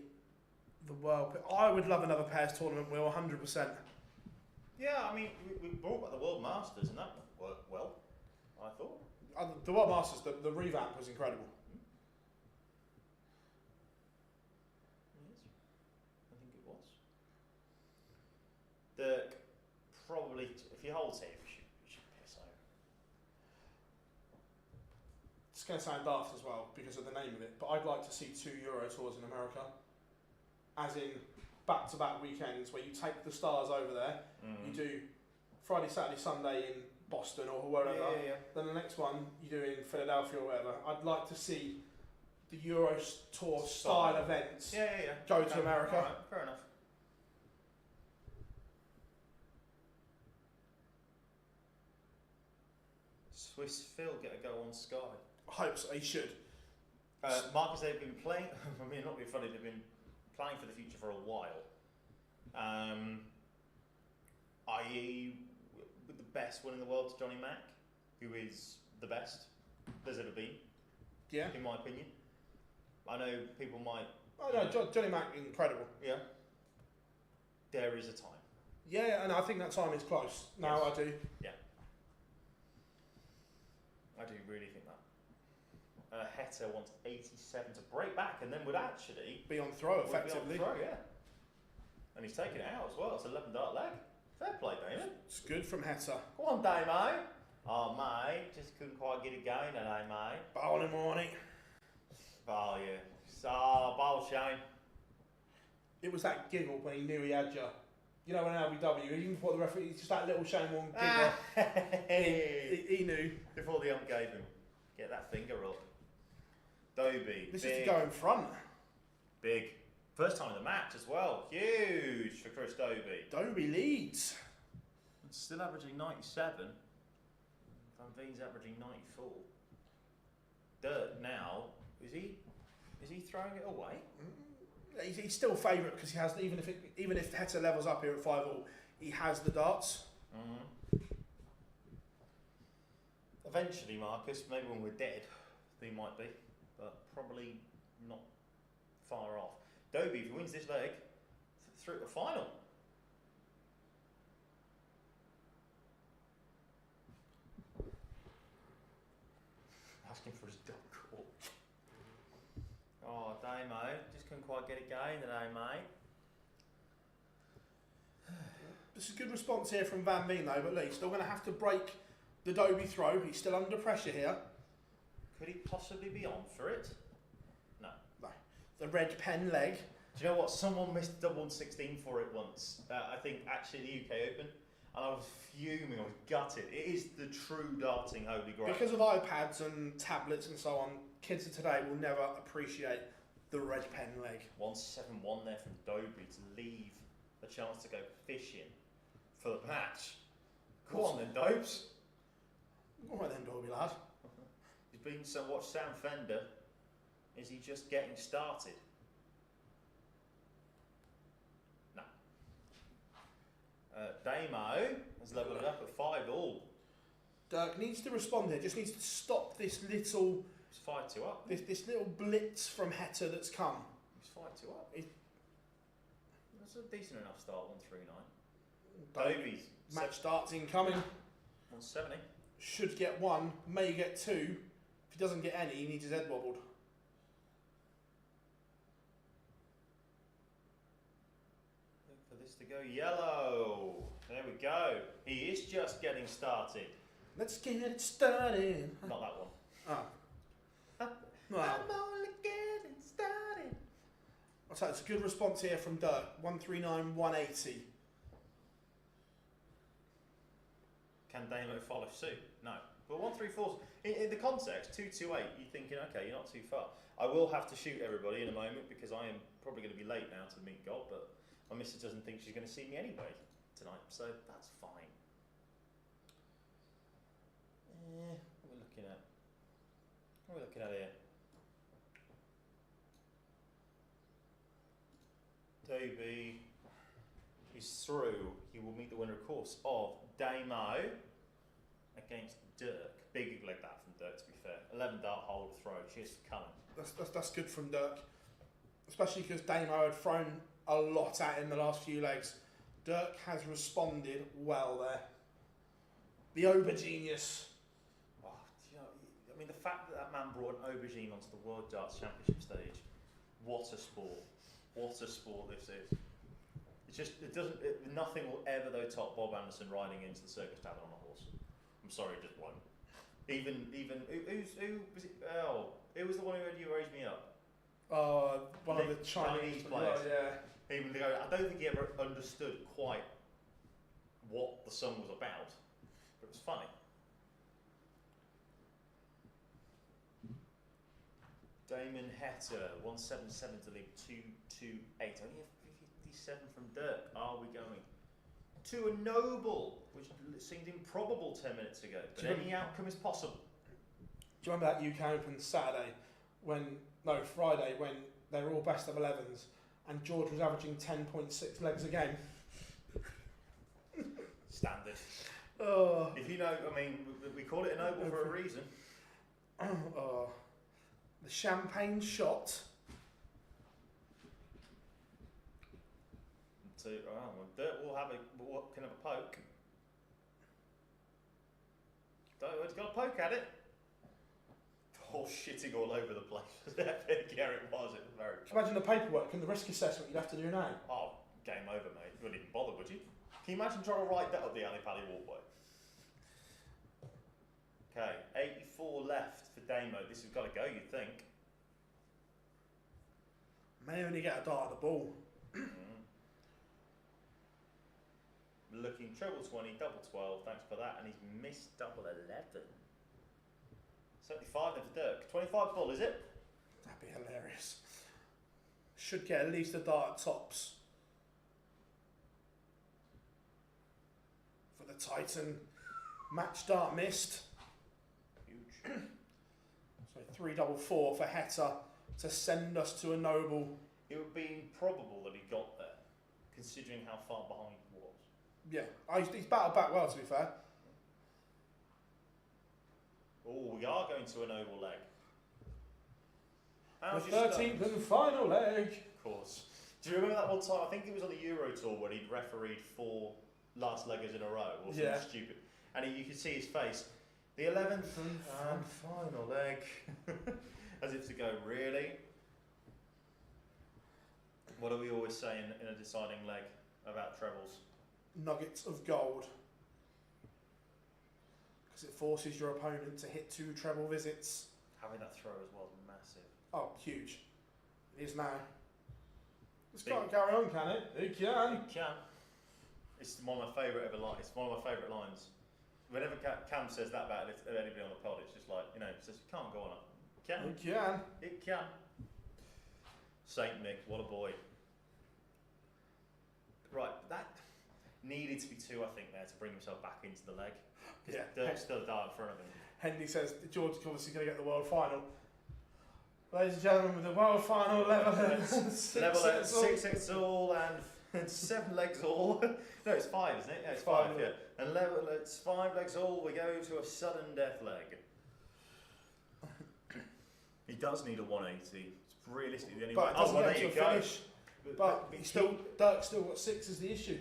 the World? I would love another pairs tournament, Will, 100%. Yeah, I mean, we brought back the World Masters and that worked well, I thought. The World Masters, the revamp was incredible. Yes, I think it was. Dirk, probably, if he holds it, we should piss over. It's going to sound daft as well because of the name of it, but I'd like to see 2 Euro tours in America. As in back-to-back weekends where you take the stars over there, you do Friday, Saturday, Sunday in Boston or wherever, then the next one you do in Philadelphia or wherever. I'd like to see the Euro Tour style events go to America. All right, fair enough. Swiss Phil get a go on Sky. I hope so, he should. Marcus, they've been playing, I mean, not being funny, they've been planning for the future for a while. I.e. with the best one in the world to Johnny Mack, who is the best there's ever been. Yeah. In my opinion. I know people might... Oh no, Johnny Mack, incredible. Yeah. There is a time. Yeah, and I think that time is close. Now I do. Yeah. I do really think that. Heta wants 87 to break back and then would actually... Be on throw effectively. Be on throw, yeah. And he's taken it out as well. It's an 11 dart leg. Fair play, Damon. It's good from Heta. Go on, Damo. Oh, mate. Just couldn't quite get it going today, mate. Bowl in morning. Oh, yeah. So, bowl shame. It was that giggle when he knew he had you. You know, in LBW, even before the referee, it's just that little shame one giggle. He knew. Before the ump gave him. Get that finger up. Dobie. This is to go in front. Big. First time in the match as well. Huge for Chris Dobie. Dobie leads. Still averaging 97. Van Veen's averaging 94. Dirk now, is he throwing it away? He's still favourite because he has, even if Heta levels up here at 5-all, he has the darts. Eventually, Marcus, maybe when we're dead, he might be, but probably not far off. Dobie, if he wins this leg, through to the final. Asking for his dog call. Oh, Damo, just couldn't quite get it going today, mate. This is a good response here from Van Veen though, but Lee still going to have to break the Dobie throw. He's still under pressure here. Could he possibly be on for it? No. No. The red pen leg. Do you know what? Someone missed double 16 for it once. I think actually the UK Open. And I was fuming, I was gutted. It is the true darting holy grail. Because of iPads and tablets and so on, kids of today will never appreciate the red pen leg. 171 there from Dobie to leave a chance to go fishing for the match. Come on then, Dobes. All right then, Dobie lad. He's been so watch Sam Fender. Is he just getting started? No. Damo has levelled it up at 5-all. Dirk needs to respond here. Just needs to stop this little. He's 5-2 up. This little blitz from Hector that's come. He's 5-2 up. That's a decent enough start. 139. Dobie's Match starts incoming. 170. Should get one, may get two. If he doesn't get any, he needs his head wobbled. Look for this to go yellow. There we go. He is just getting started. Let's get it started. Not that one. Oh. Well, I'm only getting started. I'll tell you, it's a good response here from Dirk. 139, 180. Can Damo follow suit? No. But 134's in the context, 228, you're thinking, okay, you're not too far. I will have to shoot everybody in a moment because I am probably going to be late now to meet God, but my missus doesn't think she's going to see me anyway tonight, so that's fine. What are we looking at? What are we looking at here? Dobie is through. He will meet the winner, of course, of Damo against Dirk. Big leg that from Dirk, to be fair. 11 dart hold throw. Cheers for coming. That's good from Dirk. Especially because Damo had thrown a lot at him the last few legs. Dirk has responded well there. The Aubergenius. Oh, do you know, I mean, the fact that that man brought an aubergine onto the World Darts Championship stage. What a sport. What a sport this is. It's just, nothing will ever though top Bob Anderson riding into the circus tavern on a horse. I'm sorry, it just won't. Who was it? Oh, who was the one who raised me up? One of the Chinese players. Oh, yeah. Even though I don't think he ever understood quite what the song was about, but it was funny. Damon Hector, 177 to lead, 228. Only a 57 from Dirk. Are we going to a noble, which seemed improbable 10 minutes ago, but any outcome is possible. Do you remember that UK Open Friday when they were all best of 11s and George was averaging 10.6 legs a game? Standard. Oh. If you know, I mean, we call it a noble for a reason. The champagne shot. So, Dirk will have a poke. He's got a poke at it. All shitting all over the place. Yeah, it was. It was very. Imagine the paperwork and the risk assessment you'd have to do now. Oh, game over, mate. You wouldn't even bother, would you? Can you imagine trying to write that up the Ali Pali walkway? Okay, 84 left for Damo. This has got to go, you'd think. May only get a dart at the ball. Looking treble 20, double 12, thanks for that, and he's missed double 11. 75 then for Dirk. 25 ball, is it? That'd be hilarious. Should get at least a dart at tops. For the Titan. Match dart missed. Huge. So 3-4 for Hector to send us to a noble. It would be improbable that he got there, considering how far behind he was. Yeah, he's battled back well, to be fair. Oh, we are going to an oval leg. The 13th and final leg. Of course. Do you remember that one time? I think it was on the Euro Tour when he'd refereed 4 last leggers in a row or something stupid. And you could see his face. The 11th and final leg. As if to go, really? What do we always say in a deciding leg about trebles? Nuggets of gold. Because it forces your opponent to hit 2 treble visits. Having that throw as well is massive. Oh, huge. It is now. This can't carry on, can it? It can. It can. It's one of my favourite ever lines. It's one of my favourite lines. Whenever Cam says that about anybody on the pod, it's just like, you know, it says, it can't go on. It can. It can. It can. Saint Mick, what a boy. Right, that needed to be 2, I think, there to bring himself back into the leg. Yeah. Dirk's still dark in front of him. Henry says George is obviously going to get the world final. Ladies and gentlemen, with the world final level at 6 all and 7 legs all. No, it's 5, isn't it? Yeah, it's 5. Yeah, and level it's 5 legs all. We go to a sudden death leg. He does need a 180. It's realistically the only way. But it doesn't get to a go. finish. But Dirk's still got 6 is the issue.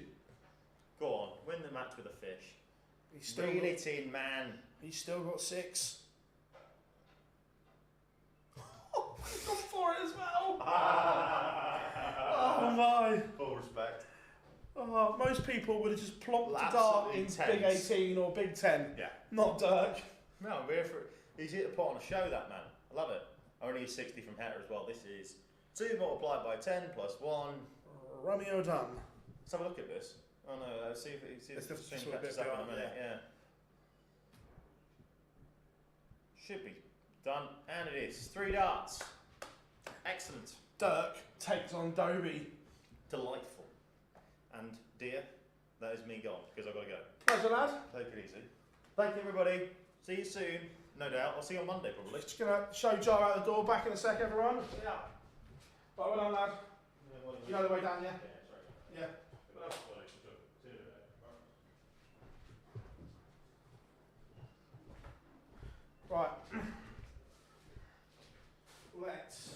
Go on, win the match with a fish. He's still Reel got, it in, man. He's still got 6. He's gone for it as well. Oh my. Full respect. Oh, most people would have just plonked a dart Absolutely in tense. Big 18 or Big 10. Yeah. Not Dirk. No, I'm here for it. He's here to put on a show, that man. I love it. Only 60 from Hatter as well. This is 2 multiplied by 10 plus 1. Romeo done. Let's have a look at this. Oh no, let's see if the stream catches up in a minute. Yeah. Should be done, and it is. 3 darts. Excellent. Dirk takes on Dobie. Delightful. And dear, that is me gone because I've got to go. Pleasure, lad. Take it easy. Thank you, everybody. See you soon. No doubt. I'll see you on Monday probably. Just going to show Jar out the door. Back in a sec, everyone. Yeah. Right, well done, lad. You know the way down, yeah? Yeah. Right. Let's.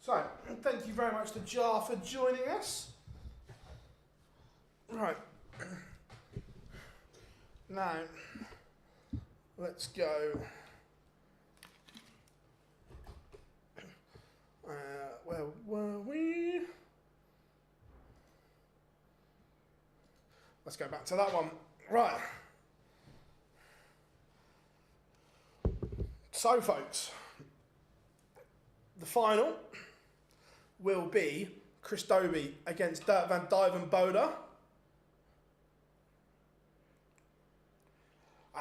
So, thank you very much to Jar for joining us. Right. Now, let's go. Where were we? Let's go back to that one. Right. So, folks, the final will be Chris Dobie against Dirk van Dijvenbode.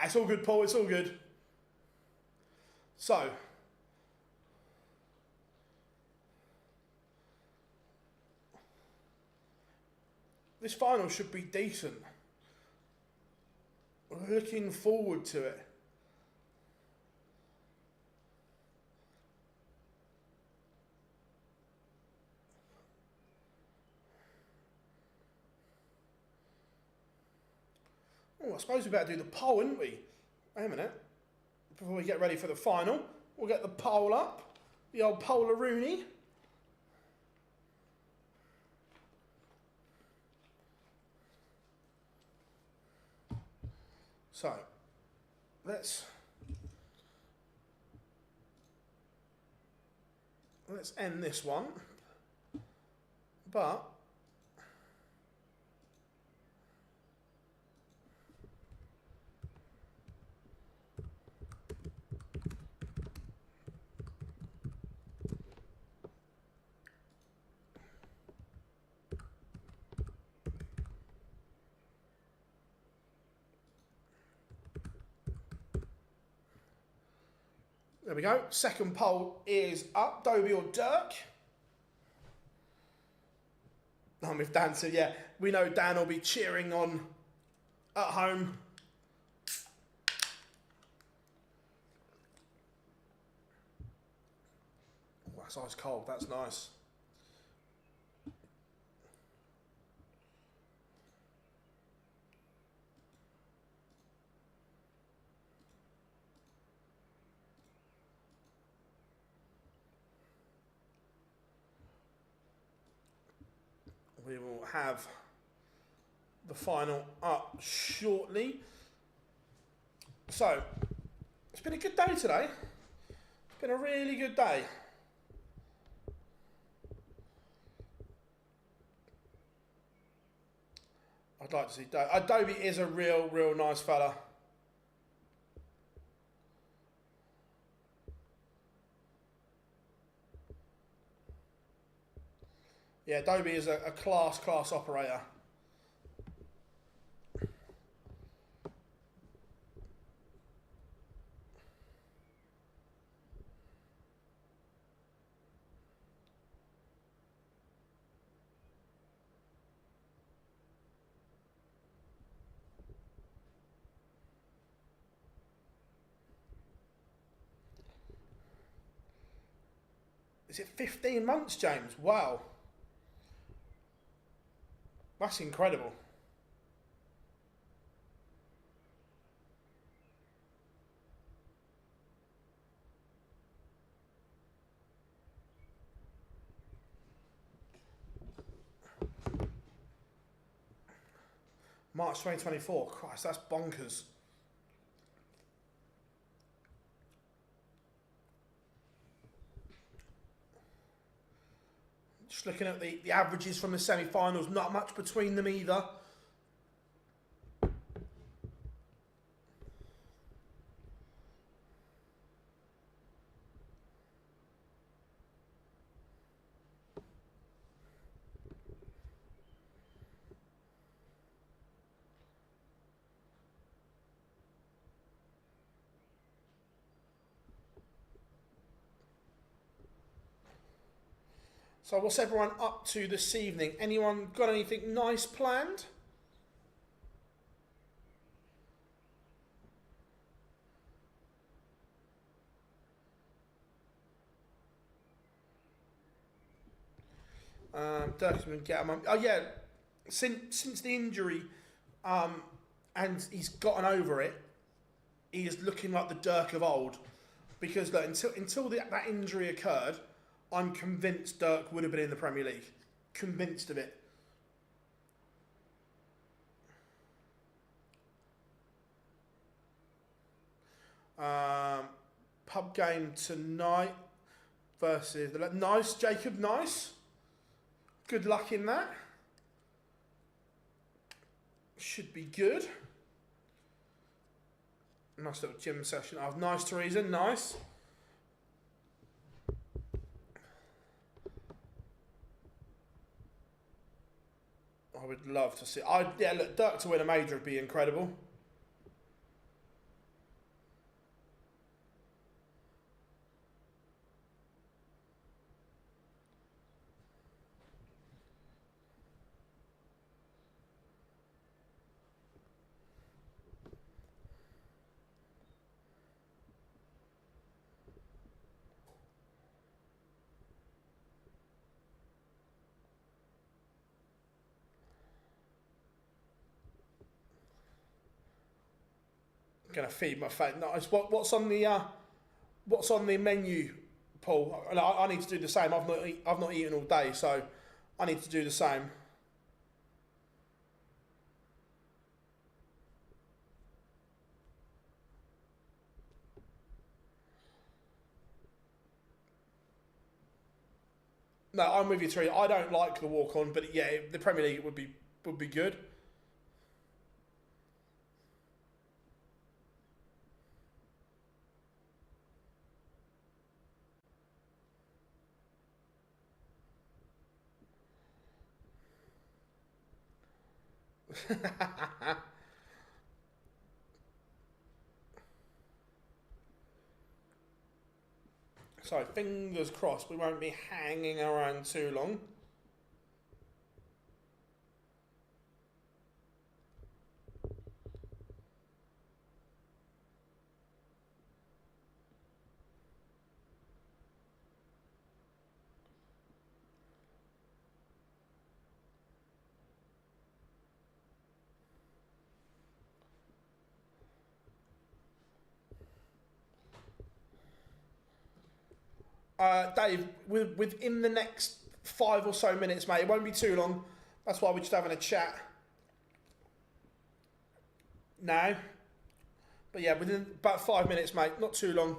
It's all good, Paul, it's all good. So, this final should be decent. Looking forward to it. Oh, I suppose we better do the poll, wouldn't we? Wait a minute. Before we get ready for the final, we'll get the poll up. The old Polaroonie. So, let's end this one. But there we go. Second poll is up. Dobie or Dirk? I'm with Dan, so yeah, we know Dan will be cheering on at home. Oh, that's ice cold. That's nice. we will have the final up shortly. So, it's been a good day today. It's been a really good day. I'd like to see Adobe is a real nice fella. Yeah, Adobe is a class operator. Is it 15 months, James? Wow. That's incredible. March 2024. Christ, that's bonkers. Just looking at the averages from the semi-finals, not much between them either. So what's everyone up to this evening? Anyone got anything nice planned? Dirk's been get him. Oh yeah, since the injury, and he's gotten over it, he is looking like the Dirk of old. Because look, until that injury occurred, I'm convinced Dirk would have been in the Premier League. Convinced of it. Pub game tonight versus... Nice, Jacob, nice. Good luck in that. Should be good. Nice little gym session. Oh, nice, Teresa, nice. I would love to see... yeah, look, Dirk to win a major would be incredible. Gonna feed my face. Nice. What's on the menu, Paul? I need to do the same. I've not eaten all day, so I need to do the same. No, I'm with you, Tree. I don't like the walk on, but yeah, the Premier League would be good. So, fingers crossed we won't be hanging around too long. Dave, within the next 5 or so minutes, mate, it won't be too long. That's why we're just having a chat now. But yeah, within about 5 minutes, mate. Not too long.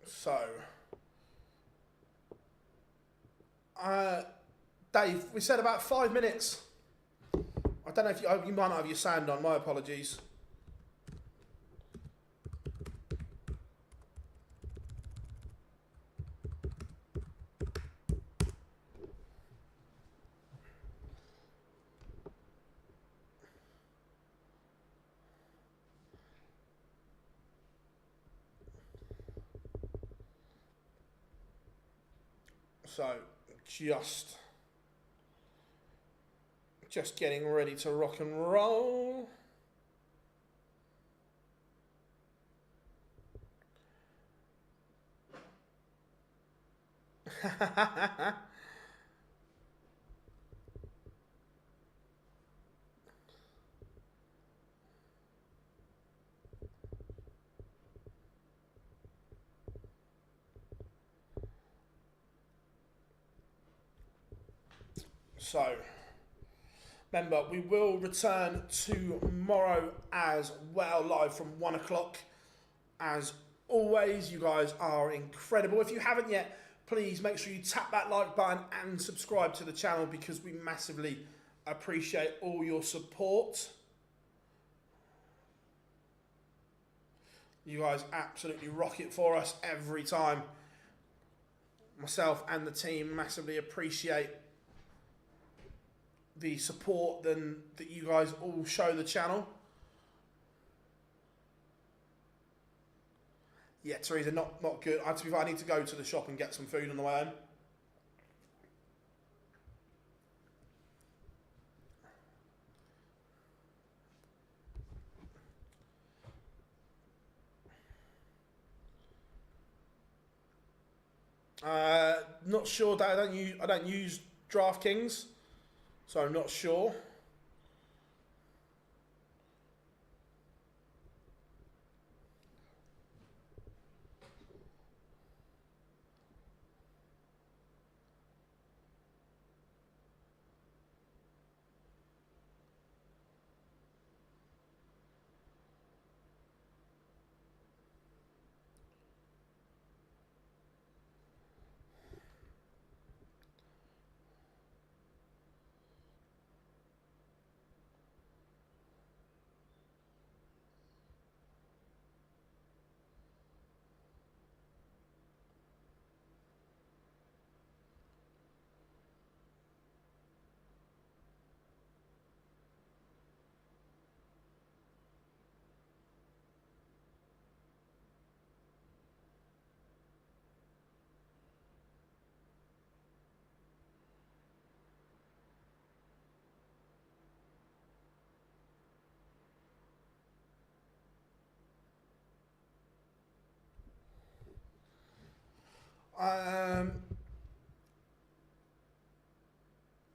So, Dave, we said about 5 minutes. I don't know if you might not have your sound on. My apologies. So, just getting ready to rock and roll. So, remember, we will return tomorrow as well, live from 1 o'clock. As always, you guys are incredible. If you haven't yet, please make sure you tap that like button and subscribe to the channel, because we massively appreciate all your support. You guys absolutely rock it for us every time. Myself and the team massively appreciate the support that you guys all show the channel. Yeah, Teresa, not good. I need to go to the shop and get some food on the way home. Not sure that I don't use DraftKings, so I'm not sure.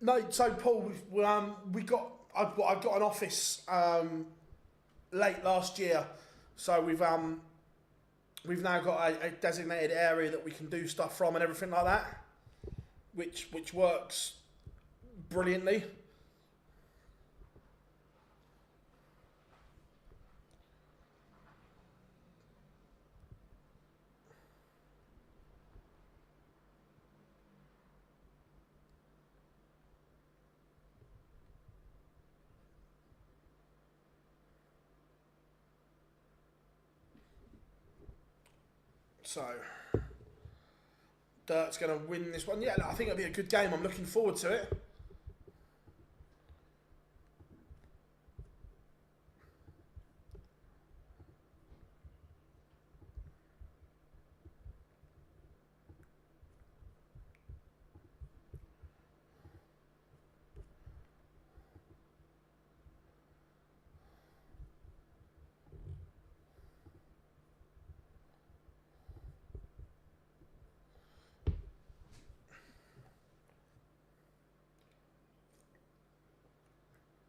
No, so Paul, I got an office late last year, so we've now got a designated area that we can do stuff from and everything like that, which works brilliantly. So, Dirt's going to win this one. Yeah, I think it'll be a good game. I'm looking forward to it.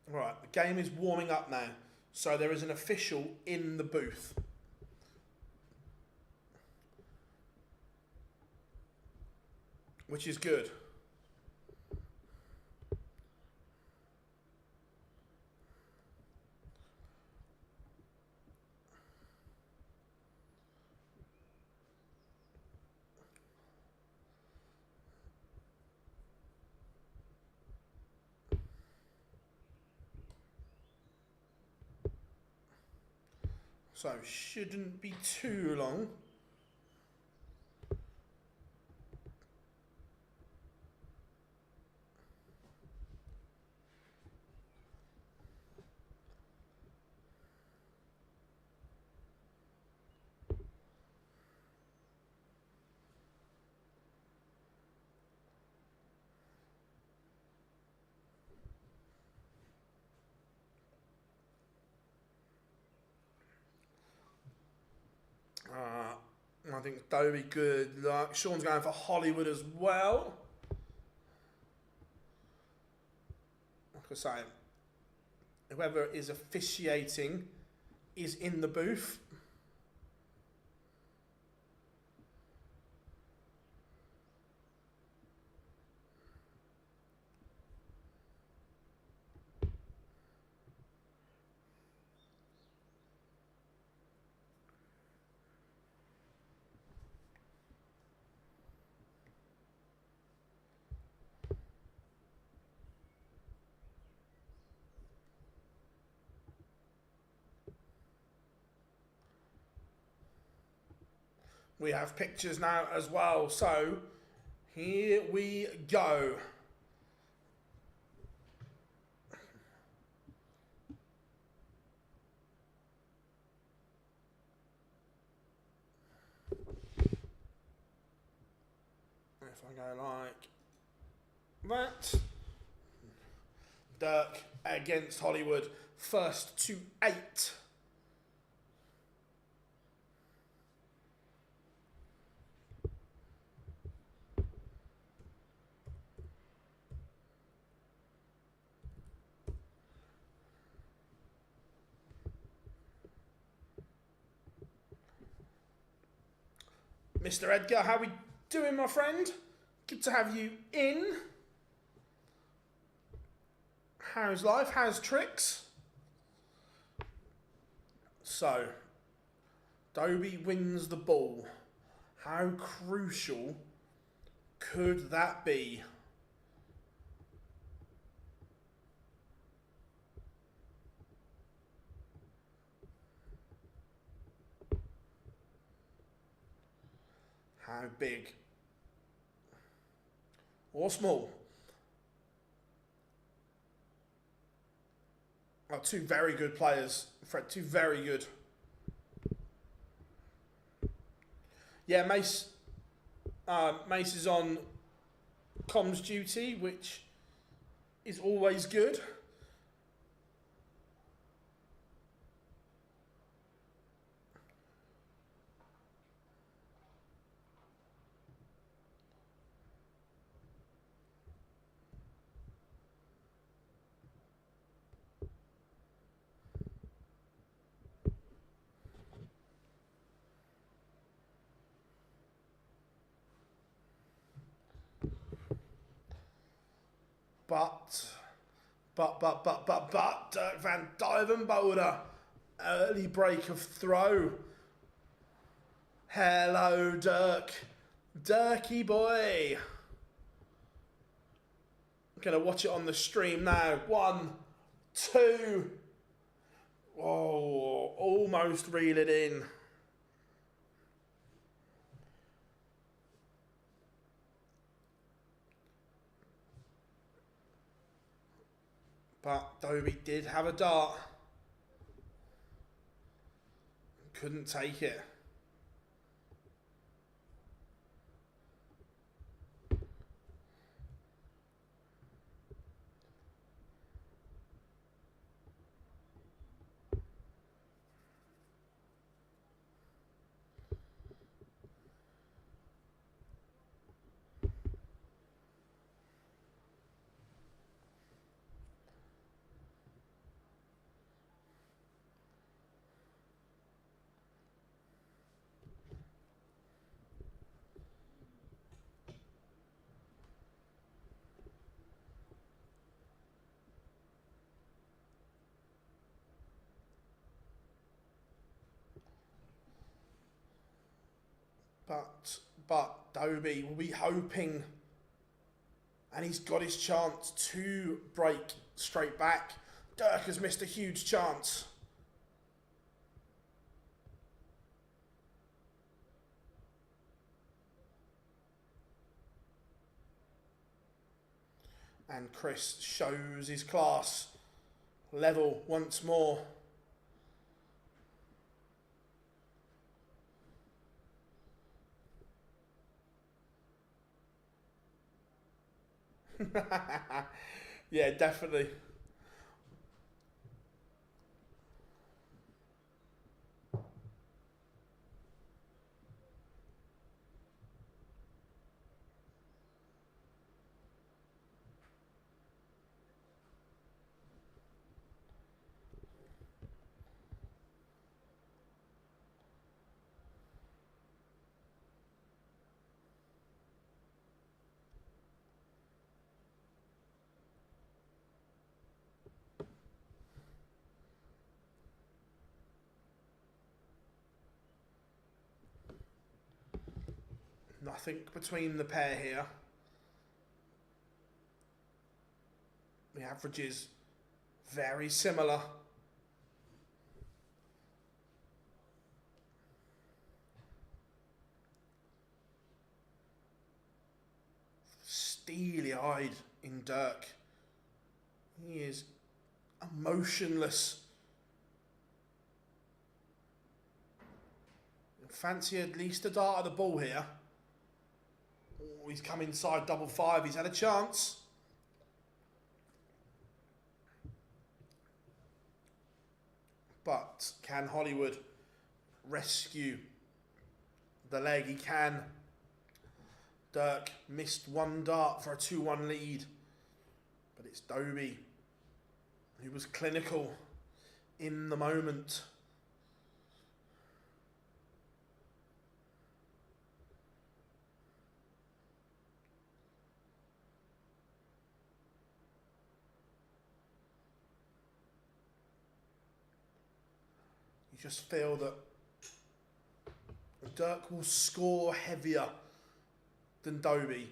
Right, the game is warming up now. So there is an official in the booth. Which is good. So shouldn't be too long. I think Dobie, good luck. Sean's going for Hollywood as well. Like I say, whoever is officiating is in the booth. We have pictures now as well, so here we go. If I go like that, Dirk against Hollywood, first to 8. Mr. Edgar, how we doing, my friend? Good to have you in. How's life? How's tricks? So, Dobie wins the ball. How crucial could that be? How big or small? Oh, two very good players, Fred. Two very good. Yeah, Mace. Mace is on comms duty, which is always good. But, Dirk van Barneveld, early break of throw. Hello, Dirk. Dirky boy. Gonna watch it on the stream now. 1, 2. Oh, almost reel it in. But Dobie did have a dart. Couldn't take it. But Dobie will be hoping, and he's got his chance to break straight back. Dirk has missed a huge chance. And Chris shows his class. Level once more. Yeah, definitely. Nothing between the pair here. The average is very similar. Steely-eyed in Dirk. He is emotionless. Fancy at least a dart at the ball here. Oh, he's come inside double five. He's had a chance. But can Hollywood rescue the leg? He can. Dirk missed one dart for a 2-1 lead. But it's Dobie who was clinical in the moment. You just feel that Dirk will score heavier than Dobie.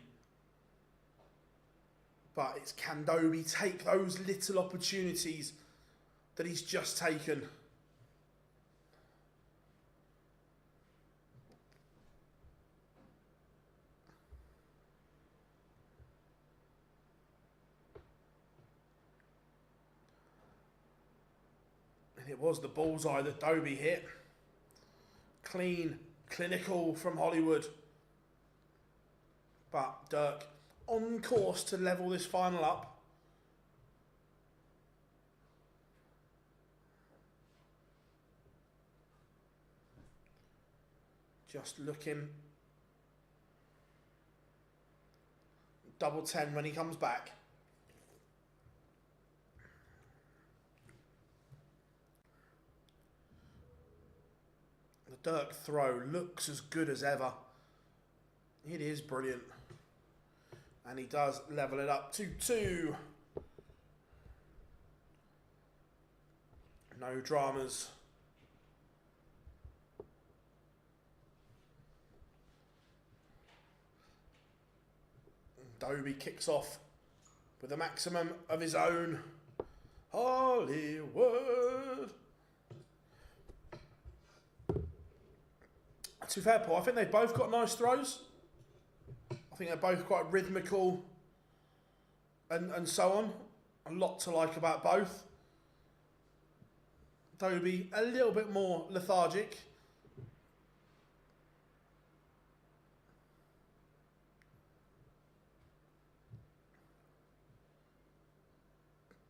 But it's can Dobie take those little opportunities that he's just taken? And it was the bullseye that Dobie hit. Clean, clinical from Hollywood. But Dirk on course to level this final up. Just looking. Double 10 when he comes back. The Dirk throw looks as good as ever. It is brilliant. And he does level it up to 2. No dramas. Dobie kicks off with a maximum of his own. Hollywood. To be fair, Paul, I think they've both got nice throws. I think they're both quite rhythmical and so on. A lot to like about both. Dobie a little bit more lethargic.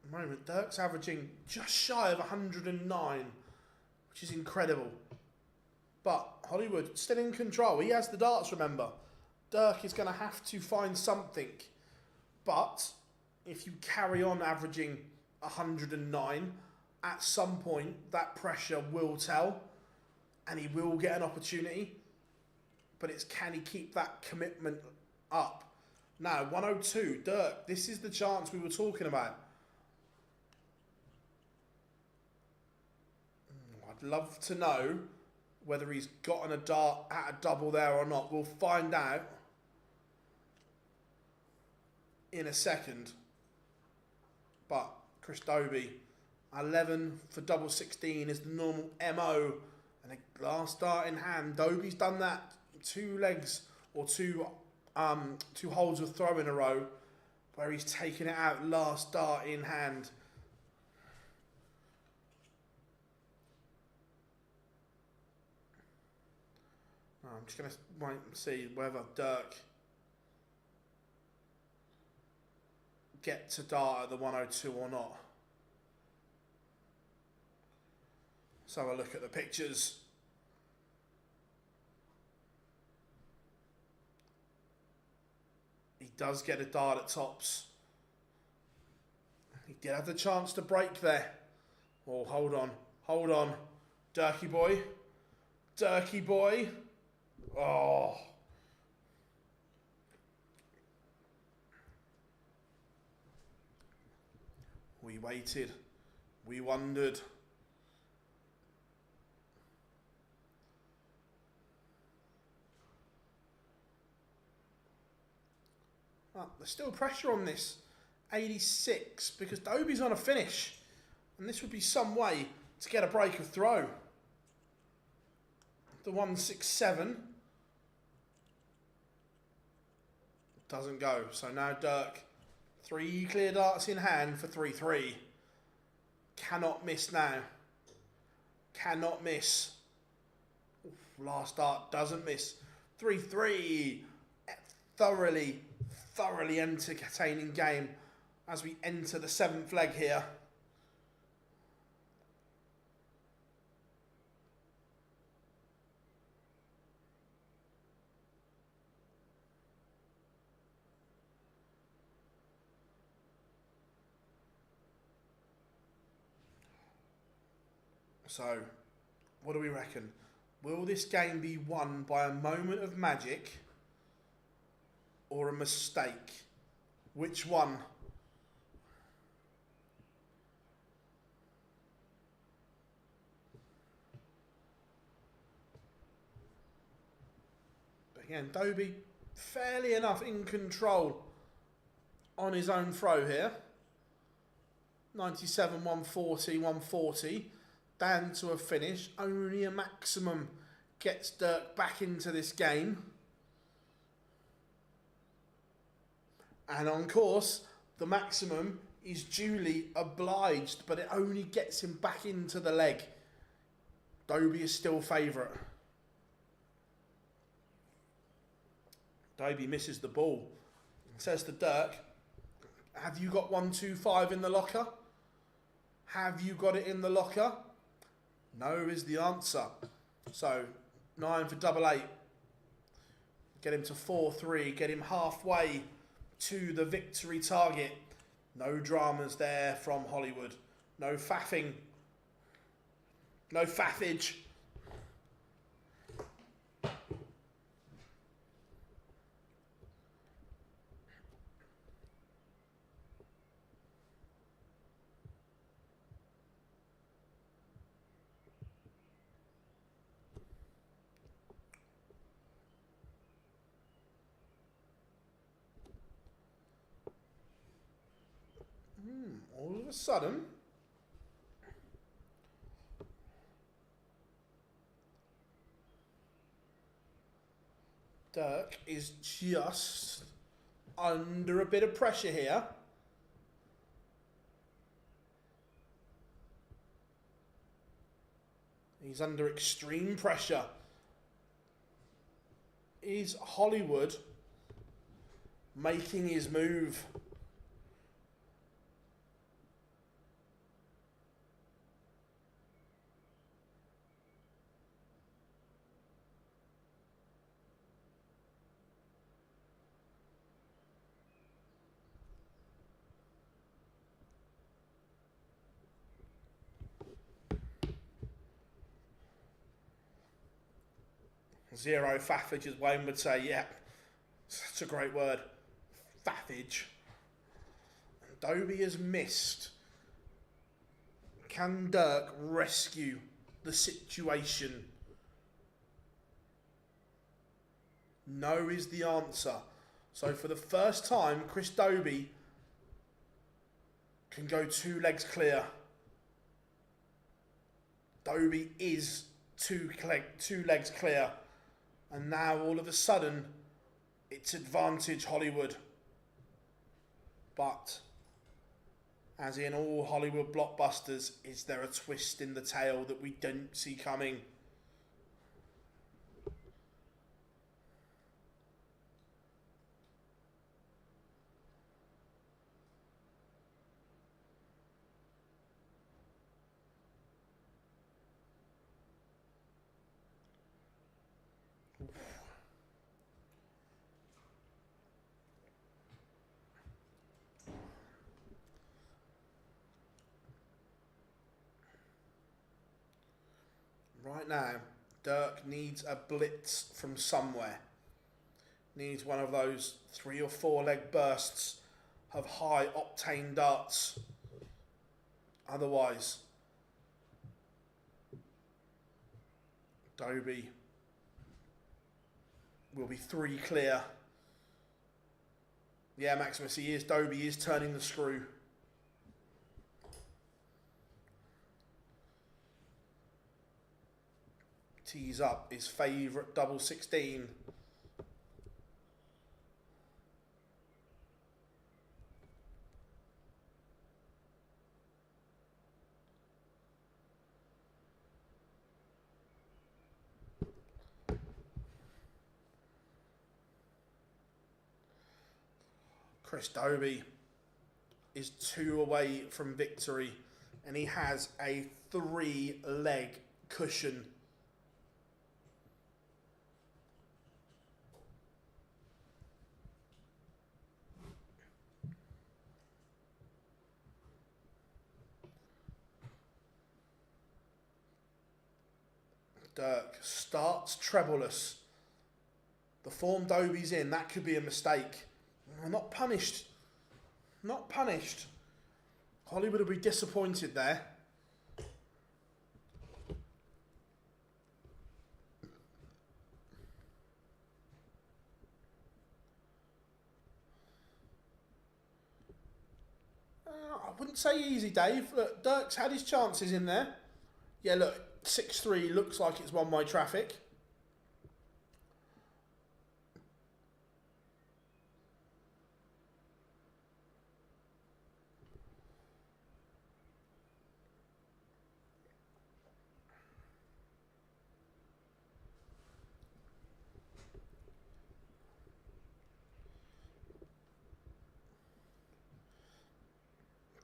At the moment, Dirk's averaging just shy of 109, which is incredible. But Hollywood still in control. He has the darts, remember. Dirk is going to have to find something. But if you carry on averaging 109, at some point that pressure will tell and he will get an opportunity. But it's can he keep that commitment up? Now, 102, Dirk, this is the chance we were talking about. I'd love to know Whether he's gotten a dart at a double there or not, we'll find out in a second. But Chris Dobie, 11 for double 16 is the normal MO. And a last dart in hand. Dobie's done that 2 legs or two holes of throw in a row where he's taken it out last dart in hand. I'm just going to wait and see whether Dirk gets a dart at the 102 or not. Let's have a look at the pictures. He does get a dart at tops. He did have the chance to break there. Oh, hold on. Hold on. Dirky boy. Dirky boy. Oh. We waited. We wondered. Oh, there's still pressure on this. 86, because Dobie's on a finish. And this would be some way to get a break of throw. The 167 doesn't go. So now Dirk, 3 clear darts in hand for 3-3. Cannot miss now. Cannot miss. Oof, last dart doesn't miss. 3-3. Thoroughly entertaining game as we enter the 7th leg here. So, what do we reckon? Will this game be won by a moment of magic or a mistake? Which one? But again, Dobie fairly enough in control on his own throw here. 97, 140, 140. Down to a finish. Only a maximum gets Dirk back into this game. And on course, the maximum is duly obliged, but it only gets him back into the leg. Dobie is still favourite. Dobie misses the ball. Says to Dirk, have you got 125 in the locker? Have you got it in the locker? No is the answer. So, 9 for double 8. Get him to 4-3. Get him halfway to the victory target. No dramas there from Hollywood. No faffing. No faffage. All of a sudden, Dirk is just under a bit of pressure here. He's under extreme pressure. Is Hollywood making his move? Zero faffage, as Wayne would say. Yeah, such a great word. Faffage. Dobie has missed. Can Dirk rescue the situation? No is the answer. So for the first time, Chris Dobie can go 2 legs clear. Dobie is two legs clear. And now all of a sudden, it's advantage Hollywood. But, as in all Hollywood blockbusters, is there a twist in the tale that we didn't see coming? Right now, Dirk needs a blitz from somewhere. Needs one of those 3 or 4 leg bursts of high octane darts. Otherwise, Dobie will be 3 clear. Yeah, Maximus, Dobie is turning the screw. Tees up his favourite double 16. Chris Dobie is 2 away from victory, and he has a 3-leg cushion. Dirk starts trebleless. The form Dobie's in, that could be a mistake. Not punished. Not punished. Hollywood will be disappointed there. I wouldn't say easy, Dave. Look, Dirk's had his chances in there. Yeah, look, 6-3 looks like it's one-way traffic.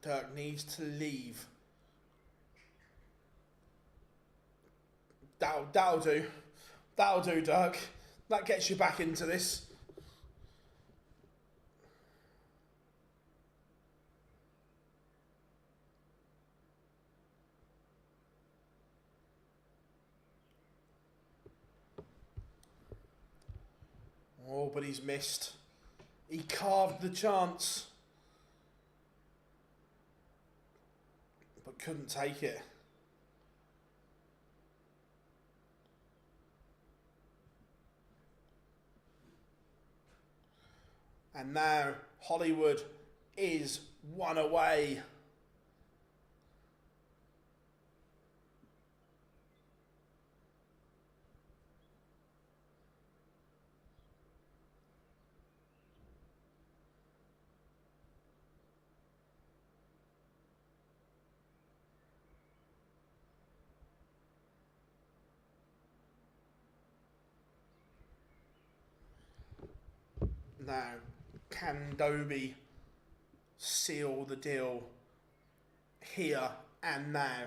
Dirk needs to leave. That'll do. That'll do, Dirk. That gets you back into this. Oh, but he's missed. He carved the chance, but couldn't take it. And now Hollywood is 1 away. Now, can Dobie seal the deal here and now?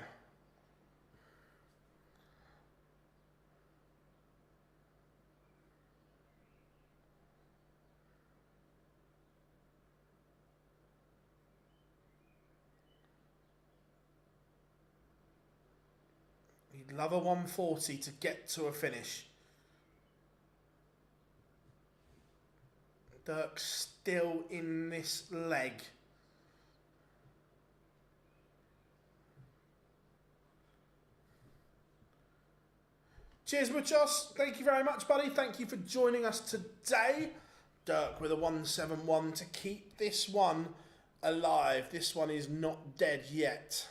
He'd love a 140 to get to a finish. Dirk's still in this leg. Cheers, Muchos. Thank you very much, buddy. Thank you for joining us today. Dirk with a 171 to keep this one alive. This one is not dead yet.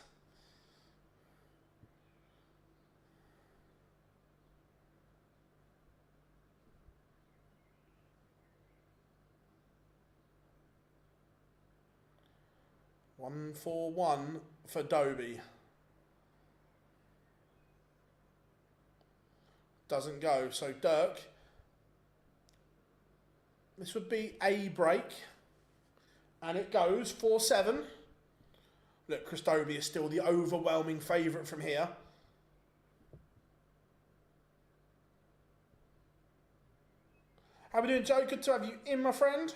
One for one for Dobie. Doesn't go. So Dirk, this would be a break. And it goes 4-7. Look, Chris Dobie is still the overwhelming favourite from here. How are we doing, Joe? Good to have you in, my friend.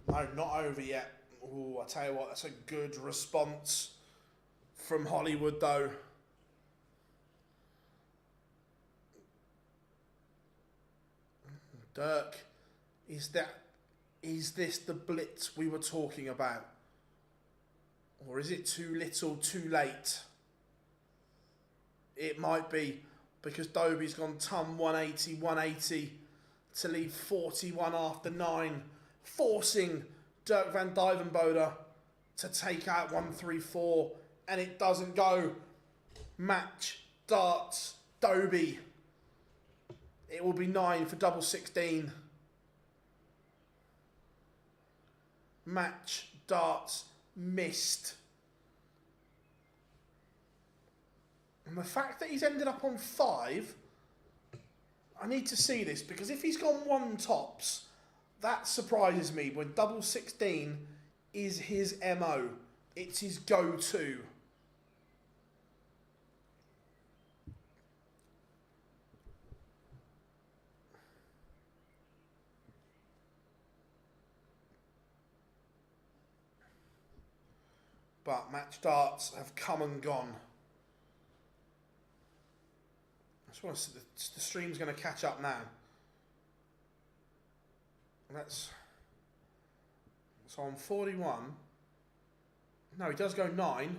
No, not over yet. Ooh, I tell you what, that's a good response from Hollywood, though. Dirk, is this the blitz we were talking about? Or is it too little, too late? It might be, because Dobie's gone ton 180, 180 to leave 41 after 9. Forcing Dirk van Dijvenbode to take out 134, and it doesn't go. Match, darts, Dobie. It will be 9 for double 16. Match, darts, missed. And the fact that he's ended up on 5, I need to see this, because if he's gone 1 tops, that surprises me when double 16 is his MO. It's his go-to. But match darts have come and gone. I just want to see the stream's going to catch up now. So on 41. No, he does go 9.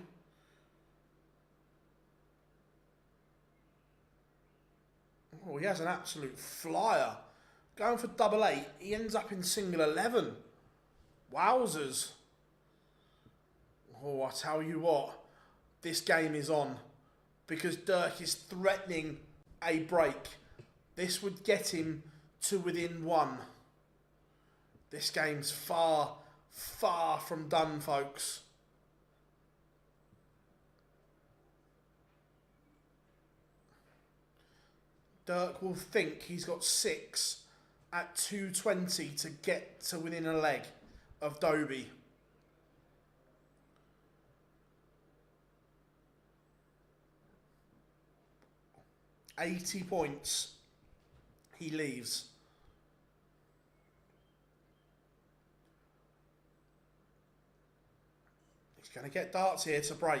Oh, he has an absolute flyer. Going for double 8, he ends up in single 11. Wowzers. Oh, I tell you what, this game is on, because Dirk is threatening a break. This would get him to within 1. This game's far, far from done, folks. Dirk will think he's got 6 at 220 to get to within a leg of Dobie. $80 points he leaves. He's going to get darts here to break.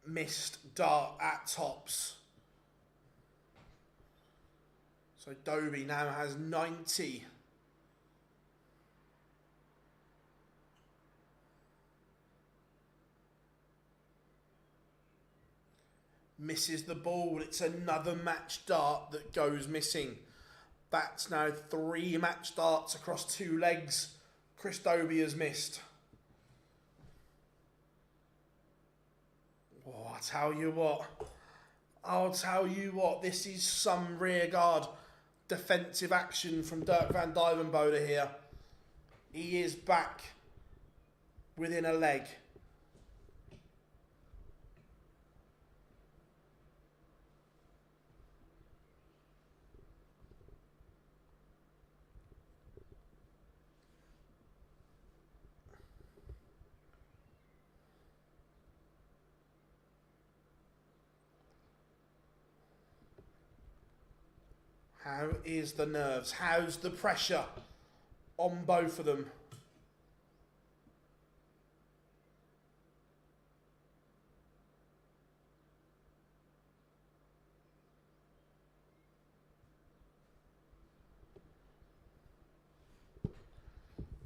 Missed dart at tops. So Dobie now has 90. Misses the ball. It's another match dart that goes missing. That's now 3 match darts across 2 legs. Chris Dobie has missed. Oh, I'll tell you what, this is some rearguard defensive action from Dirk van Dijvenbode here. He is back within a leg. How is the nerves? How's the pressure on both of them?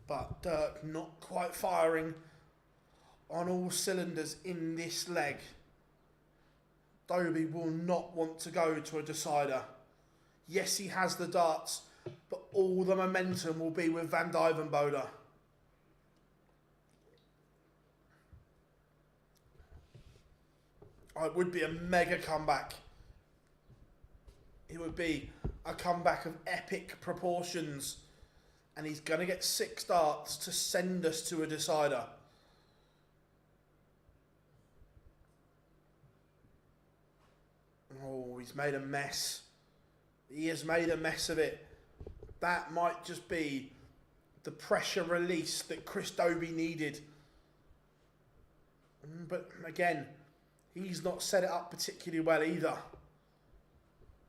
But Dirk not quite firing on all cylinders in this leg. Dobie will not want to go to a decider. Yes, he has the darts, but all the momentum will be with Van Duijvenbode. Oh, it would be a mega comeback. It would be a comeback of epic proportions. And he's going to get 6 darts to send us to a decider. Oh, he's made a mess. He has made a mess of it. That might just be the pressure release that Chris Dobie needed. But again, he's not set it up particularly well either.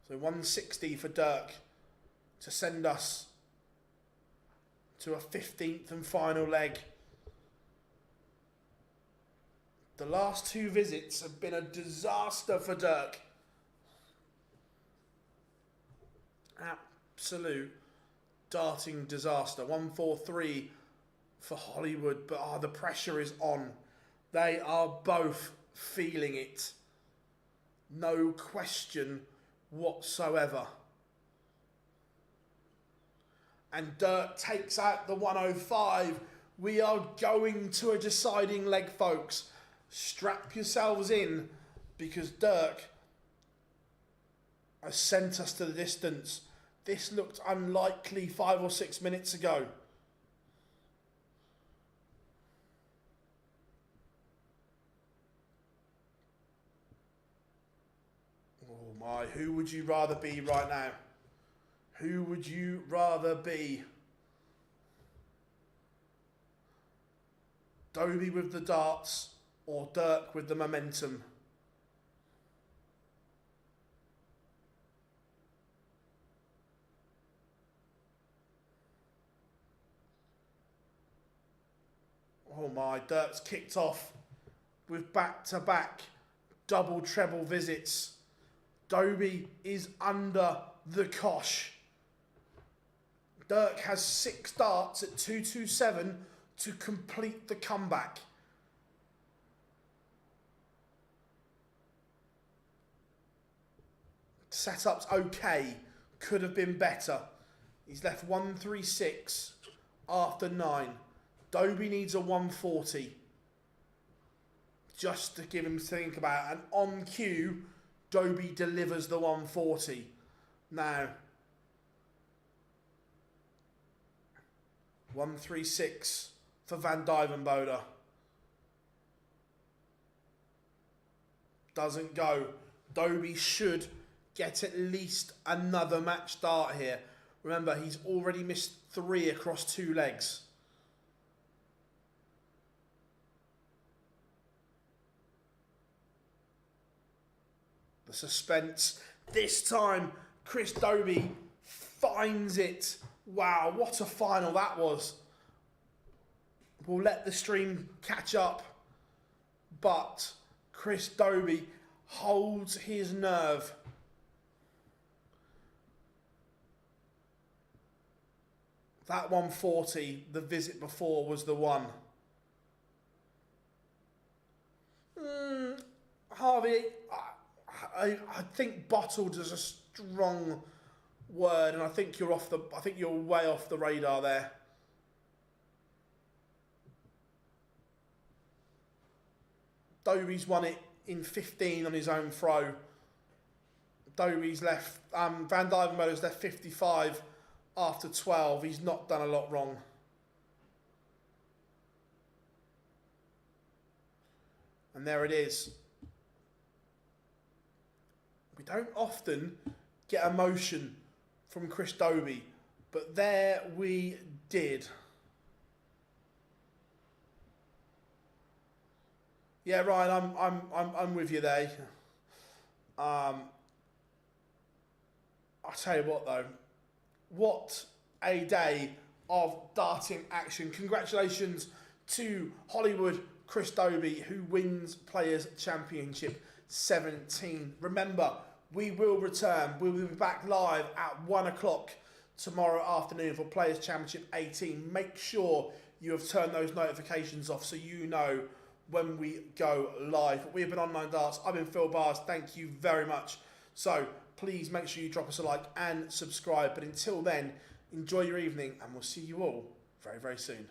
So 160 for Dirk to send us to a 15th and final leg. The last 2 visits have been a disaster for Dirk. Absolute darting disaster. 143 for Hollywood, but the pressure is on. They are both feeling it. No question whatsoever. And Dirk takes out the 105. We are going to a deciding leg, folks. Strap yourselves in, because Dirk has sent us to the distance. This looked unlikely 5 or 6 minutes ago. Oh my, who would you rather be right now? Who would you rather be? Dobie with the darts or Dirk with the momentum? Oh my, Dirk's kicked off with back-to-back double treble visits. Dobie is under the cosh. Dirk has 6 darts at 227 to complete the comeback. Setup's okay, could have been better. He's left 136 after 9. Dobie needs a 140 just to give him to think about. And on cue, Dobie delivers the 140. Now, 136 for Van Duijvenbode. Doesn't go. Dobie should get at least another match dart here. Remember, he's already missed 3 across 2 legs. The suspense. This time, Chris Dobie finds it. Wow, what a final that was. We'll let the stream catch up. But Chris Dobie holds his nerve. That 140, the visit before, was the one. Harvey, I think bottled is a strong word, and I think you're way off the radar there. Dobie's won it in 15 on his own throw. Dobie's left, Van Duijvenbode's left 55 after 12. He's not done a lot wrong. And there it is. We don't often get emotion from Chris Dobie, but there we did. Yeah, Ryan, I'm with you there. I'll tell you what though, what a day of darting action. Congratulations to Hollywood Chris Dobie, who wins Players Championship 17. Remember, we will return. We will be back live at 1 o'clock tomorrow afternoon for Players Championship 18. Make sure you have turned those notifications off so you know when we go live. We have been Online Darts. I've been Phil Bars. Thank you very much. So please make sure you drop us a like and subscribe. But until then, enjoy your evening and we'll see you all very, very soon.